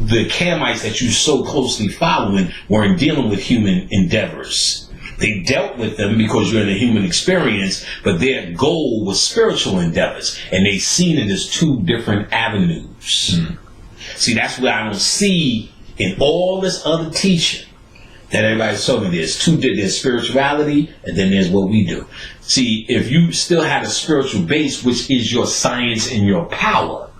the Kamites that you so closely following weren't dealing with human endeavors. They dealt with them because you're in a human experience, but their goal was spiritual endeavors, and they seen it as two different avenues. See, that's what I don't see in all this other teaching that everybody's talking. There's spirituality, and then there's what we do. See, if you still had a spiritual base, which is your science and your power,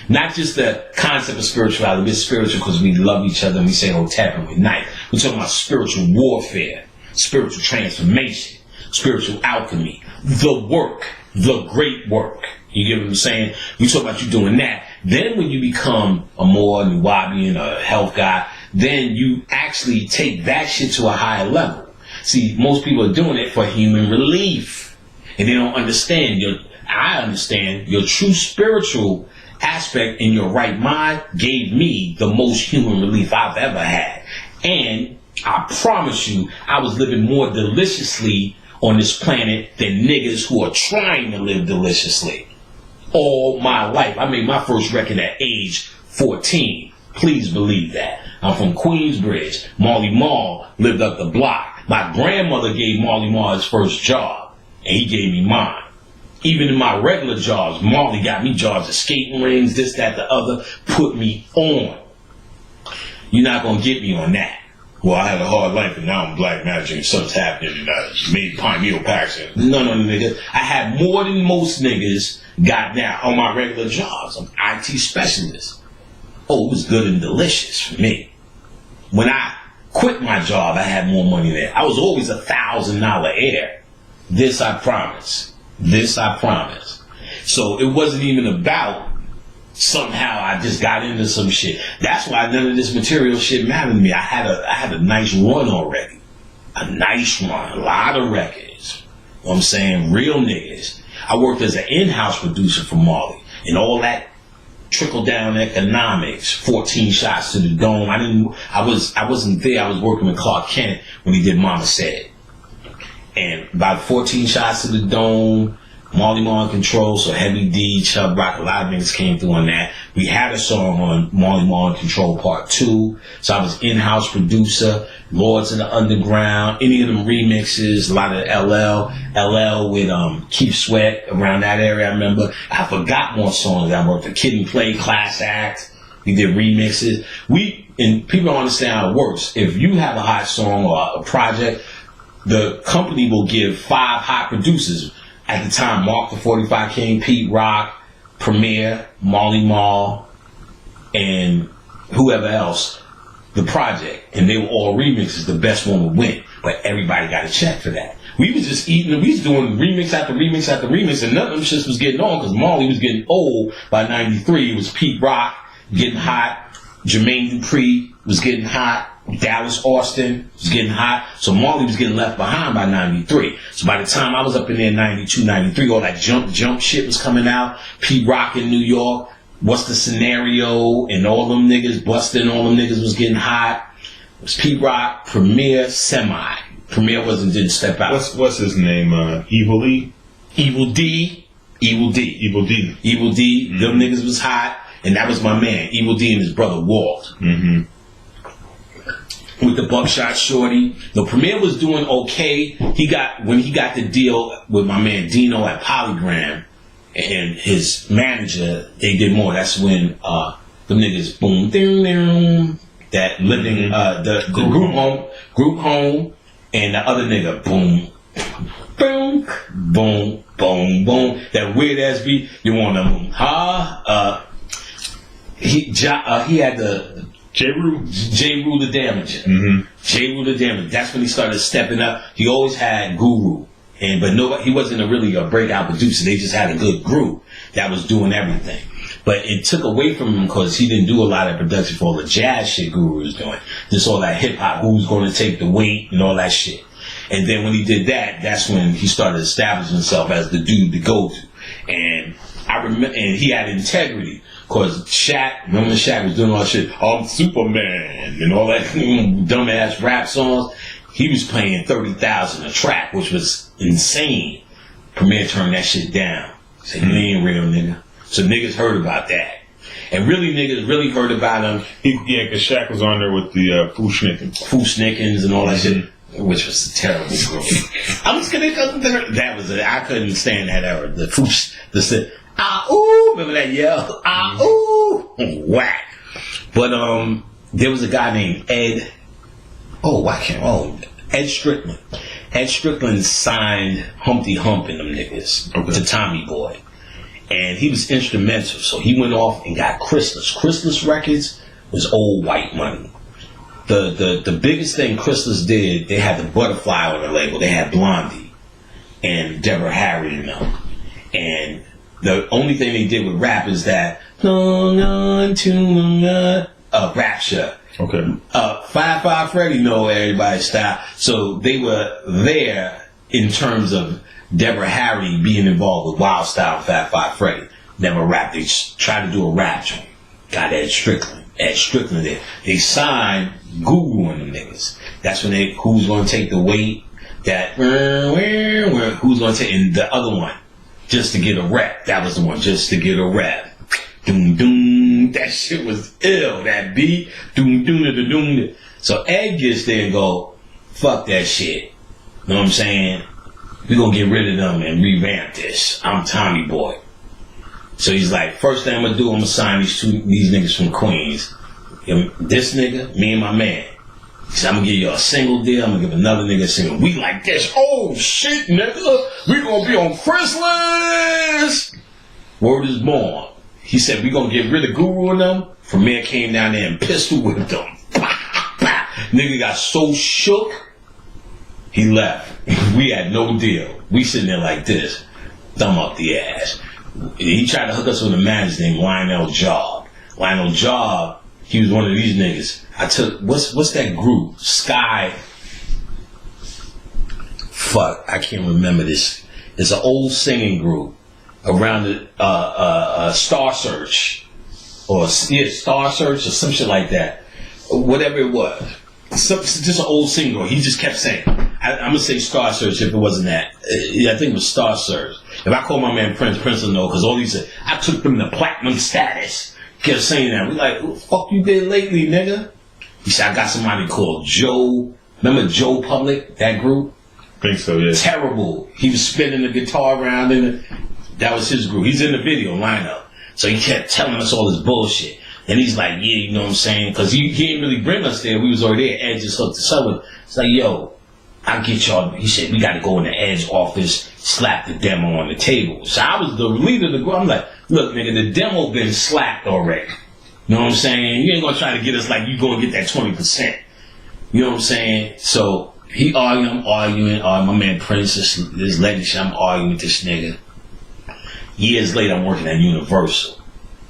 not just the concept of spirituality, we're spiritual because we love each other and we say Hotep and we night. We're talking about spiritual warfare, spiritual transformation, spiritual alchemy, the work, the great work. You get what I'm saying? We talk about you doing that. Then when you become a Moor, Nubian, a health guy, then you actually take that shit to a higher level. See, most people are doing it for human relief. And they don't understand I understand your true spiritual aspect in your right mind gave me the most human relief I've ever had. And I promise you, I was living more deliciously on this planet than niggas who are trying to live deliciously. All my life. I made my first record at age 14. Please believe that. I'm from Queensbridge. Marley Marl lived up the block. My grandmother gave Marley Marl his first job, and he gave me mine. Even in my regular jobs, Marley got me jobs at skating rings, this, that, the other, put me on. You're not going to get me on that. Well, I had a hard life and now I'm Black Magic and something's happening and I made pineal packs. No, nigga. I had more than most niggas got now on my regular jobs. I'm IT specialist. Oh, it was good and delicious for me. When I quit my job, I had more money there. I was always $1,000 heir. This I promise. This I promise. So it wasn't even about somehow I just got into some shit. That's why none of this material shit mattered to me. I had a nice run already. A nice run. A lot of records. You know what I'm saying? Real niggas. I worked as an in-house producer for Marley. And all that trickle-down economics. 14 shots to the dome. I wasn't there. I was working with Clark Kent when he did Mama Said. And about 14 shots to the dome, Marley Marl in Control, so Heavy D, Chubb Rock, a lot of niggas came through on that. We had a song on Marley Marl in Control Part 2. So I was in-house producer, Lords of the Underground, any of them remixes, a lot of LL with Keith Sweat around that area, I remember. I forgot more songs that I worked for. Kid and Play, Class Act. We did remixes. And people don't understand how it works. If you have a hot song or a project, the company will give 5 hot producers. At the time, Mark the 45 King, Pete Rock, Premier, Marley Marl, and whoever else, the project. And they were all remixes. The best one would win. But everybody got a check for that. We was just eating, we was doing remix after remix after remix, and none of them shits was getting on because Marley was getting old by 93. It was Pete Rock getting hot. Jermaine Dupri was getting hot. Dallas Austin was getting hot. So Marley was getting left behind by 93. So by the time I was up in there in 92, 93, all that jump shit was coming out. Pete Rock in New York. What's the Scenario? And all them niggas, Bustin', all them niggas was getting hot. It was Pete Rock, Premier, Semi. Premier didn't step out. What's his name? Evil E? Evil D. Mm-hmm. Them niggas was hot. And that was my man, Evil D and his brother Walt. Mm-hmm. With the Buckshot Shorty. The Premier was doing okay. When he got the deal with my man Dino at Polygram and his manager, they did more. That's when the niggas boom ding ding that living the group home and the other nigga boom boom boom boom boom, that weird ass beat. You want them he had the J. Rue the Damager. Mm-hmm. J. Rue the Damager. That's when he started stepping up. He always had Guru, but he wasn't really a breakout producer. They just had a good group that was doing everything. But it took away from him because he didn't do a lot of production for all the jazz shit Guru was doing. Just all that hip hop, who's going to take the weight and all that shit. And then when he did that, that's when he started establishing himself as the dude to go to. And I remember, and he had integrity. Cause Shaq, remember when Shaq was doing all that shit, I'm Superman, and all that dumbass rap songs? He was paying $30,000 a track, which was insane. Premier turned that shit down. Said, you ain't real, nigga. So niggas heard about that. And niggas really heard about him. Yeah, cause Shaq was on there with the Fu-Schnickens and all that shit. Which was a terrible group. That was it. I couldn't stand that era. The ah-ooh, remember that yell? Ah-ooh, whack. But there was a guy named Ed Strickland. Ed Strickland signed Humpty Hump and them niggas to Tommy Boy. And he was instrumental. So he went off and got Chrysalis. Chrysalis Records was old white money. The biggest thing Chrysalis did, they had the Butterfly on the label. They had Blondie and Deborah Harry and them. And the only thing they did with rap is that Rapture. Okay. 5-5 Freddy know everybody's style. So they were there in terms of Deborah Harry being involved with Wild Style and Fat Five Freddy. Never rapped. They tried to do a rap joint. Got Ed Strickland. Ed Strickland there. They signed Guru and them niggas. That's when they, who's gonna take the weight? That, who's gonna take, and the other one, just to get a rap. That was the one, just to get a rap. Doom, doom. That shit was ill. That beat. Doom, doom, doom, doom. So Ed gets there and go, fuck that shit. You know what I'm saying? We gonna get rid of them and revamp this. I'm Tommy Boy. So he's like, first thing I'm gonna do, I'm gonna sign these niggas from Queens. This nigga, me and my man. He said, I'm gonna give you a single deal, I'm gonna give another nigga a single. We like this. Oh shit, nigga. We gonna be on Chrysalis. Word is born. He said, we gonna get rid of Guru and them. Premier came down there and pistol whipped them. Nigga got so shook, he left. We had no deal. We sitting there like this, thumb up the ass. He tried to hook us with a man named Lionel Job. Lionel Job, he was one of these niggas. I took, what's that group? Sky. Fuck, I can't remember this. It's an old singing group around the Star Search. Or, yeah, Star Search or some shit like that. Whatever it was. Just an old single. He just kept saying, I'm going to say Star Search if it wasn't that. I think it was Star Search. If I call my man Prince will know, because all he said, I took them to platinum status. Kept saying that. We like, what the fuck you did lately, nigga? He said, I got somebody called Joe. Remember Joe Public, that group? I think so, yeah. Terrible. He was spinning the guitar around, and that was his group. He's in the video lineup. So he kept telling us all this bullshit. And he's like, yeah, you know what I'm saying? Because he didn't really bring us there. We was already there. Ed just hooked us up with. It's like, yo, I'll get y'all. He said, we got to go in the Ed's office, slap the demo on the table. So I was the leader of the group. I'm like, look, nigga, the demo been slapped already. You know what I'm saying? You ain't going to try to get us like you going to get that 20%. You know what I'm saying? So he arguing, I'm arguing. My man Prince, this lady, I'm arguing with this nigga. Years later, I'm working at Universal.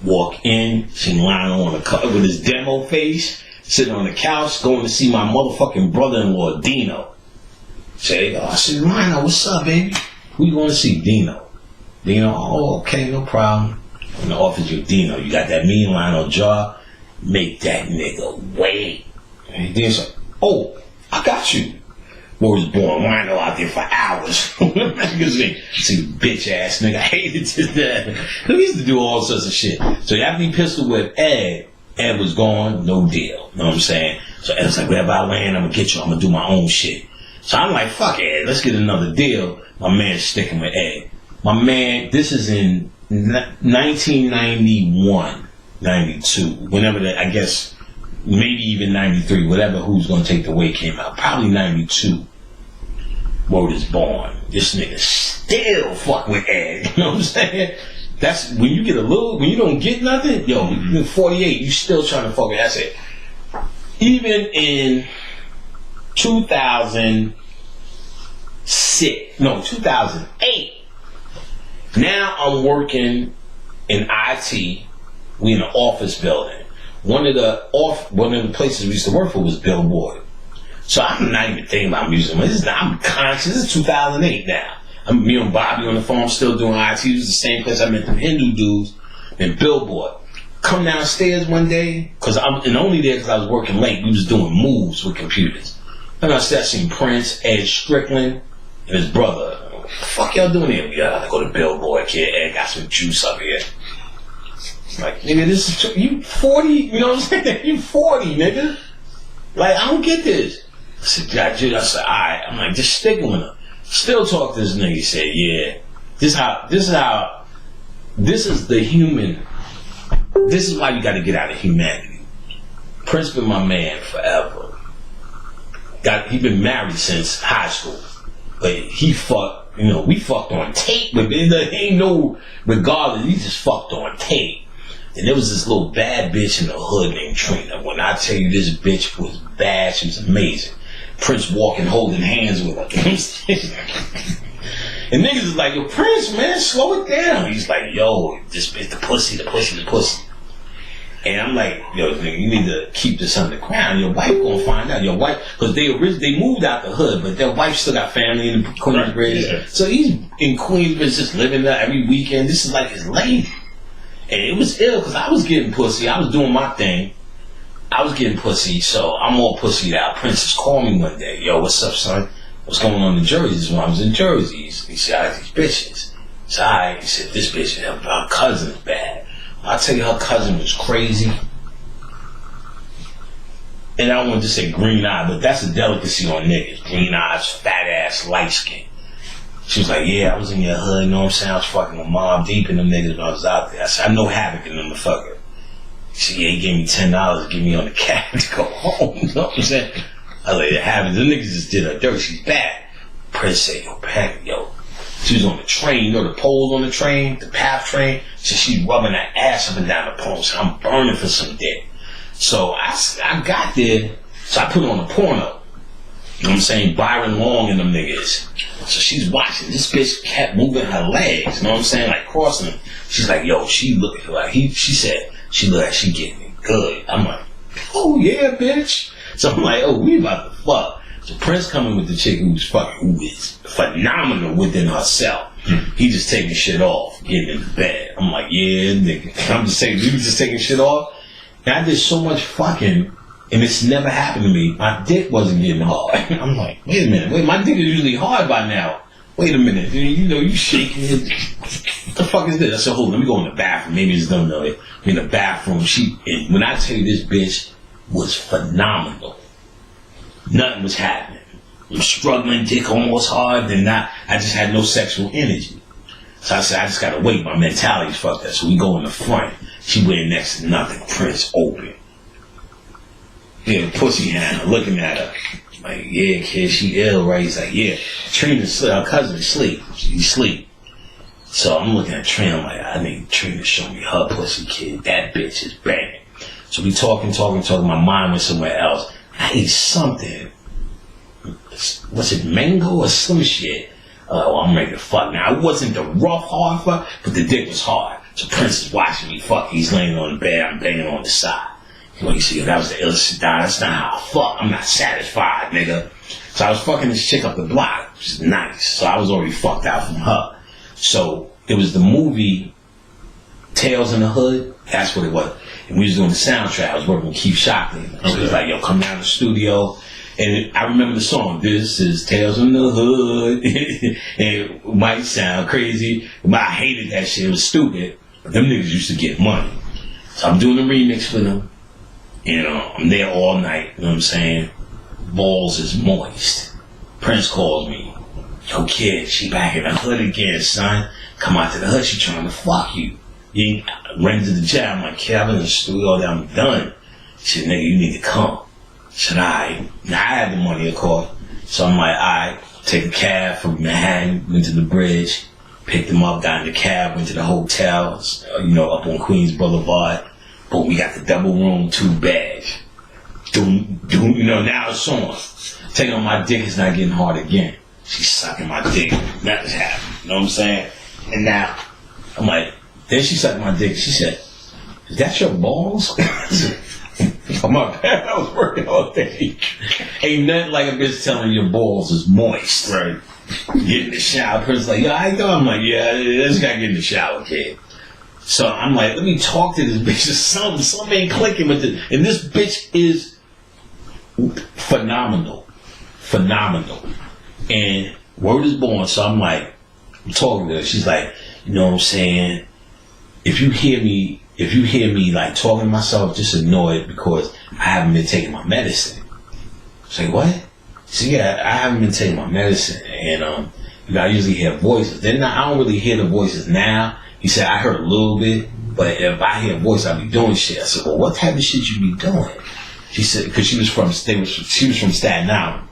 Walk in, see Lionel on the cover with his demo face, sitting on the couch, going to see my motherfucking brother-in-law, Dino. Say, I said, Lionel, what's up, baby? Who you going to see? Dino. Dino, oh, okay, no problem. In the office with Dino, you got that mean Lionel jaw, make that nigga wait. And Dino's like, oh, I got you. Was born Lionel out there for hours. Magazine. See, bitch ass nigga. I hated that. He used to do all sorts of shit. So after he pistol whipped Ed was gone, no deal. You know what I'm saying? So Ed was like, wherever I land, I'm gonna get you. I'm gonna do my own shit. So I'm like, fuck Ed, let's get another deal. My man's sticking with Ed. My man, this is in 1991, 92. Whenever that, I guess, maybe even 93, whatever Who's Gonna Take the Weight came out. Probably 92. Word is born. This nigga still fuck with Ed. You know what I'm saying? That's when you get a little, when you don't get nothing, yo, you're 48, you still trying to fuck with. That's it. Even in 2008, now I'm working in IT. We in an office building. One of the places we used to work for was Billboard. So I'm not even thinking about music. I'm conscious. This is 2008 now. Me and Bobby on the phone, still doing IT. It was the same place I met them Hindu dudes in Billboard. Come downstairs one day, and only there because I was working late. We was doing moves with computers. And I seen Prince, Ed Strickland, and his brother. What the fuck y'all doing here? We gotta go to Billboard, kid. Ed got some juice up here. Like, nigga, this is you 40. You know what I'm saying? You 40, nigga. Like, I don't get this. I said, I said, alright. I'm like, just stick with him. Still talk to this nigga. He said, yeah. This is the human. This is why you gotta get out of humanity. Prince been my man forever. He been married since high school. But he fucked, we fucked on tape, but there ain't no, regardless, he just fucked on tape. And there was this little bad bitch in the hood named Trina. When I tell you this bitch was bad, she was amazing. Prince walking, holding hands with her. And niggas is like, yo, Prince, man, slow it down. He's like, yo, this bitch, the pussy. And I'm like, yo, nigga, you need to keep this underground. Your wife gonna find out. Your wife, because they moved out the hood, but their wife still got family in Queensbridge. Yeah. So he's in Queensbridge just living there every weekend. This is like his lady. And it was ill because I was getting pussy. I was doing my thing. I was getting pussy, so I'm all pussied out. Princess called me one day. Yo, what's up, son? What's going on in Jersey? This is when I was in Jersey. He said, I like these bitches. He said, all right. He said, this bitch, her cousin's bad. I tell you, her cousin was crazy. And I wanted to say green eye, but that's a delicacy on niggas. Green eyes, fat ass, light skin. She was like, yeah, I was in your hood, you know what I'm saying? I was fucking with Mom Deep and them niggas when I was out there. I said, I know Havoc and them the fucker. She said, yeah, he gave me $10 to get me on the cab to go home. You know what I'm saying? I was like, Havoc, the niggas just did her dirt. She's bad. Prince said, yo. She was on the train, you know the poles on the train, the path train? So she's rubbing her ass up and down the pole. So I'm burning for some dick. So I got there, so I put on a porno. You know what I'm saying? Byron Long and them niggas. So she's watching. This bitch kept moving her legs. You know what I'm saying? Like crossing them. She's like, yo, she looking like she said, she look like she getting it good. I'm like, oh yeah, bitch. So I'm like, oh, we about to fuck. So Prince coming with the chick who is phenomenal within herself. He just taking shit off, getting in the bed. I'm like, yeah, nigga. I'm just saying, you just taking shit off. And I did so much fucking, and it's never happened to me. My dick wasn't getting hard. I'm like, wait a minute. My dick is usually hard by now. Wait a minute. You know, you shaking it. What the fuck is this? I said, hold on, let me go in the bathroom. Maybe it's don't know it. In the bathroom, and when I tell you this bitch was phenomenal. Nothing was happening. I'm struggling, dick almost hard, then not. I just had no sexual energy. So I said, I just gotta wait. My mentality's fucked up. So we go in the front. She went next to nothing. Prince open. Yeah, pussy hand looking at her. Like, yeah, kid, she ill, right? He's like, yeah. Trina, her cousin is asleep. She's asleep. So I'm looking at Trina. I'm like, I need Trina to show me her pussy, kid. That bitch is banging. So we talking. My mind went somewhere else. I ate something. Was it mango or some shit? I'm ready to fuck. Now, it wasn't the rough hard fuck, but the dick was hard. So Prince is watching me fuck. He's laying on the bed. I'm banging on the side. You see, that was the illest. That's not how I fuck. I'm not satisfied, nigga. So I was fucking this chick up the block, which is nice. So I was already fucked out from her. So it was the movie Tales in the Hood. That's what it was. And we was doing the soundtrack. I was working with Keith Shockley. So he was like, yo, come down to the studio. And I remember the song, this is Tales in the Hood. And it might sound crazy, but I hated that shit. It was stupid. But them niggas used to get money. So I'm doing a remix for them. You know, I'm there all night. You know what I'm saying? Balls is moist. Prince calls me. Yo, kid, she back in the hood again, son. Come out to the hood. She trying to fuck you. You ran to the jail. I'm like, kid, I've been in the studio. I'm done. She said, nigga, you need to come. I said, all right. Now, I had the money, of course. So I'm like, all right. Take a cab from Manhattan, went to the bridge, picked them up, got in the cab, went to the hotel, you know, up on Queens Boulevard. But we got the double room, 2 bags. You know, now it's on. Taking on my dick is not getting hard again. She's sucking my dick. Nothing's happening. You know what I'm saying? And now, I'm like, then she sucked my dick. She said, is that your balls? My bad, I was working all day. Ain't nothing like a bitch telling your balls is moist. Right. Get in the shower. Prince's like, yo, I go. I'm like, yeah, this guy get in the shower, kid. So I'm like, let me talk to this bitch. Something ain't clicking with it. And this bitch is phenomenal. And word is born. So I'm like, I'm talking to her. She's like, you know what I'm saying? If you hear me like talking to myself, just ignore it because I haven't been taking my medicine. Say, what? So yeah, I haven't been taking my medicine. And you know, I usually hear voices. I don't really hear the voices now. He said, I heard a little bit, but if I hear a voice, I'll be doing shit. I said, well, what type of shit you be doing? She said, because she was from Staten Island.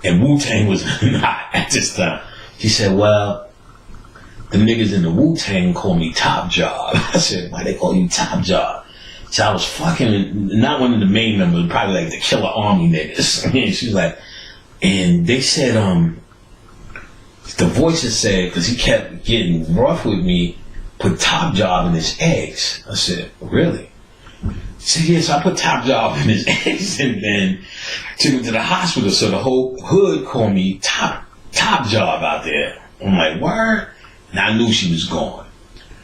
And Wu-Tang was not at this time. She said, well, the niggas in the Wu-Tang call me Top Job. I said, why they call you Top Job? So I was fucking, not one of the main members, probably like the Killer Army niggas. And she was like, and they said, the voices said, because he kept getting rough with me, put Top Job in his eggs. I said, really? So yes, I put top job in his ass and then took him to the hospital. So the whole hood called me top job out there. I'm like, word? And I knew she was gone.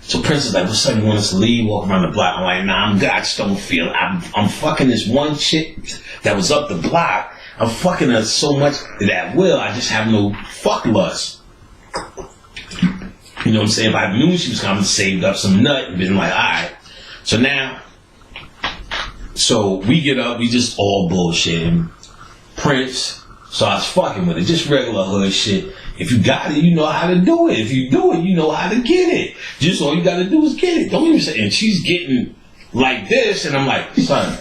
So Prince is like, what's up? You want us to leave? Walk around the block. I'm like, nah, I'm good. I just don't feel it. I'm fucking this one chick that was up the block. I'm fucking her so much that will. I just have no fuck lust. You know what I'm saying? If I knew she was coming, saved up some nut and been like, alright. So now, so we get up, we just all bullshitting. Prince starts fucking with it. Just regular hood shit. If you got it, you know how to do it. If you do it, you know how to get it. Just all you gotta do is get it. Don't even say, and she's getting like this, and I'm like, son,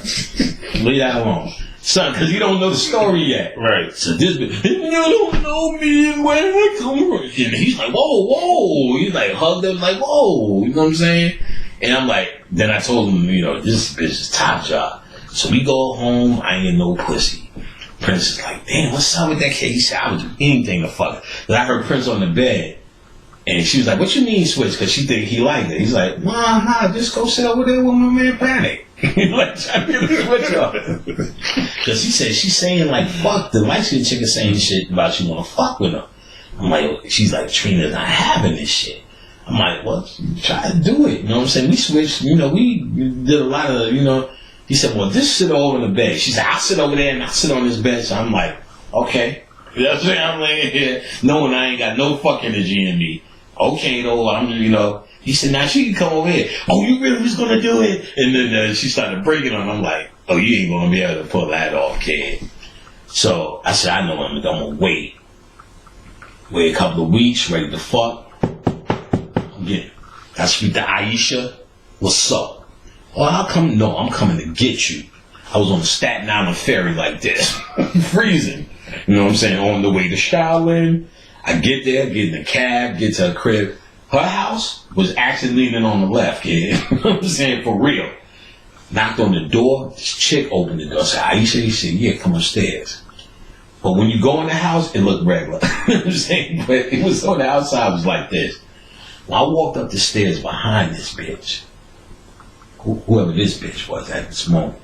leave that alone. Son, because you don't know the story yet. Right. So this bitch, you don't know me and where I come from. And he's like, whoa. He's like, hugged him, like, whoa. You know what I'm saying? And I'm like, then I told him, you know, this bitch is top job. So we go home, I ain't no pussy. Prince is like, damn, what's up with that kid? He said, I would do anything to fuck her. But I heard Prince on the bed. And she was like, what you mean switch? Because she think he liked it. He's like, nah, just go sit over there with my man Panic. Like, trying to get the switch off. Because he said, she's saying like, fuck, the light-skinned chick is saying shit about she want to fuck with him. I'm like, she's like, Trina's not having this shit. I'm like, well, try to do it. You know what I'm saying? We switched, you know, we did a lot of, you know. He said, well, just sit over in the bed. She said, I'll sit over there and I'll sit on this bed. So I'm like, okay. You know what I'm saying? I'm laying here knowing I ain't got no fuck energy in me. Okay, though, I'm, you know. He said, now she can come over here. Oh, you really was going to do it? And then she started breaking on. I'm like, oh, you ain't going to be able to pull that off, kid. So I said, I know I'm going to wait. Wait a couple of weeks, ready to fuck. Again, I speak to Aisha. What's up? Oh, how come? No, I'm coming to get you. I was on the Staten Island ferry like this, freezing. You know what I'm saying? On the way to Shaolin. I get there, get in the cab, get to her crib. Her house was actually leaning on the left, kid. You know what I'm saying? For real. Knocked on the door. This chick opened the door. I said, Aisha? He said, yeah, come upstairs. But when you go in the house, it looked regular. You know what I'm saying? But it was on the outside, it was like this. When I walked up the stairs behind this bitch, whoever this bitch was at this moment,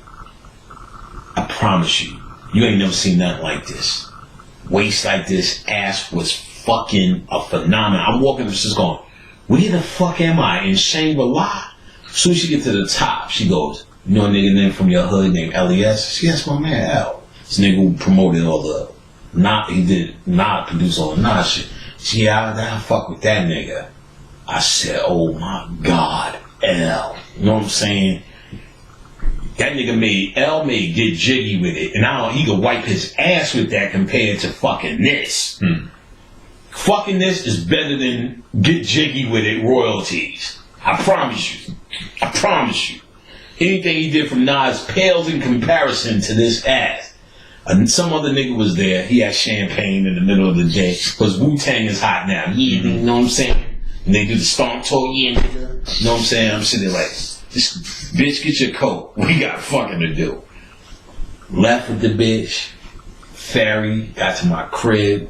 I promise you, you ain't never seen nothing like this. Waist like this, ass was fucking a phenomenon. I'm walking up, she's going, where the fuck am I? In Shangri-La? As soon as she get to the top, she goes, you know a nigga named from your hood named LES? She asked my man, L. This nigga who promoted all the, he did not produce all the Nas shit. She out there, I fuck with that nigga. I said, oh my God, L. You know what I'm saying? That nigga L made Get Jiggy with it. And now he can wipe his ass with that compared to fucking this. Fucking this is better than Get Jiggy with it royalties. I promise you. I promise you. Anything he did from Nas pales in comparison to this ass. And some other nigga was there. He had champagne in the middle of the day. Because Wu-Tang is hot now. Yeah, you know what I'm saying? And they do the stomp tour, yeah, nigga. You know what I'm saying? I'm sitting there like, this bitch, get your coat. We got fucking to do. Left with the bitch. Ferry. Got to my crib.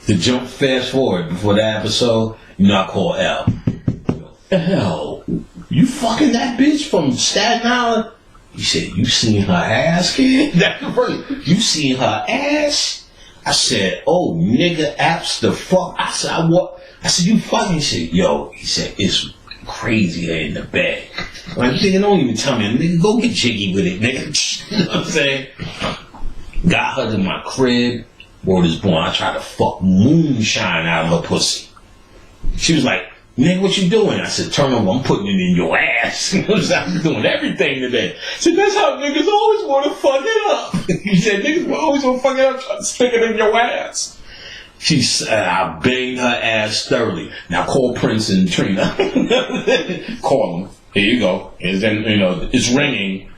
To jump fast forward before the episode, you know I call L. L, you fucking that bitch from Staten Island? He said, you seen her ass, kid? That's the first. You seen her ass? I said, oh, nigga, apps the fuck. I said, what? I said, you fucking shit. Yo, he said, it's crazy in the bed. Like, nigga, don't even tell me. Nigga, go get jiggy with it, nigga. You know what I'm saying? Got her to my crib. Word is born. I tried to fuck moonshine out of her pussy. She was like, nigga, what you doing? I said, turn over, I'm putting it in your ass. You know what I'm saying? I'm doing everything today. I said, that's how niggas always want to fuck it up. He said, niggas always want to fuck it up, trying to stick it in your ass. She said, I banged her ass thoroughly. Now call Prince and Trina. Call them. Here you go. And then, you know, it's ringing.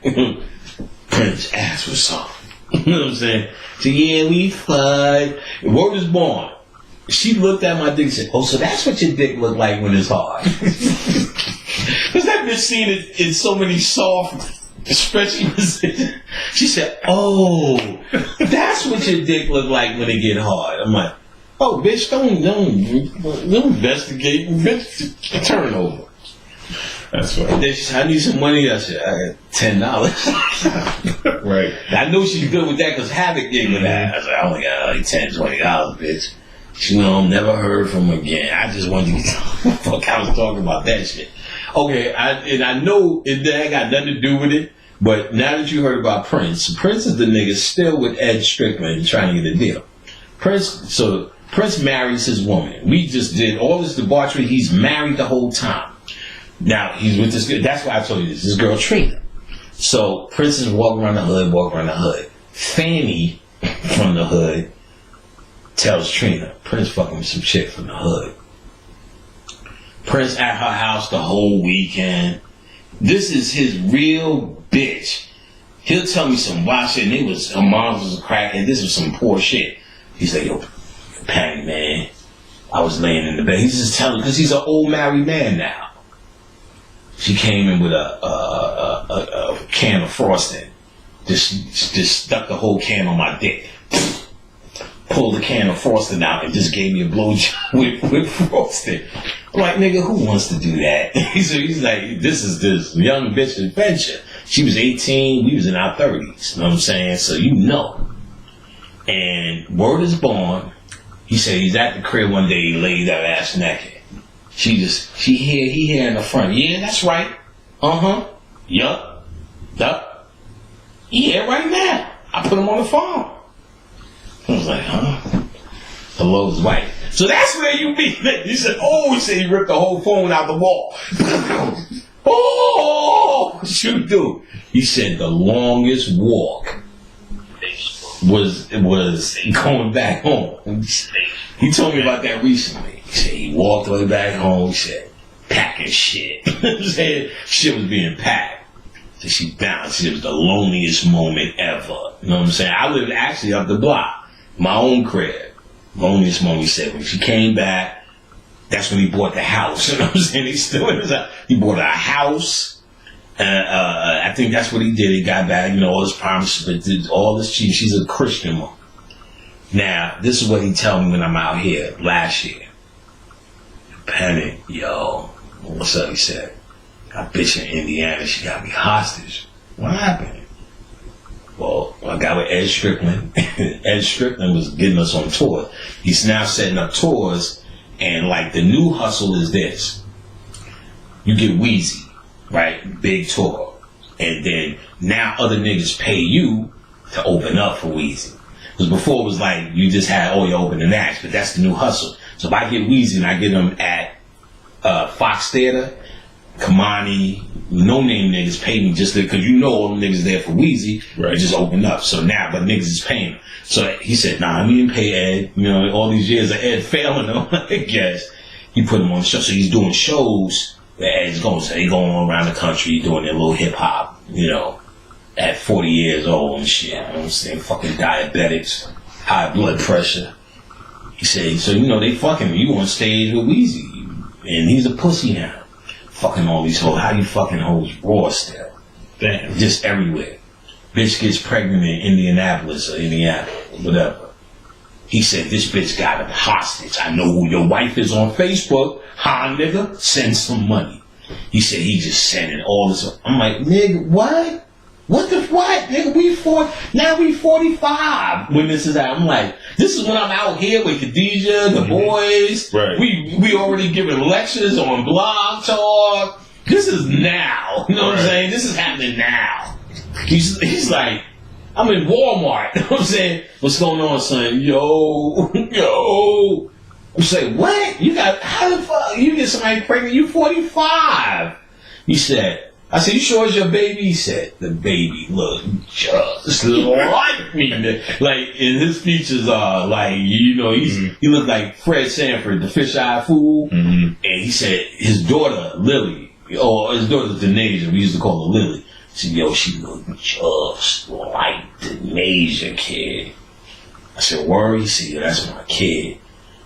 Prince's ass was soft. You know what I'm saying? So yeah, we fucked. Word is born. She looked at my dick and said, oh, so that's what your dick look like when it's hard. Because that bitch seen it in so many soft, stretchy positions. She said, oh, that's what your dick look like when it get hard. I'm like, oh, bitch, don't investigate. Bitch, turn over. That's right. Then she said, I need some money. I said, I got $10. Right. I knew she was good with that because Havoc gave me that. I said, I only got like $10, $20, bitch. She never heard from her again. I just wanted to get fuck. I was talking about that shit. Okay, I know that got nothing to do with it, but now that you heard about Prince is the nigga still with Ed Strickland trying to get a deal. Prince marries his woman. We just did all this debauchery. He's married the whole time. Now he's with this girl. That's why I told you this girl Trina. So Prince is walking around the hood. Fanny from the hood tells Trina, Prince fucking with some chick from the hood. Prince at her house the whole weekend. This is his real bitch. He'll tell me some wild shit, and her mom was a crackhead. This was some poor shit. He's like, yo, Patty, man, I was laying in the bed. He's just telling, because he's an old married man now. She came in with a can of frosting. Just stuck the whole can on my dick. Pulled the can of frosting out and just gave me a blowjob with frosting. I'm like, nigga, who wants to do that? He's like, this is this young bitch adventure. She was 18, we was in our 30s. You know what I'm saying? So you know. And word is born. He said he's at the crib one day, he laid that ass naked. He here in the front. Yeah, that's right. Yup. Yeah, right now. I put him on the phone. I was like, hello, his wife. So that's where you be. He said, he ripped the whole phone out the wall. What you do? He said the longest walk was going back home. He told me about that recently. He said he walked all the way back home. He said, packing shit. He said shit was being packed. So she bounced. It was the loneliest moment ever. You know what I'm saying? I lived actually up the block. My own crib. Loneliest moment, he said. When she came back, that's when he bought the house. You know what I'm saying? He still in his house. He bought a house. I think that's what he did. He got back, all his promises, but did all this. She's a Christian woman. Now, this is what he told me when I'm out here last year. Penny, yo, what's up? He said, a bitch in Indiana, she got me hostage. What happened? Well, I got with Ed Strickland. Ed Strickland was getting us on tour. He's now setting up tours, and like the new hustle is this. You get Weezy, right? Big tour. And then now other niggas pay you to open up for Weezy. Because before it was like you just had all your opening acts, but that's the new hustle. So if I get Weezy and I get him at Fox Theater, Kamani, no name niggas pay me just because all them niggas there for Weezy. Right. Just open up. So now, but niggas is paying him. So he said, nah, we didn't pay Ed. All these years of Ed failing him, I guess. He put him on the show. So he's doing shows that Ed's going. So they going around the country doing their little hip hop, at 40 years old and shit. You know what I'm saying? Fucking diabetics, high blood pressure. He said, so they fucking you on stage with Weezy. And he's a pussy now. Fucking all these hoes. How you fucking hoes raw still? Damn. Just everywhere. Bitch gets pregnant in Indianapolis or Indiana, whatever. He said, this bitch got him hostage. I know who your wife is on Facebook. Nigga? Send some money. He said he just sending all this. I'm like, nigga, what? What the what? Nigga, now we 45 when this is out. I'm like, this is when I'm out here with Khadijah, the boys. Right. We already giving lectures on Blog Talk. This is now. You know what I'm saying? This is happening now. He's like, I'm in Walmart. You know what I'm saying? What's going on, son? Yo. I'm saying, what? How the fuck? You get somebody pregnant? You 45. He said, I said, you sure it's your baby? He said, the baby look just like me. Like, and his features are like, he looked like Fred Sanford, the fish-eyed fool. Mm-hmm. And he said, his daughter, Lily, or his daughter's Denasia, we used to call her Lily. He said, she looked just like Denasia, kid. I said, word? He said, that's my kid.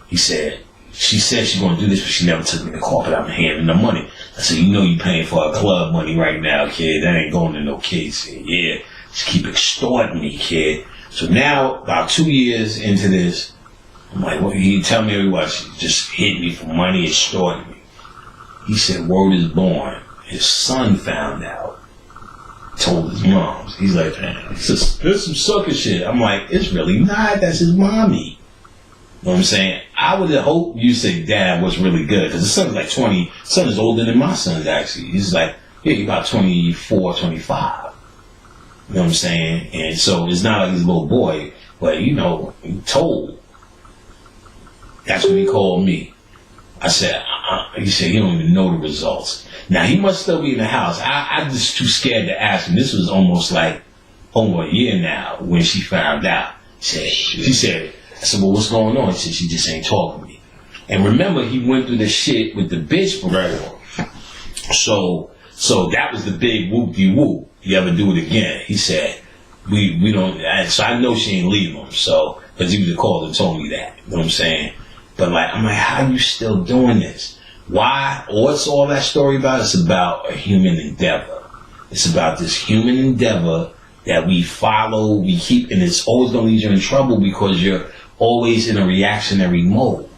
He said, she said she's going to do this, but she never took me to court, but I'm handing the money. I said, you paying for a club money right now, kid. That ain't going to no kid. He said, yeah, just keep extorting me, kid. So now, about 2 years into this, I'm like, well, he tell me everybody, she just hit me for money, extorting me. He said, word is born. His son found out, told his mom. He's like, this is some sucker shit. I'm like, it's really not. That's his mommy. You know what I'm saying? I would have hoped you say dad was really good, because the son's like 20. Son is older than my son's actually. He's like, yeah, he's about 24, 25. You know what I'm saying? And so it's not like he's a little boy, but he told. That's what he called me. I said, he said he don't even know the results. Now he must still be in the house. I'm just too scared to ask him. This was almost like over a year now when she found out. She said, I said, well, what's going on? She said, she just ain't talking to me. And remember, he went through the shit with the bitch before. Right. So that was the big whoop-de-whoop. You ever do it again? He said, we don't. So I know she ain't leaving him. So, because he was called and told me that. You know what I'm saying? But I'm like, how you still doing this? Why? What's all that story about? It's about a human endeavor. It's about this human endeavor that we follow, we keep, and it's always going to lead you in trouble because you're always in a reactionary mode.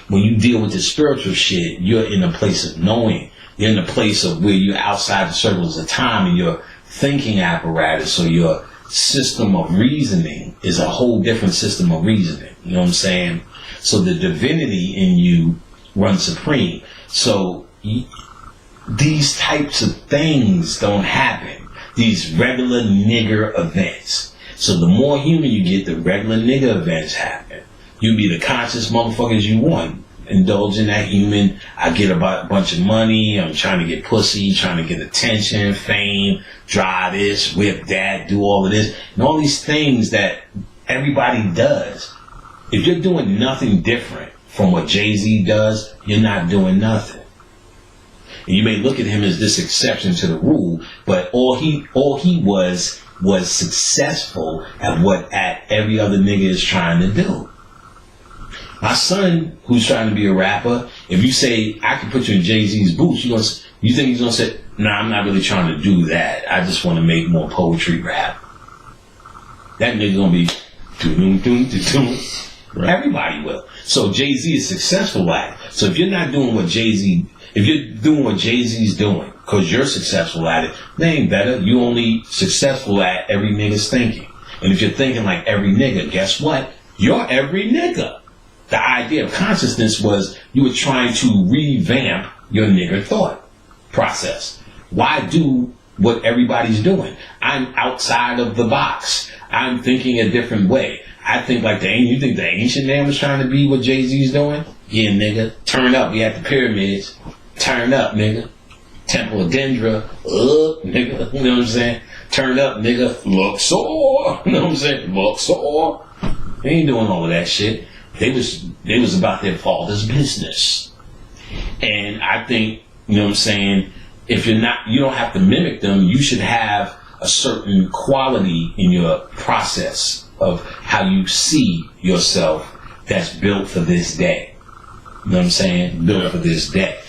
When you deal with the spiritual shit, you're in a place of knowing. You're in a place of where you're outside the circles of time, and your thinking apparatus or your system of reasoning is a whole different system of reasoning. You know what I'm saying? So the divinity in you runs supreme. So these types of things don't happen. These regular nigger events. So the more human you get, the regular nigger events happen. You be the conscious motherfuckers you want. Indulge in that human. I get a bunch of money. I'm trying to get pussy, trying to get attention, fame, drive this, whip that, do all of this. And all these things that everybody does. If you're doing nothing different from what Jay-Z does, you're not doing nothing. And you may look at him as this exception to the rule, but all he was successful at what every other nigga is trying to do. My son, who's trying to be a rapper, if you say, I can put you in Jay-Z's boots, you think he's going to say, nah, I'm not really trying to do that. I just want to make more poetry rap. That nigga going to be doom. Right. Everybody will. So Jay-Z is successful at it. So if you're not doing what Jay-Z, if you're doing what Jay-Z's doing, because you're successful at it, they ain't better. You only successful at every nigga's thinking. And if you're thinking like every nigga, guess what? You're every nigga. The idea of consciousness was you were trying to revamp your nigger thought process. Why do what everybody's doing? I'm outside of the box. I'm thinking a different way. I think like you think the ancient man was trying to be what Jay-Z's doing? Yeah, nigga. Turn up. We at the pyramids. Turn up, nigga. Temple of Dendra. Nigga. You know what I'm saying? Turn up, nigga. Luxor. You know what I'm saying? Luxor. They ain't doing all of that shit. They was about their father's business. And I think, you know what I'm saying, if you don't have to mimic them, you should have a certain quality in your process of how you see yourself that's built for this day. You know what I'm saying? Built for this day.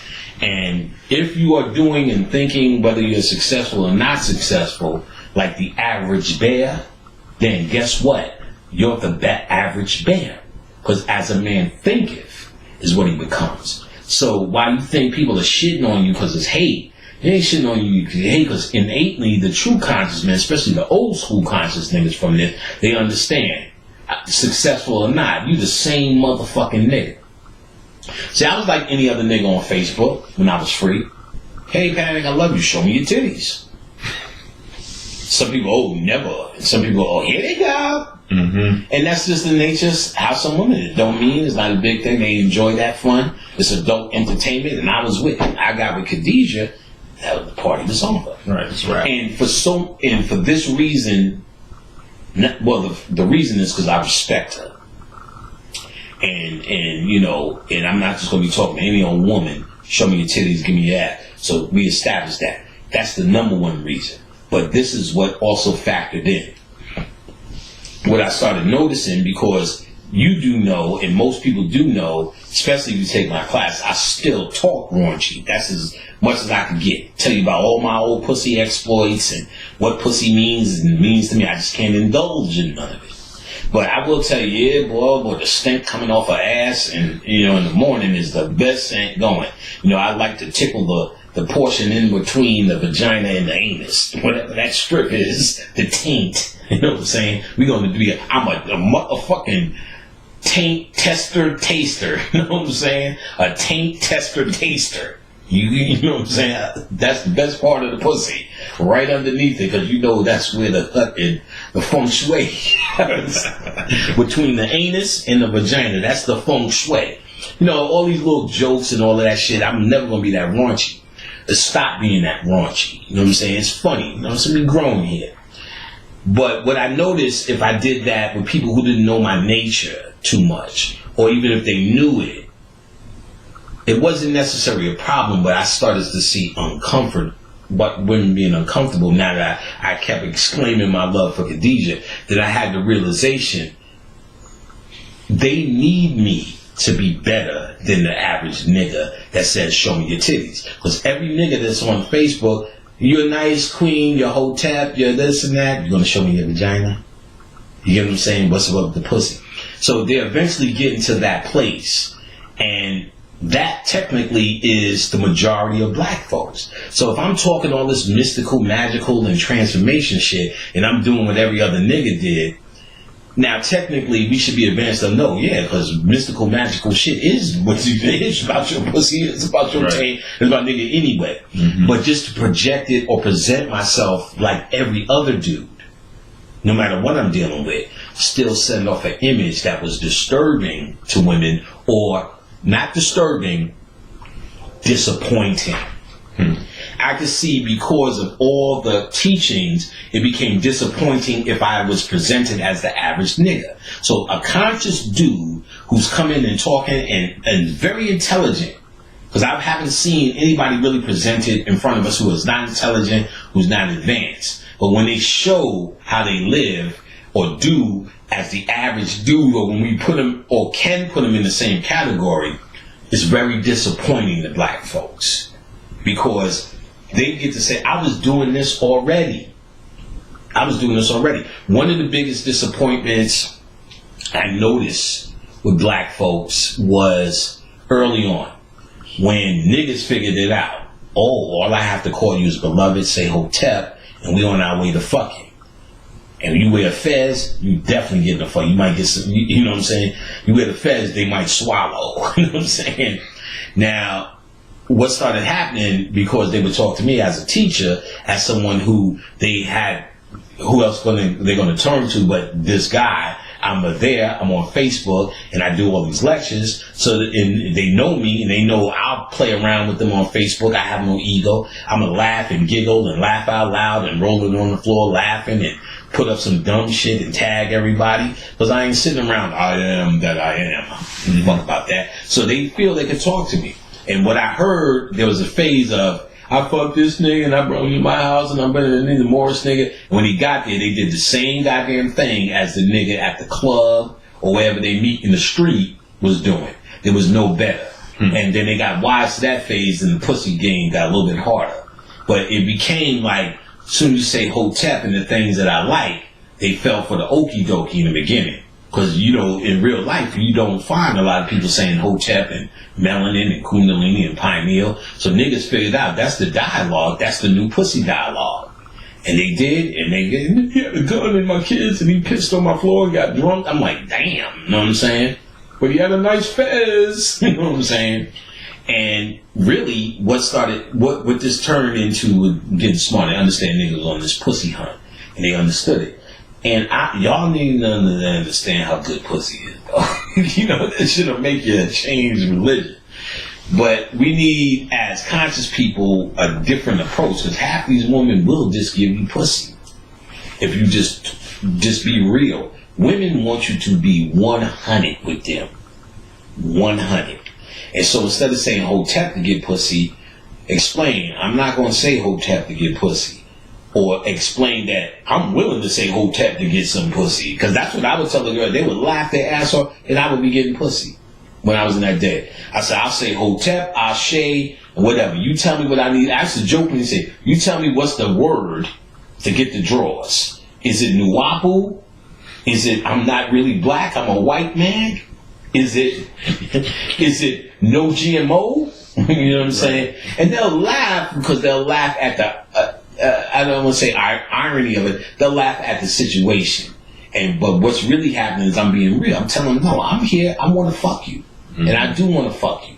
And if you are doing and thinking whether you're successful or not successful, like the average bear, then guess what? You're the average bear. Because as a man thinketh is what he becomes. So why you think people are shitting on you because it's hate? They ain't shitting on you because you hate, because innately the true conscious men, especially the old school conscious niggas from this, they understand. Successful or not, you the same motherfucking nigga. See, I was like any other nigga on Facebook when I was free. Hey, Panic, I love you. Show me your titties. Some people, oh, never. And some people, oh, here they go. Mm-hmm. And that's just the nature of how some women, it don't mean it's not a big thing. They enjoy that fun. It's adult entertainment. And I was with it. I got with Khadijah. That was the party was over. Right, that's right. And for this reason, the reason is because I respect her. And you know, and I'm not just going to be talking to any old woman. Show me your titties, give me your ass. So we established that. That's the number one reason. But this is what also factored in. What I started noticing, because you do know, and most people do know, especially if you take my class, I still talk raunchy. That's as much as I can get. Tell you about all my old pussy exploits and what pussy means and means to me. I just can't indulge in none of it. But I will tell you, yeah, boy, the stink coming off her ass, and you know, in the morning is the best scent going. You know, I like to tickle the portion in between the vagina and the anus, whatever that strip is, the taint. You know what I'm saying? We're gonna be. I'm a motherfucking taint tester taster. You know what I'm saying? A taint tester taster. You know what I'm saying? That's the best part of the pussy, right underneath it, because you know that's where the feng shui between the anus and the vagina. That's the feng shui. You know, all these little jokes and all of that shit. I'm never gonna be that raunchy. Stop being that raunchy. You know what I'm saying? It's funny. You know, so we growing here. But what I noticed, if I did that with people who didn't know my nature too much, or even if they knew it, it wasn't necessarily a problem, but I started to see women being uncomfortable now that I kept exclaiming my love for Khadijah, that I had the realization they need me to be better than the average nigga that says, show me your titties. Because every nigga that's on Facebook, you're a nice queen, you're hotep, you're this and that, you're going to show me your vagina? You get what I'm saying? What's up with the pussy? So they're eventually getting to that place. And that technically is the majority of black folks. So if I'm talking all this mystical, magical, and transformation shit, and I'm doing what every other nigga did, now technically we should be advanced to know, yeah, because mystical, magical shit is what it's about your pussy, it's about your taint, it's about nigga anyway. Mm-hmm. But just to project it or present myself like every other dude, no matter what I'm dealing with, still send off an image that was disturbing to women, or not disturbing, disappointing. I could see because of all the teachings, it became disappointing if I was presented as the average nigga. So a conscious dude who's coming and talking and very intelligent, because I haven't seen anybody really presented in front of us who is not intelligent, who's not advanced. But when they show how they live or do as the average dude, or when we put them or can put them in the same category, it's very disappointing to black folks, because they get to say, I was doing this already. One of the biggest disappointments I noticed with black folks was early on, when niggas figured it out. Oh, all I have to call you is beloved, say hotep, and we on our way to fucking. And you wear a fez, you definitely get the fuck. You might get some, you know what I'm saying? You wear the fez, they might swallow. You know what I'm saying? Now, what started happening, because they would talk to me as a teacher, as someone who they had, who else they're going to turn to but this guy. I'm on Facebook, and I do all these lectures, so that, and they know me, and they know I'll play around with them on Facebook. I have no ego. I'm going to laugh and giggle and laugh out loud and rolling on the floor laughing and put up some dumb shit and tag everybody, because I ain't sitting around, I am that I am. Fuck about that. So they feel they can talk to me. And what I heard, there was a phase of, I fucked this nigga and I brought him to my house and I'm better than the Morris nigga. And when he got there, they did the same goddamn thing as the nigga at the club or wherever they meet in the street was doing. There was no better. And then they got wise to that phase, and the pussy game got a little bit harder. But it became like, as soon as you say hotep and the things that I like, they fell for the okie dokie in the beginning. Because, you know, in real life, you don't find a lot of people saying hotep and melanin and kundalini and pineal. So niggas figured out that's the dialogue. That's the new pussy dialogue. And they did, and he had a gun in my kids, and he pissed on my floor and got drunk. I'm like, damn, you know what I'm saying? But he had a nice fez, you know what I'm saying? And really, what this turned into, getting smart, they understand niggas was on this pussy hunt, and they understood it. And y'all need to understand how good pussy is, though. You know, that shouldn't make you change religion. But we need, as conscious people, a different approach, because half these women will just give you pussy. If you just be real. Women want you to be 100 with them. 100. And so instead of saying hotep to get pussy, explain, I'm not going to say hotep to get pussy. Or explain that I'm willing to say hotep to get some pussy. Because that's what I would tell the girl. They would laugh their ass off, and I would be getting pussy when I was in that day. I said, I'll say hotep, I'll shade, whatever. You tell me what I need. I used to jokingly say, you tell me what's the word to get the drawers. Is it nuapu? Is it I'm not really black, I'm a white man? Is it no GMO? You know what I'm saying? And they'll laugh because they'll laugh at the, I don't want to say irony of it, they'll laugh at the situation. But what's really happening is I'm being real. I'm telling them, no, I'm here, I want to fuck you. And I do want to fuck you.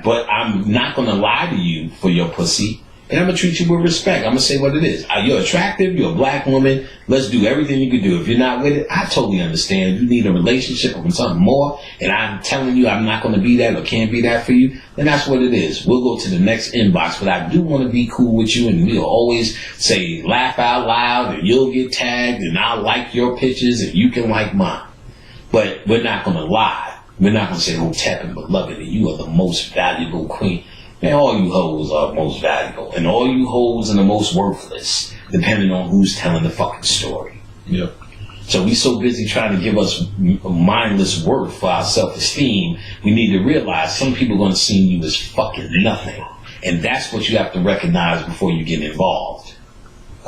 But I'm not going to lie to you for your pussy. And I'm going to treat you with respect. I'm going to say what it is. You're attractive. You're a black woman. Let's do everything you can do. If you're not with it, I totally understand. If you need a relationship or something more, and I'm telling you I'm not going to be that or can't be that for you, then that's what it is. We'll go to the next inbox. But I do want to be cool with you, and we'll always say laugh out loud, and you'll get tagged, and I'll like your pictures, and you can like mine. But we're not going to lie. We're not going to say, Hotep and beloved, and you are the most valuable queen. Man, all you hoes are most valuable, and all you hoes are the most worthless, depending on who's telling the fucking story. Yep. So we so busy trying to give us mindless worth for our self-esteem, we need to realize some people are going to see you as fucking nothing. And that's what you have to recognize before you get involved.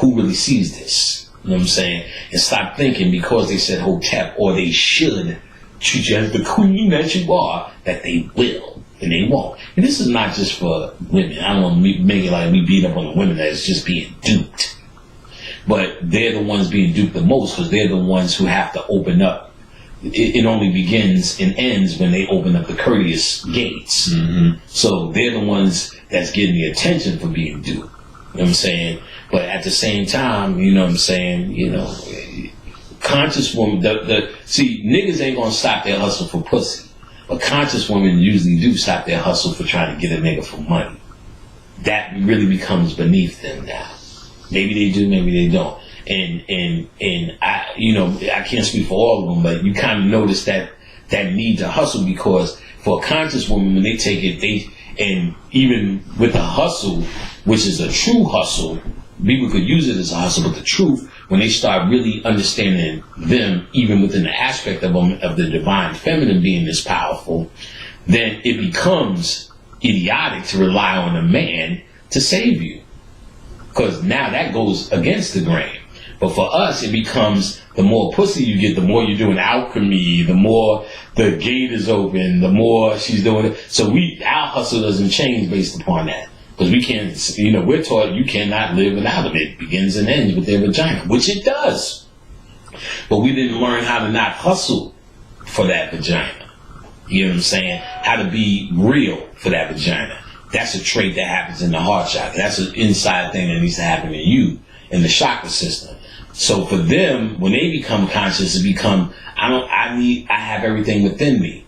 Who really sees this? You know what I'm saying? And stop thinking because they said Hotep or they should treat you as the queen that you are, that they will. And they won't. And this is not just for women. I don't want to make it like we beat up on the women that's just being duped. But they're the ones being duped the most because they're the ones who have to open up. It only begins and ends when they open up the courteous gates. Mm-hmm. So they're the ones that's getting the attention for being duped. You know what I'm saying? But at the same time, you know what I'm saying, you know, conscious women, see, niggas ain't gonna stop their hustle for pussy. But conscious women usually do stop their hustle for trying to get a nigga for money. That really becomes beneath them now. Maybe they do, maybe they don't. And I, you know, I can't speak for all of them, but you kind of notice that need to hustle because for a conscious woman, when they take it, and even with the hustle, which is a true hustle, people could use it as a hustle, but the truth, when they start really understanding them, even within the aspect of them, of the divine feminine being this powerful, then it becomes idiotic to rely on a man to save you. Because now that goes against the grain. But for us, it becomes the more pussy you get, the more you're doing alchemy, the more the gate is open, the more she's doing it. So our hustle doesn't change based upon that. Because we can't, you know, we're taught you cannot live without it. It begins and ends with their vagina, which it does. But we didn't learn how to not hustle for that vagina. You know what I'm saying? How to be real for that vagina. That's a trait that happens in the heart chakra. That's an inside thing that needs to happen in you, in the chakra system. So for them, when they become conscious, it become, I have everything within me.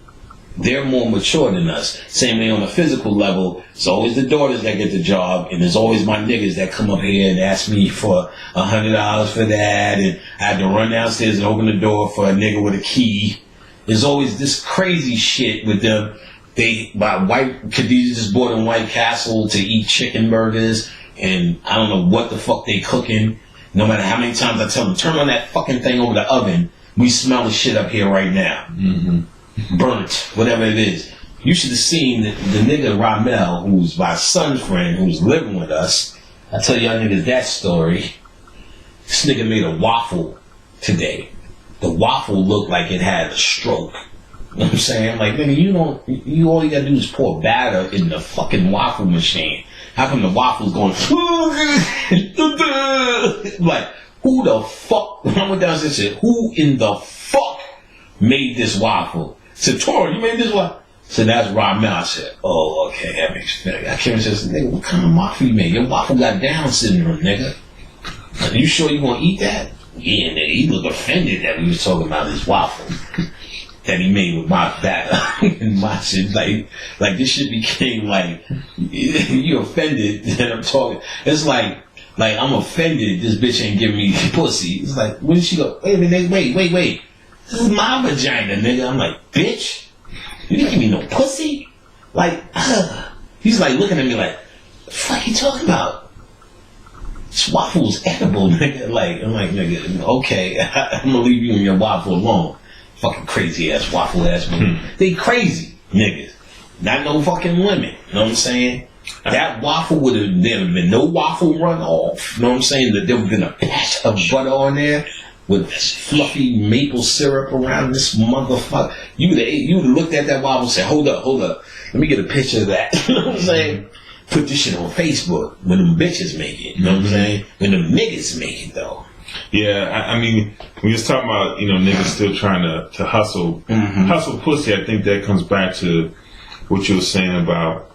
They're more mature than us. Same way on a physical level, it's always the daughters that get the job, and there's always my niggas that come up here and ask me for $100 for that, and I had to run downstairs and open the door for a nigga with a key. There's always this crazy shit with them. Khadijah just bought in White Castle to eat chicken burgers, and I don't know what the fuck they cooking. No matter how many times I tell them, turn on that fucking thing over the oven, we smell the shit up here right now. Mm-hmm. Burnt, whatever it is. You should have seen the nigga Ramel, who's my son's friend, who's living with us. I tell y'all niggas that story. This nigga made a waffle today. The waffle looked like it had a stroke. You know what I'm saying? Like, nigga, all you gotta do is pour batter in the fucking waffle machine. How come the waffle's going, like, who the fuck, when I went downstairs and said, who in the fuck made this waffle? I said, Tori, you made this waffle? So that's Ramel. I said, oh, okay, that makes sense. I came and said, nigga, what kind of waffle you made? Your waffle got Down syndrome, nigga. Are you sure you gonna eat that? Yeah, nigga, he looked offended that we was talking about his waffle that he made with my batter and my shit. Like this shit became like, you offended that I'm talking. It's like I'm offended this bitch ain't giving me pussy. It's like, when did she go, wait a minute, wait. This is my vagina, nigga. I'm like, bitch, you didn't give me no pussy? Like, he's like looking at me like, what the fuck you talking about? This waffle's edible, nigga. Like, I'm like, nigga, okay, I'm gonna leave you and your waffle alone. Fucking crazy ass waffle ass women. They crazy niggas. Not no fucking women. You know what I'm saying? That waffle would have, there would have been no waffle run off. You know what I'm saying? That there would have been a patch of butter on there. with fluffy maple syrup around this motherfucker. You would have looked at that wobble and said, hold up. Let me get a picture of that. You know what I'm saying? Put this shit on Facebook when them bitches make it. You know what I'm saying? When them niggas make it, though. Yeah, I mean, we just talking about, niggas still trying to hustle, hustle pussy. I think that comes back to what you were saying about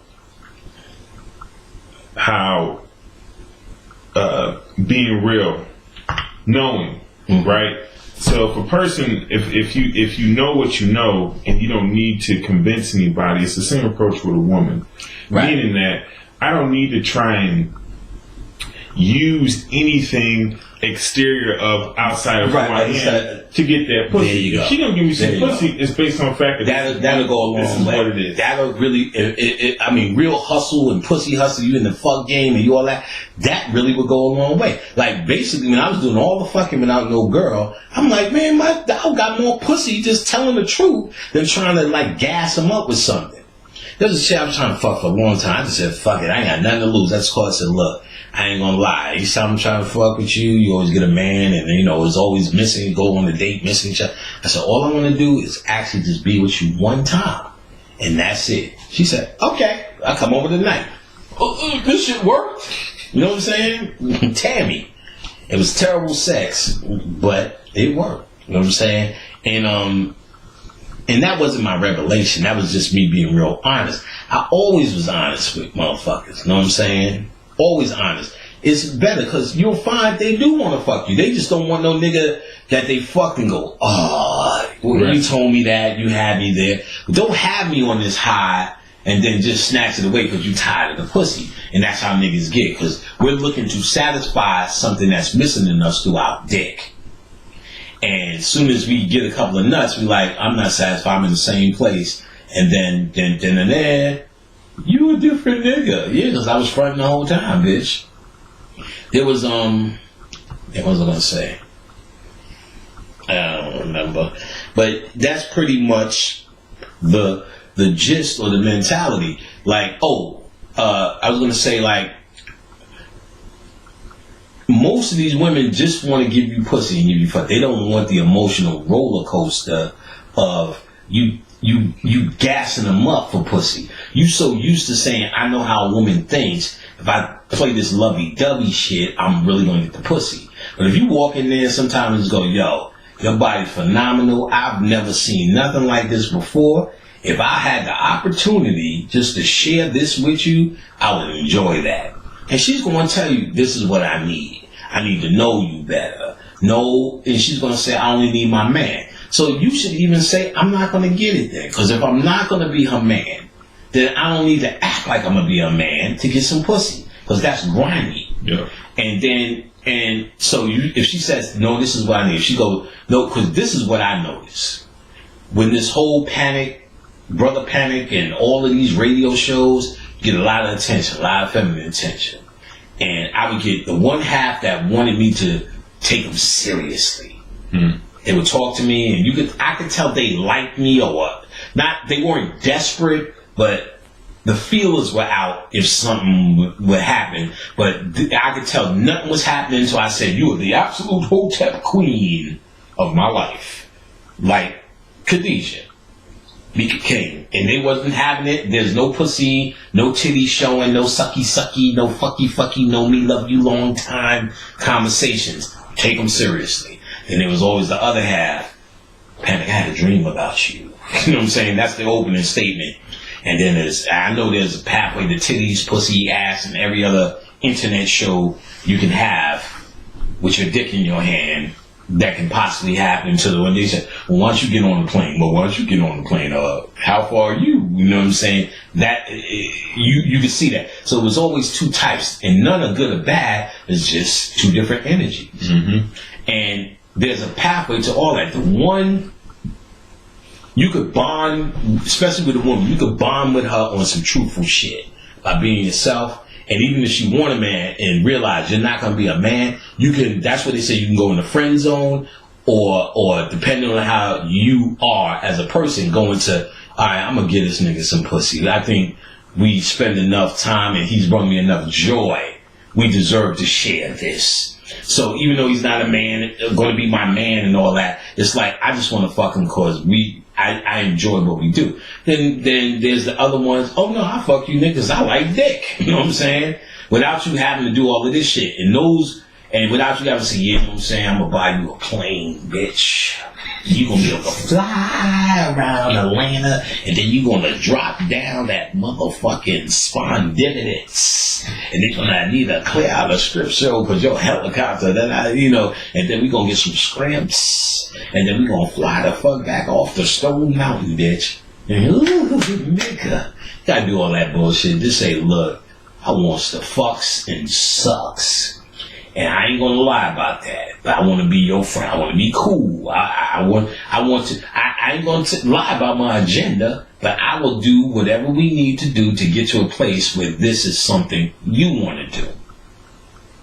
how being real, knowing, right? So if a person, if you know what you know and you don't need to convince anybody, it's the same approach with a woman. Right. Meaning that I don't need to try and use anything exterior of outside of who I am to get that pussy. There you go. If she gonna give me some pussy, it's based on the fact that that'll go a long way. This is what it is. That'll really, real hustle and pussy hustle, you in the fuck game and you all that, that really would go a long way. Like, basically, when I was doing all the fucking without no girl, I'm like, man, my dog got more pussy just telling the truth than trying to, like, gas him up with something. There's a shit I was trying to fuck for a long time. I just said, fuck it, I ain't got nothing to lose. That's called, I said, look, I ain't gonna lie. Each time I'm trying to fuck with you, you always get a man, and it's always missing. Go on a date, missing each other. I said, all I want to do is actually just be with you one time, and that's it. She said, okay, I'll come over tonight. This shit worked. You know what I'm saying? Tammy. It was terrible sex, but it worked. You know what I'm saying? And that wasn't my revelation. That was just me being real honest. I always was honest with motherfuckers. You know what I'm saying? Always honest. It's better because you'll find they do want to fuck you. They just don't want no nigga that they fucking go, you told me that, you had me there. Don't have me on this high and then just snatch it away because you tired of the pussy. And that's how niggas get, because we're looking to satisfy something that's missing in us through our dick. And as soon as we get a couple of nuts, we like, I'm not satisfied, I'm in the same place. And then you a different nigga. Yeah, because I was fronting the whole time, bitch. There was, what was I going to say? I don't remember. But that's pretty much the gist or the mentality. Like, I was going to say, like, most of these women just want to give you pussy and give you fuck. They don't want the emotional roller coaster of you gassing them up for pussy. You so used to saying, I know how a woman thinks. If I play this lovey-dovey shit, I'm really going to get the pussy. But if you walk in there sometimes and go, yo, your body's phenomenal. I've never seen nothing like this before. If I had the opportunity just to share this with you, I would enjoy that. And she's going to tell you, this is what I need. I need to know you better. And she's going to say, I only need my man. So you should even say, I'm not going to get it then. Because if I'm not going to be her man, then I don't need to act like I'm going to be a man to get some pussy. Because that's grimy. Yeah. And so if she says, no, this is what I need. She goes, no, because this is what I notice. When this whole Brother Panic and all of these radio shows get a lot of attention, a lot of feminine attention. And I would get the one half that wanted me to take them seriously. They would talk to me, and I could tell they liked me or what. They weren't desperate, but the feelers were out if something would happen. But I could tell nothing was happening, so I said, you are the absolute hotep queen of my life. Like Khadijah. Mika King. And they wasn't having it. There's no pussy, no titties showing, no sucky, no fucky, no me love you long time conversations. Take them seriously. And there was always the other half. Panic, I had a dream about you. You know what I'm saying? That's the opening statement. And then I know there's a pathway to titties, pussy, ass, and every other internet show you can have with your dick in your hand that can possibly happen to the one they said, well, why don't you get on the plane? Well, why don't you get on the plane? How far are you? You know what I'm saying? That you can see that. So it was always two types, and none are good or bad. It's just two different energies. Mm-hmm. And there's a pathway to all that. The one, you could bond, especially with a woman, you could bond with her on some truthful shit by being yourself. And even if she want a man and realize you're not going to be a man, that's what they say, you can go in the friend zone or depending on how you are as a person, go into, all right, I'm going to give this nigga some pussy. I think we spend enough time and he's brought me enough joy. We deserve to share this. So even though he's not a man, going to be my man and all that, it's like I just want to fuck him because I enjoy what we do. Then there's the other ones. Oh no, I fuck you niggas. I like dick. You know what I'm saying? Without you having to do all of this shit and without you having to say, yeah, you know what I'm saying, I'm gonna buy you a plane, bitch. You gonna be able to fly around Atlanta, and then you gonna drop down that motherfucking Spondylitids, and they're gonna need to clear out a strip show because your helicopter, and then we gonna get some scrimps, and then we gonna fly the fuck back off the Stone Mountain, bitch. And nigga, gotta do all that bullshit. Just say, look, I wants the fucks and sucks. And I ain't gonna lie about that. But I want to be your friend. I want to be cool. I ain't gonna lie about my agenda, but I will do whatever we need to do to get to a place where this is something you want to do.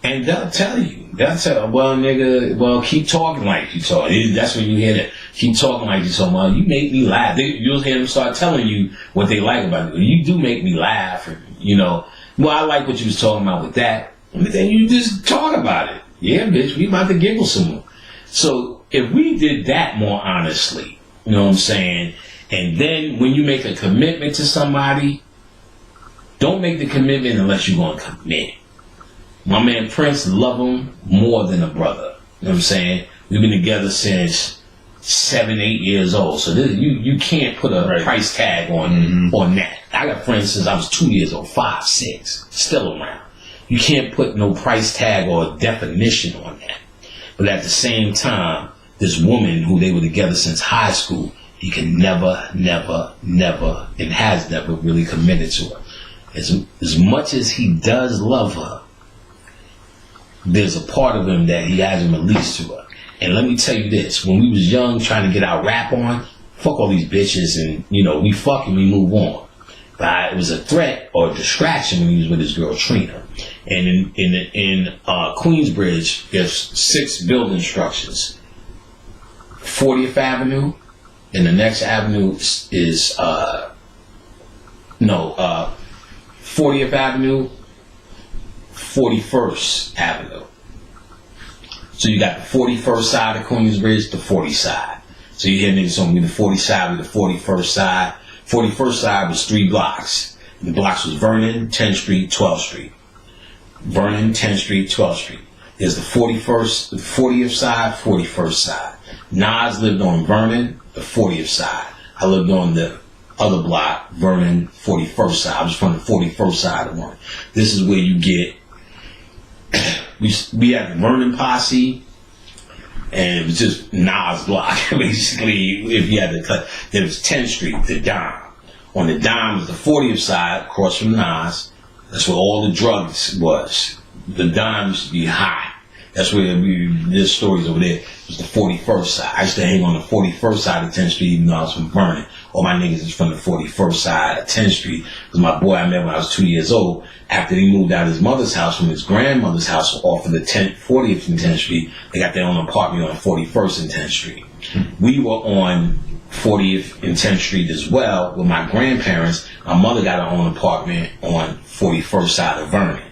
And they'll tell you. Well, nigga, well, keep talking like you talk. That's when you hear that. Keep talking like you talk. Well, you make me laugh. You'll hear them start telling you what they like about you. You do make me laugh. Well, I like what you was talking about with that. And then you just talk about it. Yeah, bitch, we about to giggle some more. So if we did that more honestly, you know what I'm saying? And then when you make a commitment to somebody, don't make the commitment unless you're going to commit. My man Prince, love him more than a brother. You know what I'm saying? We've been together since 7, 8 years old. So you can't put a price tag on that. I got friends since I was 2 years old, 5, 6, still around. You can't put no price tag or definition on that. But at the same time, this woman who they were together since high school, he can never, and has never really committed to her. As much as he does love her, there's a part of him that he hasn't released to her. And let me tell you this, when we was young trying to get our rap on, fuck all these bitches and, we fuck and we move on. But it was a threat or a distraction when he was with his girl Trina. And in Queensbridge, there's 6 building structures. 40th Avenue, and the next avenue is 40th Avenue, 41st Avenue. So you got the 41st side of Queensbridge, the 40 side. So you hear niggas on me, the 40 side with the 41st side. 41st side was 3 blocks. The blocks was Vernon, 10th Street, 12th Street. Vernon, 10th Street, 12th Street. There's the 41st, the 40th side, 41st side. Nas lived on Vernon, the 40th side. I lived on the other block, Vernon, 41st side. I was from the 41st side of Vernon. This is where you get, we had the Vernon Posse, and it was just Nas block. Basically, if you had to cut, there was 10th Street, the Dime. On the Dime was the 40th side, across from Nas. That's where all the drugs was. The Dime used to be high. That's where there's stories over there. It was the 41st side. I used to hang on the 41st side of 10th Street even though I was from Vernon. All my niggas is from the 41st side of 10th Street. Because my boy I met when I was 2 years old, after he moved out of his mother's house from his grandmother's house off of the 40th and 10th Street, they got their own apartment on 41st and 10th Street. We were on 40th and 10th Street as well with my grandparents. My mother got her own apartment on 41st side of Vernon.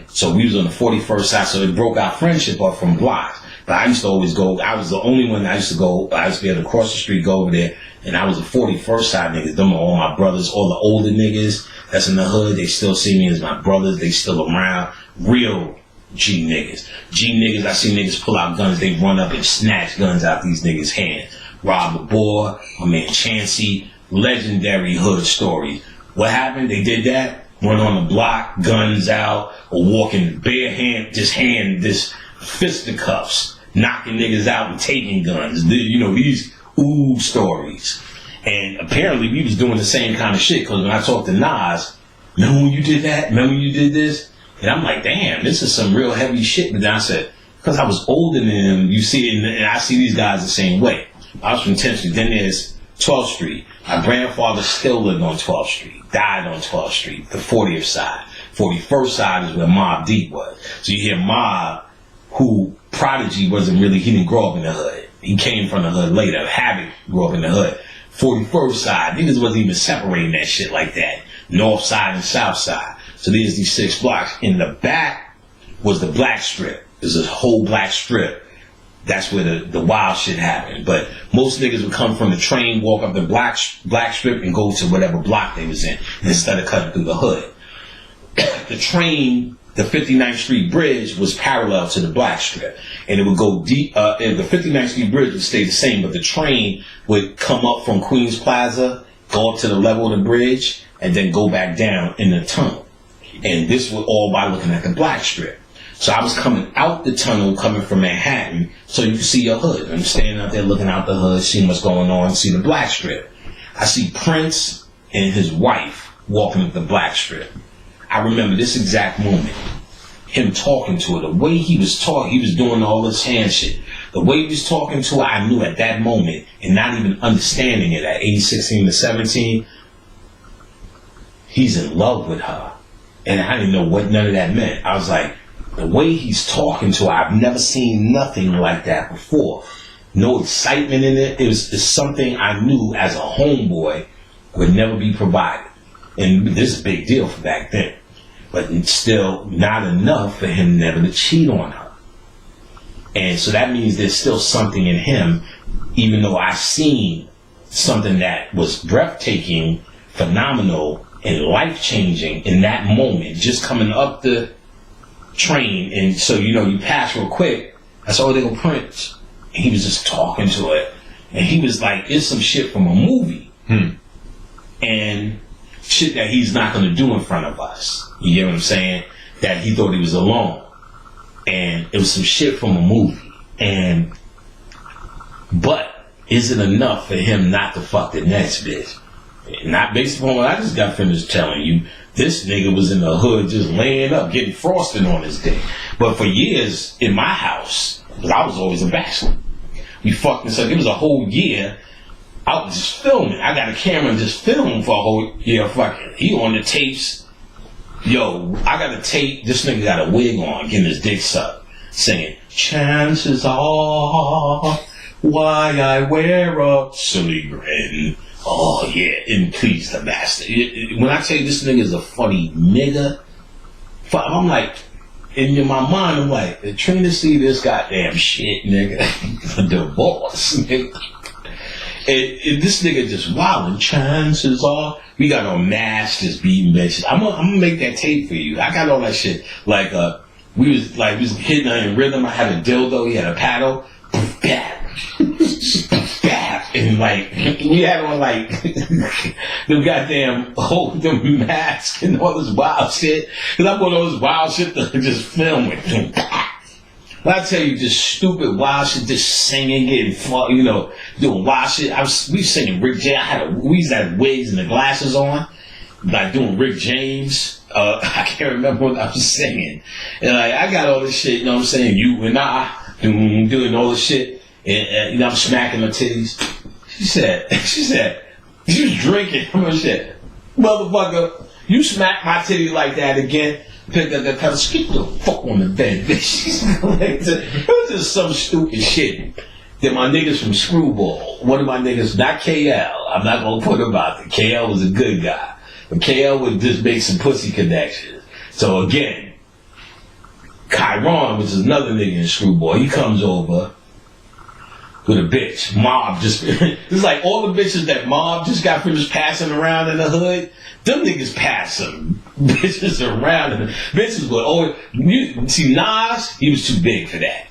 So we was on the 41st side, so it broke our friendship up from blocks. But I used to always go, I was the only one that used to go, I used to be able to cross the street, go over there, and I was the 41st side niggas. Them are all my brothers, all the older niggas that's in the hood, they still see me as my brothers, they still around. Real G niggas. G niggas, I see niggas pull out guns, they run up and snatch guns out these niggas' hands. Rob the Boy, my man Chancey, legendary hood stories. What happened? They did that. Went on the block, guns out, or walking bare hand, this fisticuffs, knocking niggas out and taking guns. These stories. And apparently we was doing the same kind of shit, because when I talked to Nas, remember when you did that? Remember when you did this? And I'm like, damn, this is some real heavy shit. But then I said, because I was older than him, you see, and I see these guys the same way. I was from 10th Street, then there's 12th Street. My grandfather still lived on 12th Street, died on 12th Street, the 40th side. 41st side is where Mobb Deep was. So you hear Mobb, who Prodigy wasn't really, he didn't grow up in the hood. He came from the hood later. Havoc grew up in the hood. 41st side, niggas wasn't even separating that shit like that. North side and south side. So there's these 6 blocks. In the back was the black strip. There's a whole black strip. That's where the wild shit happened. But most niggas would come from the train, walk up the black strip, and go to whatever block they was in instead of cutting through the hood. The train, the 59th Street Bridge, was parallel to the black strip, and it would go deep. And the 59th Street Bridge would stay the same, but the train would come up from Queens Plaza, go up to the level of the bridge, and then go back down in the tunnel. And this was all by looking at the black strip. So I was coming out the tunnel, coming from Manhattan, so you can see your hood. I'm standing out there looking out the hood, seeing what's going on, see the black strip. I see Prince and his wife walking up the black strip. I remember this exact moment, him talking to her. The way he was talking, he was doing all this hand shit. The way he was talking to her, I knew at that moment, and not even understanding it at age 16 to 17, he's in love with her. And I didn't know what none of that meant. I was like, the way he's talking to her, I've never seen nothing like that before. No excitement in it. It's something I knew as a homeboy would never be provided. And this is a big deal for back then. But it's still not enough for him never to cheat on her. And so that means there's still something in him, even though I seen something that was breathtaking, phenomenal, and life-changing in that moment, just coming up the train. And so, you pass real quick. I saw they go Prince. And he was just talking to it. And he was like, it's some shit from a movie. And shit that he's not going to do in front of us. You get what I'm saying? That he thought he was alone. And it was some shit from a movie. But is it enough for him not to fuck the next bitch? Not based upon what I just got finished telling you. This nigga was in the hood just laying up, getting frosted on his dick. But for years in my house, because I was always a bachelor, we fucked this up. It was a whole year. I was just filming. I got a camera and just filming for a whole year. Fucking, he on the tapes. Yo, I got a tape. This nigga got a wig on, getting his dick sucked, singing, chances are why I wear a silly grin. Oh, yeah, and please the master. When I tell you this nigga is a funny nigga, I'm like, in my mind, I'm like, trying to see this goddamn shit, nigga. Divorce, nigga. And this nigga just wilding. Chances are, we got on masks, just beating bitches. I'm gonna make that tape for you. I got all that shit. Like, we was hitting her in rhythm. I had a dildo, he had a paddle. And like, we had on like the goddamn them masks and all this wild shit. Cause I put all this wild shit to just film with. But I tell you, just stupid wild shit, just singing, getting doing wild shit. We singing Rick James. We used to have wigs and the glasses on, like doing Rick James. I can't remember what I was singing. And like, I got all this shit, you know what I'm saying? You and I doing all this shit. And I'm smacking her titties. She said, she was drinking. I'm gonna say, motherfucker, you smack my titty like that again, pick up that pedal, skip the fuck on the bed, bitch. It was just some stupid shit that my niggas from Screwball, one of my niggas, not KL, I'm not gonna put him out there. KL was a good guy. But KL would just make some pussy connections. So again, Chiron, which is another nigga in Screwball, he comes over with a bitch. Mob just, it's like all the bitches that Mob just got finished passing around in the hood, them niggas passing bitches around. And bitches would always, see Nas, he was too big for that.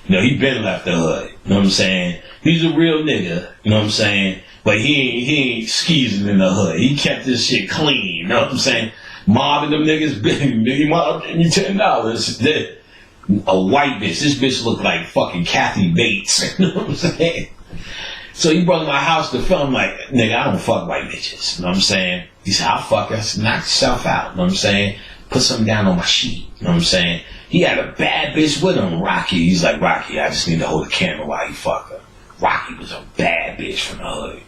He been left the hood. You know what I'm saying? He's a real nigga. You know what I'm saying? But he ain't skeezing in the hood. He kept this shit clean. You know what I'm saying? Mob and them niggas, big Mob, give me $10. A white bitch. This bitch looked like fucking Kathy Bates. You know what I'm saying? So he brought to my house to film, like, nigga, I don't fuck white bitches. You know what I'm saying? He said, I'll fuck her. I said, knock yourself out. You know what I'm saying? Put something down on my sheet. You know what I'm saying? He had a bad bitch with him, Rocky. He's like, Rocky, I just need to hold the camera while you fuck her. Rocky was a bad bitch from the hood.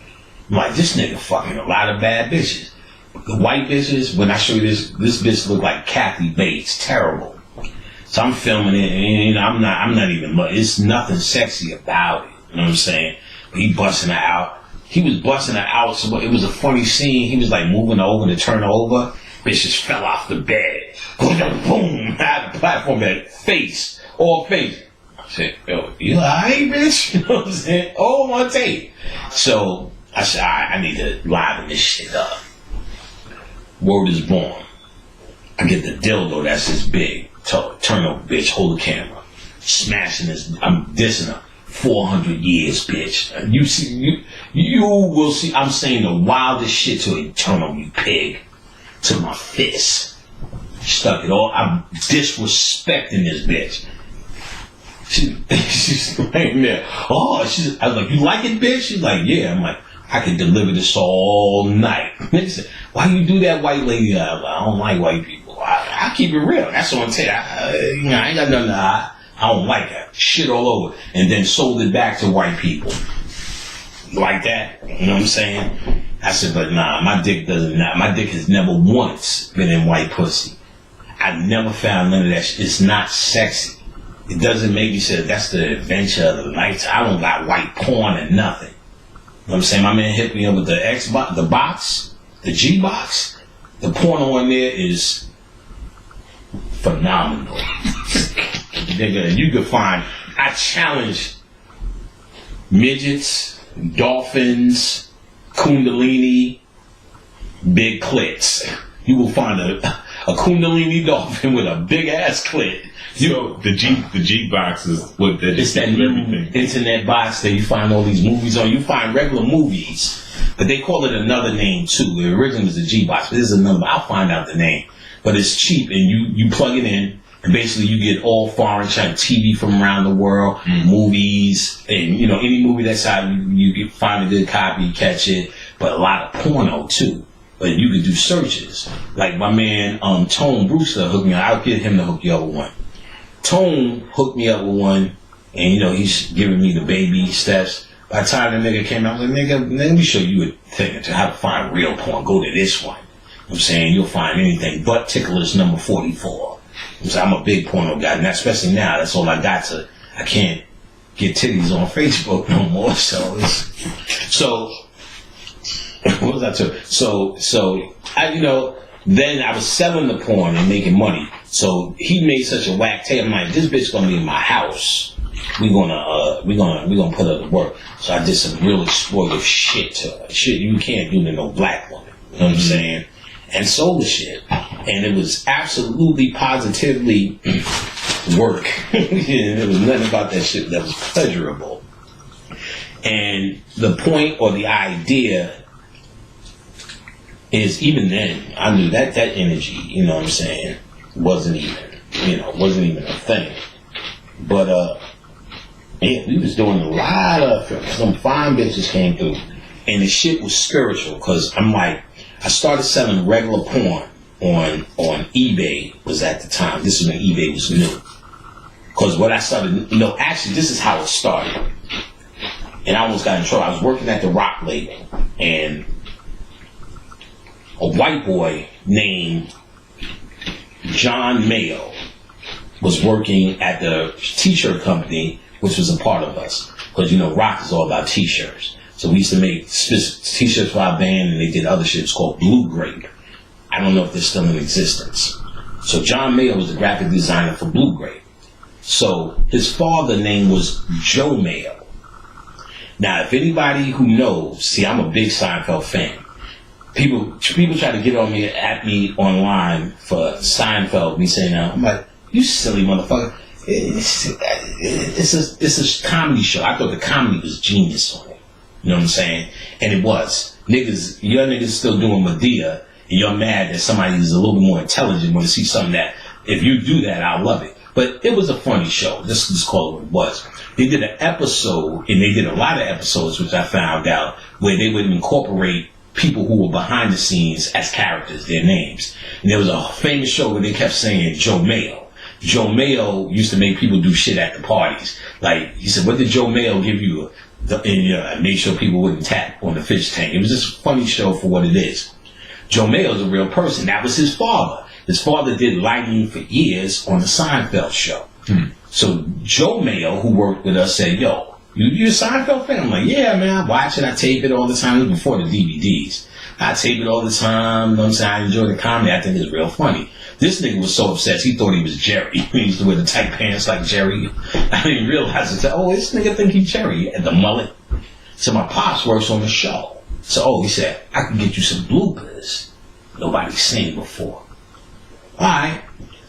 I'm like, this nigga fucking a lot of bad bitches. The white bitches, when I show you this bitch looked like Kathy Bates. Terrible. So I'm filming it, and I'm not even, it's nothing sexy about it. You know what I'm saying? But he busting her out. He was busting her out, so it was a funny scene. He was like moving her over to turn her over. Bitch just fell off the bed. Boom, out the platform, that face all face. I said, yo, you alright, bitch? You know what I'm saying? All on tape. So I said, alright, I need to liven this shit up. Word is born. I get the dildo that's this big. Turn over, bitch, hold the camera. Smashing this, I'm dissing her. 400 years, bitch. You see, you will see, I'm saying the wildest shit to eternal, you pig. To my fist. Stuck it all. I'm disrespecting this bitch. She's laying there. Oh, I was like, you like it, bitch? She's like, yeah. I'm like, I could deliver this all night. Said, why you do that, white lady? I don't like white people. I keep it real. That's what I'm saying. I ain't got nothing to hide. I don't like that. Shit all over. And then sold it back to white people. Like that. You know what I'm saying? I said, but nah, my dick has never once been in white pussy. I never found none of that shit. It's not sexy. It doesn't make me say that's the adventure of the night. I don't got white porn and nothing. You know what I'm saying? My man hit me up with the Xbox, the box, the G box. The porno in there is phenomenal. Nigga, you could find, I challenge midgets, dolphins, kundalini, big clits. You will find a kundalini dolphin with a big ass clit. So the G box is what that it's that new internet box that you find all these movies on. You find regular movies, but they call it another name too. It originally was the G box, but this is another. I'll find out the name. But it's cheap, and you plug it in, and basically you get all foreign China TV from around the world, movies, and any movie that's out, you find a good copy, catch it. But a lot of porno too. But you can do searches. Like my man Tone Brewster hooked me up. I'll get him to hook you up with one. Tone hooked me up with one, and he's giving me the baby steps. By the time the nigga came out, I was like, nigga, let me show you a thing to how to find real porn. Go to this one. I'm saying you'll find anything. Butt Ticklers number 44. I'm a big porno guy, and especially now, that's all I got to. I can't get titties on Facebook no more. So what was that to? So I then I was selling the porn and making money. So he made such a whack tape. I'm like, this bitch gonna be in my house. We're gonna put her to work. So I did some real exploitive shit to her. Shit you can't do to no black woman. You know what I'm saying? And sold the shit. And it was absolutely, positively work. And there was nothing about that shit that was pleasurable. And the point or the idea is, even then, I knew that energy, you know what I'm saying, wasn't even a thing. But, we was doing a lot of, some fine bitches came through. And the shit was spiritual, because I'm like, I started selling regular porn on eBay was at the time. This is when eBay was new. Because what I started, actually this is how it started. And I almost got in trouble. I was working at the Rock label, and a white boy named John Mayo was working at the t-shirt company, which was a part of us. Because, Rock is all about t-shirts. So we used to make t-shirts for our band, and they did other shit. It's called Blue Grape. I don't know if they're still in existence. So John Mayo was the graphic designer for Blue Grape. So his father's name was Joe Mayo. Now, if anybody who knows, see, I'm a big Seinfeld fan. People try to get at me online for Seinfeld, me saying, I'm like, you silly motherfucker. It's a comedy show. I thought the comedy was genius on it. You know what I'm saying? And it was. Your niggas still doing Medea, and you're mad that somebody who's a little bit more intelligent want to see something that, if you do that, I'll love it. But it was a funny show. Just call it what it was. They did an episode, and they did a lot of episodes, which I found out, where they would incorporate people who were behind the scenes as characters, their names. And there was a famous show where they kept saying Joe Mayo. Joe Mayo used to make people do shit at the parties. Like, he said, what did Joe Mayo give you? And made sure people wouldn't tap on the fish tank. It was just a funny show for what it is. Joe Mayo's a real person. That was his father. His father did lighting for years on the Seinfeld show. So Joe Mayo, who worked with us, said, yo, you a Seinfeld fan? I'm like, yeah, man, I watch it. I tape it all the time. It was before the DVDs. I tape it all the time. You know what I'm saying? I enjoy the comedy. I think it's real funny. This nigga was so obsessed, he thought he was Jerry. He used to wear the tight pants like Jerry. I didn't realize it. Oh, this nigga think he's Jerry. He had the mullet. So my pops works on the show. So, he said, I can get you some bloopers nobody's seen before. Alright.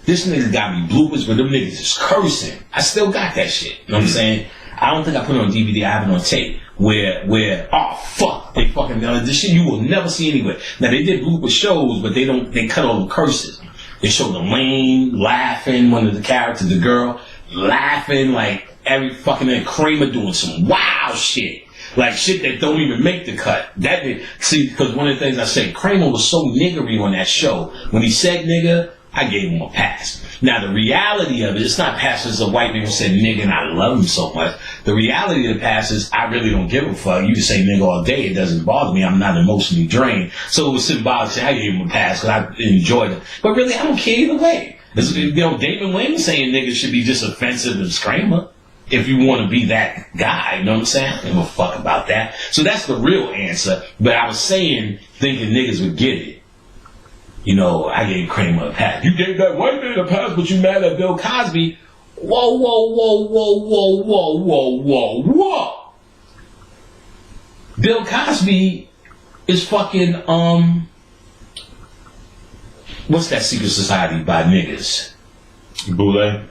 This nigga got me bloopers, but them niggas is cursing. I still got that shit. You know what I'm saying? I don't think I put it on DVD. I have it on tape. Where, oh fuck, they fucking, this shit you will never see anywhere. Now they did blooper shows, but they cut all the curses. They showed the Lane laughing, one of the characters, the girl, laughing like every fucking day. Kramer doing some wild shit. Like shit that don't even make the cut. Because one of the things I said, Kramer was so niggery on that show. When he said nigga, I gave him a pass. Now the reality of it, it's not pass as a white man who said nigga and I love him so much. The reality of the pass is I really don't give a fuck. You can say nigga all day, it doesn't bother me. I'm not emotionally drained. So it was symbolic to say I gave him a pass because I enjoyed it. But really, I don't care either way. Damon Wayans saying nigga should be just offensive and Kramer. If you want to be that guy, you know what I'm saying? I don't give a fuck about that. So that's the real answer. But I was saying, thinking niggas would get it. You know, I gave Kramer a pass. You gave that white man a pass, but you mad at Bill Cosby. Whoa, whoa, whoa, whoa, whoa, whoa, whoa, whoa, whoa. Bill Cosby is fucking, what's that secret society by niggas? Boule.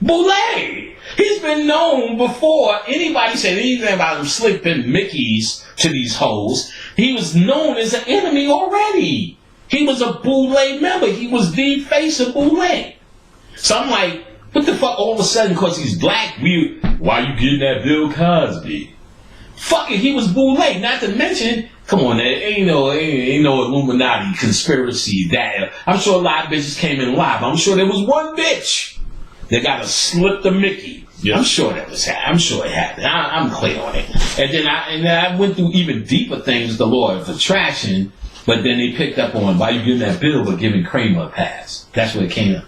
He's been known before anybody said anything about him slipping Mickeys to these hoes. He was known as an enemy already. He was a Boule member. He was the face of Boule. So I'm like, what the fuck all of a sudden, because he's black, why you getting that Bill Cosby? Fuck it, he was Boule. Not to mention, come on, there ain't no Illuminati conspiracy that. I'm sure a lot of bitches came in live. I'm sure there was one bitch that got to slip the Mickey. Yeah. I'm sure that was happening. I'm sure it happened. I'm clear on it. And then I went through even deeper things, the law of attraction, but then they picked up on why you giving that bill but giving Kramer a pass. That's what it came up.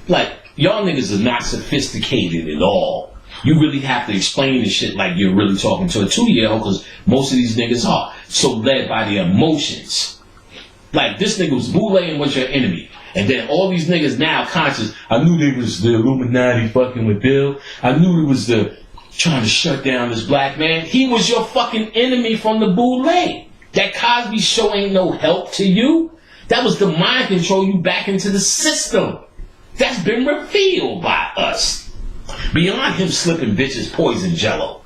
Like, y'all niggas are not sophisticated at all. You really have to explain this shit like you're really talking to a 2-year-old because most of these niggas are so led by their emotions. Like, this nigga was Boule and was your enemy. And then all these niggas now conscious, I knew they was the Illuminati fucking with Bill. I knew it was the trying to shut down this black man. He was your fucking enemy from the Boule. That Cosby show ain't no help to you. That was the mind control you back into the system. That's been revealed by us. Beyond him slipping bitches poison jello.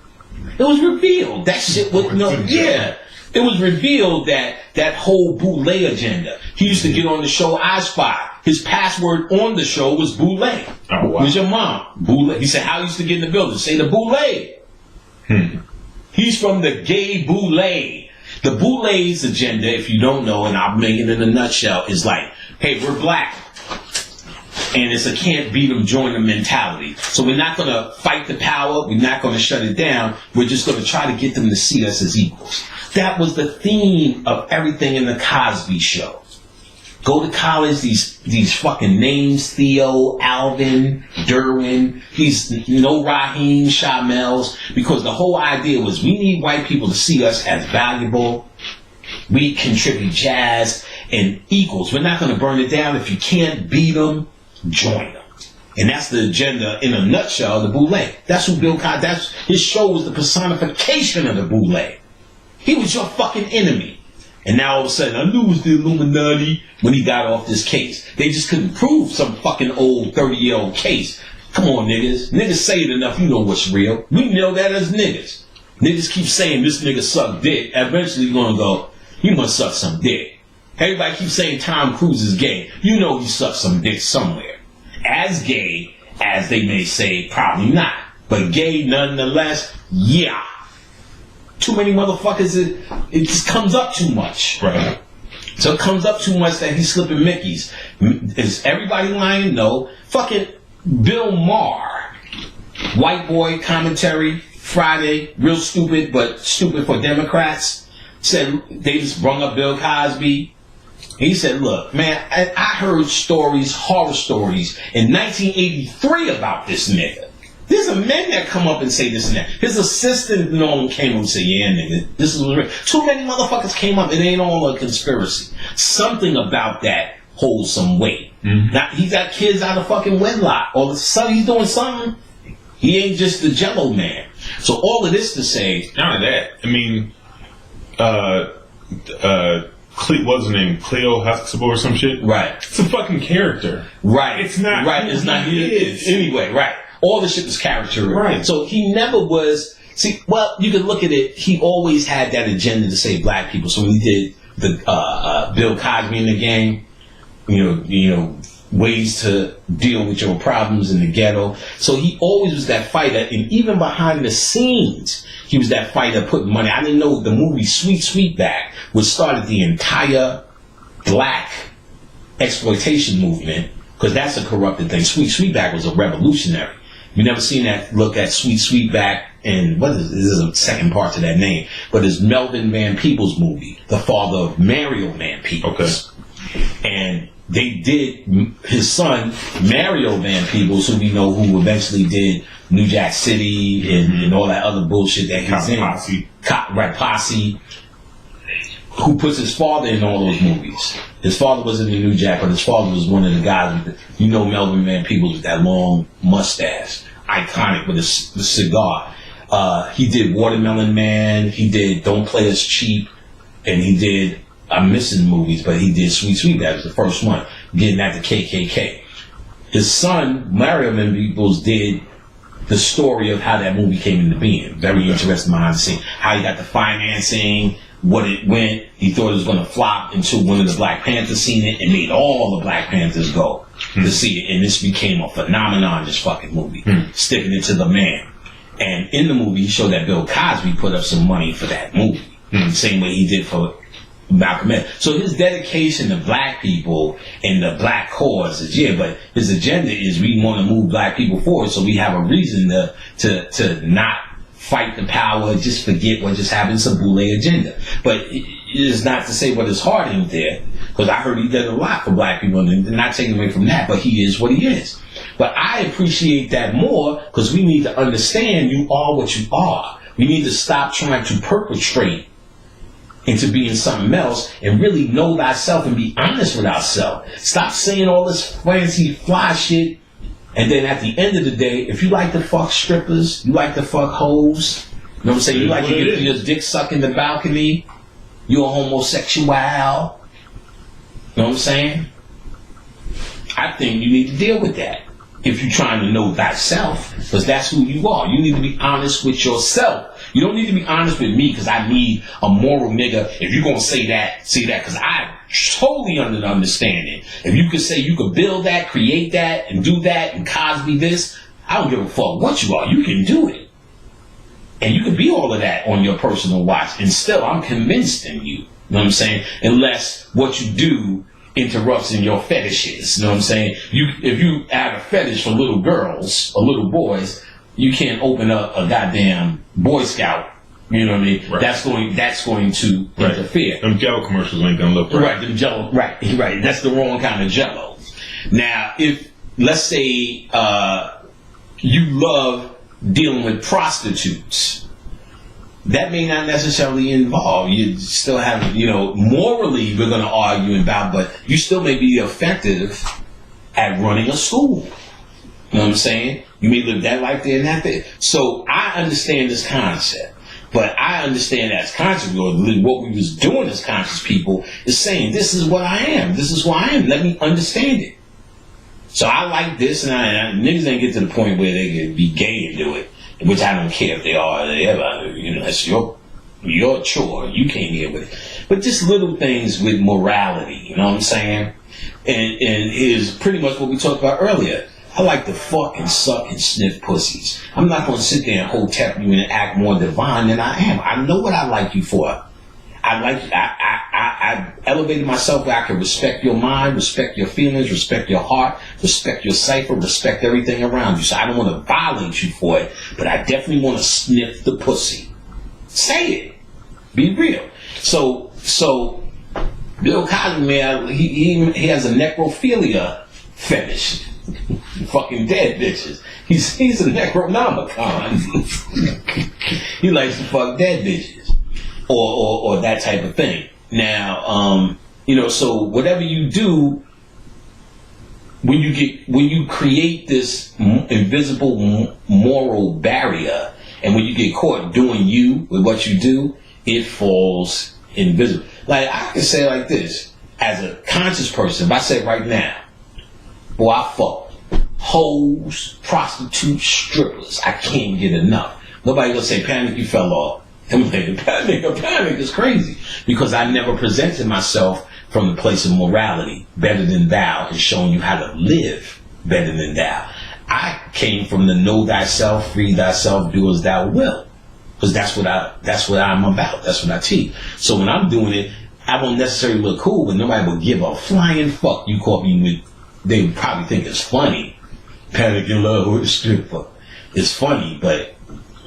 It was revealed. That shit was It was revealed that whole Boule agenda. He used to get on the show I Spy. His password on the show was Boule. Oh, wow. Who's your mom? Boule. He said, how he used to get in the building? Say the Boule. He's from the gay Boule. The Boule's agenda, if you don't know, and I'll make it in a nutshell, is like, hey, we're black. And it's a can't beat them, join them mentality. So we're not going to fight the power. We're not going to shut it down. We're just going to try to get them to see us as equals. That was the theme of everything in the Cosby Show. Go to college, these fucking names, Theo, Alvin, Derwin, these Raheem, Shamels, because the whole idea was we need white people to see us as valuable. We contribute jazz and equals. We're not going to burn it down. If you can't beat them, join them. And that's the agenda in a nutshell, the Boule. That's who Bill Cosby, his show was the personification of the Boule. He was your fucking enemy. And now all of a sudden, I knew it was the Illuminati when he got off this case. They just couldn't prove some fucking old 30-year-old case. Come on, niggas. Niggas say it enough, you know what's real. We know that as niggas. Niggas keep saying this nigga suck dick. Eventually you're gonna go, you must suck some dick. Everybody keeps saying Tom Cruise is gay. You know he sucks some dick somewhere. As gay as they may say, probably not. But gay nonetheless, yeah. Too many motherfuckers, it just comes up too much. Right. So it comes up too much that he's slipping Mickeys. Is everybody lying? No. Fucking Bill Maher, white boy commentary, Friday, real stupid, but stupid for Democrats, said they just brung up Bill Cosby. He said, look, man, I heard stories, horror stories, in 1983 about this nigga. There's a men that come up and say this and that. His assistant Nolan came up and said, yeah, nigga, this is real. Too many motherfuckers came up. It ain't all a conspiracy. Something about that holds some weight. Now, he got kids out of fucking wedlock. All of a sudden, he's doing something. He ain't just the Jello man. So all of this to say, not that. I mean, what's his name? Cleo Huxtable or some shit. Right. It's a fucking character. Right. It's not. Right. It's not. Anyway. Right. All the shit was character. Right. So he never was. See, well, you can look at it. He always had that agenda to save black people. So when he did the Bill Cosby in the Game, you know, ways to deal with your problems in the ghetto. So he always was that fighter, and even behind the scenes, he was that fighter putting money. I didn't know the movie Sweet Sweetback, which started the entire black exploitation movement, because that's a corrupted thing. Sweet Sweetback was a revolutionary. You never seen that look at Sweet Sweetback, and what is this? Is a second part to that name, but it's Melvin Van Peebles' movie, the father of Mario Van Peebles. Okay. And they did his son Mario Van Peebles, who we know who eventually did New Jack City and all that other bullshit that he's in. Posse. Posse. Who puts his father in all those movies? His father was in the New Jack, but his father was one of the guys with Melvin Van Peebles with that long mustache, iconic with the cigar. He did Watermelon Man. He did Don't Play Us Cheap, and he did. I'm missing movies, but he did Sweet Sweet. That was the first one, getting at the KKK. His son, Mario Van Peebles, did the story of how that movie came into being. Very interesting behind the scenes. How he got the financing, what it went. He thought it was going to flop until one of the Black Panthers seen it and made all the Black Panthers go to see it. And this became a phenomenon, this fucking movie. Sticking it to the man. And in the movie, he showed that Bill Cosby put up some money for that movie. The same way he did for Malcolm X. So his dedication to black people and the black cause is, but his agenda is we want to move black people forward, so we have a reason to not fight the power, just forget what just happened. It's a boule agenda. But it is not to say what his heart ain't there, because I heard he did a lot for black people, and not taking away from that, but he is what he is. But I appreciate that more, because we need to understand you are what you are. We need to stop trying to perpetrate into being something else and really know thyself and be honest with ourselves. Stop saying all this fancy fly shit, and then at the end of the day, if you like to fuck strippers, you like to fuck hoes, you know what I'm saying? You like to get your dick sucked in the balcony, you're a homosexual. You know what I'm saying? I think you need to deal with that if you're trying to know thyself, because that's who you are. You need to be honest with yourself. You don't need to be honest with me because I need a moral nigga. If you're going to say that, because I totally understand it. If you could say you could build that, create that, and do that, and Cosby this, I don't give a fuck what you are. You can do it. And you can be all of that on your personal watch. And still, I'm convinced in you. You know what I'm saying? Unless what you do interrupts in your fetishes. You know what I'm saying? If you have a fetish for little girls or little boys, you can't open up a goddamn Boy Scout. You know what I mean? Right. That's going to interfere. Them Jello commercials ain't gonna look right. Right, them Jello. Right. That's the wrong kind of Jello. Now, if let's say you love dealing with prostitutes, that may not necessarily involve you. Still have, morally we're going to argue about, but you still may be effective at running a school. You know what I'm saying? You may live that life there and that there. So I understand this concept, but I understand that as conscious, what we was doing as conscious people is saying, this is what I am. This is who I am. Let me understand it. So I like this, and niggas ain't get to the point where they can be gay and do it, which I don't care if they are or they ever. That's your chore. You can't deal with it. But just little things with morality, you know what I'm saying? And is pretty much what we talked about earlier. I like to fuck and suck and sniff pussies. I'm not going to sit there and hotep you and act more divine than I am. I know what I like you for. I elevated myself where I can respect your mind, respect your feelings, respect your heart, respect your cipher, respect everything around you. So I don't want to violate you for it, but I definitely want to sniff the pussy. Say it. Be real. So Bill Cosby, man, he has a necrophilia fetish. Fucking dead bitches. He's a necronomicon. He likes to fuck dead bitches. Or that type of thing. Now, so whatever you do, when you create this invisible moral barrier, and when you get caught doing you with what you do, it falls invisible. Like, I can say it like this, as a conscious person, if I say right now, boy, I fuck hoes, prostitutes, strippers, I can't get enough. Nobody gonna say, Panic, you fell off. I'm like, Panic is crazy, because I never presented myself from the place of morality, better than thou, and showing you how to live better than thou. I came from the know thyself, free thyself, do as thou will, because that's what I'm about. That's what I teach. So when I'm doing it, I won't necessarily look cool, but nobody will give a flying fuck. You caught me with, they would probably think it's funny. Panic in love with a stripper. It's funny, but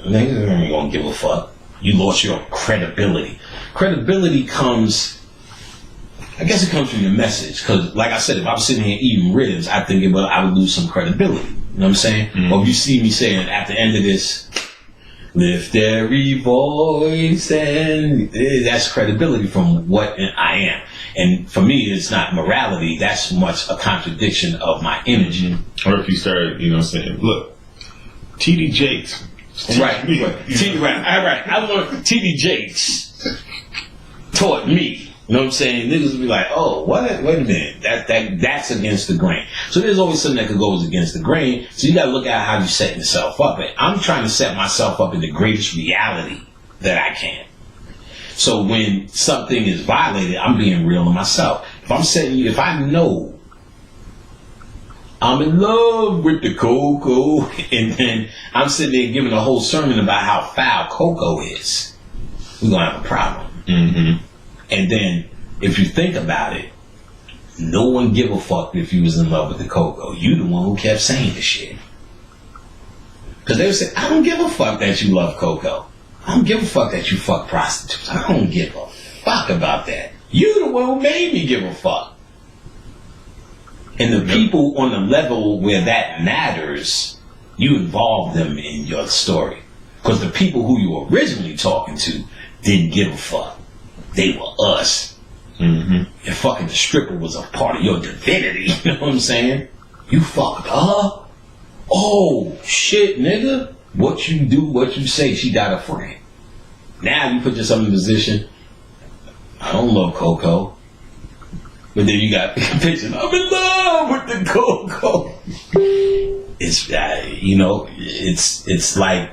niggas ain't gonna give a fuck. You lost your credibility. Credibility comes, I guess it comes from your message. Because, like I said, if I was sitting here eating ribs, I think I would lose some credibility. You know what I'm saying? Mm-hmm. Or if you see me saying at the end of this, lift every voice, and that's credibility from what I am. And for me, it's not morality. That's much a contradiction of my energy. Or if you start, saying, look, TD Jakes. Right. I want TD Jakes taught me. You know what I'm saying? Niggas will be like, oh, what? Wait a minute. That's against the grain. So there's always something that goes against the grain. So you got to look at how you set yourself up. And I'm trying to set myself up in the greatest reality that I can. So when something is violated, I'm being real to myself. If I know I'm in love with the cocoa, and then I'm sitting there giving a whole sermon about how foul cocoa is, we're going to have a problem. Mm-hmm. And then, if you think about it, no one give a fuck if you was in love with the cocoa. You the one who kept saying the shit. Because they would say, I don't give a fuck that you love cocoa. I don't give a fuck that you fuck prostitutes. I don't give a fuck about that. You the one who made me give a fuck. And the people on the level where that matters, you involve them in your story. Because the people who you were originally talking to didn't give a fuck. They were us. Mm-hmm. And fucking the stripper was a part of your divinity. You know what I'm saying? You fucked her. Oh, shit, nigga. What you do, what you say, she got a friend. Now you put yourself in a position, I don't love Coco. But then you got pictures, I'm in love with the Coco. It's, it's like,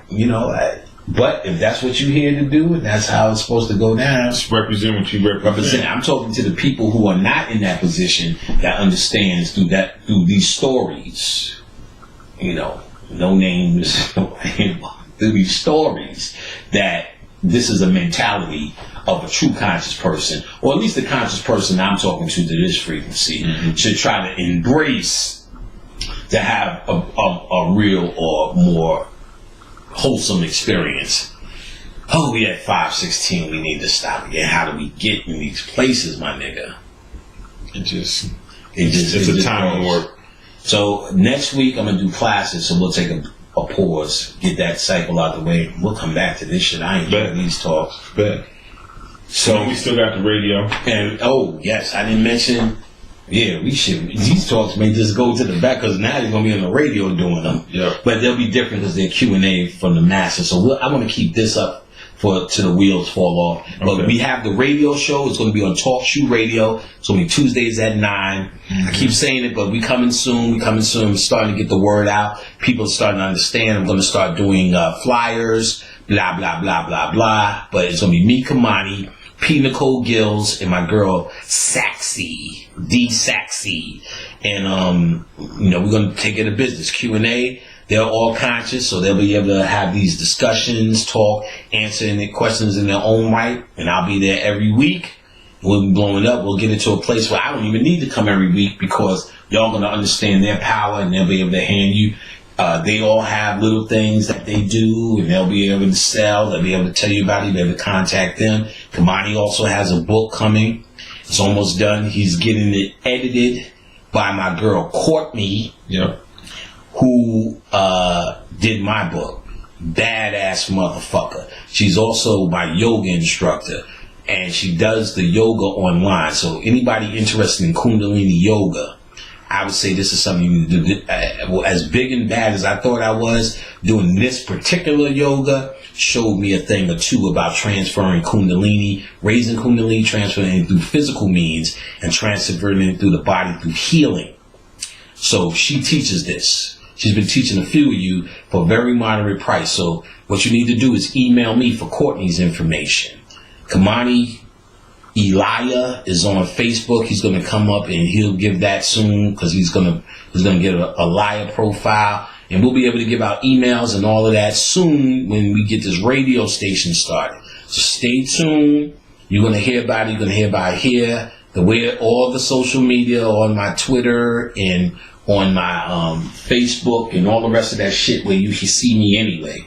but if that's what you're here to do, and that's how it's supposed to go down. Just represent what you represent. I'm talking to the people who are not in that position that understands through these stories. No names, through these stories that this is a mentality of a true conscious person, or at least the conscious person I'm talking to this frequency, should try to embrace to have a real or more wholesome experience. Oh, we at 516, we need to stop again. How do we get in these places, my nigga? It's a time warp. So next week I'm gonna do classes, so we'll take a pause, get that cycle out the way. We'll come back to this shit. I ain't doing these talks. Bet. So we still got the radio. And oh yes, I didn't mention. Yeah, we should. These talks may just go to the back because now you're gonna be on the radio doing them. Yeah. But they'll be different because they're Q&A from the masses. So I want to keep this up to the wheels fall off. But we have the radio show. It's going to be on Talk Shoe Radio. It's going to be Tuesdays at 9. I keep saying it, but we coming soon. I'm starting to get the word out. People are starting to understand. I'm going to start doing flyers, blah, blah, blah, blah, blah. But it's going to be me, Kamani, P. Nicole Gills, and my girl, Saxy, D. Saxy. And, we're going to take it to business. Q&A. They're all conscious, so they'll be able to have these discussions, talk, answer any questions in their own right. And I'll be there every week. We'll be blowing up. We'll get it to a place where I don't even need to come every week because y'all going to understand their power and they'll be able to hand you. They all have little things that they do and they'll be able to sell. They'll be able to tell you about it. You'll be able to contact them. Kamani also has a book coming. It's almost done. He's getting it edited by my girl, Courtney. Yep. Who did my book. Badass motherfucker. She's also my yoga instructor. And she does the yoga online. So anybody interested in Kundalini yoga, I would say this is something you need to do. Well, as big and bad as I thought I was, doing this particular yoga showed me a thing or two about transferring Kundalini, raising Kundalini, transferring it through physical means, and transferring it through the body through healing. So she teaches this. She's been teaching a few of you for a very moderate price. So what you need to do is email me for Courtney's information. Kamani Elia is on Facebook. He's going to come up and he'll give that soon because he's going to get a liar profile, and we'll be able to give out emails and all of that soon when we get this radio station started. So stay tuned. You're going to hear about it. You're going to hear about it here. The way all the social media on my Twitter and on my Facebook and all the rest of that shit where you can see me anyway,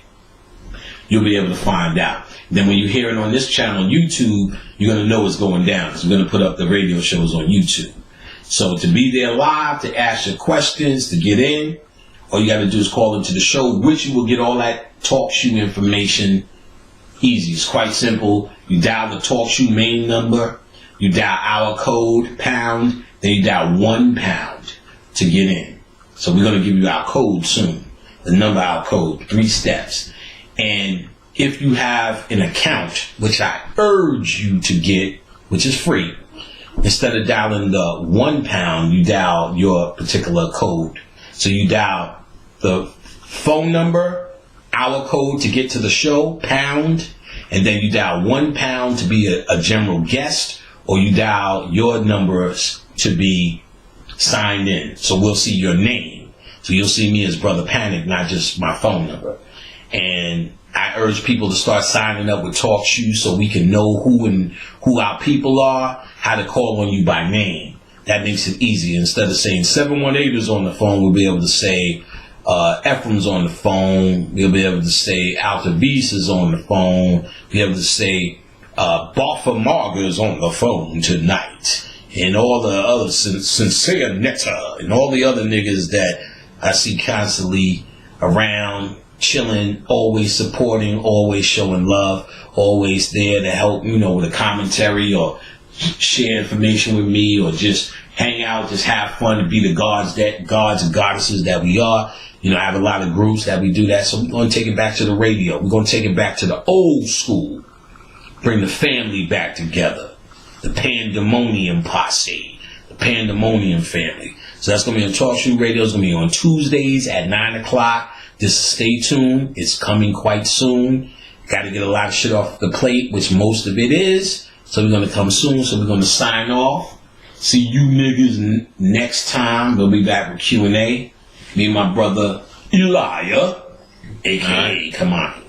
you'll be able to find out. Then when you hear it on this channel, YouTube, you're going to know it's going down because we're going to put up the radio shows on YouTube. So to be there live, to ask your questions, to get in, all you got to do is call into the show, which you will get all that TalkShoe information easy. It's quite simple. You dial the TalkShoe main number, you dial our code, pound, then you dial £1 to get in. So we're going to give you our code soon. The number, our code, 3 steps. And if you have an account, which I urge you to get, which is free, instead of dialing the £1, you dial your particular code. So you dial the phone number, our code to get to the show, pound, and then you dial £1 to be a general guest, or you dial your numbers to be signed in. So we'll see your name. So you'll see me as Brother Panic, not just my phone number. And I urge people to start signing up with TalkShoe so we can know who our people are, how to call on you by name. That makes it easy. Instead of saying 718 is on the phone, we'll be able to say Ephraim's on the phone. We'll be able to say Altavis is on the phone. We'll be able to say Boffa Marga is on the phone tonight. And all the other Sincere Netta and all the other niggas that I see constantly around, chilling, always supporting, always showing love, always there to help, with a commentary or share information with me or just hang out, just have fun and be the gods and goddesses that we are. I have a lot of groups that we do that. So we're going to take it back to the radio. We're going to take it back to the old school. Bring the family back together. The Pandemonium Posse. The Pandemonium family. So that's going to be on TalkShoe Radio. It's going to be on Tuesdays at 9 o'clock. Just stay tuned. It's coming quite soon. Got to get a lot of shit off the plate, which most of it is. So we're going to come soon. So we're going to sign off. See you niggas next time. We'll be back with Q&A. Me and my brother Elia, a.k.a. Kamani.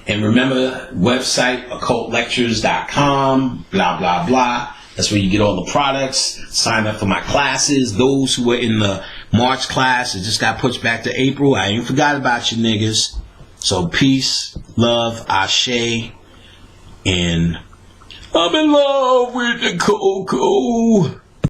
And remember, website, occultlectures.com, blah, blah, blah. That's where you get all the products. Sign up for my classes. Those who were in the March class, it just got pushed back to April. I ain't forgot about you niggas. So peace, love, ashe, and I'm in love with the cocoa.